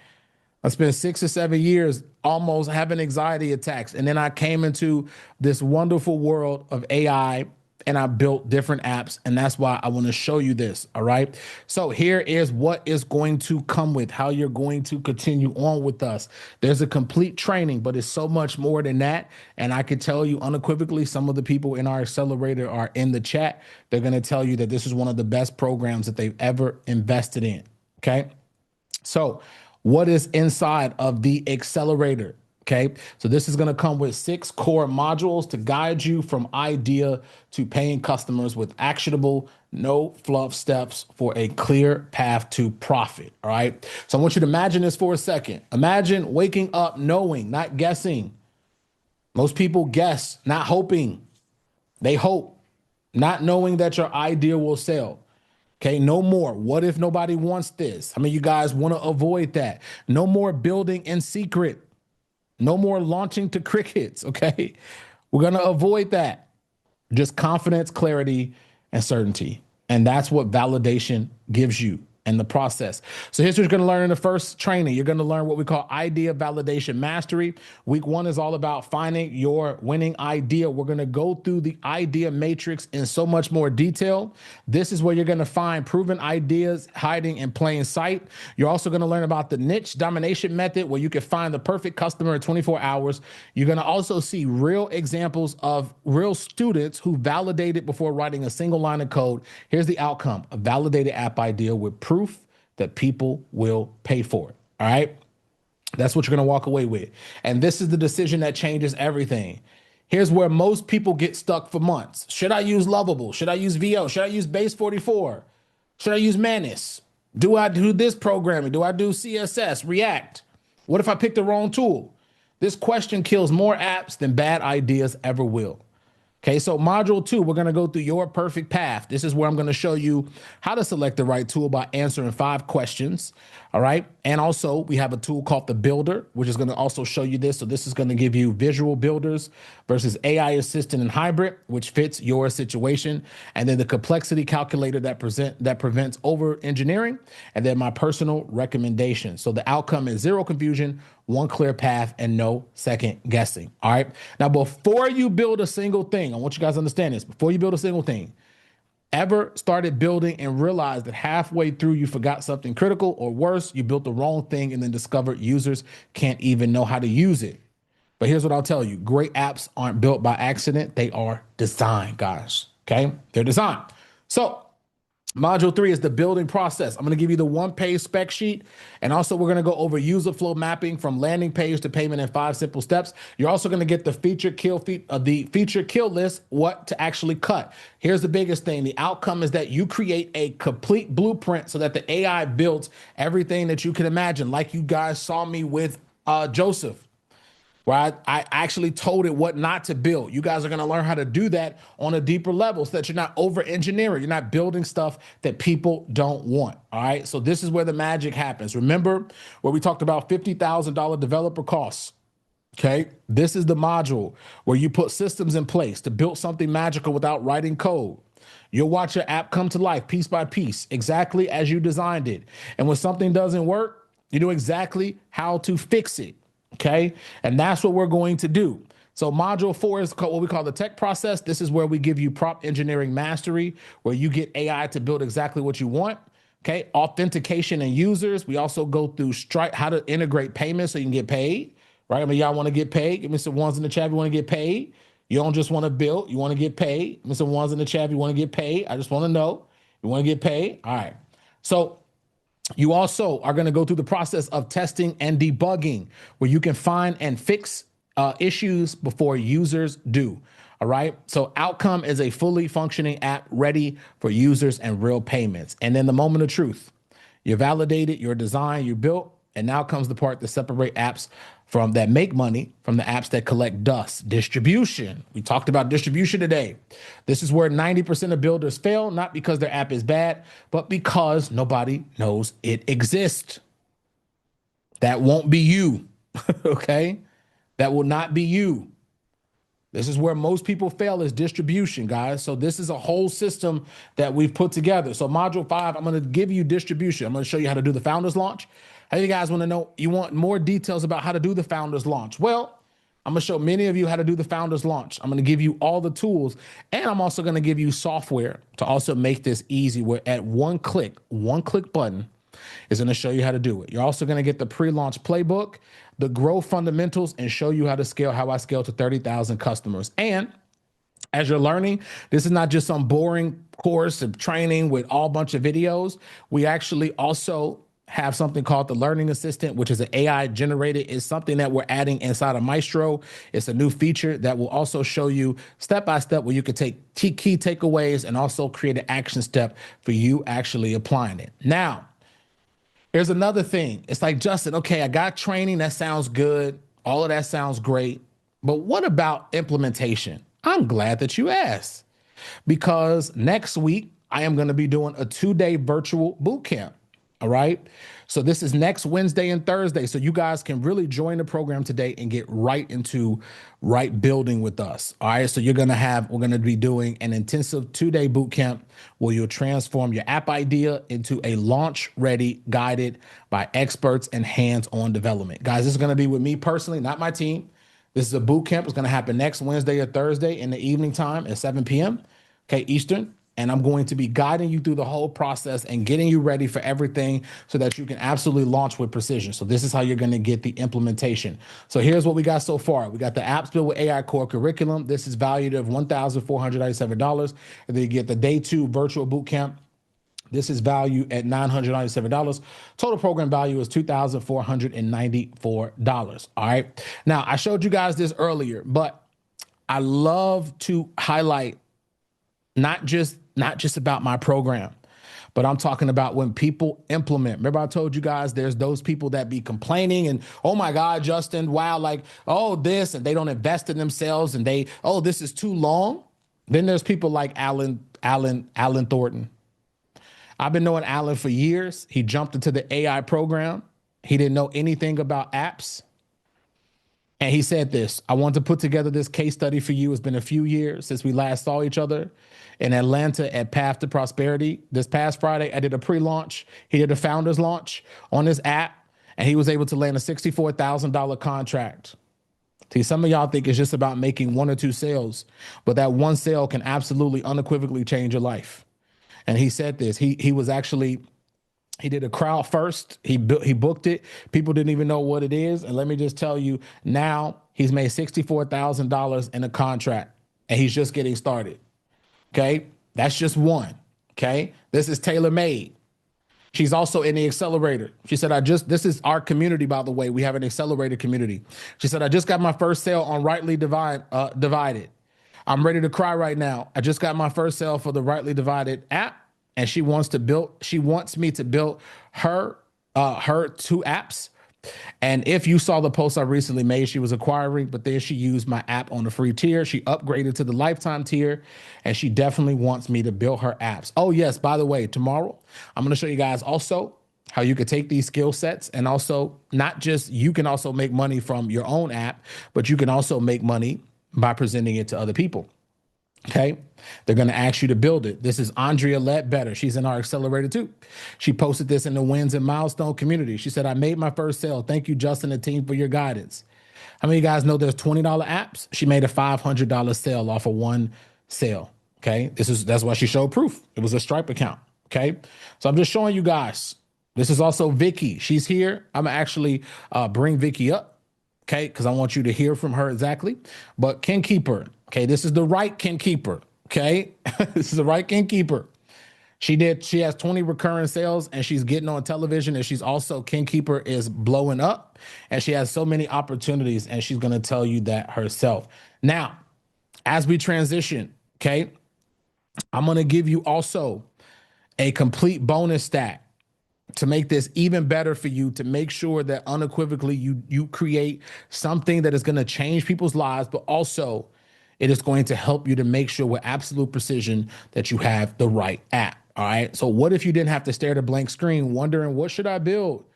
I spent 6 or 7 years almost having anxiety attacks. And then I came into this wonderful world of AI and I built different apps. And that's why I want to show you this. All right. So here is what is going to come with how you're going to continue on with us. There's a complete training, but it's so much more than that. And I can tell you unequivocally, some of the people in our accelerator are in the chat. They're going to tell you that this is one of the best programs that they've ever invested in. Okay. So what is inside of the accelerator? Okay, so this is going to come with 6 core modules to guide you from idea to paying customers with actionable, no fluff steps for a clear path to profit. All right, so I want you to imagine this for a second. Imagine waking up knowing, not guessing. Most people guess, not hoping. They hope, not knowing that your idea will sell. Okay, no more. What if nobody wants this? I mean, you guys want to avoid that. No more building in secret. No more launching to crickets, okay? We're going to avoid that. Just confidence, clarity, and certainty. And that's what validation gives you and the process. So here's what you're going to learn in the first training. You're going to learn what we call idea validation mastery. Week 1 is all about finding your winning idea. We're going to go through the idea matrix in so much more detail. This is where you're going to find proven ideas hiding in plain sight. You're also going to learn about the niche domination method, where you can find the perfect customer in 24 hours. You're going to also see real examples of real students who validated before writing a single line of code. Here's the outcome: a validated app idea with proof that people will pay for it. All right. That's what you're going to walk away with. And this is the decision that changes everything. Here's where most people get stuck for months. Should I use Lovable? Should I use VO? Should I use Base 44? Should I use Manus? Do I do this programming? Do I do CSS, React? What if I pick the wrong tool? This question kills more apps than bad ideas ever will. Okay, so module 2, we're going to go through your perfect path. This is where I'm going to show you how to select the right tool by answering 5 questions. All right. And also we have a tool called the Builder, which is going to also show you this. So this is going to give you visual builders versus AI assistant and hybrid, which fits your situation. And then the complexity calculator that prevents over engineering. And then my personal recommendation. So the outcome is 0 confusion, 1 clear path, and no second guessing. All right. Now, before you build a single thing, I want you guys to understand this. Before you build a single thing, ever started building and realized that halfway through you forgot something critical, or worse, you built the wrong thing and then discovered users can't even know how to use it? But here's what I'll tell you. Great apps aren't built by accident. They are designed, guys. Okay. They're designed. So module 3 is the building process. I'm going to give you the 1-page spec sheet. And also we're going to go over user flow mapping from landing page to payment in 5 simple steps. You're also going to get the feature kill list, what to actually cut. Here's the biggest thing. The outcome is that you create a complete blueprint so that the AI builds everything that you can imagine. Like you guys saw me with Joseph, where I actually told it what not to build. You guys are going to learn how to do that on a deeper level so that you're not over engineering. You're not building stuff that people don't want. All right. So this is where the magic happens. Remember where we talked about $50,000 developer costs. Okay. This is the module where you put systems in place to build something magical without writing code. You'll watch your app come to life piece by piece, exactly as you designed it. And when something doesn't work, you know exactly how to fix it. Okay. And that's what we're going to do. So module 4 is what we call the tech process. This is where we give you prompt engineering mastery, where you get AI to build exactly what you want. Okay. Authentication and users. We also go through Stripe, how to integrate payments so you can get paid, right? I mean, y'all want to get paid. Give me some ones in the chat. You want to get paid. You don't just want to build. You want to get paid. Give me some ones in the chat. You want to get paid. I just want to know. You want to get paid. All right. So you also are going to go through the process of testing and debugging, where you can find and fix issues before users do. All right. So outcome is a fully functioning app ready for users and real payments. And then the moment of truth, you're validated, your design, you built, and now comes the part that separate apps from that make money from the apps that collect dust. Distribution. We talked about distribution today. This is where 90% of builders fail, not because their app is bad, but because nobody knows it exists. That won't be you. Okay. That will not be you. This is where most people fail, is distribution, guys. So this is a whole system that we've put together. So module 5, I'm going to give you distribution. I'm going to show you how to do the founders launch. How you guys want to know, you want more details about how to do the founders launch? Well, I'm going to show many of you how to do the founders launch. I'm going to give you all the tools, and I'm also going to give you software to also make this easy, where at one click button is going to show you how to do it. You're also going to get the pre-launch playbook, the growth fundamentals, and show you how to scale, how I scale to 30,000 customers. And as you're learning, this is not just some boring course of training with all bunch of videos. We actually also have something called the Learning Assistant, which is an AI generated. It's something that we're adding inside of Maestro. It's a new feature that will also show you step by step where you could take key takeaways and also create an action step for you actually applying it. Now, here's another thing. It's like, Justin, okay, I got training. That sounds good. All of that sounds great. But what about implementation? I'm glad that you asked, because next week I am going to be doing a 2-day virtual boot camp. All right. So this is next Wednesday and Thursday. So you guys can really join the program today and get right into building with us. All right. So we're going to be doing an intensive 2-day boot camp where you'll transform your app idea into a launch ready, guided by experts and hands-on development. Guys, this is going to be with me personally, not my team. This is a boot camp. It's going to happen next Wednesday or Thursday in the evening time at 7 p.m. Okay, Eastern. And I'm going to be guiding you through the whole process and getting you ready for everything so that you can absolutely launch with precision. So this is how you're going to get the implementation. So here's what we got so far. We got the Apps Built with AI core curriculum. This is valued at $1,497. And then you get the day 2 virtual boot camp. This is valued at $997. Total program value is $2,494. All right. Now, I showed you guys this earlier, but I love to highlight not just about my program, but I'm talking about when people implement. Remember, I told you guys there's those people that be complaining and, oh my God, Justin, wow, like, oh, this, and they don't invest in themselves, and this is too long. Then there's people like Alan Thornton. I've been knowing Alan for years. He jumped into the AI program. He didn't know anything about apps. And he said this: I want to put together this case study for you. It's been a few years since we last saw each other in Atlanta at Path to Prosperity. This past Friday, I did a pre-launch. He did a founder's launch on his app, and he was able to land a $64,000 contract. See, some of y'all think it's just about making 1 or 2 sales, but that one sale can absolutely unequivocally change your life. And he said this. He did a crowd first. He booked it. People didn't even know what it is. And let me just tell you, now he's made $64,000 in a contract, and he's just getting started. Okay. That's just one. Okay. This is tailor-made. She's also in the accelerator. She said, this is our community, by the way. We have an accelerator community. She said, I just got my first sale on Rightly Divided. I'm ready to cry right now. I just got my first sale for the Rightly Divided app. And she wants me to build her 2 apps. And if you saw the post I recently made, she was acquiring, but then she used my app on the free tier. She upgraded to the lifetime tier, and she definitely wants me to build her apps. Oh yes, by the way, tomorrow, I'm going to show you guys also how you could take these skill sets, and also not just, you can also make money from your own app, but you can also make money by presenting it to other people. Okay. They're going to ask you to build it. This is Andrea Ledbetter. She's in our accelerator too. She posted this in the Wins and Milestone community. She said, I made my first sale. Thank you, Justin and team, for your guidance. How many of you guys know there's $20 apps? She made a $500 sale off of one sale. Okay. That's why she showed proof. It was a Stripe account. Okay. So I'm just showing you guys. This is also Vicky. She's here. I'm going to actually bring Vicky up. Okay. Cause I want you to hear from her exactly. But Ken Keeper. Okay, this is the right Ken Keeper. Okay, this is the right Ken Keeper. She has 20 recurring sales, and she's getting on television, and she's also, Ken Keeper is blowing up, and she has so many opportunities, and she's going to tell you that herself. Now, as we transition, okay, I'm going to give you also a complete bonus stack to make this even better for you, to make sure that unequivocally you create something that is going to change people's lives, but also it is going to help you to make sure with absolute precision that you have the right app. All right. So what if you didn't have to stare at a blank screen wondering, what should I build?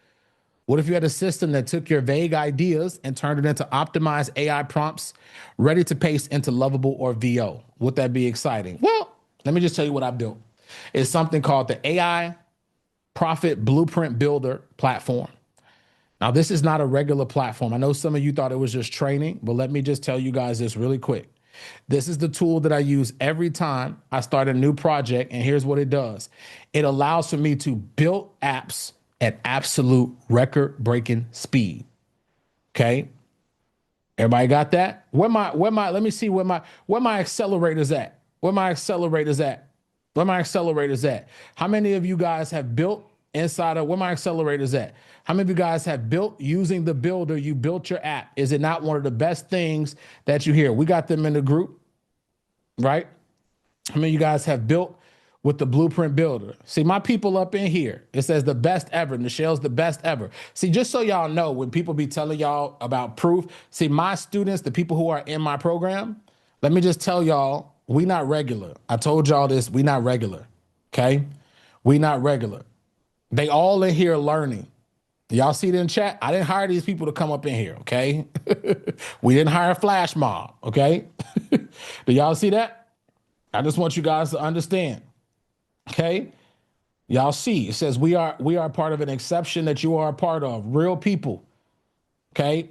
What if you had a system that took your vague ideas and turned it into optimized AI prompts ready to paste into Lovable or VO? Would that be exciting? Well, let me just tell you what I built. It's something called the AI Profit Blueprint Builder platform. Now, this is not a regular platform. I know some of you thought it was just training, but let me just tell you guys this really quick. This is the tool that I use every time I start a new project, and here's what it does. It allows for me to build apps at absolute record-breaking speed. Okay? Everybody got that? Let me see where my accelerators at. Where my accelerators at? Where my accelerators at? How many of you guys have built inside of where my accelerators at? How many of you guys have built using the builder? You built your app. Is it not one of the best things that you hear? We got them in the group, right? How many of you guys have built with the Blueprint Builder? See, my people up in here, it says the best ever. Michelle's the best ever. See, just so y'all know, when people be telling y'all about proof, see, my students, the people who are in my program, let me just tell y'all, we not regular. I told y'all this, we not regular, okay? We not regular. They all in here learning. Y'all see it in chat? I didn't hire these people to come up in here, okay? We didn't hire a flash mob, okay? Do y'all see that? I just want you guys to understand, okay? Y'all see, it says we are part of an exception that you are a part of, real people, okay?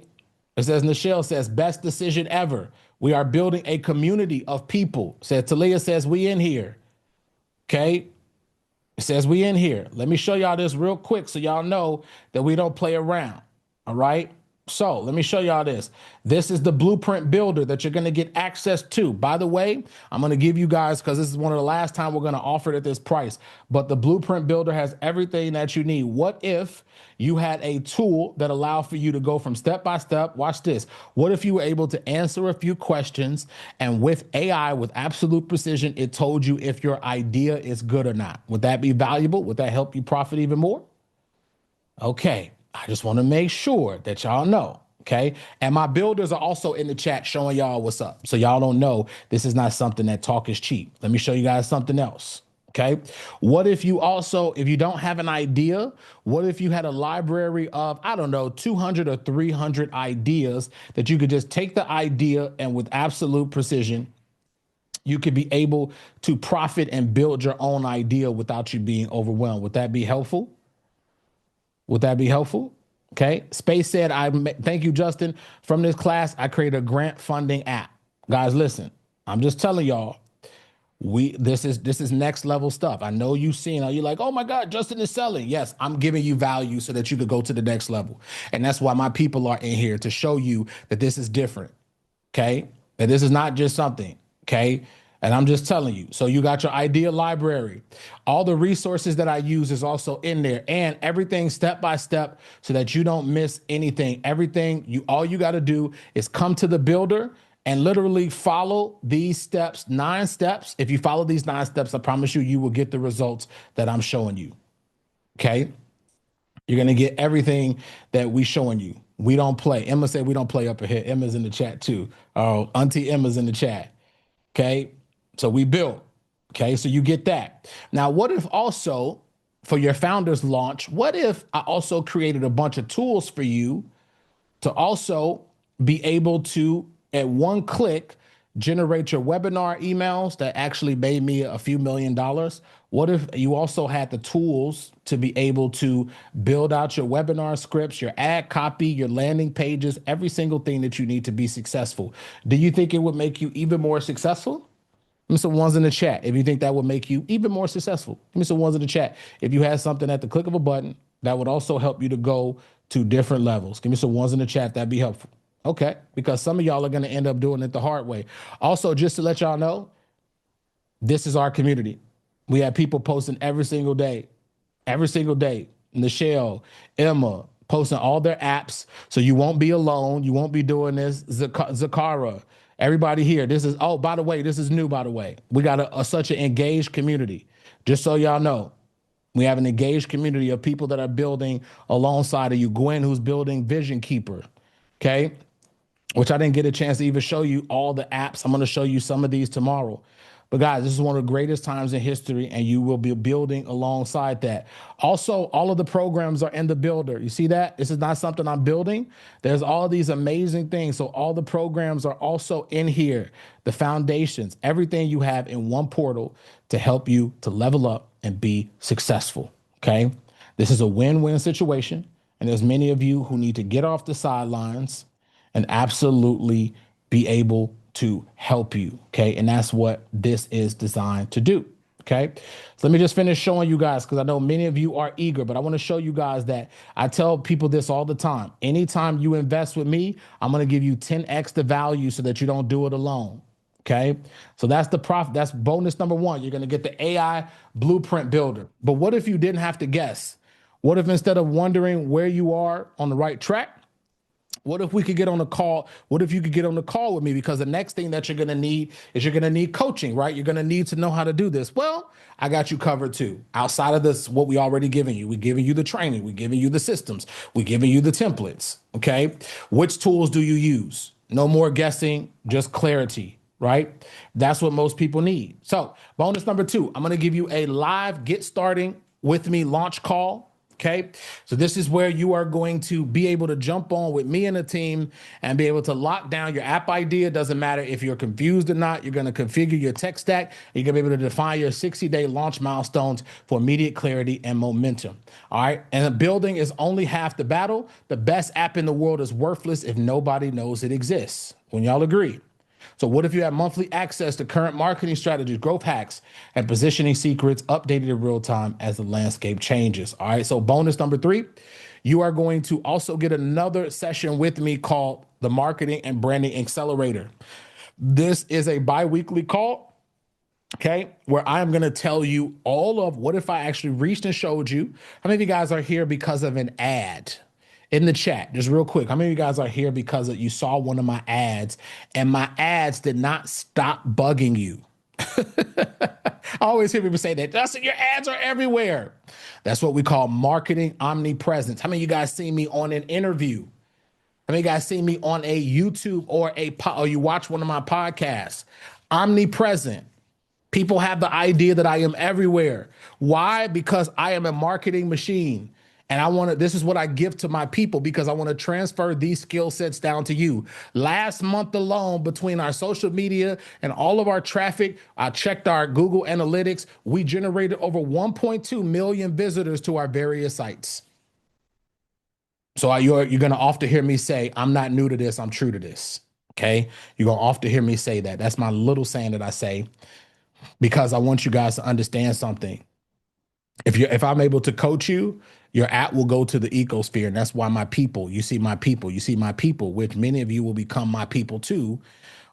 It says, Nichelle says, best decision ever. We are building a community of people. Says Talia says, we in here, okay? It says we in here. Let me show y'all this real quick so y'all know that we don't play around, all right? So let me show y'all this. This is the Blueprint Builder that you're going to get access to. By the way, I'm going to give you guys, because this is one of the last time we're going to offer it at this price, but the Blueprint Builder has everything that you need. What if you had a tool that allowed for you to go from step by step? Watch this. What if you were able to answer a few questions, and with AI, with absolute precision, it told you if your idea is good or not? Would that be valuable? Would that help you profit even more? Okay. I just want to make sure that y'all know, okay? And my builders are also in the chat showing y'all what's up. So y'all don't know this is not something that talk is cheap. Let me show you guys something else, okay? What if you also, if you don't have an idea, what if you had a library of, I don't know, 200 or 300 ideas that you could just take the idea and with absolute precision, you could be able to profit and build your own idea without you being overwhelmed. Would that be helpful? Would that be helpful? Okay. Space said, thank you, Justin. From this class, I created a grant funding app. Guys, listen, I'm just telling y'all, this is next level stuff. I know you've seen, you're like, oh my God, Justin is selling. Yes, I'm giving you value so that you could go to the next level. And that's why my people are in here, to show you that this is different. Okay. That this is not just something. Okay. And I'm just telling you. So you got your idea library. All the resources that I use is also in there, and everything step by step so that you don't miss anything. Everything, all you got to do is come to the builder and literally follow these steps, 9 steps. If you follow these 9 steps, I promise you, you will get the results that I'm showing you. Okay. You're going to get everything that we showing you. We don't play. Emma said we don't play up ahead. Emma's in the chat too. Oh, Auntie Emma's in the chat. Okay. So we built, okay? So you get that. Now, what if also for your founders launch, what if I also created a bunch of tools for you to also be able to, at one click, generate your webinar emails that actually made me a few $1 million? What if you also had the tools to be able to build out your webinar scripts, your ad copy, your landing pages, every single thing that you need to be successful? Do you think it would make you even more successful? Give me some ones in the chat if you think that would make you even more successful. Give me some ones in the chat if you had something at the click of a button that would also help you to go to different levels. Give me some ones in the chat. That'd be helpful. Okay, because some of y'all are going to end up doing it the hard way. Also, just to let y'all know, this is our community. We have people posting every single day. Nichelle, Emma, posting all their apps. So you won't be alone. You won't be doing this. Zakara. Everybody here, this is, oh, by the way, this is new, by the way. We got such an engaged community. Just so y'all know, we have an engaged community of people that are building alongside of you. Gwen, who's building Vision Keeper, okay? Which I didn't get a chance to even show you all the apps. I'm going to show you some of these tomorrow. But guys, this is one of the greatest times in history, and you will be building alongside that. Also, all of the programs are in the builder. You see that? This is not something I'm building. There's all these amazing things. So all the programs are also in here. The foundations, everything you have in one portal to help you to level up and be successful. Okay. This is a win-win situation. And there's many of you who need to get off the sidelines and absolutely be able to help you. Okay. And that's what this is designed to do. Okay. So let me just finish showing you guys, because I know many of you are eager, but I want to show you guys that I tell people this all the time. Anytime you invest with me, I'm going to give you 10x the value so that you don't do it alone. Okay. So that's the profit. That's bonus number one. You're going to get the AI blueprint builder. But what if you didn't have to guess? What if instead of wondering where you are on the right track, what if we could get on a call? What if you could get on the call with me? Because the next thing that you're going to need is you're going to need coaching, right? You're going to need to know how to do this. Well, I got you covered too. Outside of this, what we already given you, we're giving you the training, we're giving you the systems, we're giving you the templates. Okay. Which tools do you use? No more guessing, just clarity, right? That's what most people need. So bonus number two, I'm going to give you a live get starting with me launch call. Okay, so this is where you are going to be able to jump on with me and the team and be able to lock down your app idea. Doesn't matter if you're confused or not. You're going to configure your tech stack. You're going to be able to define your 60-day launch milestones for immediate clarity and momentum. All right, and the building is only half the battle. The best app in the world is worthless if nobody knows it exists. When y'all agree? So what if you have monthly access to current marketing strategies, growth hacks, and positioning secrets updated in real time as the landscape changes? All right. So bonus number three, you are going to also get another session with me called the Marketing and Branding Accelerator. This is a bi-weekly call, okay, where I'm going to tell you all of what if I actually reached and showed you. How many of you guys are here because of an ad? In the chat, just real quick, how many of you guys are here because you saw one of my ads and my ads did not stop bugging you? I always hear people say that. Justin, your ads are everywhere. That's what we call marketing omnipresence. How many of you guys see me on an interview? How many of you guys see me on a YouTube or you watch one of my podcasts? Omnipresent. People have the idea that I am everywhere. Why? Because I am a marketing machine. And this is what I give to my people because I want to transfer these skill sets down to you. Last month alone, between our social media and all of our traffic, I checked our Google Analytics. We generated over 1.2 million visitors to our various sites. So you're going to often hear me say, I'm not new to this, I'm true to this. Okay. You're going to often hear me say that. That's my little saying that I say because I want you guys to understand something. If I'm able to coach you, your app will go to the ecosphere. And that's why my people, you see my people, which many of you will become my people too,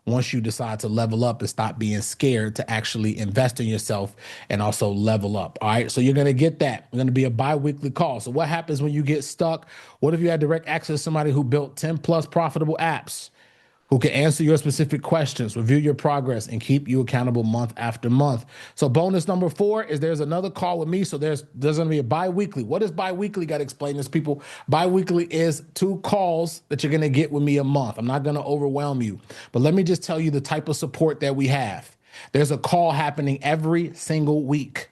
once you decide to level up and stop being scared to actually invest in yourself and also level up. All right. So you're going to get that. It's going to be a bi-weekly call. So what happens when you get stuck? What if you had direct access to somebody who built 10 plus profitable apps, who can answer your specific questions, review your progress, and keep you accountable month after month? So bonus number 4 is there's another call with me. So there's going to be a bi-weekly. What is bi-weekly? Got to explain this, people. Bi-weekly is 2 calls that you're going to get with me a month. I'm not going to overwhelm you, but let me just tell you the type of support that we have. There's a call happening every single week.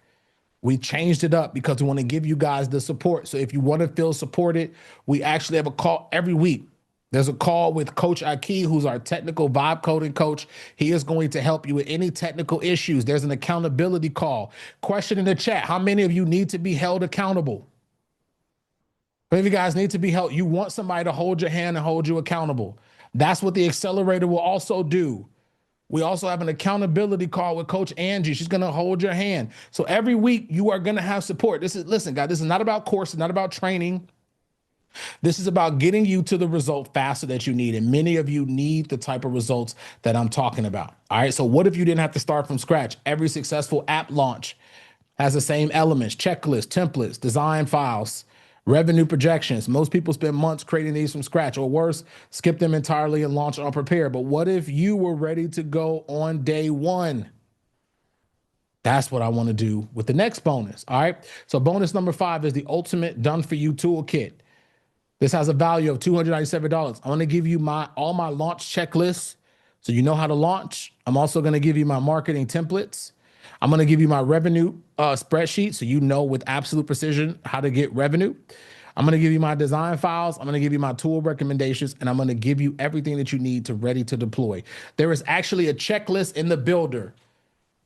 We changed it up because we want to give you guys the support. So if you want to feel supported, we actually have a call every week. There's a call with Coach Aki, who's our technical vibe coding coach. He is going to help you with any technical issues. There's an accountability call. Question in the chat, how many of you need to be held accountable? How many of you guys need to be held? You want somebody to hold your hand and hold you accountable. That's what the accelerator will also do. We also have an accountability call with Coach Angie. She's going to hold your hand. So every week you are going to have support. Listen, guys, this is not about courses, not about training. This is about getting you to the result faster that you need. And many of you need the type of results that I'm talking about. All right. So what if you didn't have to start from scratch? Every successful app launch has the same elements, checklists, templates, design files, revenue projections. Most people spend months creating these from scratch, or worse, skip them entirely and launch unprepared. But what if you were ready to go on day one? That's what I want to do with the next bonus. All right. So bonus number 5 is the ultimate done for you toolkit. This has a value of $297. I want to give you all my launch checklists So you know how to launch. I'm also going to give you my marketing templates. I'm going to give you my revenue spreadsheet so you know with absolute precision how to get revenue. I'm going to give you my design files. I'm going to give you my tool recommendations, and I'm going to give you everything that you need to ready to deploy. There is actually a checklist in the builder,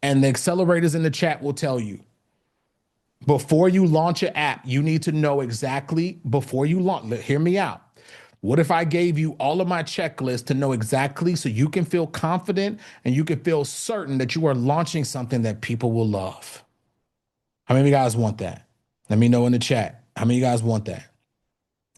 and the accelerators in the chat will tell you. Before you launch an app, you need to know exactly before you launch. Hear me out. What if I gave you all of my checklists to know exactly so you can feel confident and you can feel certain that you are launching something that people will love? How many of you guys want that? Let me know in the chat. How many of you guys want that?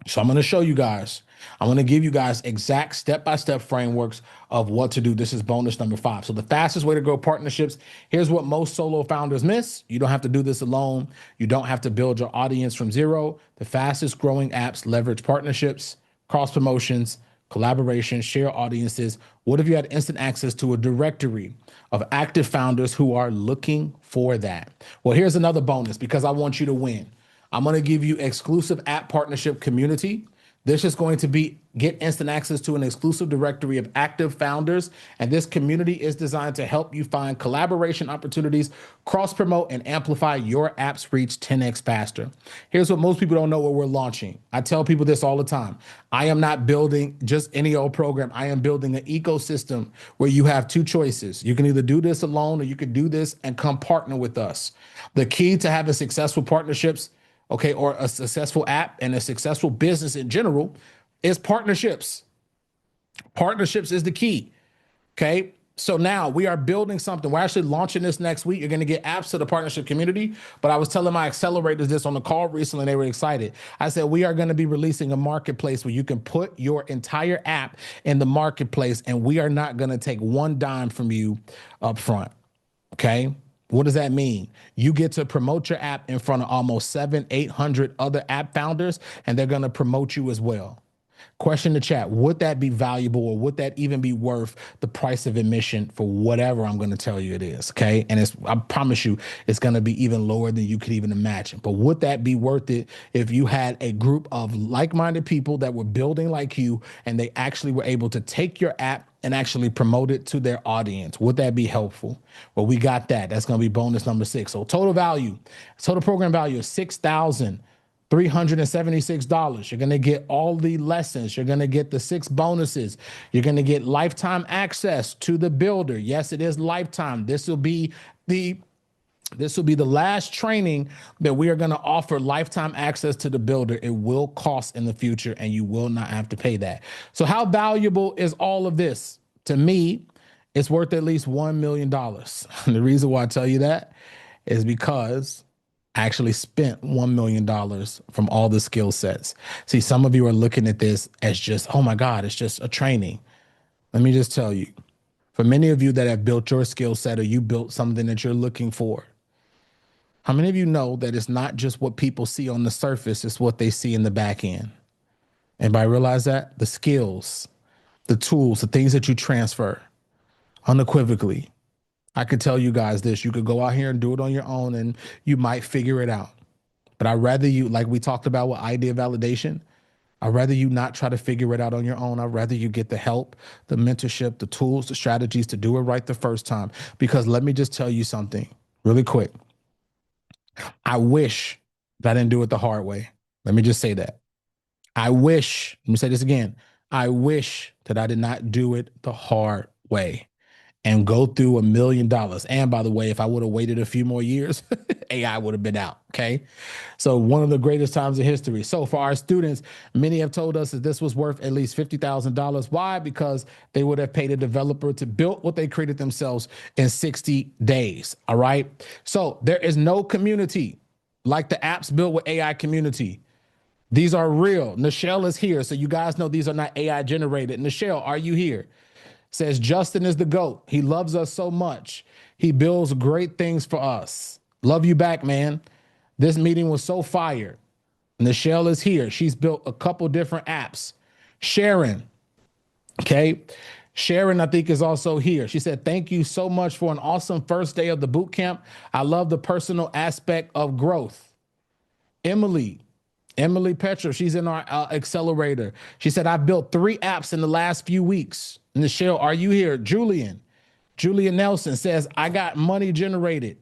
So I'm going to show you guys. I'm going to give you guys exact step-by-step frameworks of what to do. This is bonus number 5. So the fastest way to grow partnerships, here's what most solo founders miss. You don't have to do this alone. You don't have to build your audience from zero. The fastest growing apps leverage partnerships, cross promotions, collaboration, share audiences. What if you had instant access to a directory of active founders who are looking for that? Well, here's another bonus because I want you to win. I'm going to give you exclusive app partnership community. This is going to be get instant access to an exclusive directory of active founders. And this community is designed to help you find collaboration opportunities, cross promote, and amplify your app's reach 10x faster. Here's what most people don't know what we're launching. I tell people this all the time. I am not building just any old program. I am building an ecosystem where you have two choices. You can either do this alone or you can do this and come partner with us. The key to having successful partnerships, okay, or a successful app and a successful business in general is partnerships. Partnerships is the key, okay? So now we are building something. We're actually launching this next week. You're going to get apps to the partnership community, but I was telling my accelerators this on the call recently, and they were excited. I said, we are going to be releasing a marketplace where you can put your entire app in the marketplace, and we are not going to take one dime from you up front, okay? What does that mean? You get to promote your app in front of almost 700-800 other app founders, and they're going to promote you as well. Question in the chat, would that be valuable or would that even be worth the price of admission for whatever I'm going to tell you it is, okay? And I promise you, it's going to be even lower than you could even imagine. But would that be worth it if you had a group of like-minded people that were building like you and they actually were able to take your app and actually promote it to their audience? Would that be helpful? Well, we got that. That's going to be bonus number 6. So total program value is $6,376. You're going to get all the lessons. You're going to get the 6 bonuses. You're going to get lifetime access to the builder. Yes, it is lifetime. This will be the last training that we are going to offer lifetime access to the builder. It will cost in the future, and you will not have to pay that. So how valuable is all of this? To me, it's worth at least $1 million. The reason why I tell you that is because I actually spent $1 million from all the skill sets. See, some of you are looking at this as just, oh my God, it's just a training. Let me just tell you, for many of you that have built your skill set or you built something that you're looking for, how many of you know that it's not just what people see on the surface, it's what they see in the back end? Anybody realize that? The skills, the tools, the things that you transfer unequivocally. I could tell you guys this, you could go out here and do it on your own and you might figure it out. But I'd rather you, like we talked about with idea validation, I'd rather you not try to figure it out on your own. I'd rather you get the help, the mentorship, the tools, the strategies to do it right the first time. Because let me just tell you something really quick. I wish that I didn't do it the hard way. Let me just say that. Let me say this again. I wish that I did not do it the hard way and go through $1 million. And by the way, if I would have waited a few more years, AI would have been out, okay? So one of the greatest times in history. So for our students, many have told us that this was worth at least $50,000. Why? Because they would have paid a developer to build what they created themselves in 60 days, all right? So there is no community like the apps built with AI community. These are real. Nichelle is here, so you guys know these are not AI generated. Nichelle, are you here? Says Justin is the GOAT. He loves us so much. He builds great things for us. Love you back, man. This meeting was so fire. Nichelle is here. She's built a couple different apps. Sharon, okay? Sharon, I think, is also here. She said, thank you so much for an awesome first day of the boot camp. I love the personal aspect of growth. Emily Petra, she's in our accelerator. She said, I built 3 apps in the last few weeks. Nichelle, are you here? Julian Nelson says, I got money generated.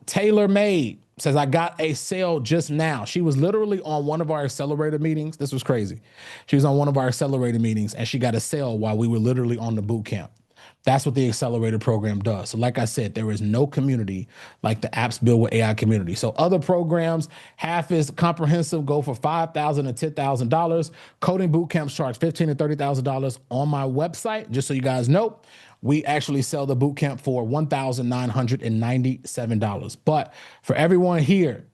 Taylor Made says, I got a sale just now. She was literally on one of our accelerator meetings. This was crazy. She was on one of our accelerator meetings and she got a sale while we were literally on the boot camp. That's what the accelerator program does. So like I said, there is no community like the Apps Built with AI community. So other programs, half is comprehensive, go for $5,000 to $10,000. Coding boot camps charge $15,000 to $30,000 on my website. Just so you guys know, we actually sell the boot camp for $1,997. But for everyone here,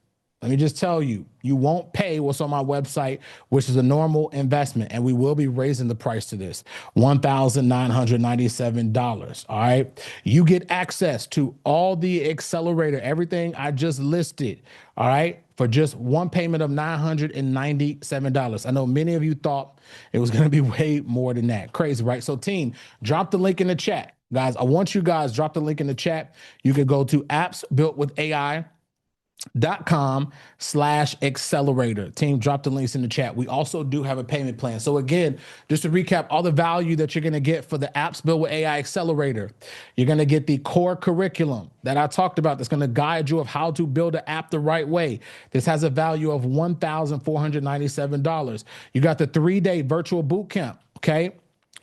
let me just tell you, you won't pay what's on my website, which is a normal investment, and we will be raising the price to this, $1,997, all right? You get access to all the accelerator, everything I just listed, all right, for just one payment of $997. I know many of you thought it was gonna be way more than that. Crazy, right? So team, drop the link in the chat. Guys, I want you guys, drop the link in the chat. You can go to appsbuiltwithai.com/accelerator. Team, drop the links in the chat. We also do have a payment plan. So again, just to recap all the value that you're going to get for the Apps Built with AI Accelerator, you're going to get the core curriculum that I talked about that's going to guide you of how to build an app the right way. This has a value of $1,497. You got the 3-day virtual boot camp, okay?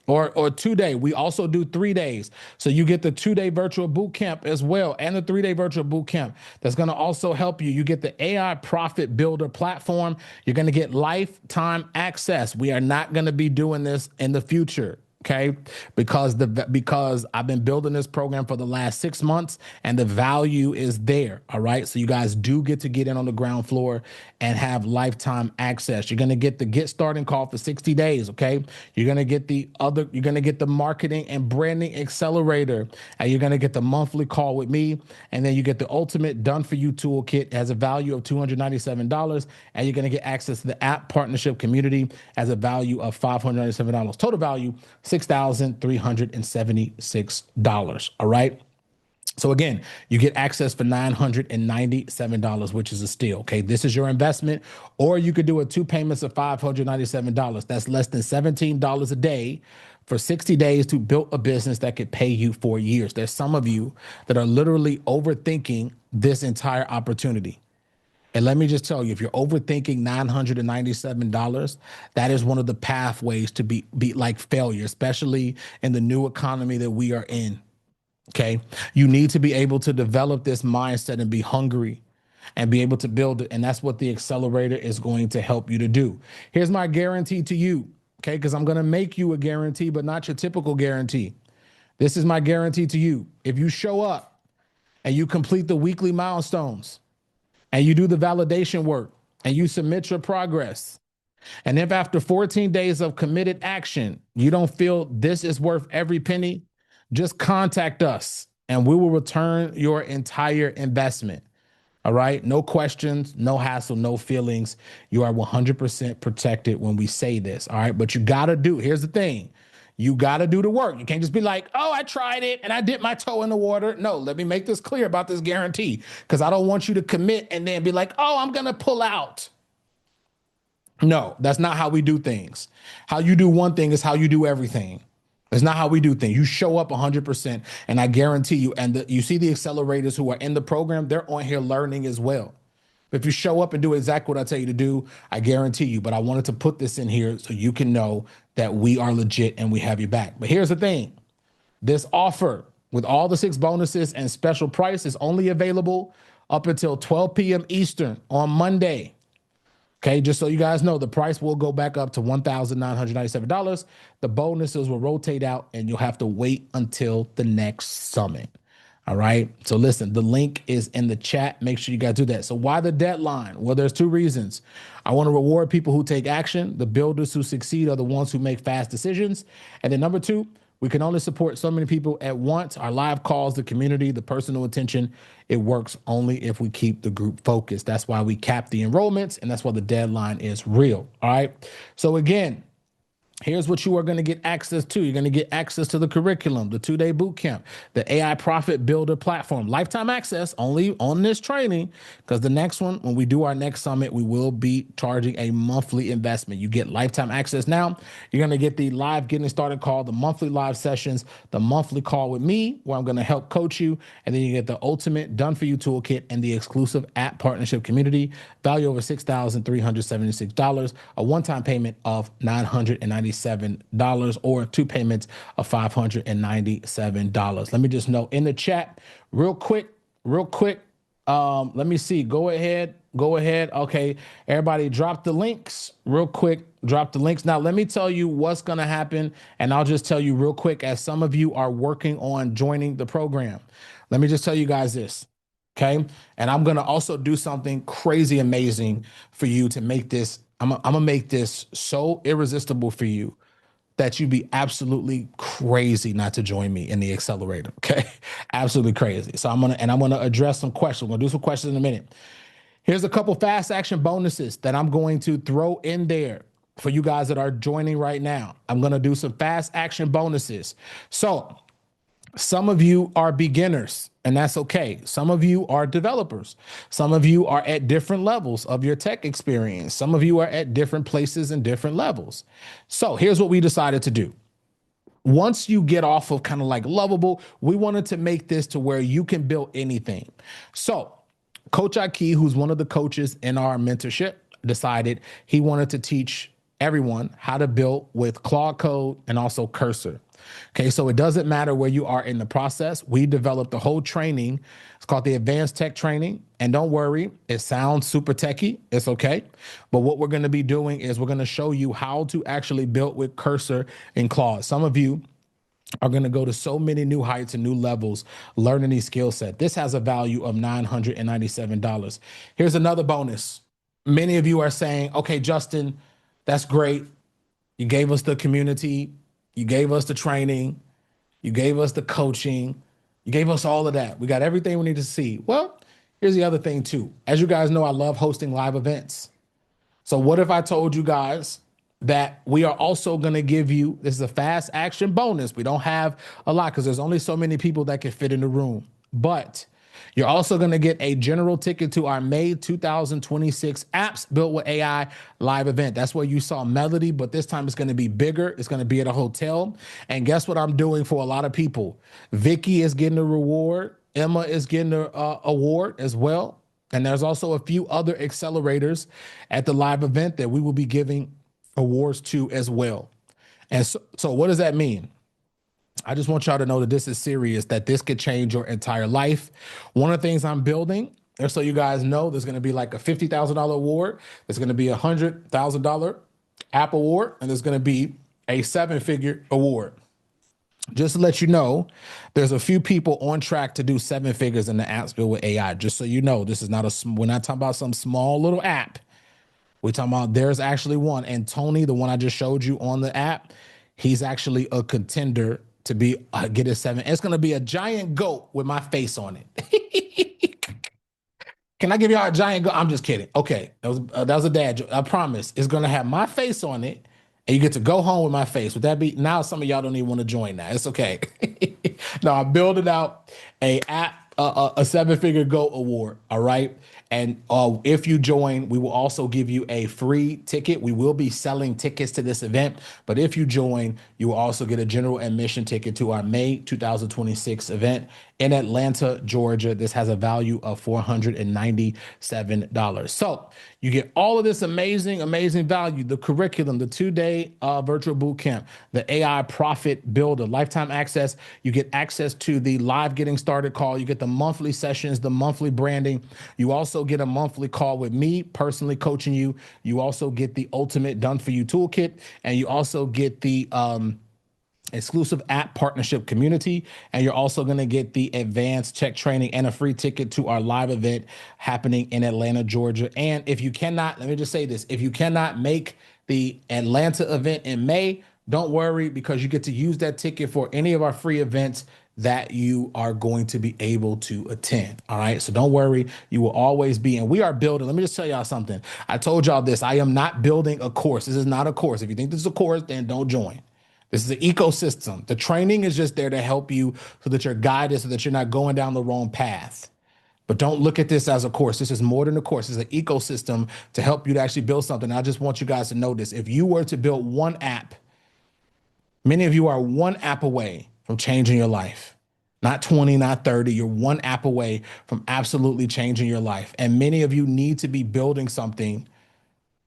Or 2-day. We also do 3 days. So you get the 2-day virtual boot camp as well, and the 3-day virtual boot camp. That's going to also help you. You get the AI Profit Builder platform. You're going to get lifetime access. We are not going to be doing this in the future. Okay, because I've been building this program for the last 6 months and the value is there. All right. So you guys do get to get in on the ground floor and have lifetime access. You're going to get the get starting call for 60 days. Okay. You're going to get the marketing and branding accelerator, and you're going to get the monthly call with me. And then you get the ultimate done for you toolkit. It has a value of $297, and you're going to get access to the app partnership community as a value of $597. Total value, $6,376. All right. So again, you get access for $997, which is a steal. Okay. This is your investment, or you could do a 2 payments of $597. That's less than $17 a day for 60 days to build a business that could pay you for years. There's some of you that are literally overthinking this entire opportunity. And let me just tell you, if you're overthinking $997, that is one of the pathways to be like failure, especially in the new economy that we are in. Okay. You need to be able to develop this mindset and be hungry and be able to build it. And that's what the accelerator is going to help you to do. Here's my guarantee to you. Okay. Because I'm going to make you a guarantee, but not your typical guarantee. This is my guarantee to you. If you show up and you complete the weekly milestones, and you do the validation work, and you submit your progress, and if after 14 days of committed action, you don't feel this is worth every penny, just contact us and we will return your entire investment. All right. No questions, no hassle, no feelings. You are 100% protected when we say this. All right. But you got to do, here's the thing. You got to do the work. You can't just be like, oh, I tried it and I dipped my toe in the water. No, let me make this clear about this guarantee, because I don't want you to commit and then be like, oh, I'm going to pull out. No, that's not how we do things. How you do one thing is how you do everything. It's not how we do things. You show up 100%, and I guarantee you, and you see the accelerators who are in the program, they're on here learning as well. If you show up and do exactly what I tell you to do, I guarantee you. But I wanted to put this in here so you can know that we are legit and we have your back. But here's the thing. This offer with all the 6 bonuses and special price is only available up until 12 p.m. Eastern on Monday. Okay, just so you guys know, the price will go back up to $1,997. The bonuses will rotate out and you'll have to wait until the next summit. All right. So listen, the link is in the chat. Make sure you guys do that. So why the deadline? Well, there's 2 reasons. I want to reward people who take action. The builders who succeed are the ones who make fast decisions. And then number 2, we can only support so many people at once. Our live calls, the community, the personal attention, it works only if we keep the group focused. That's why we cap the enrollments, and that's why the deadline is real. All right. So again, Here's what you are going to get access to. You're going to get access to the curriculum, the 2-day boot camp, the AI Profit Builder platform, lifetime access only on this training, because the next one, when we do our next summit, we will be charging a monthly investment. You get lifetime access now. You're going to get the live getting started call, the monthly live sessions, the monthly call with me, where I'm going to help coach you. And then you get the ultimate done for you toolkit and the exclusive app partnership community, value over $6,376, a one-time payment of $997 or 2 payments of $597. Let me just know in the chat real quick. Let me see. Go ahead. Okay. Everybody drop the links real quick. Drop the links. Now, let me tell you what's going to happen. And I'll just tell you real quick, as some of you are working on joining the program, let me just tell you guys this. Okay. And I'm going to also do something crazy amazing for you to make this. I'm going to make this so irresistible for you that you'd be absolutely crazy not to join me in the accelerator. Okay. Absolutely crazy. So I'm going to address some questions. We're going to do some questions in a minute. Here's a couple fast action bonuses that I'm going to throw in there for you guys that are joining right now. I'm going to do some fast action bonuses. So some of you are beginners, and that's okay. Some of you are developers. Some of you are at different levels of your tech experience. Some of you are at different places and different levels. So here's what we decided to do. Once you get off of kind of like Lovable, we wanted to make this to where you can build anything. So Coach Aki, who's one of the coaches in our mentorship, decided he wanted to teach everyone how to build with Claude Code and also Cursor. Okay, so it doesn't matter where you are in the process. We developed the whole training. It's called the Advanced Tech Training. And don't worry, it sounds super techy. It's okay. But what we're going to be doing is we're going to show you how to actually build with Cursor and Claude. Some of you are going to go to so many new heights and new levels learning these skill sets. This has a value of $997. Here's another bonus. Many of you are saying, okay, Justin, that's great. You gave us the community. You gave us the training. You gave us the coaching. You gave us all of that. We got everything we need to see. Well, here's the other thing too. As you guys know, I love hosting live events. So what if I told you guys that we are also going to give you, this is a fast action bonus. We don't have a lot because there's only so many people that can fit in the room, but you're also going to get a general ticket to our May 2026 Apps Built with AI live event. That's where you saw Melody, but this time it's going to be bigger. It's going to be at a hotel. And guess what I'm doing for a lot of people? Vicky is getting a reward. Emma is getting an award as well. And there's also a few other accelerators at the live event that we will be giving awards to as well. And so what does that mean? I just want y'all to know that this is serious, that this could change your entire life. One of the things I'm building, and so you guys know, there's going to be like a $50,000 award. There's going to be a $100,000 app award, and there's going to be a 7-figure award. Just to let you know, there's a few people on track to do 7 figures in the Apps Built with AI. Just so you know, this is not we're not talking about some small little app. We're talking about there's actually one. And Tony, the one I just showed you on the app, he's actually a contender to be get a 7. It's going to be a giant goat with my face on it. Can I give y'all a giant goat? I'm just kidding. Okay, that was a dad joke. I promise. It's going to have my face on it, and you get to go home with my face. Would that be? Now some of y'all don't even want to join that. It's okay. No, I'm building out a 7-figure goat award. All right. And if you join, we will also give you a free ticket. We will be selling tickets to this event, but if you join, you will also get a general admission ticket to our May 2026 event in Atlanta, Georgia. This has a value of $497. So you get all of this amazing, amazing value, the curriculum, the 2-day virtual boot camp, the AI Profit Builder, lifetime access. You get access to the live getting started call. You get the monthly sessions, the monthly branding. You also get a monthly call with me personally coaching you. You also get the ultimate done for you toolkit, and you also get the exclusive app partnership community, and you're also going to get the advanced tech training and a free ticket to our live event happening in Atlanta, Georgia. And if you cannot, let me just say this, if you cannot make the Atlanta event in May, don't worry, because you get to use that ticket for any of our free events that you are going to be able to attend. All right. So don't worry. You will always be. And we are building. Let me just tell y'all something. I told y'all this. I am not building a course. This is not a course. If you think this is a course, then don't join. This is an ecosystem. The training is just there to help you so that you're guided, so that you're not going down the wrong path. But don't look at this as a course. This is more than a course. It's an ecosystem to help you to actually build something. I just want you guys to know this. If you were to build one app, many of you are one app away from changing your life. Not 20, not 30. You're one app away from absolutely changing your life. And many of you need to be building something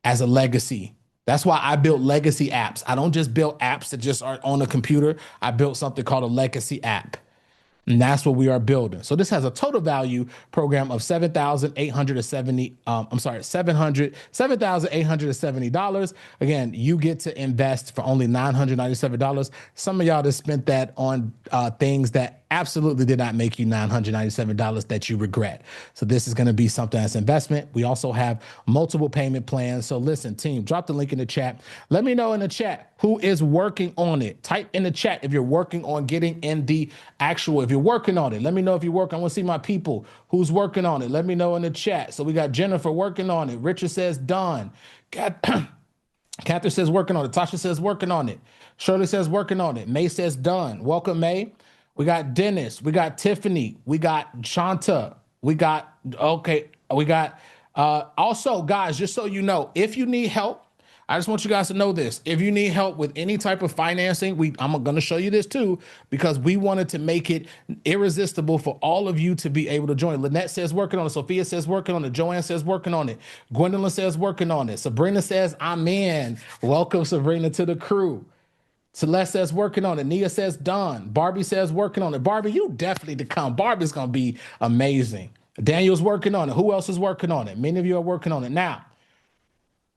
as a legacy. That's why I built legacy apps. I don't just build apps that just are on a computer. I built something called a legacy app. And that's what we are building. So this has a total value program of $7,870. Again, you get to invest for only $997. Some of y'all just spent that on things that absolutely did not make you $997 that you regret. So this is going to be something that's investment. We also have multiple payment plans. So listen, team, drop the link in the chat. Let me know in the chat who is working on it. Type in the chat if you're working on getting in the actual, if you're working on it. Let me know if you're working. I want to see my people who's working on it. Let me know in the chat. So we got Jennifer working on it. Richard says done. Catherine says working on it. Tasha says working on it. Shirley says working on it. May says done. Welcome, May. We got Dennis, we got Tiffany, we got Shanta, we got also, guys, just so you know, if you need help, I just want you guys to know this. If you need help with any type of financing, I'm going to show you this too, because we wanted to make it irresistible for all of you to be able to join. Lynette says working on it. Sophia says working on it. Joanne says working on it. Gwendolyn says working on it. Sabrina says I'm in. Welcome, Sabrina, to the crew. Celeste says working on it. Nia says done. Barbie says working on it. Barbie, you definitely to come. Barbie's going to be amazing. Daniel's working on it. Who else is working on it? Many of you are working on it. Now,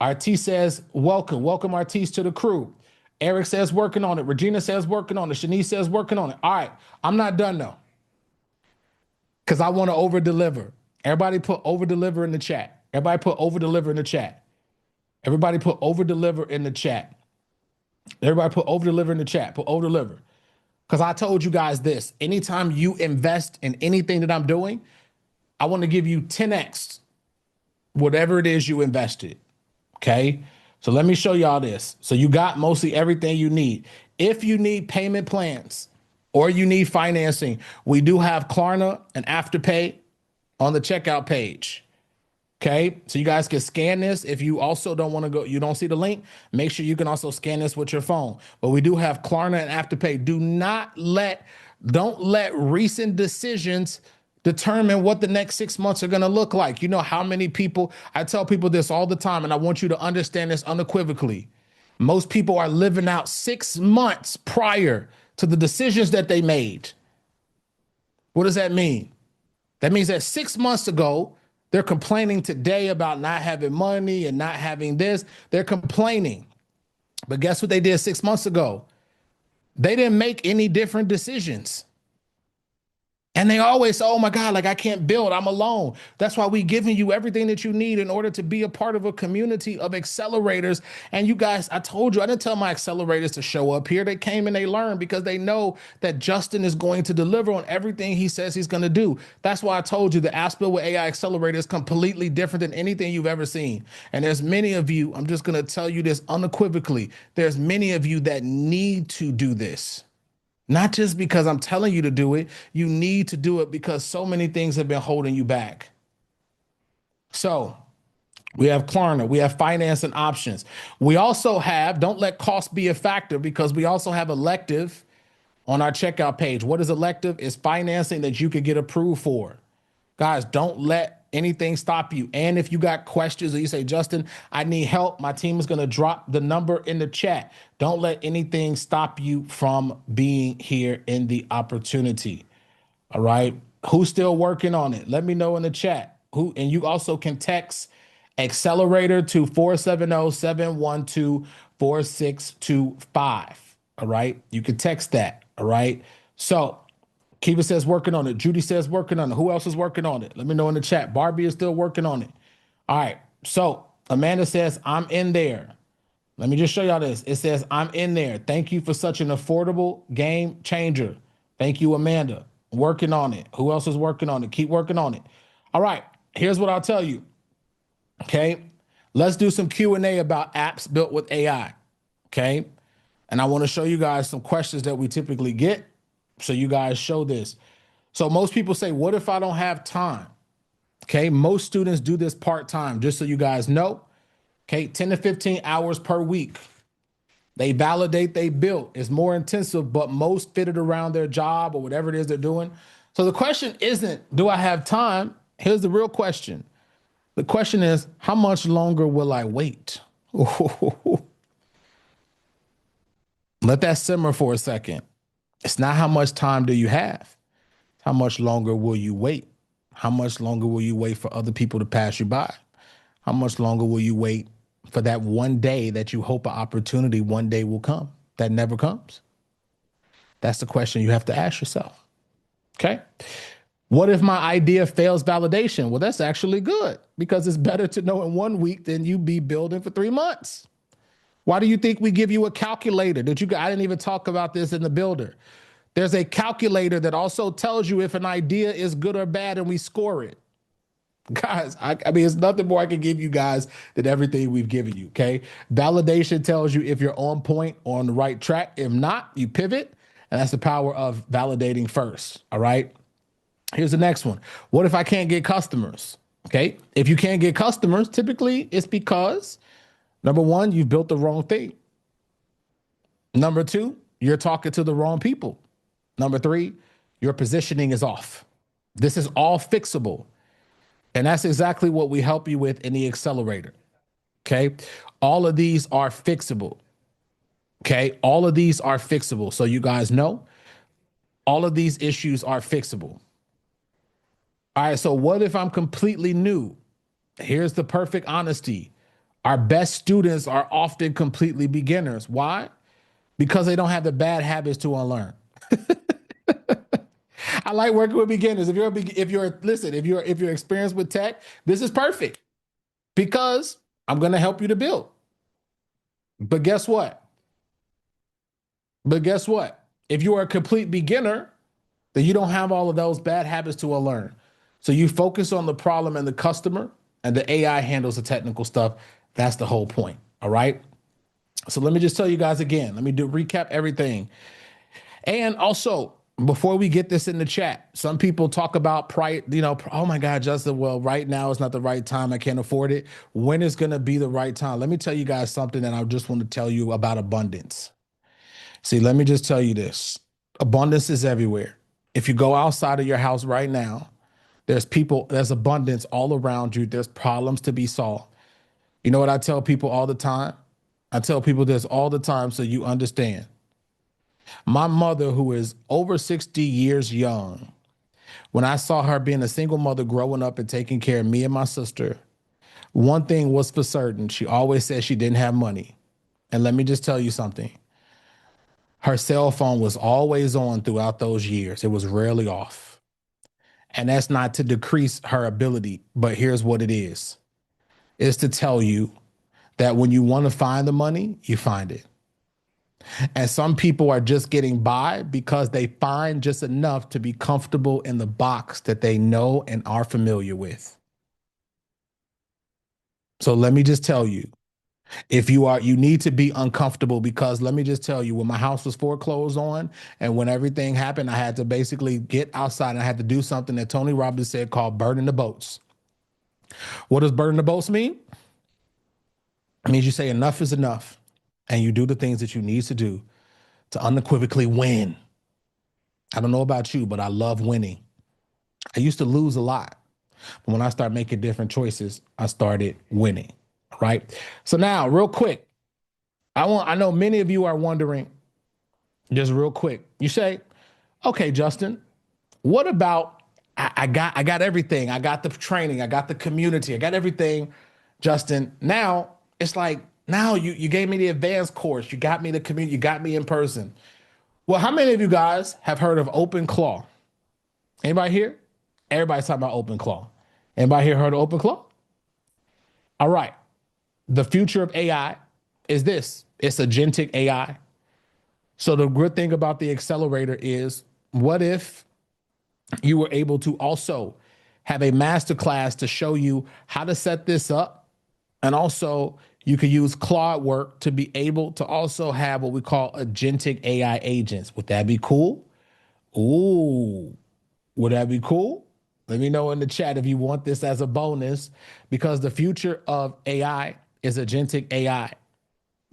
Artis says welcome. Welcome, Artis, to the crew. Eric says working on it. Regina says working on it. Shanice says working on it. All right. I'm not done, though, because I want to over-deliver. Everybody put over-deliver in the chat. Everybody put over-deliver in the chat. Everybody put over-deliver in the chat. Everybody put over-deliver in the chat. Put over-deliver. Because I told you guys this. Anytime you invest in anything that I'm doing, I want to give you 10x whatever it is you invested. Okay? So let me show y'all this. So you got mostly everything you need. If you need payment plans or you need financing, we do have Klarna and Afterpay on the checkout page. Okay, so you guys can scan this. If you also don't want to go, you don't see the link, make sure you can also scan this with your phone. But we do have Klarna and Afterpay. Don't let recent decisions determine what the next 6 months are going to look like. You know how many people, I tell people this all the time, and I want you to understand this unequivocally. Most people are living out 6 months prior to the decisions that they made. What does that mean? That means that 6 months ago, they're complaining today about not having money and not having this. They're complaining. But guess what they did 6 months ago? They didn't make any different decisions. And they always say, oh my God, like I can't build, I'm alone. That's why we giving you everything that you need in order to be a part of a community of accelerators. And you guys, I told you, I didn't tell my accelerators to show up here. They came and they learned because they know that Justin is going to deliver on everything he says he's going to do. That's why I told you the Apps Built with AI Accelerator is completely different than anything you've ever seen. And there's many of you, I'm just going to tell you this unequivocally, there's many of you that need to do this. Not just because I'm telling you to do it, you need to do it because so many things have been holding you back. So we have Klarna, we have financing options. We also have, don't let cost be a factor, because we also have elective on our checkout page. What is elective? It's financing that you could get approved for. Guys, don't let anything stop you. And if you got questions or you say, Justin, I need help, my team is going to drop the number in the chat. Don't let anything stop you from being here in the opportunity. All right. Who's still working on it? Let me know in the chat. And you also can text Accelerator to 470-712-4625. All right. You can text that. All right. So Kiva says working on it. Judy says working on it. Who else is working on it? Let me know in the chat. Barbie is still working on it. All right. So Amanda says, I'm in there. Let me just show y'all this. It says, I'm in there. Thank you for such an affordable game changer. Thank you, Amanda. Working on it. Who else is working on it? Keep working on it. All right. Here's what I'll tell you. Okay. Let's do some Q&A about apps built with AI. Okay. And I want to show you guys some questions that we typically get. So you guys show this. So most people say, what if I don't have time? Okay. Most students do this part-time, just so you guys know. Okay. 10 to 15 hours per week. They validate, they build. It's more intensive, but most fit it around their job or whatever it is they're doing. So the question isn't, do I have time? Here's the real question. The question is, how much longer will I wait? Let that simmer for a second. It's not how much time do you have. How much longer will you wait? How much longer will you wait for other people to pass you by? How much longer will you wait for that one day that you hope an opportunity one day will come that never comes? That's the question you have to ask yourself. Okay. What if my idea fails validation? Well, that's actually good, because it's better to know in 1 week than you be building for 3 months. Why do you think we give you a calculator? I didn't even talk about this in the builder. There's a calculator that also tells you if an idea is good or bad, and we score it. Guys, I mean, it's nothing more I can give you guys than everything we've given you, okay? Validation tells you if you're on point or on the right track. If not, you pivot, and that's the power of validating first, all right? Here's the next one. What if I can't get customers? Okay, if you can't get customers, typically it's because, number one, you've built the wrong thing. Number two, you're talking to the wrong people. Number three, your positioning is off. This is all fixable. And that's exactly what we help you with in the accelerator. Okay. All of these are fixable. Okay. All of these are fixable. So you guys know all of these issues are fixable. All right. So what if I'm completely new? Here's the perfect honesty. Our best students are often completely beginners. Why? Because they don't have the bad habits to unlearn. I like working with beginners. If you're experienced with tech, this is perfect, because I'm going to help you to build. But guess what? If you are a complete beginner, then you don't have all of those bad habits to unlearn. So you focus on the problem and the customer, and the AI handles the technical stuff. That's the whole point. All right. So let me just tell you guys again. Let me recap everything. And also, before we get this in the chat, some people talk about oh my God, Justin, well, right now is not the right time. I can't afford it. When is going to be the right time? Let me tell you guys something that I just want to tell you about abundance. See, let me just tell you this. Abundance is everywhere. If you go outside of your house right now, there's abundance all around you. There's problems to be solved. You know what I tell people all the time? I tell people this all the time so you understand. My mother, who is over 60 years young, when I saw her being a single mother growing up and taking care of me and my sister, one thing was for certain. She always said she didn't have money. And let me just tell you something. Her cell phone was always on throughout those years. It was rarely off. And that's not to decrease her ability, but here's what it is. It's to tell you that when you want to find the money, you find it. And some people are just getting by because they find just enough to be comfortable in the box that they know and are familiar with. So let me just tell you, you need to be uncomfortable, because let me just tell you, when my house was foreclosed on and when everything happened, I had to basically get outside and I had to do something that Tony Robbins said called burning the boats. What does burning the boats mean? It means you say enough is enough. And you do the things that you need to do to unequivocally win. I don't know about you, but I love winning. I used to lose a lot. But when I started making different choices, I started winning, right? So now, real quick, I know many of you are wondering, just real quick, you say, okay, Justin, what about, I got everything. I got the training. I got the community. I got everything, Justin. Now, it's like, now you gave me the advanced course. You got me the community. You got me in person. Well, how many of you guys have heard of OpenClaw? Anybody here? Everybody's talking about OpenClaw. Anybody here heard of OpenClaw? All right. The future of AI is this. It's agentic AI. So the good thing about the accelerator is, what if you were able to also have a masterclass to show you how to set this up? And also you could use Claude Work to be able to also have what we call agentic AI agents. Would that be cool? Ooh, would that be cool? Let me know in the chat if you want this as a bonus, because the future of AI is agentic AI.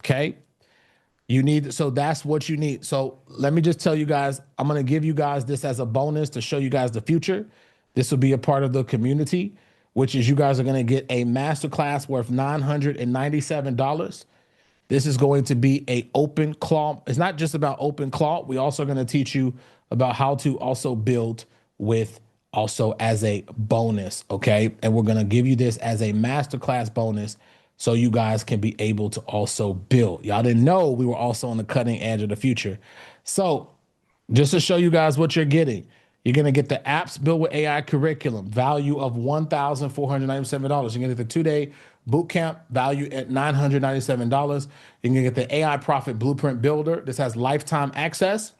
Okay. So that's what you need. So let me just tell you guys, I'm going to give you guys this as a bonus to show you guys the future. This will be a part of the community, which is you guys are going to get a masterclass worth $997. This is going to be a open claw. It's not just about open claw. We also going to teach you about how to also build with also as a bonus. Okay. And we're going to give you this as a masterclass bonus, so you guys can be able to also build. Y'all didn't know we were also on the cutting edge of the future. So just to show you guys what you're getting, you're going to get the Apps Built with AI curriculum, value of $1,497. You're going to get the 2-day boot camp, value at $997. You're going to get the AI Profit Blueprint Builder. This has lifetime access.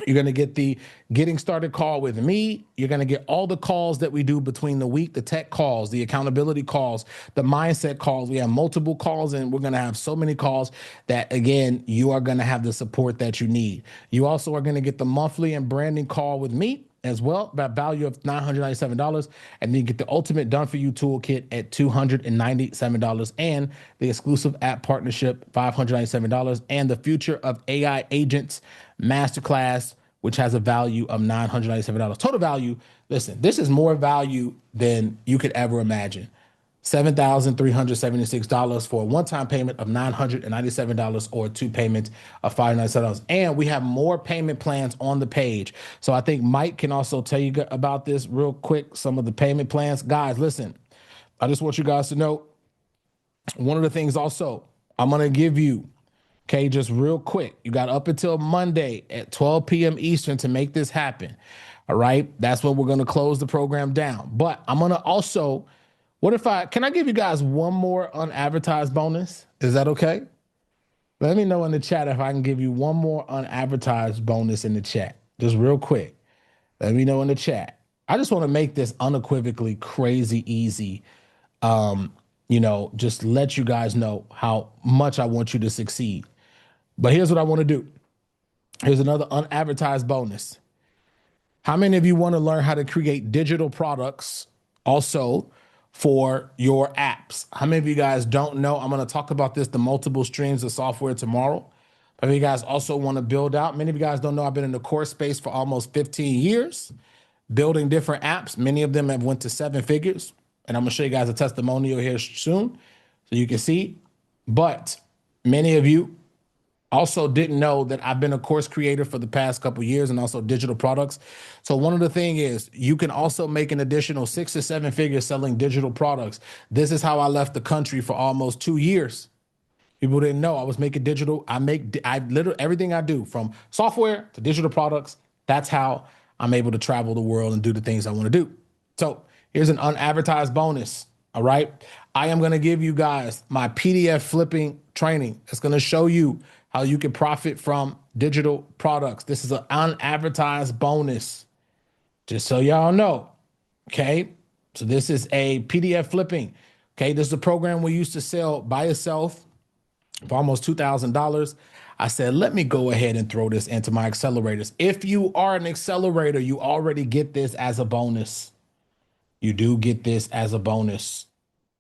You're going to get the Getting Started call with me. You're going to get all the calls that we do between the week, the tech calls, the accountability calls, the mindset calls. We have multiple calls, and we're going to have so many calls that, again, you are going to have the support that you need. You also are going to get the monthly and branding call with me as well, by value of $997. And then you get the Ultimate Done For You Toolkit at $297, and the exclusive app partnership, $597, and the Future of AI Agents Masterclass, which has a value of $997. Total value, listen, this is more value than you could ever imagine. $7,376 for a one-time payment of $997, or 2 payments of $597. And we have more payment plans on the page. So I think Mike can also tell you about this real quick, some of the payment plans. Guys, listen, I just want you guys to know, one of the things also I'm going to give you, okay, just real quick, you got up until Monday at 12 p.m. Eastern to make this happen. All right. That's when we're going to close the program down. But I'm going to also, can I give you guys one more unadvertised bonus? Is that okay? Let me know in the chat if I can give you one more unadvertised bonus in the chat. Just real quick. Let me know in the chat. I just want to make this unequivocally crazy easy. Just let you guys know how much I want you to succeed. But here's what I want to do. Here's another unadvertised bonus. How many of you want to learn how to create digital products also for your apps? How many of you guys don't know? I'm going to talk about this, the multiple streams of software, tomorrow. How many of you guys also want to build out? Many of you guys don't know I've been in the course space for almost 15 years, building different apps. Many of them have went to 7 figures. And I'm going to show you guys a testimonial here soon so you can see. But many of you also didn't know that I've been a course creator for the past couple of years, and also digital products. So one of the things is you can also make an additional 6 to 7 figures selling digital products. This is how I left the country for almost 2 years. People didn't know I was making digital. I literally everything I do, from software to digital products. That's how I'm able to travel the world and do the things I want to do. So here's an unadvertised bonus. All right. I am going to give you guys my PDF flipping training. It's going to show you how you can profit from digital products. This is an unadvertised bonus, just so y'all know. Okay. So this is a PDF flipping. Okay. This is a program we used to sell by itself for almost $2,000. I said, let me go ahead and throw this into my accelerators. If you are an accelerator, you already get this as a bonus. You do get this as a bonus.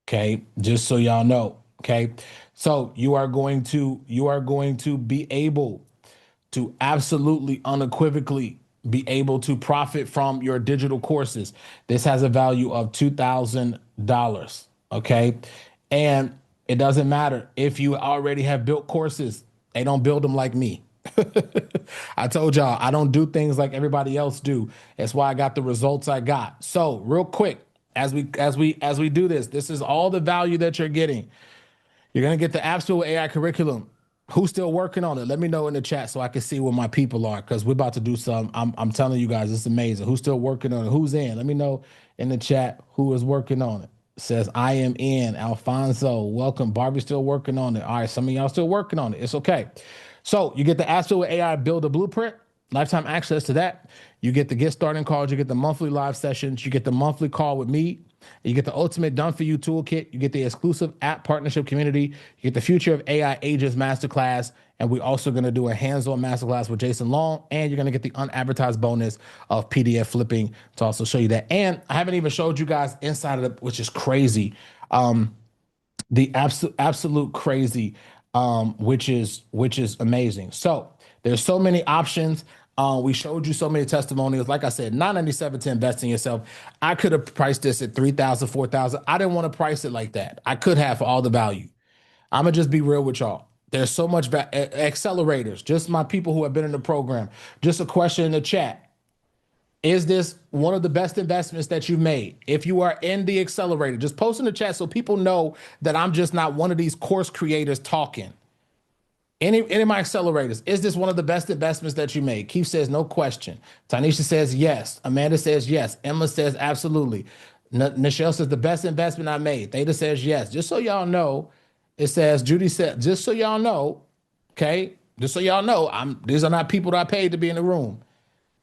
Okay. Just so y'all know. Okay. So you are going to be able to absolutely unequivocally be able to profit from your digital courses. This has a value of $2,000. Okay. And it doesn't matter if you already have built courses. They don't build them like me. I told y'all I don't do things like everybody else do. That's why I got the results I got. So real quick, as we do this is all the value that you're getting. You're going to get the Apps Built with AI curriculum. Who's still working on it? Let me know in the chat so I can see where my people are, because we're about to do some. I'm telling you guys, it's amazing. Who's still working on it? Who's in? Let me know in the chat who is working on it. says, I am in. Alfonso, welcome. Barbie's still working on it. All right, some of y'all still working on it. It's okay. So you get the Apps Built with AI Build a Blueprint, lifetime access to that. You get the get starting calls. You get the monthly live sessions. You get the monthly call with me. You get the ultimate done for you toolkit. You get the exclusive app partnership community. You get the Future of AI Agents Masterclass. And we're also going to do a hands-on masterclass with Jason Long. And you're going to get the unadvertised bonus of PDF flipping to also show you that. And I haven't even showed you guys inside of it, which is crazy. The absolute crazy, which is amazing. So there's so many options. We showed you so many testimonials. Like I said, $997 to invest in yourself. I could have priced this at $3,000, $4,000. I didn't want to price it like that. I could have for all the value. I'm going to just be real with y'all. There's so much accelerators, just my people who have been in the program. Just a question in the chat. Is this one of the best investments that you've made? If you are in the accelerator, just post in the chat so people know that I'm just not one of these course creators talking. Any of my accelerators, is this one of the best investments that you made? Keith says, no question. Tanisha says, yes. Amanda says, yes. Emma says, absolutely. Nichelle says, the best investment I made. Theta says, yes. Just so y'all know, it says, Judy said, just so y'all know, okay? Just so y'all know, these are not people that I paid to be in the room.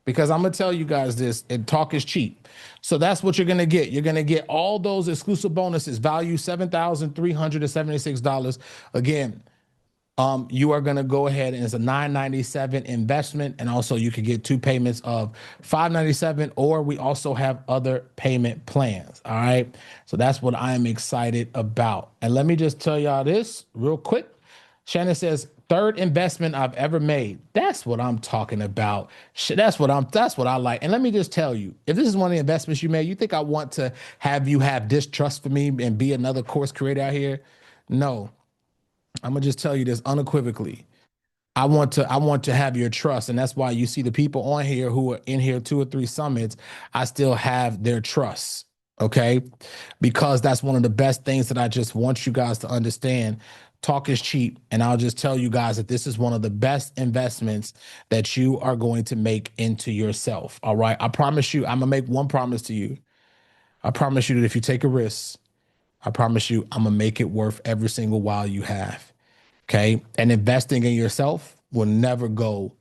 Because I'm going to tell you guys this, and talk is cheap. So that's what you're going to get. You're going to get all those exclusive bonuses, value $7,376. Again, you are going to go ahead and it's a $997 investment. And also you can get 2 payments of $597, or we also have other payment plans. All right. So that's what I'm excited about. And let me just tell y'all this real quick. Shannon says, third investment I've ever made. That's what I'm talking about. That's what I like. And let me just tell you, if this is one of the investments you made, you think I want to have you have distrust for me and be another course creator out here? No. I'm gonna just tell you this unequivocally. I want to have your trust, and that's why you see the people on here who are in here 2 or 3 summits. I still have their trust, okay? Because that's one of the best things that I just want you guys to understand. Talk is cheap, and I'll just tell you guys that this is one of the best investments that you are going to make into yourself. All right, I promise you. I'm gonna make one promise to you. I promise you that if you take a risk, I promise you, I'm going to make it worth every single while you have, okay? And investing in yourself will never go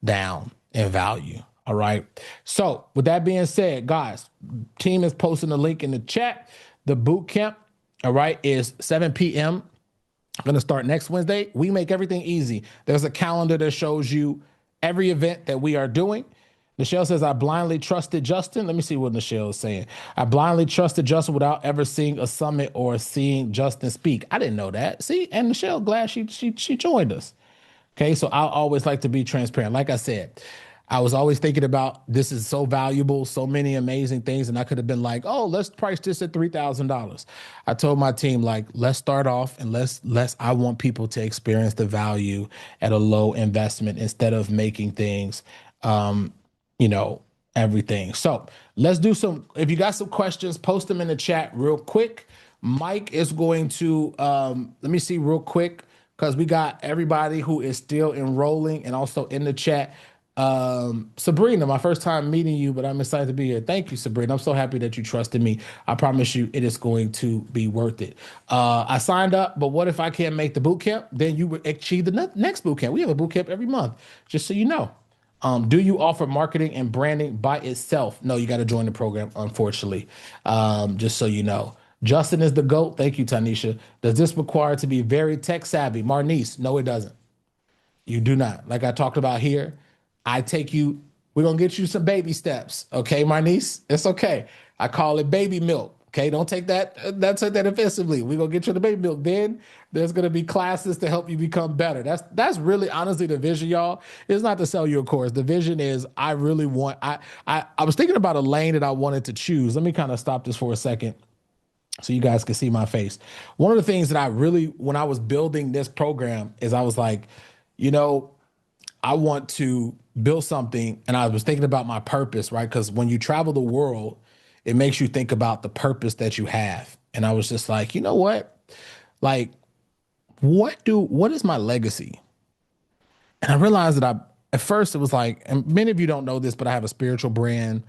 down in value, all right? So with that being said, guys, team is posting the link in the chat. The boot camp, all right, is 7 p.m. I'm going to start next Wednesday. We make everything easy. There's a calendar that shows you every event that we are doing. Nichelle says, I blindly trusted Justin. Let me see what Nichelle is saying. I blindly trusted Justin without ever seeing a summit or seeing Justin speak. I didn't know that. See, and Nichelle, glad she joined us. Okay, so I always like to be transparent. Like I said, I was always thinking about this is so valuable, so many amazing things, and I could have been like, oh, let's price this at $3,000. I told my team, like, let's start off and I want people to experience the value at a low investment instead of making things everything. So let's do if you got some questions, post them in the chat real quick. Mike is going to, let me see real quick, because we got everybody who is still enrolling and also in the chat. Sabrina, my first time meeting you, but I'm excited to be here. Thank you, Sabrina. I'm so happy that you trusted me. I promise you it is going to be worth it. I signed up, but what if I can't make the boot camp? Then you would achieve the next boot camp. We have a boot camp every month, just so you know. Do you offer marketing and branding by itself? No, you got to join the program, unfortunately, just so you know. Justin is the GOAT. Thank you, Tanisha. Does this require to be very tech savvy? Marnice, no, it doesn't. You do not. Like I talked about here, we're going to get you some baby steps. Okay, Marnice? It's okay. I call it baby milk. Okay, don't take that offensively. We're going to get you the baby milk. Then there's going to be classes to help you become better. That's really honestly the vision, y'all. It's not to sell you a course. The vision is I was thinking about a lane that I wanted to choose. Let me kind of stop this for a second so you guys can see my face. One of the things that when I was building this program is I was like, I want to build something, and I was thinking about my purpose, right? Because when you travel the world, it makes you think about the purpose that you have. And I was just like, you know what? Like, what is my legacy? And I realized that at first it was like, and many of you don't know this, but I have a spiritual brand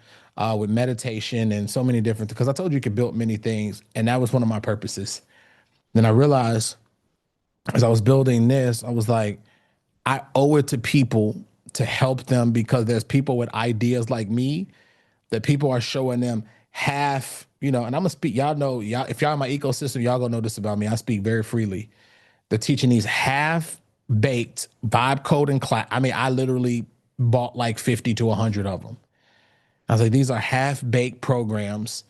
with meditation and so many different, because I told you you could build many things. And that was one of my purposes. Then I realized as I was building this, I was like, I owe it to people to help them, because there's people with ideas like me that people are showing them half, and I'm gonna speak, y'all know, if y'all in my ecosystem, y'all gonna know this about me. I speak very freely. They're teaching these half-baked vibe coding class. I mean, I literally bought like 50 to 100 of them. I was like, these are half-baked programs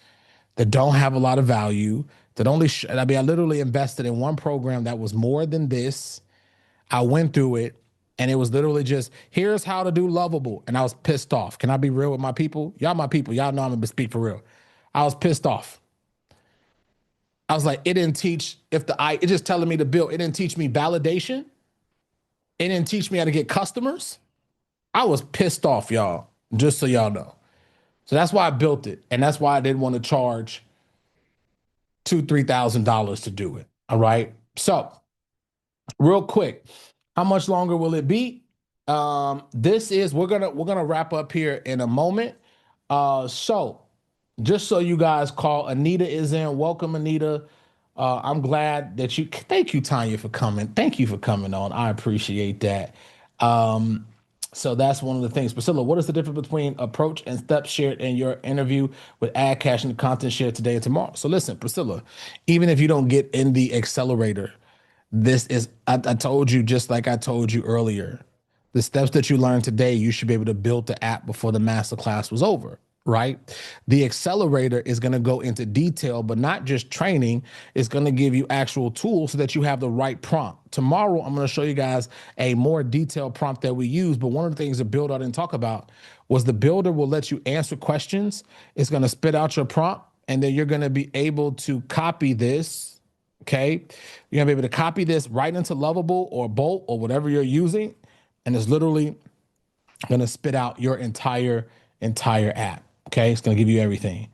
that don't have a lot of value, that only, I literally invested in one program that was more than this. I went through it, and it was literally just, here's how to do Lovable. And I was pissed off. Can I be real with my people? Y'all my people. Y'all know I'm going to speak for real. I was pissed off. I was like, it didn't teach, it just telling me to build. It didn't teach me validation. It didn't teach me how to get customers. I was pissed off, y'all, just so y'all know. So that's why I built it. And that's why I didn't want to charge $2,000-$3,000 to do it. All right. So real quick, how much longer will it be? We're gonna wrap up here in a moment. So just so you guys call, Anita is in. Welcome, Anita. I'm glad that thank you, Tanya, for coming. Thank you for coming on. I appreciate that. So that's one of the things. Priscilla, what is the difference between approach and steps shared in your interview with AdCash and the content shared today and tomorrow? So listen, Priscilla, even if you don't get in the accelerator, this is, I told you, just like I told you earlier, the steps that you learned today, you should be able to build the app before the masterclass was over, right? The accelerator is going to go into detail, but not just training. It's going to give you actual tools so that you have the right prompt. Tomorrow, I'm going to show you guys a more detailed prompt that we use. But one of the things the builder didn't talk about was the builder will let you answer questions. It's going to spit out your prompt, and then you're going to be able to copy this. Okay, you're gonna be able to copy this right into Lovable or Bolt or whatever you're using, and it's literally gonna spit out your entire app. Okay, it's gonna give you everything.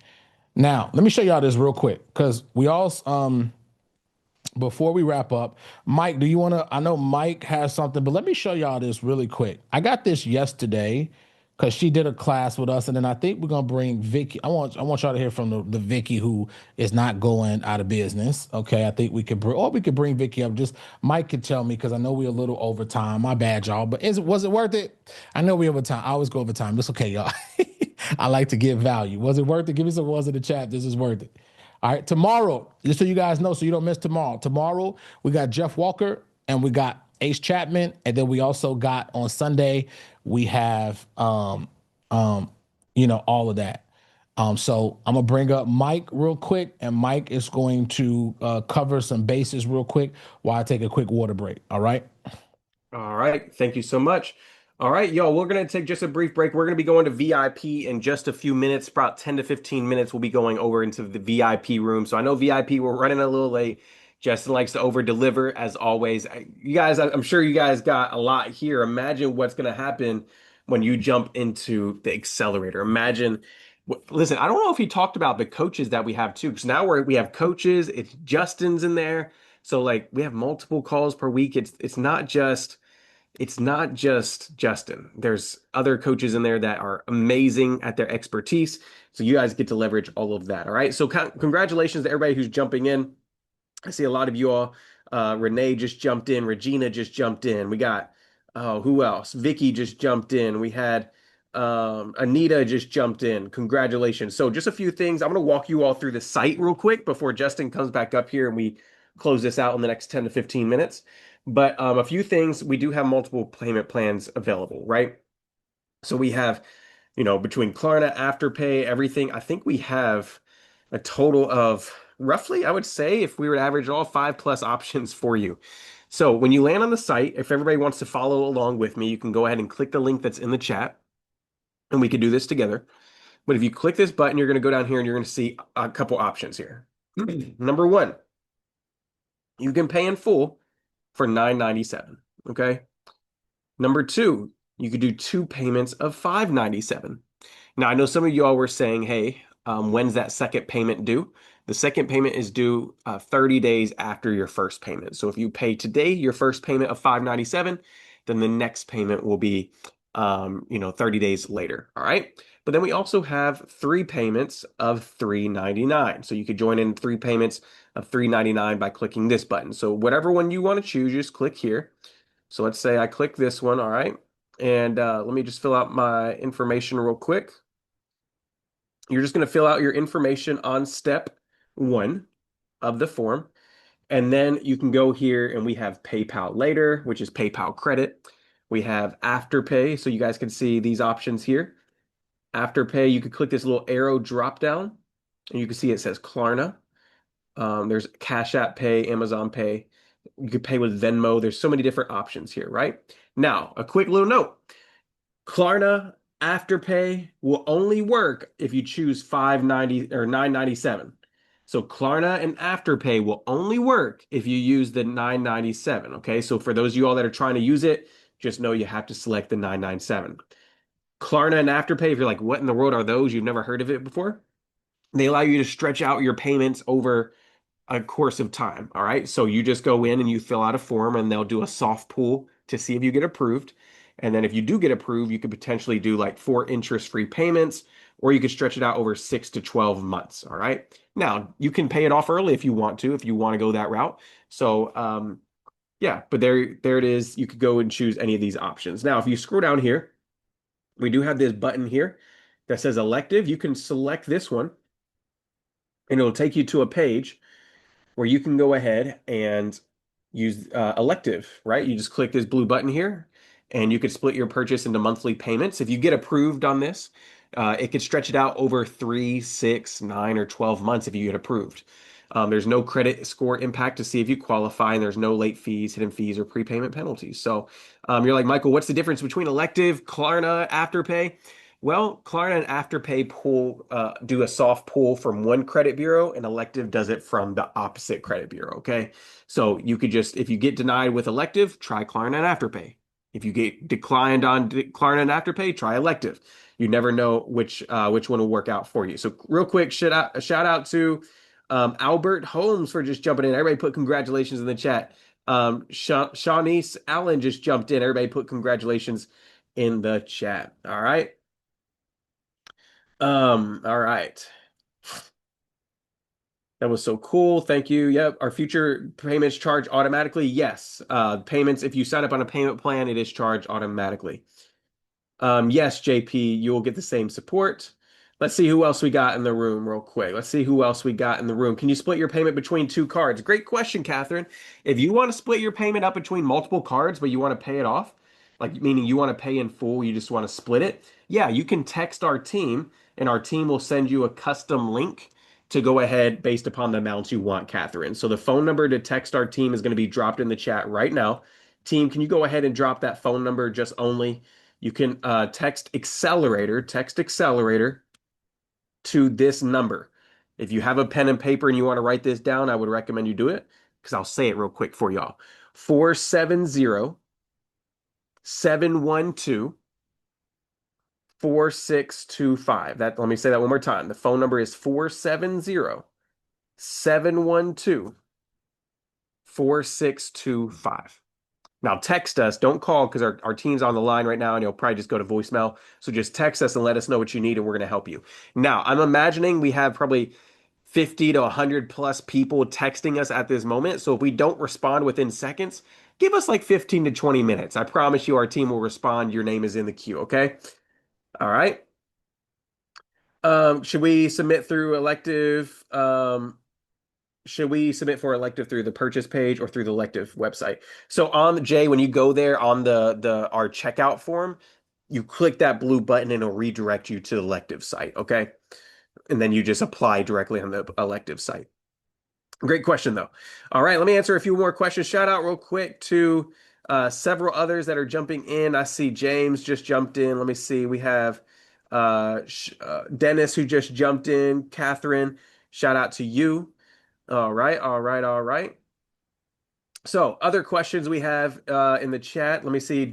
Now, let me show y'all this real quick, because we all, before we wrap up, Mike, do you wanna? I know Mike has something, but let me show y'all this really quick. I got this yesterday, because she did a class with us, and then I think we're gonna bring Vicky. I want y'all to hear from the Vicky who is not going out of business. Okay, I think we could bring Vicky up. Just Mike could tell me, because I know we're a little over time. My bad, y'all. But was it worth it? I know we over time. I always go over time. It's okay, y'all. I like to give value. Was it worth it? Give me some ones in the chat. This is worth it. All right, tomorrow, just so you guys know, so you don't miss tomorrow. Tomorrow we got Jeff Walker and we got Ace Chapman, and then we also got on Sunday we have all of that. So I'm gonna bring up Mike real quick, and Mike is going to cover some bases real quick while I take a quick water break. All right. Thank you so much. All right, y'all, we're going to take just a brief break. We're going to be going to VIP in just a few minutes, about 10 to 15 minutes. We'll be going over into the VIP room. So I know VIP, we're running a little late. Justin likes to over deliver as always. You guys, I'm sure you guys got a lot here. Imagine what's going to happen when you jump into the accelerator. Imagine, listen, I don't know if he talked about the coaches that we have too, because now we have coaches. It's Justin's in there. So like we have multiple calls per week. It's not just Justin. There's other coaches in there that are amazing at their expertise. So you guys get to leverage all of that. All right. So congratulations to everybody who's jumping in. I see a lot of you all. Renee just jumped in. Regina just jumped in. We got, who else? Vicky just jumped in. We had Anita just jumped in. Congratulations. So just a few things. I'm going to walk you all through the site real quick before Justin comes back up here and we close this out in the next 10 to 15 minutes. But a few things, we do have multiple payment plans available, right? So we have, between Klarna, Afterpay, everything, I think we have a total of roughly, I would say, if we were to average all 5+ options for you. So when you land on the site, if everybody wants to follow along with me, you can go ahead and click the link that's in the chat, and we could do this together. But if you click this button, you're going to go down here and you're going to see a couple options here. Number one, you can pay in full for $9.97. Okay. Number two, you could do 2 payments of $5.97. Now, I know some of you all were saying, hey, when's that second payment due? The second payment is due 30 days after your first payment. So if you pay today your first payment of $5.97, then the next payment will be 30 days later. All right. But then we also have 3 payments of $3.99. So you could join in 3 payments of $3.99 by clicking this button. So whatever one you want to choose, just click here. So let's say I click this one. All right. And let me just fill out my information real quick. You're just going to fill out your information on step 1 of the form. And then you can go here and we have PayPal later, which is PayPal credit. We have Afterpay. So you guys can see these options here. Afterpay, you could click this little arrow drop down and you can see it says Klarna. There's Cash App Pay, Amazon Pay. You could pay with Venmo. There's so many different options here, right? Now, a quick little note. Klarna Afterpay will only work if you choose $5.90 or $9.97. So Klarna and Afterpay will only work if you use the $9.97. Okay, so for those of you all that are trying to use it, just know you have to select the $9.97. Klarna and Afterpay, if you're like, what in the world are those? You've never heard of it before? They allow you to stretch out your payments over a course of time. All right, so you just go in and you fill out a form and they'll do a soft pull to see if you get approved. And then if you do get approved, you could potentially do like 4 interest-free payments, or you could stretch it out over 6 to 12 months. All right. Now you can pay it off early if you want to go that route. So yeah, but there it is. You could go and choose any of these options. Now, if you scroll down here, we do have this button here that says elective. You can select this one and it'll take you to a page where you can go ahead and use elective, right? You just click this blue button here and you could split your purchase into monthly payments. If you get approved on this, it could stretch it out over 3, 6, 9, or 12 months if you get approved. There's no credit score impact to see if you qualify, and there's no late fees, hidden fees, or prepayment penalties. So you're like, Michael, what's the difference between elective, Klarna, Afterpay? Well, Klarna and Afterpay do a soft pull from one credit bureau, and elective does it from the opposite credit bureau. Okay, so you could just, if you get denied with elective, try Klarna and Afterpay. If you get declined on Klarna and Afterpay, try elective. You never know which one will work out for you. So real quick, shout out to Albert Holmes for just jumping in. Everybody put congratulations in the chat. Shawnice Allen just jumped in. Everybody put congratulations in the chat. All right. All right. That was so cool. Thank you. Yep. Are future payments charged automatically? Yes. Payments, if you sign up on a payment plan, it is charged automatically. Yes, JP, you will get the same support. Let's see who else we got in the room real quick. Let's see who else we got in the room. Can you split your payment between 2 cards? Great question, Catherine. If you want to split your payment up between multiple cards, but you want to pay it off, like meaning you want to pay in full, you just want to split it. Yeah, you can text our team and our team will send you a custom link to go ahead based upon the amounts you want, Catherine. So the phone number to text our team is going to be dropped in the chat right now. Team, can you go ahead and drop that phone number just only? You can text Accelerator to this number. If you have a pen and paper and you want to write this down, I would recommend you do it because I'll say it real quick for y'all. 470-712-4625. Let me say that one more time. The phone number is 470-712-4625. Now text us, don't call because our team's on the line right now and you'll probably just go to voicemail. So just text us and let us know what you need and we're going to help you. Now, I'm imagining we have probably 50 to 100 plus people texting us at this moment. So if we don't respond within seconds, give us like 15 to 20 minutes. I promise you our team will respond. Your name is in the queue, okay? All right. Should we submit through elective? Should we submit for elective through the purchase page or through the elective website? So on Jay, when you go there on our checkout form, you click that blue button and it'll redirect you to the elective site, okay? And then you just apply directly on the elective site. Great question though. All right, let me answer a few more questions. Shout out real quick to several others that are jumping in. I see James just jumped in. Let me see. We have Dennis who just jumped in. Catherine, shout out to you. All right. So other questions we have in the chat. Let me see.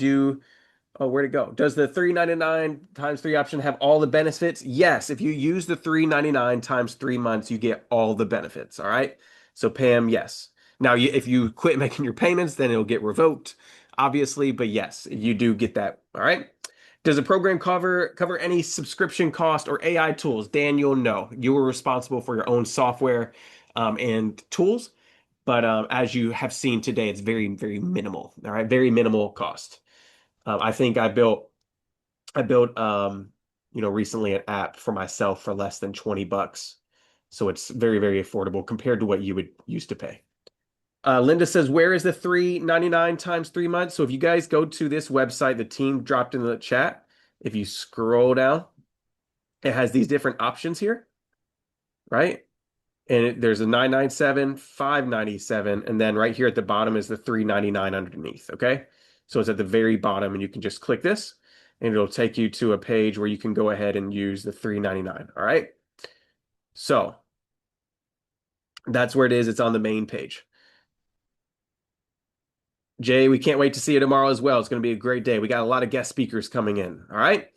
Where'd it go? Does the $3.99 times 3 option have all the benefits? Yes. If you use the $3.99 times 3 months, you get all the benefits. All right. So Pam, yes. Now, if you quit making your payments, then it'll get revoked, obviously. But yes, you do get that. All right. Does the program cover any subscription cost or AI tools? Daniel, no. You were responsible for your own software and tools, but as you have seen today, it's very, very minimal. All right, very minimal cost. I think I built recently an app for myself for less than $20. So it's very, very affordable compared to what you would used to pay. Linda says, where is the $3.99 times 3 months? So if you guys go to this website, the team dropped in the chat. If you scroll down, it has these different options here, right? And there's a $9.97, $5.97, and then right here at the bottom is the $3.99 underneath, okay? So it's at the very bottom, and you can just click this, and it'll take you to a page where you can go ahead and use the $3.99, all right? So that's where it is. It's on the main page. Jay, we can't wait to see you tomorrow as well. It's going to be a great day. We got a lot of guest speakers coming in. All right.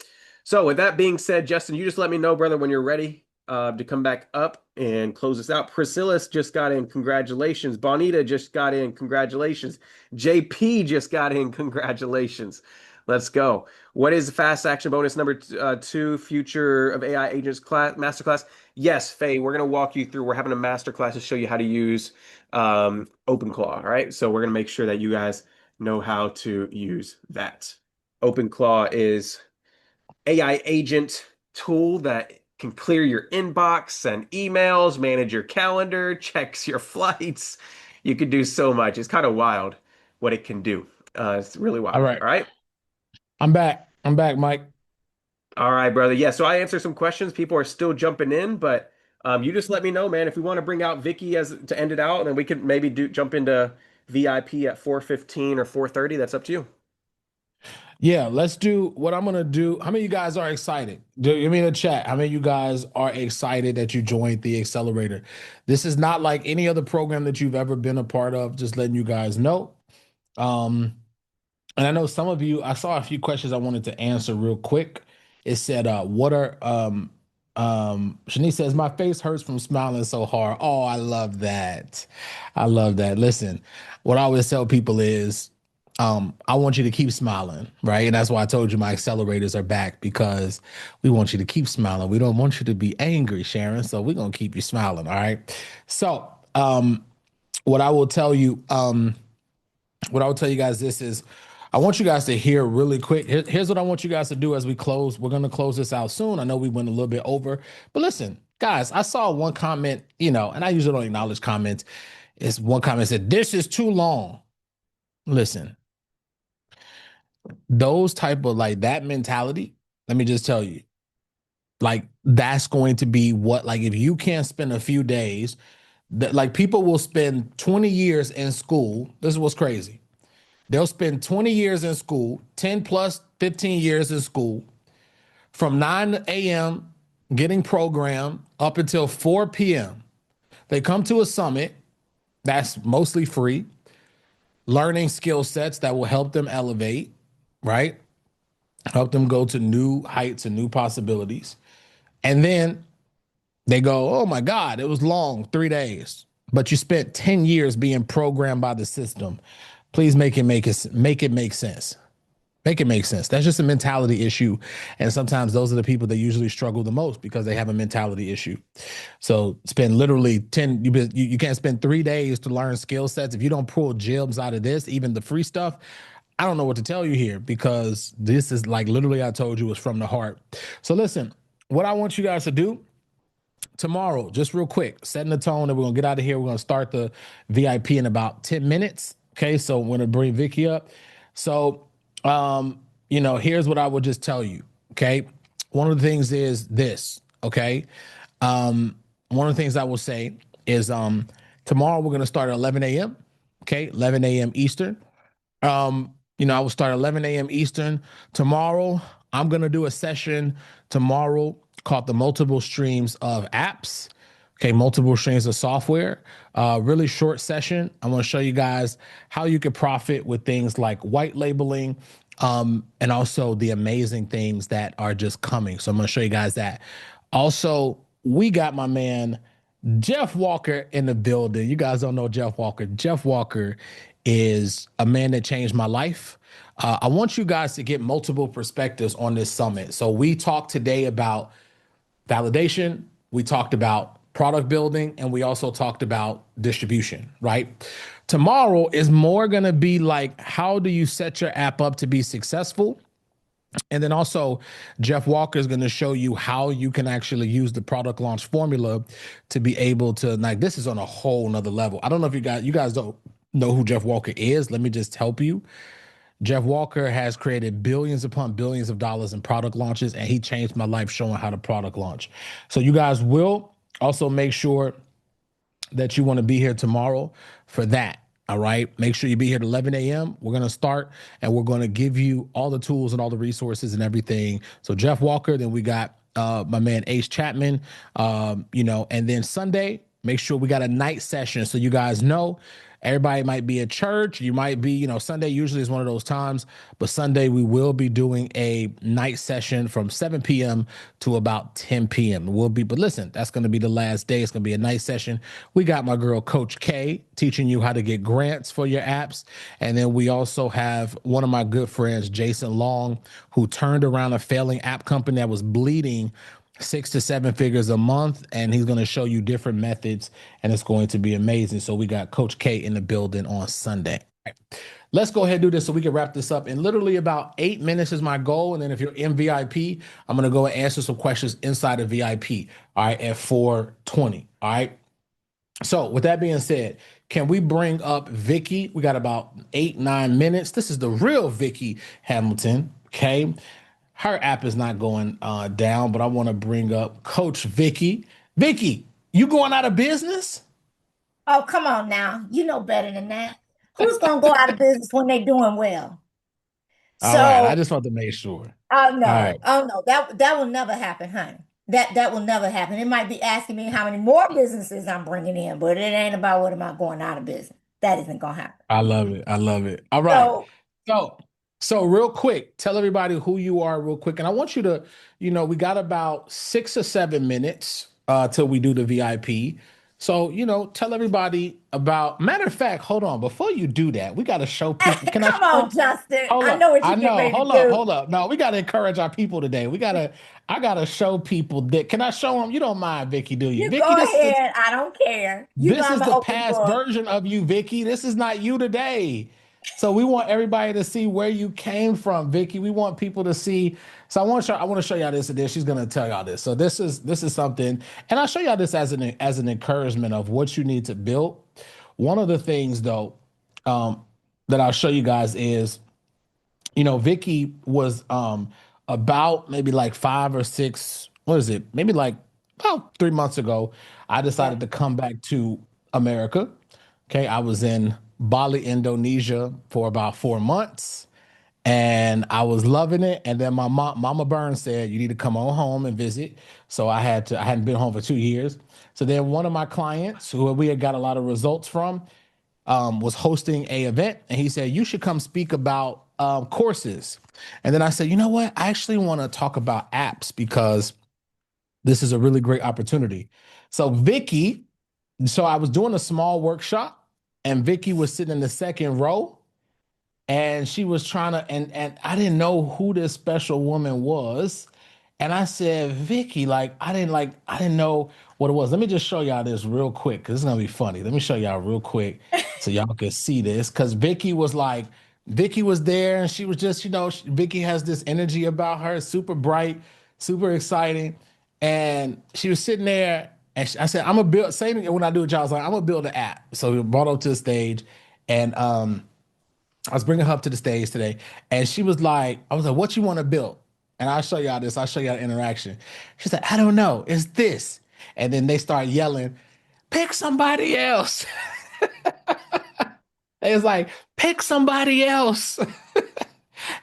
So with that being said, Justin, you just let me know, brother, when you're ready to come back up and close this out. Priscilla just got in. Congratulations. Bonita just got in. Congratulations. JP just got in. Congratulations. Let's go. What is the fast action bonus number 2, Future of AI Agents masterclass? Yes, Faye, we're going to walk you through. We're having a masterclass to show you how to use OpenClaw. All right. So we're going to make sure that you guys know how to use that. OpenClaw is AI agent tool that can clear your inbox, send emails, manage your calendar, checks your flights. You can do so much. It's kind of wild what it can do. It's really wild. All right. All right. I'm back, Mike. All right, brother. Yeah, so I answered some questions. People are still jumping in, but you just let me know, man. If we want to bring out Vicky as to end it out, and then we could maybe jump into VIP at 4:15 or 4:30. That's up to you. Yeah, let's do what I'm gonna do. How many of you guys are excited? Give me in the chat. How many of you guys are excited that you joined the accelerator? This is not like any other program that you've ever been a part of. Just letting you guys know. And I know some of you, I saw a few questions I wanted to answer real quick. It said, Shanice says, my face hurts from smiling so hard. Oh, I love that. I love that. Listen, what I always tell people is, I want you to keep smiling, right? And that's why I told you my accelerators are back, because we want you to keep smiling. We don't want you to be angry, Sharon. So we're going to keep you smiling. All right. So, what I will tell you guys, this is, I want you guys to hear really quick. Here's what I want you guys to do as we close. We're going to close this out soon. I know we went a little bit over, but listen, guys, I saw one comment, and I usually don't acknowledge comments. It's one comment said, this is too long. Listen, those type of that mentality, let me just tell you, that's going to be what, if you can't spend a few days, people will spend 20 years in school. This is what's crazy. They'll spend 20 years in school, 10 plus 15 years in school, from 9 a.m. getting programmed up until 4 p.m. They come to a summit that's mostly free, learning skill sets that will help them elevate, right? Help them go to new heights and new possibilities. And then they go, oh my God, it was long, 3 days, but you spent 10 years being programmed by the system. Please make it make sense. Make it make sense. That's just a mentality issue. And sometimes those are the people that usually struggle the most because they have a mentality issue. So spend literally 10, you can't spend 3 days to learn skill sets. If you don't pull gems out of this, even the free stuff, I don't know what to tell you here, because this is literally, I told you, it's from the heart. So listen, what I want you guys to do tomorrow, just real quick, setting the tone, and we're going to get out of here. We're going to start the VIP in about 10 minutes. Okay, so I'm going to bring Vicky up. So, here's what I would just tell you, okay? One of the things is this, okay? One of the things I will say is tomorrow we're going to start at 11 a.m., okay? 11 a.m. Eastern. I will start at 11 a.m. Eastern. Tomorrow, I'm going to do a session tomorrow called the Multiple Streams of Apps. Okay, multiple streams of software. Really short session. I want to show you guys how you can profit with things like white labeling, and also the amazing things that are just coming. So I'm going to show you guys that. Also, we got my man Jeff Walker in the building. You guys don't know Jeff Walker. Jeff Walker is a man that changed my life. I want you guys to get multiple perspectives on this summit. So we talked today about validation, we talked about product building, and we also talked about distribution, right? Tomorrow is more going to be like, how do you set your app up to be successful? And then also Jeff Walker is going to show you how you can actually use the product launch formula to be able to, like, this is on a whole nother level. I don't know if you guys don't know who Jeff Walker is. Let me just help you. Jeff Walker has created billions upon billions of dollars in product launches, and he changed my life showing how to product launch. So you guys will also make sure that you want to be here tomorrow for that. All right. Make sure you be here at 11 a.m. We're going to start, and we're going to give you all the tools and all the resources and everything. So Jeff Walker, then we got my man Ace Chapman, and then Sunday, make sure we got a night session. So you guys know, everybody might be at church. You might be, Sunday usually is one of those times, but Sunday we will be doing a night session from 7 p.m. to about 10 p.m. But listen, that's going to be the last day. It's going to be a night session. We got my girl, Coach K, teaching you how to get grants for your apps. And then we also have one of my good friends, Jason Long, who turned around a failing app company that was bleeding 6 to 7 figures a month, and he's going to show you different methods, and it's going to be amazing. So we got Coach K in the building on Sunday. Right. Let's go ahead and do this so we can wrap this up in literally about 8 minutes is my goal. And then if you're in VIP, I'm going to go and answer some questions inside of VIP, all right, at 4:20, all right? So with that being said, can we bring up Vicky? We got about 8-9 minutes. This is the real Vicky Hamilton, okay? Her app is not going down, but I want to bring up Coach Vicky. Vicky, you going out of business? Oh, come on now. You know better than that. Who's going to go out of business when they're doing well? All right, I just want to make sure. Oh, no. Right. Oh, no. That will never happen, honey. That will never happen. It might be asking me how many more businesses I'm bringing in, but it ain't about what am I going out of business. That isn't going to happen. I love it. I love it. All right. So real quick, tell everybody who you are real quick. And I want you to, we got about 6 or 7 minutes till we do the VIP. So, tell everybody about, matter of fact, hold on. Before you do that, we got to show people. Come on, Justin. I know what you're getting ready to do. Hold up. No, we got to encourage our people today. I got to show people that. Can I show them? You don't mind, Vicky, do you? You Vicky, go ahead. I don't care. This is the past version of you, Vicky. This is not you today. So we want everybody to see where you came from, Vicky. We want people to see. So I want to show y'all this today. She's going to tell y'all this. So this is something, and I'll show y'all this as an encouragement of what you need to build. One of the things though, that I'll show you guys is, Vicky was about maybe like 5 or 6. What is it? Maybe like about 3 months ago, I decided to come back to America. Okay, I was in Bali, Indonesia for about 4 months, and I was loving it. And then my Mama Burns said, you need to come on home and visit. So I hadn't been home for 2 years. So then one of my clients who we had got a lot of results from was hosting a event, and he said, you should come speak about courses. And then I said, you know what? I actually want to talk about apps because this is a really great opportunity. So I was doing a small workshop, and Vicky was sitting in the second row, and she was trying to, and I didn't know who this special woman was. And I said, Vicky, I didn't know what it was. Let me just show y'all this real quick, because it's going to be funny. Let me show y'all real quick so y'all can see this. Because Vicky was there, and she was just, Vicky has this energy about her, super bright, super exciting. And she was sitting there, and I said, I'm going to build, same when I do it, y'all, I was like, I'm going to build an app. So we brought her up to the stage, and I was bringing her up to the stage today, and she was like, I was like, what you want to build? And I'll show y'all this. I'll show y'all the interaction. She said, I don't know. It's this. And then they start yelling, pick somebody else. It's like, pick somebody else.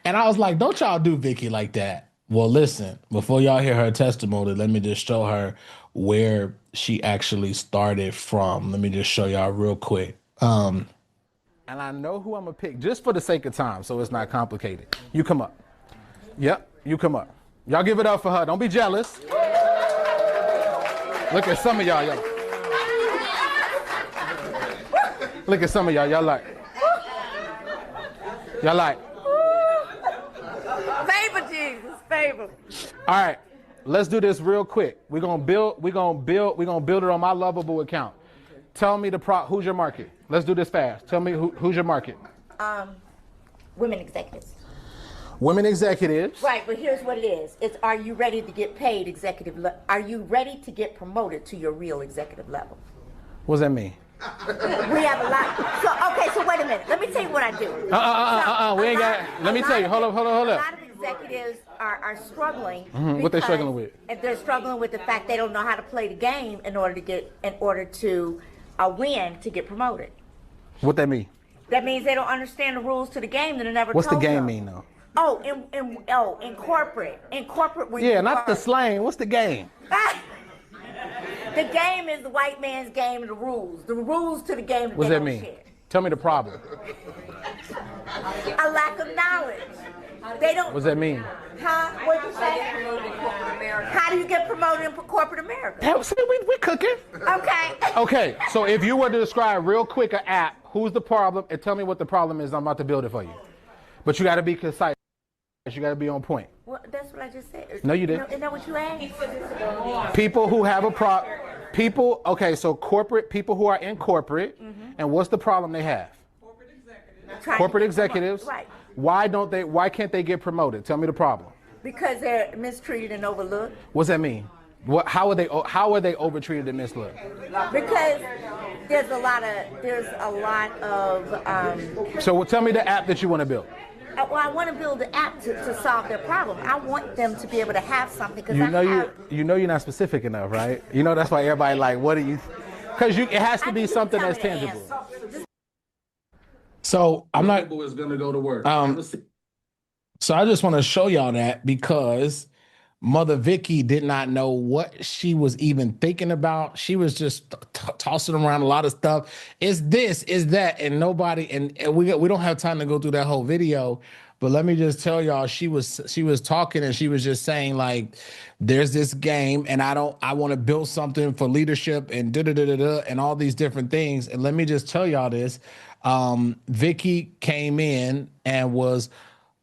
And I was like, don't y'all do Vicky like that. Well, listen, before y'all hear her testimony, let me just show her where she actually started from. Let me just show y'all real quick. And I know who I'm going to pick just for the sake of time, so it's not complicated. You come up. Yep, you come up. Y'all give it up for her. Don't be jealous. Look at some of y'all. Look at some of y'all. Y'all like. All right, let's do this real quick. We're gonna build it on my Lovable account. Tell me who's your market? Let's do this fast. Tell me who's your market? Women executives. Women executives. Right, but here's what it is. It's, are you ready to get paid executive? Are you ready to get promoted to your real executive level? What does that mean? We have a lot. So wait a minute. Let me tell you what I do. We ain't got. Let me tell you. Hold up. A lot of executives are struggling. What they struggling with? And they're struggling with the fact they don't know how to play the game in order to win to get promoted. What that mean? That means they don't understand the rules to the game that are never. What's the told game them. mean though? In corporate. Yeah, not the slang. What's the game? The game is the white man's game and the rules. The rules to the game that What's they that don't mean? share. Tell me the problem. A lack of knowledge. They don't. What's that mean? Huh? What'd you say? How do you get promoted in corporate America? See, we cooking. Okay. Okay, so if you were to describe real quick an app, who's the problem, and tell me what the problem is, I'm about to build it for you. But you got to be concise. You got to be on point. Well, that's what I just said. No, you didn't. Isn't that what you asked? People who have a problem. Okay, so people who are in corporate, and what's the problem they have? Corporate executives. Right. Why can't they get promoted? Tell me the problem. Because they're mistreated and overlooked. What's that mean? How are they overtreated and mislooked? Because there's a lot of So tell me the app that you want to build. Well, I want to build an app to solve their problem. I want them to be able to have something. You know you're not specific enough, right? You know that's why everybody like, what do you? Because it has to be something that's tangible. So I'm not. Is going to go to work. So I just want to show y'all that because Mother Vicky did not know what she was even thinking about. She was just tossing around a lot of stuff. Is this, is that, and nobody, and we don't have time to go through that whole video. But let me just tell y'all, she was talking and she was just saying like, there's this game and I want to build something for leadership and and all these different things. And let me just tell y'all this. Vicky came in and was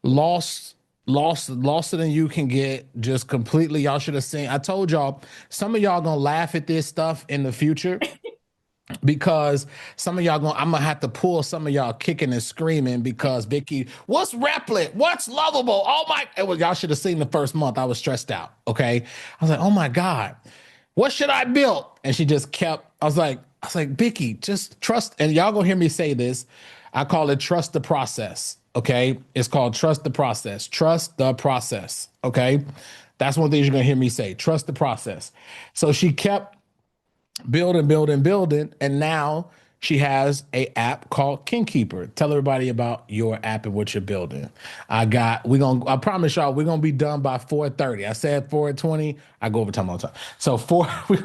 lost than you can get, just completely. Y'all should have seen. I told y'all, some of y'all gonna laugh at this stuff in the future because some of y'all I'm gonna have to pull some of y'all kicking and screaming because Vicky, what's Replit? What's Lovable? Oh my, y'all should have seen the first month. I was stressed out. Okay. I was like, oh my God, what should I build? And she just kept, I was like, Vicky, just trust. And y'all gonna hear me say this. I call it trust the process. Okay. It's called trust the process. Trust the process. Okay. That's one thing you're going to hear me say. Trust the process. So she kept building. And now she has a app called KingKeeper. Tell everybody about your app and what you're building. I promise y'all, we're going to be done by 4:30. I said 4:20. I go over time all the time. So we're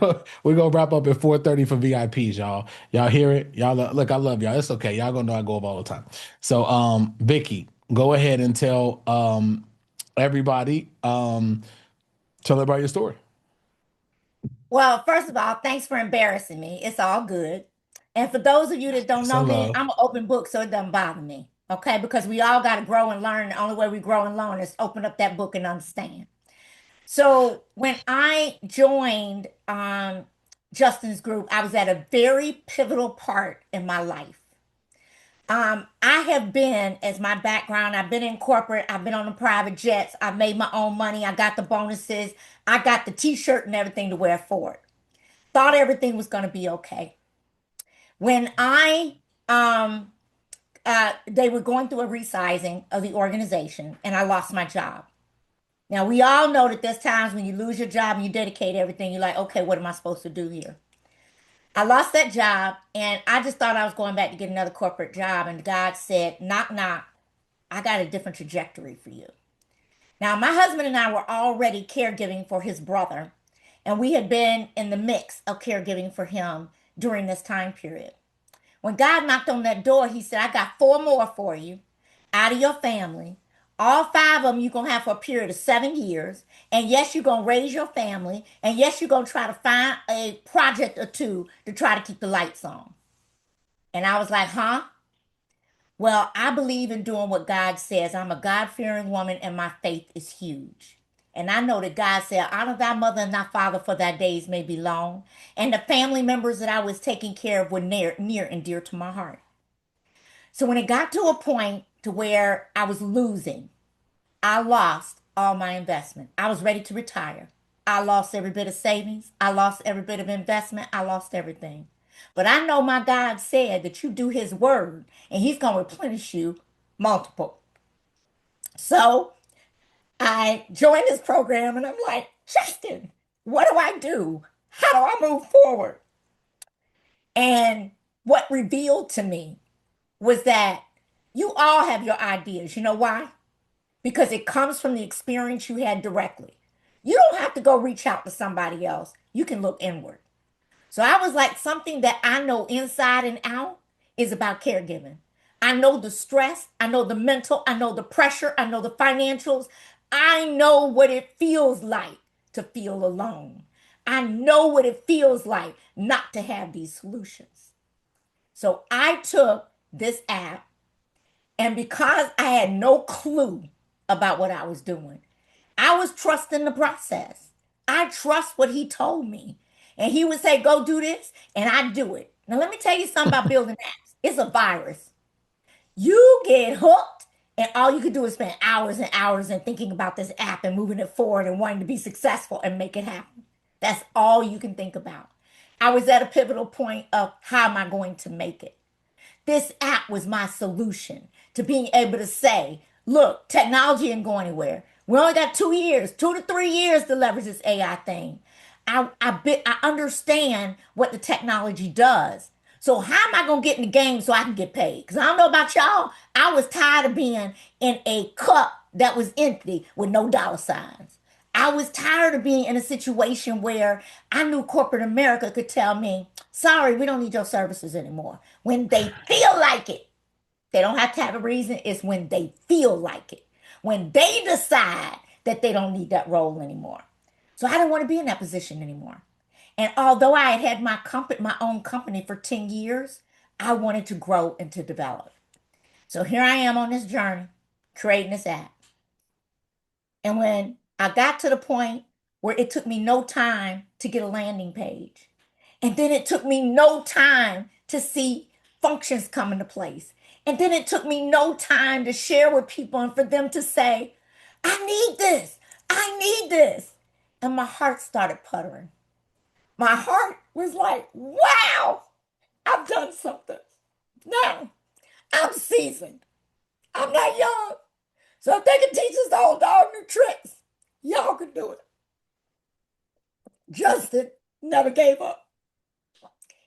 going to wrap up at 4:30 for VIPs, y'all. Y'all hear it? Y'all look, I love y'all. It's okay. Y'all going to know I go over all the time. So, Vicky, go ahead and tell everybody your story. Well, first of all, thanks for embarrassing me. It's all good. And for those of you that don't know me, I'm an open book, so it doesn't bother me. Okay, because we all got to grow and learn. The only way we grow and learn is open up that book and understand. So when I joined Justin's group, I was at a very pivotal part in my life. I have been, as my background, I've been in corporate, I've been on the private jets, I made my own money, I got the bonuses, I got the t-shirt and everything to wear for it. Thought everything was going to be okay. When they were going through a resizing of the organization and I lost my job. Now, we all know that there's times when you lose your job and you dedicate everything, you're like, okay, what am I supposed to do here? I lost that job and I just thought I was going back to get another corporate job. And God said, knock, knock, I got a different trajectory for you. Now, my husband and I were already caregiving for his brother, and we had been in the mix of caregiving for him during this time period. When God knocked on that door, he said, I got 4 more for you out of your family. All 5 of them you're going to have for a period of 7 years. And yes, you're going to raise your family. And yes, you're going to try to find a project or 2 to try to keep the lights on. And I was like, huh? Well, I believe in doing what God says. I'm a God-fearing woman and my faith is huge. And I know that God said, honor thy mother and thy father, for thy days may be long. And the family members that I was taking care of were near and dear to my heart. So when it got to a point to where I was losing, I lost all my investment. I was ready to retire. I lost every bit of savings. I lost every bit of investment. I lost everything. But I know my God said that you do his word and he's going to replenish you multiple. So I joined this program and I'm like, Justin, what do I do? How do I move forward? And what revealed to me was that you all have your ideas. You know why? Because it comes from the experience you had directly. You don't have to go reach out to somebody else. You can look inward. So I was like, something that I know inside and out is about caregiving. I know the stress, I know the mental, I know the pressure, I know the financials. I know what it feels like to feel alone. I know what it feels like not to have these solutions. So I took this app, and because I had no clue about what I was doing, I was trusting the process. I trust what he told me. And he would say, go do this, and I do it. Now, let me tell you something about building apps. It's a virus. You get hooked, and all you can do is spend hours and hours in thinking about this app and moving it forward and wanting to be successful and make it happen. That's all you can think about. I was at a pivotal point of how am I going to make it? This app was my solution to being able to say, look, technology ain't going anywhere. We only got 2 years, 2 to 3 years to leverage this AI thing. I understand what the technology does. So how am I going to get in the game so I can get paid? Because I don't know about y'all. I was tired of being in a cup that was empty with no dollar signs. I was tired of being in a situation where I knew corporate America could tell me, sorry, we don't need your services anymore. When they feel like it. They don't have to have a reason. It's when they feel like it. When they decide that they don't need that role anymore. So I didn't want to be in that position anymore. And although I had my own company for 10 years, I wanted to grow and to develop. So here I am on this journey, creating this app. And when I got to the point where it took me no time to get a landing page, and then it took me no time to see functions come into place, and then it took me no time to share with people and for them to say, I need this, I need this. And my heart started puttering. My heart was like, wow, I've done something. Now, I'm seasoned. I'm not young. So if they can teach us the old dog new tricks, y'all can do it. Justin never gave up.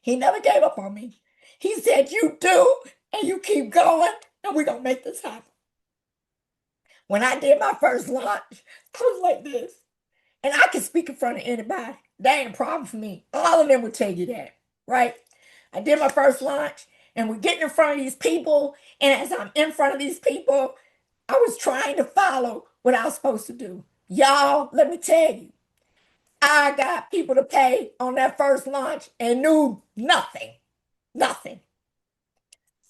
He never gave up on me. He said, you do, and you keep going, and we're going to make this happen. When I did my first launch, I was like this. And I can speak in front of anybody. That ain't a problem for me. All of them will tell you that, right? I did my first launch, and we're getting in front of these people. And as I'm in front of these people, I was trying to follow what I was supposed to do. Y'all, let me tell you, I got people to pay on that first launch and knew nothing. Nothing.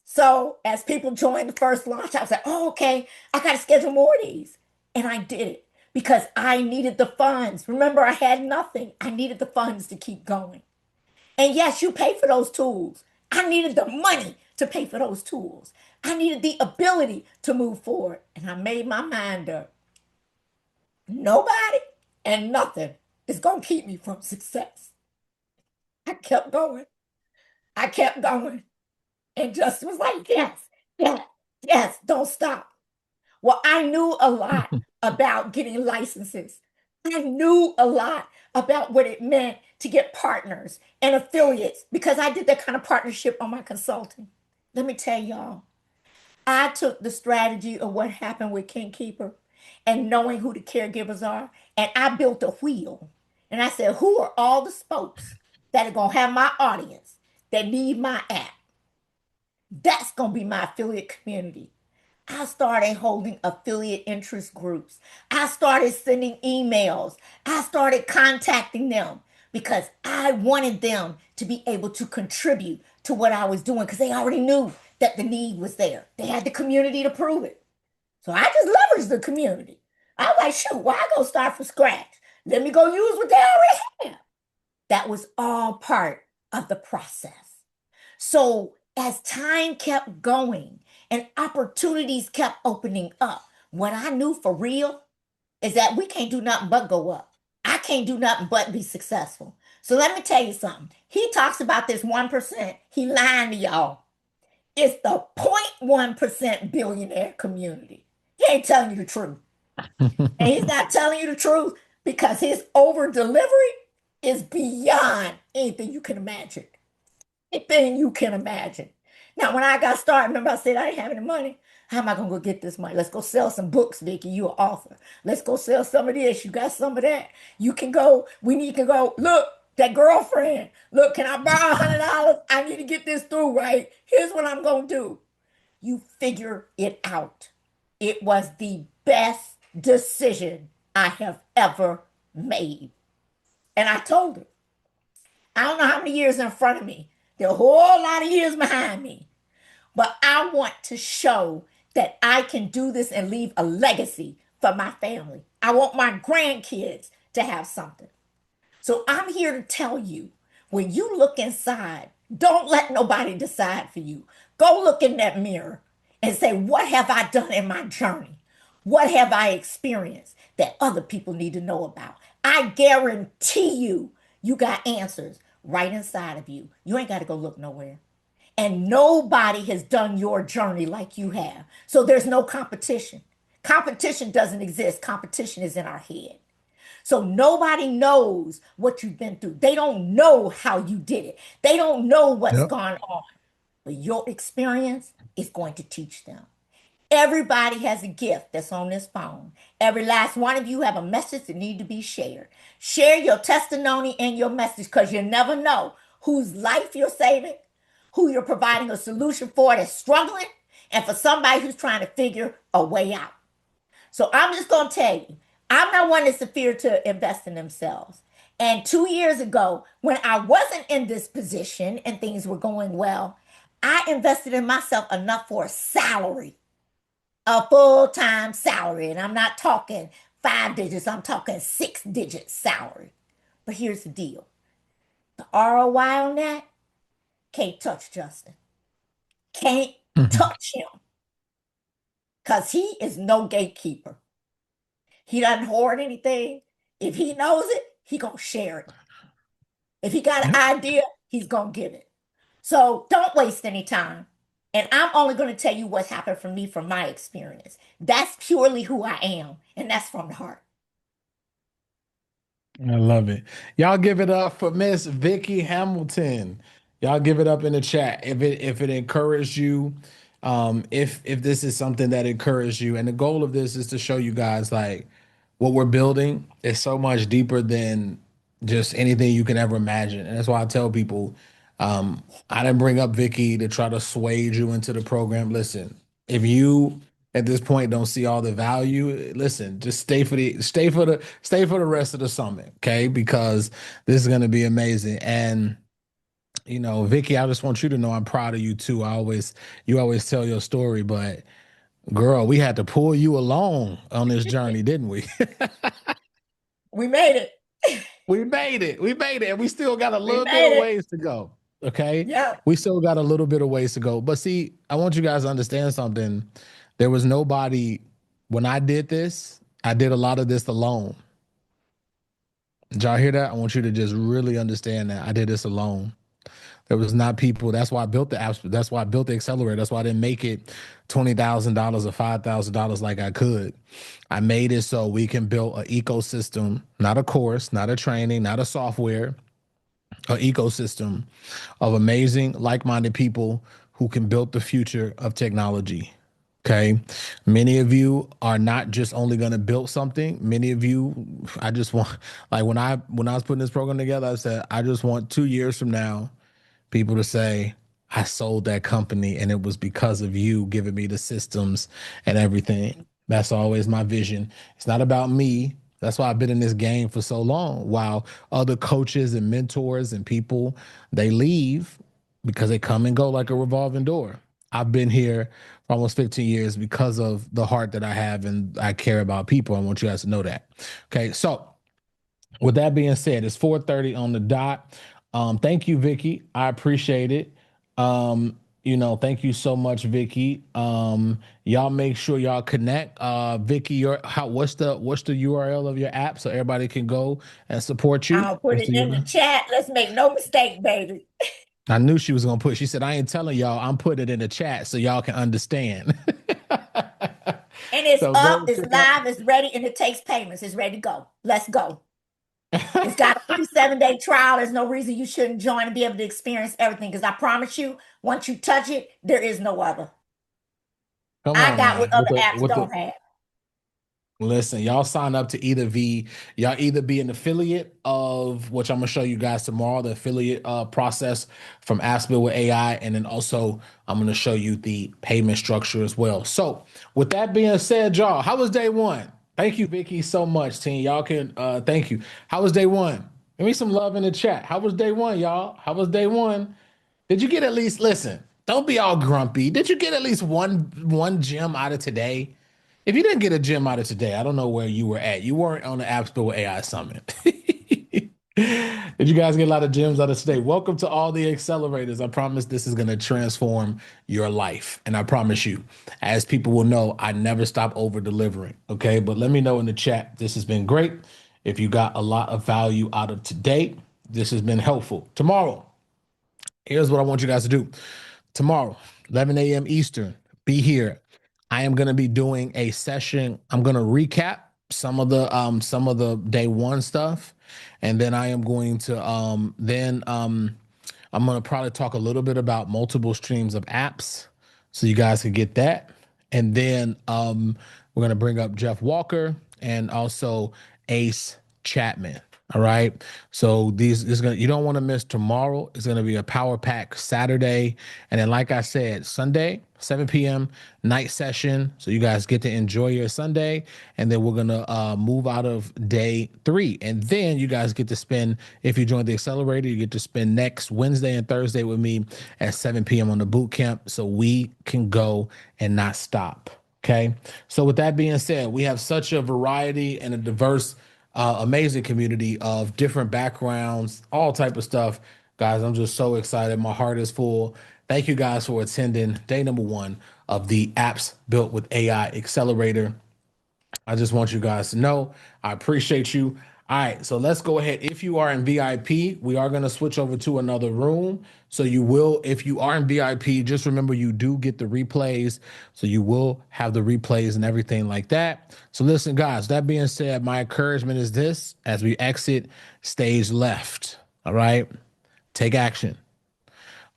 So as people joined the first launch, I was like, oh, okay, I got to schedule more of these. And I did it because I needed the funds. Remember, I had nothing. I needed the funds to keep going. And yes, you pay for those tools. I needed the money to pay for those tools. I needed the ability to move forward. And I made my mind up. Nobody and nothing is going to keep me from success. I kept going. I kept going. And Justin was like, yes, don't stop. Well, I knew a lot about getting licenses. I knew a lot about what it meant to get partners and affiliates because I did that kind of partnership on my consulting. Let me tell y'all, I took the strategy of what happened with King Keeper and knowing who the caregivers are, and I built a wheel. And I said, who are all the spokes that are going to have my audience that need my app? That's going to be my affiliate community. I started holding affiliate interest groups. I started sending emails. I started contacting them because I wanted them to be able to contribute to what I was doing because they already knew that the need was there. They had the community to prove it. So I just leveraged the community. I was like, shoot, why I go start from scratch? Let me go use what they already have. That was all part of the process. So as time kept going and opportunities kept opening up, what I knew for real is that we can't do nothing but go up. I can't do nothing but be successful. So let me tell you something. He talks about this 1%. He lying to y'all. It's the 0.1% billionaire community. He ain't telling you the truth. And he's not telling you the truth because his over delivery is beyond anything you can imagine. Anything you can imagine. Now, when I got started, remember I said I didn't have any money. How am I going to go get this money? Let's go sell some books, Vicki. You're an author. Let's go sell some of this. You got some of that. You can go. We need to go. Look, that girlfriend. Look, can I borrow $100? I need to get this through, right? Here's what I'm going to do. You figure it out. It was the best decision I have ever made. And I told her, I don't know how many years in front of me. There are a whole lot of years behind me. But I want to show that I can do this and leave a legacy for my family. I want my grandkids to have something. So I'm here to tell you, when you look inside, don't let nobody decide for you. Go look in that mirror and say, what have I done in my journey? What have I experienced that other people need to know about? I guarantee you, you got answers right inside of you. You ain't got to go look nowhere. And nobody has done your journey like you have. So there's no competition. Competition doesn't exist. Competition is in our head. So nobody knows what you've been through. They don't know how you did it. They don't know what's gone on. But your experience is going to teach them. Everybody has a gift that's on this phone. Every last one of you have a message that needs to be shared. Share your testimony and your message because you never know whose life you're saving, who you're providing a solution for that's struggling, and for somebody who's trying to figure a way out. So I'm just going to tell you, I'm not one that's afraid to invest in themselves. And 2 years ago, when I wasn't in this position and things were going well, I invested in myself enough for a salary. A full-time salary. And I'm not talking 5 digits. I'm talking 6-digit salary. But here's the deal. The ROI on that can't touch Justin. Can't touch him. Because he is no gatekeeper. He doesn't hoard anything. If he knows it, he going to share it. If he got an idea, he's going to give it. So don't waste any time. And I'm only going to tell you what happened for me from my experience. That's purely who I am. And that's from the heart. I love it. Y'all give it up for Miss Vicki Hamilton. Y'all give it up in the chat if it encouraged you. If this is something that encouraged you. And the goal of this is to show you guys like what we're building is so much deeper than just anything you can ever imagine. And that's why I tell people, I didn't bring up Vicki to try to sway you into the program. Listen, if you at this point don't see all the value, listen, just stay for the rest of the summit, okay? Because this is going to be amazing. And you know, Vicki, I just want you to know I'm proud of you too. You always tell your story, but girl, we had to pull you along on this journey, didn't we? We made it. We made it. And we still got a little bit of ways to go. Okay. Yeah. We still got a little bit of ways to go. But see, I want you guys to understand something. There was nobody, when I did this, I did a lot of this alone. Did y'all hear that? I want you to just really understand that I did this alone. There was not people. That's why I built the apps. That's why I built the accelerator. That's why I didn't make it $20,000 or $5,000 like I could. I made it so we can build an ecosystem, not a course, not a training, not a software, an ecosystem of amazing, like-minded people who can build the future of technology. Okay. Many of you are not just only going to build something. Many of you, I just want, like when I was putting this program together, I said, I just want 2 years from now, people to say, I sold that company and it was because of you giving me the systems and everything. That's always my vision. It's not about me. That's why I've been in this game for so long. While other coaches and mentors and people, they leave because they come and go like a revolving door. I've been here for almost 15 years because of the heart that I have, and I care about people. I want you guys to know that. Okay, so with that being said, it's 4:30 on the dot. Thank you, Vicky. I appreciate it. Thank you so much, Vicky. Y'all make sure y'all connect. Vicky, what's the URL of your app so everybody can go and support you? I'll put it in the chat. Let's make no mistake, baby. I knew she was gonna put. She said, "I ain't telling y'all. I'm putting it in the chat so y'all can understand." And it's up, it's live, it's ready, and it takes payments. It's ready to go. Let's go. It's got a 37-day trial. There's no reason you shouldn't join and be able to experience everything. Because I promise you, once you touch it, there is no other. I got what other apps don't have. Listen, y'all sign up to y'all either be an affiliate of, which I'm gonna show you guys tomorrow, the affiliate process from Apps Built with AI, and then also I'm gonna show you the payment structure as well. So with that being said, y'all, how was day one? Thank you, Vicky, so much, team. Y'all can thank you. How was day one? Give me some love in the chat. How was day one, y'all? How was day one? Did you get at least, listen, don't be all grumpy. Did you get at least one gem out of today? If you didn't get a gem out of today, I don't know where you were at. You weren't on the Apps Built with AI Summit. Did you guys get a lot of gems out of today? Welcome to all the accelerators. I promise this is going to transform your life. And I promise you, as people will know, I never stop over delivering. Okay. But let me know in the chat. This has been great. If you got a lot of value out of today, this has been helpful. Tomorrow, here's what I want you guys to do. Tomorrow, 11 a.m. Eastern, be here. I am going to be doing a session. I'm going to recap some of the day one stuff, and then I am going to I'm going to probably talk a little bit about multiple streams of apps, so you guys can get that. And then we're going to bring up Jeff Walker and also Ace Chapman. All right. So you don't want to miss tomorrow. It's going to be a power pack Saturday. And then, like I said, Sunday, 7 p.m. night session. So you guys get to enjoy your Sunday. And then we're going to move out of day 3. And then you guys get to spend, if you join the accelerator, you get to spend next Wednesday and Thursday with me at 7 p.m. on the boot camp, so we can go and not stop. Okay. So with that being said, we have such a variety and a diverse amazing community of different backgrounds, all type of stuff. Guys, I'm just so excited. My heart is full. Thank you guys for attending day number 1 of the Apps Built with AI Accelerator. I just want you guys to know I appreciate you. All right, so let's go ahead. If you are in VIP, we are going to switch over to another room. So you will, if you are in VIP, just remember you do get the replays. So you will have the replays and everything like that. So listen, guys, that being said, my encouragement is this: as we exit stage left, all right, take action.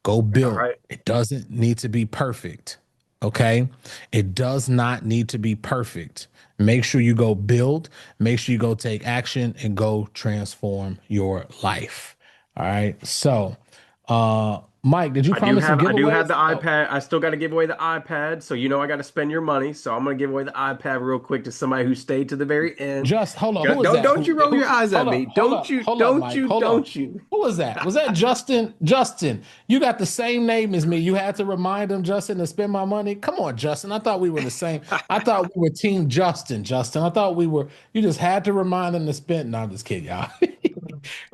Go build. Right. It doesn't need to be perfect. Okay. It does not need to be perfect. Make sure you go build, make sure you go take action, and go transform your life. All right. So, Mike, did you promise some giveaways? I do have the iPad. I still got to give away the iPad. So, I got to spend your money. So I'm going to give away the iPad real quick to somebody who stayed to the very end. Just hold on. Don't you roll your eyes at me. Don't you. Who was that? Was that Justin? Justin, you got the same name as me. You had to remind him, Justin, to spend my money. Come on, Justin. I thought we were the same. I thought we were team Justin. I thought we were. You just had to remind him to spend. No, I'm just kidding, y'all.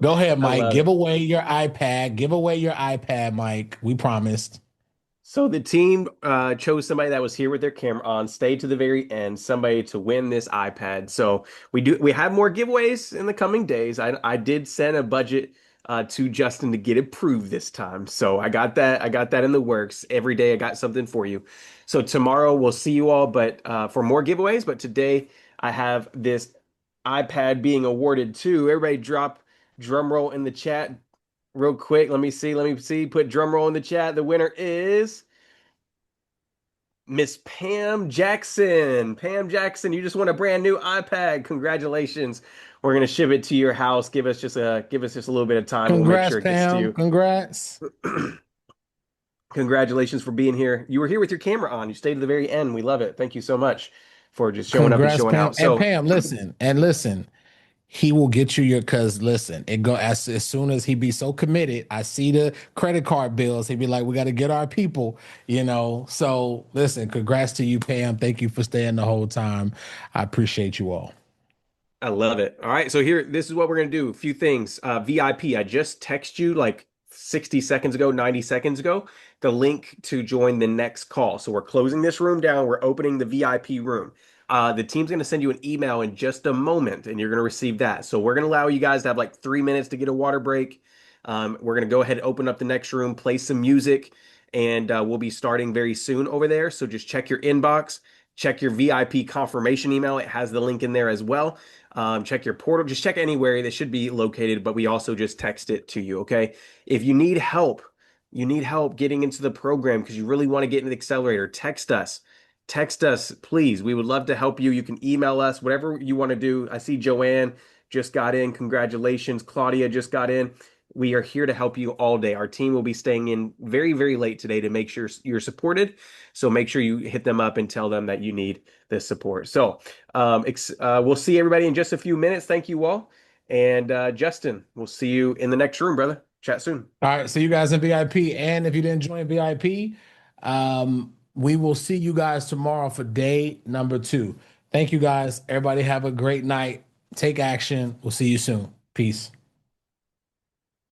Go ahead, Mike. Give away your iPad. Give away your iPad, Mike. We promised. So the team chose somebody that was here with their camera on, stayed to the very end, somebody to win this iPad. So we have more giveaways in the coming days. I did send a budget to Justin to get approved this time. So I got that in the works. Every day I got something for you. So tomorrow we'll see you all, but for more giveaways. But today I have this iPad being awarded to. Everybody drop drum roll in the chat real quick. Let me see. Put drum roll in the chat. The winner is Miss Pam Jackson. Pam Jackson, you just won a brand new iPad. Congratulations. We're gonna ship it to your house. Give us just a little bit of time. Congrats, we'll make sure it gets Pam. to you. Congrats. Congratulations for being here. You were here with your camera on. You stayed to the very end. We love it. Thank you so much for just showing up and showing Pam. out. So, and Pam, listen. he will get you your, cause listen, it go as soon as he be so committed, I see the credit card bills, he'd be like, we got to get our people, you know. So listen, congrats to you, Pam. Thank you for staying the whole time. I appreciate you all. I love it. All right, so here, this is what we're gonna do. A few things. VIP, I just text you like 60 seconds ago, 90 seconds ago, the link to join the next call. So we're closing this room down. We're opening the VIP room. The team's gonna send you an email in just a moment, and you're gonna receive that. So we're gonna allow you guys to have like 3 minutes to get a water break. We're gonna go ahead and open up the next room, play some music, and we'll be starting very soon over there. So just check your inbox, check your VIP confirmation email. It has the link in there as well. Check your portal, just check anywhere they should be located, but we also just text it to you, okay? If you need help getting into the program because you really want to get into the accelerator, text us. Text us, please. We would love to help you. You can email us, whatever you want to do. I see Joanne just got in. Congratulations. Claudia just got in. We are here to help you all day. Our team will be staying in very, very late today to make sure you're supported. So make sure you hit them up and tell them that you need this support. So we'll see everybody in just a few minutes. Thank you all. And Justin, we'll see you in the next room, brother. Chat soon. All right. See you guys in VIP. And if you didn't join VIP, we will see you guys tomorrow for day number 2. Thank you guys. Everybody have a great night. Take action. We'll see you soon. Peace.